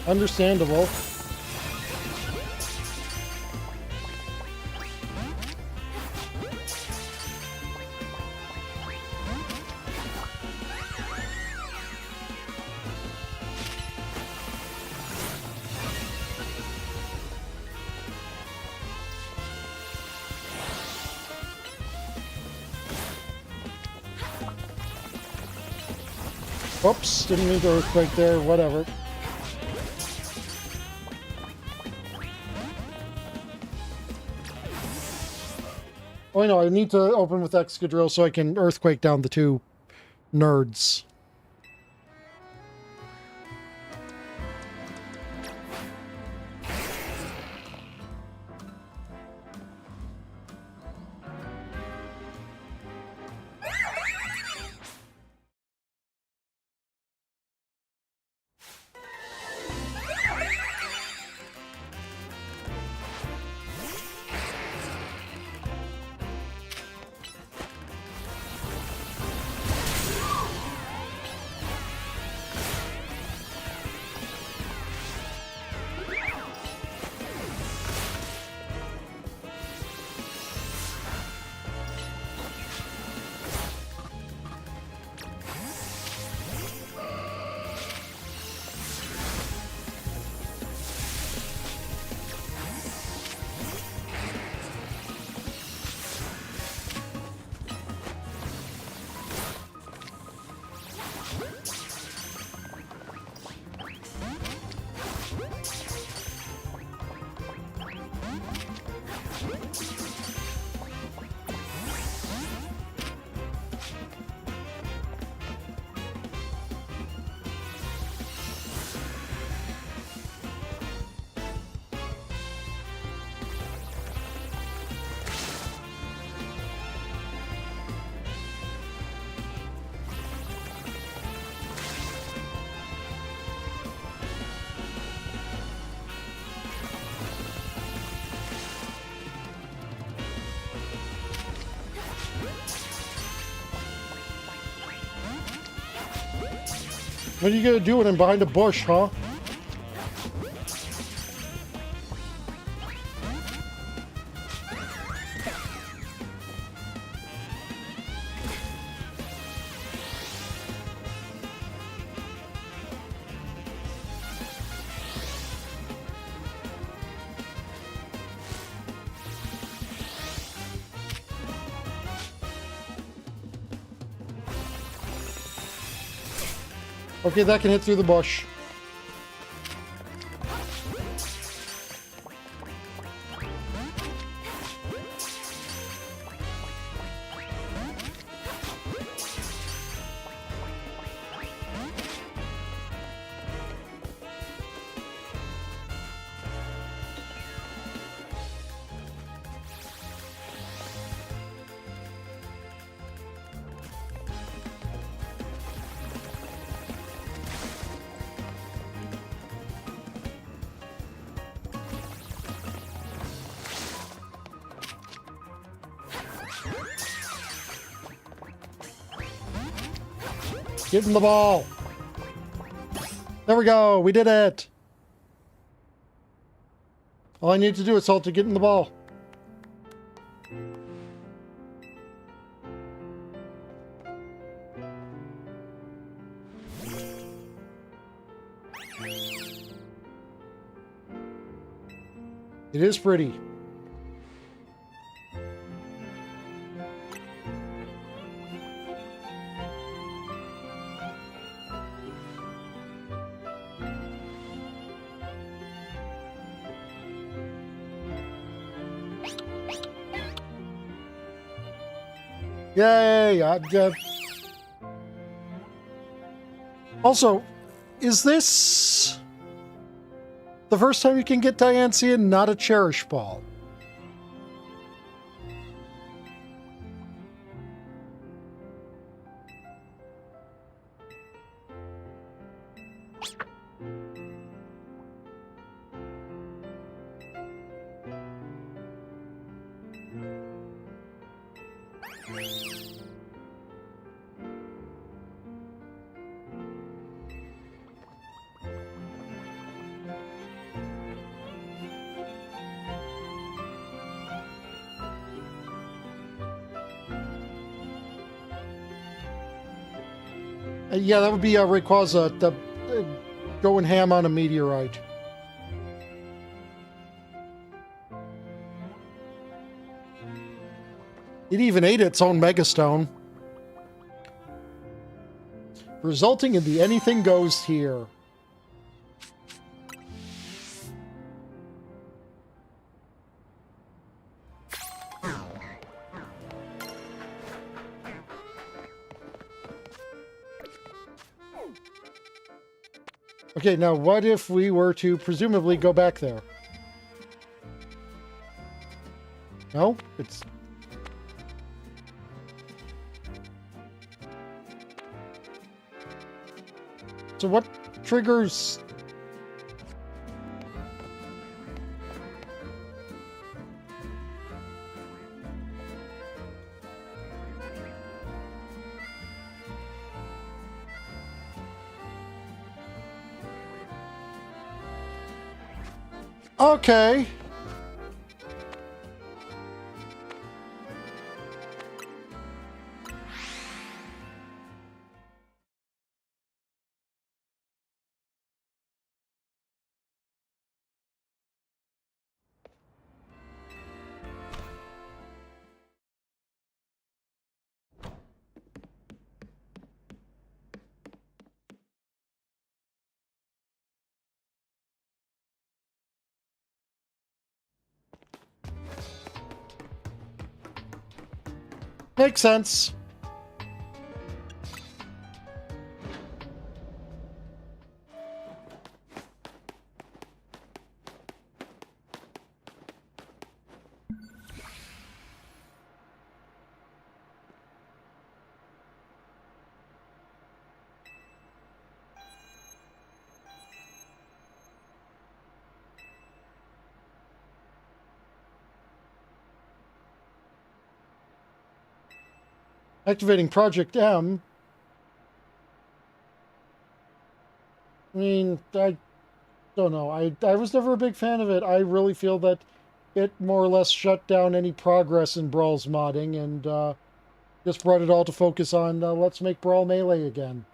Understandable. Oops, didn't mean to earthquake there, whatever. Oh, I know, I need to open with Excadrill so I can earthquake down the two nerds. What are you gonna do when I'm behind a bush, huh? Okay, that can hit through the bush. Get in the ball. There we go. We did it. All I need to do is hold to get in the ball. It is pretty. Yay! Also, is this the first time you can get Diancie and not a Cherish Ball? Yeah, that would be Rayquaza going ham on a meteorite. It even ate its own Megastone, resulting in the anything goes tier. Okay, now what if we were to presumably go back there? No? It's... So what triggers... Okay. Makes sense. Activating Project M. I mean, I don't know. I was never a big fan of it. I really feel that it more or less shut down any progress in Brawl's modding and just brought it all to focus on let's make Brawl Melee again.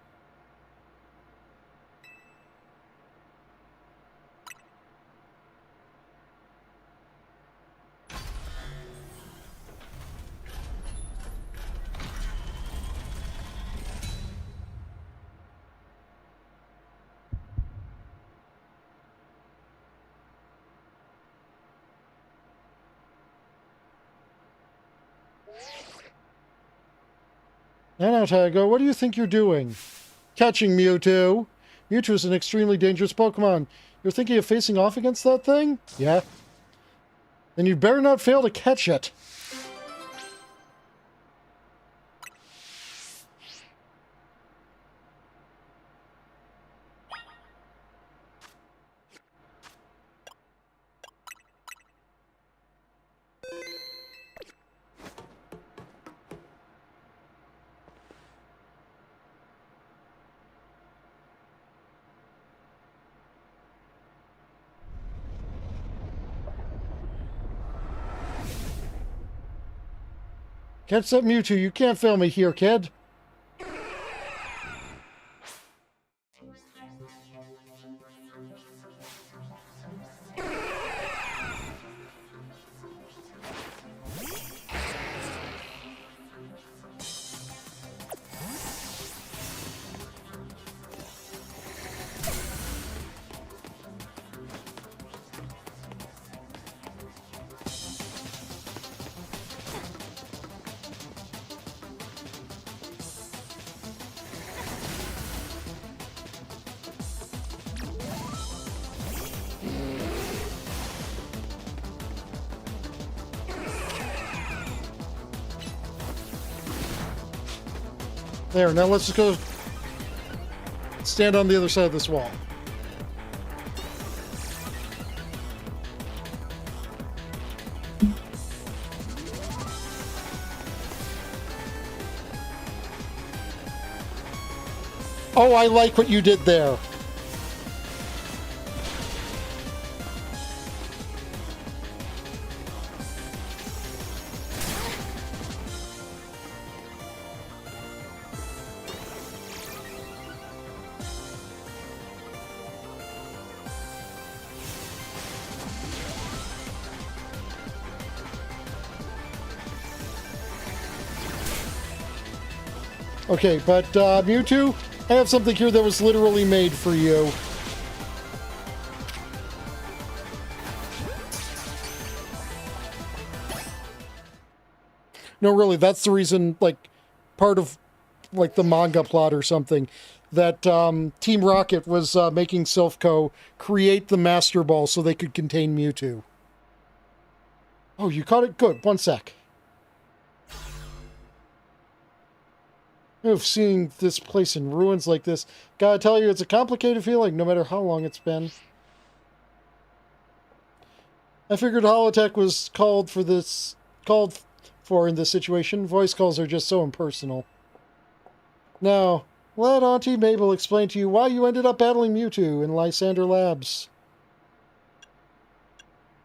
Oneko Tyago, what do you think you're doing? Catching Mewtwo. Mewtwo is an extremely dangerous Pokemon. You're thinking of facing off against that thing? Yeah. Then you'd better not fail to catch it. Catch that Mewtwo. You can't fail me here, kid. There, now let's just go stand on the other side of this wall. Oh, I like what you did there. Okay, but Mewtwo, I have something here that was literally made for you. No, really, that's the reason, like, part of, like, the manga plot or something, that Team Rocket was making Silphco create the Master Ball so they could contain Mewtwo. Oh, you caught it? Good. One sec. Of seeing this place in ruins like this, gotta tell you, it's a complicated feeling, no matter how long it's been. I figured Holotech was called for in this situation. Voice calls are just so impersonal. Now, let Auntie Mabel explain to you why you ended up battling Mewtwo in Lysander Labs.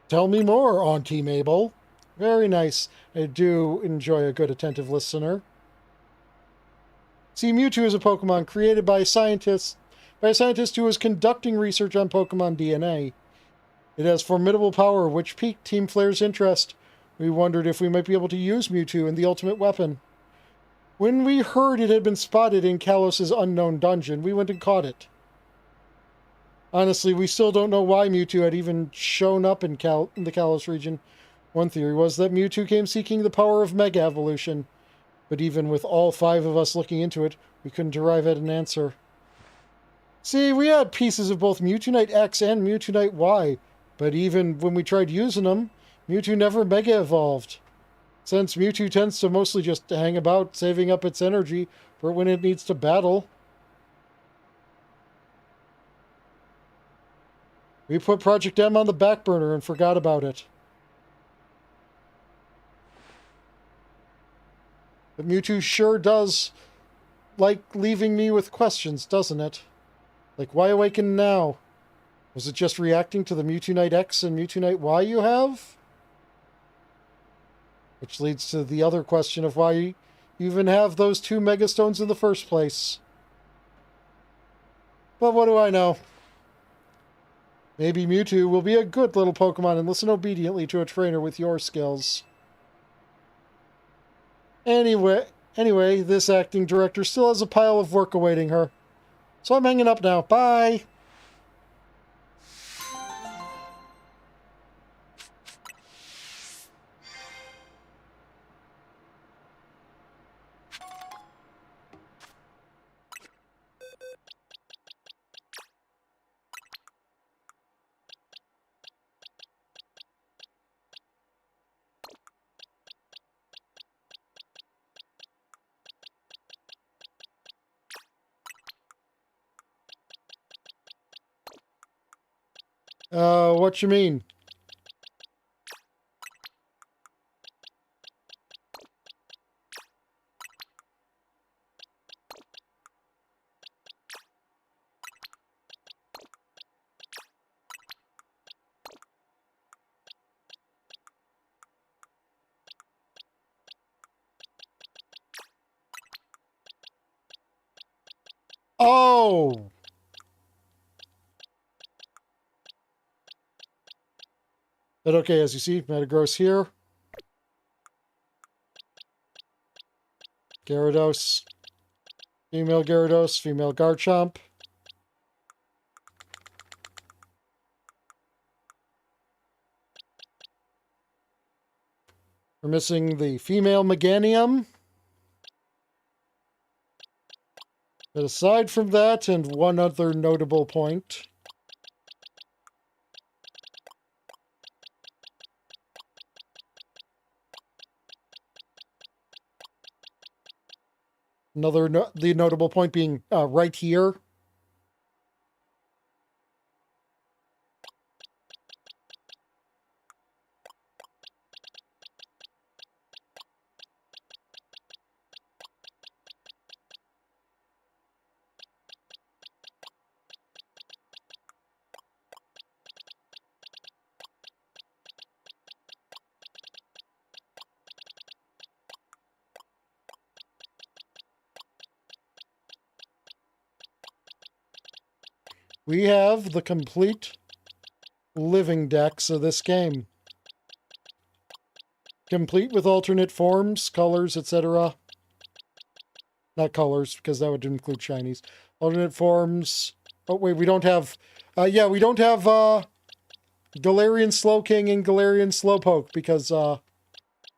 Tell me more, Auntie Mabel. Very nice. I do enjoy a good attentive listener. See, Mewtwo is a Pokemon created by a scientist who was conducting research on Pokemon DNA. It has formidable power, which piqued Team Flare's interest. We wondered if we might be able to use Mewtwo in the ultimate weapon. When we heard it had been spotted in Kalos's unknown dungeon, we went and caught it. Honestly, we still don't know why Mewtwo had even shown up in the Kalos region. One theory was that Mewtwo came seeking the power of Mega Evolution. But even with all 5 of us looking into it, we couldn't arrive at an answer. See, we had pieces of both Mewtwo X and Mewtwo Y, but even when we tried using them, Mewtwo never Mega Evolved. Since Mewtwo tends to mostly just hang about, saving up its energy for when it needs to battle. We put Project M on the back burner and forgot about it. But Mewtwo sure does like leaving me with questions, doesn't it? Like, why awaken now? Was it just reacting to the Mewtwo X and Mewtwo Y you have? Which leads to the other question of why you even have those 2 Mega Stones in the first place. But what do I know? Maybe Mewtwo will be a good little Pokemon and listen obediently to a trainer with your skills. Anyway, this acting director still has a pile of work awaiting her. So I'm hanging up now. Bye! What you mean? Oh! But okay, as you see, Metagross here. Gyarados. Female Gyarados, female Garchomp. We're missing the female Meganium. But aside from that, and one other notable point, The notable point being right here. We have the complete living decks of this game. Complete with alternate forms, colors, etc. Not colors, because that would include shinies. Alternate forms. Oh, wait, we don't have... yeah, we don't have Galarian Slowking and Galarian Slowpoke, because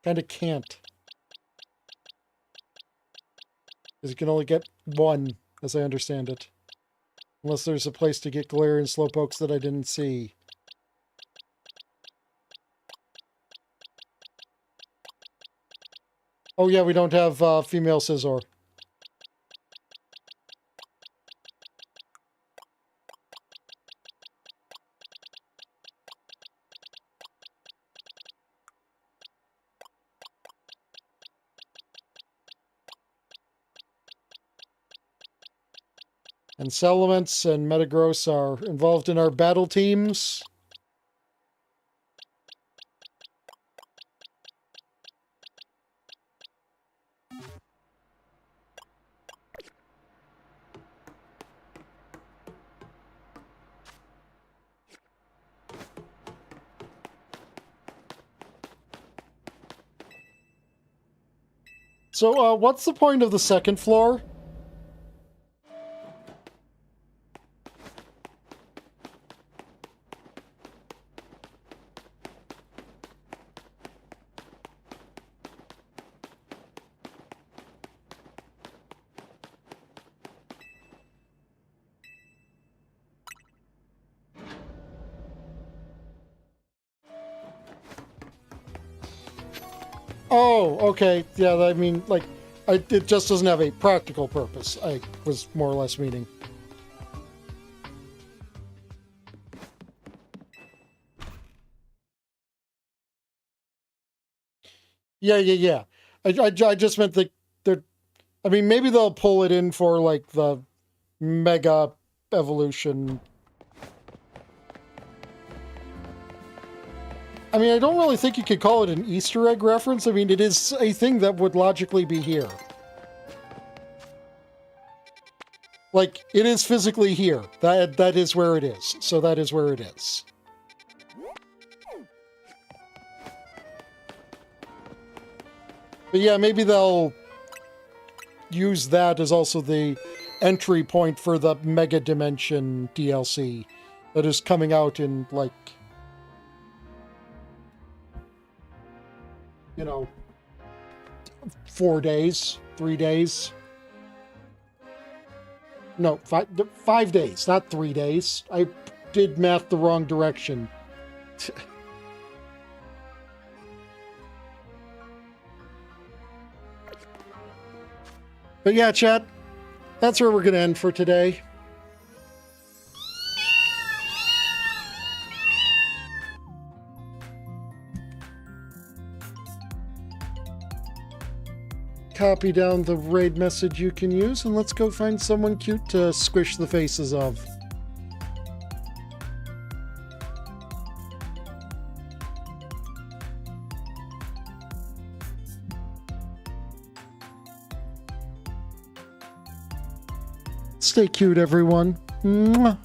kind of can't. Because you can only get one, as I understand it. Unless there's a place to get Galarian Slowpokes that I didn't see. Oh yeah, we don't have female Scizor. And Salamence and Metagross are involved in our battle teams. So, what's the point of the second floor? Oh, okay. Yeah, I mean, like, it just doesn't have a practical purpose, I was more or less meaning. Yeah. I just meant that they're... I mean, maybe they'll pull it in for, like, the Mega Evolution. I mean, I don't really think you could call it an Easter egg reference. I mean, it is a thing that would logically be here. Like, it is physically here. That is where it is. So that is where it is. But yeah, maybe they'll use that as also the entry point for the Mega Dimension DLC that is coming out in, like, you know, 4 days, 3 days. No, 5 days, not 3 days. I did math the wrong direction. But yeah, chat, that's where we're going to end for today. Copy down the raid message you can use, and let's go find someone cute to squish the faces of. Stay cute, everyone. Mwah.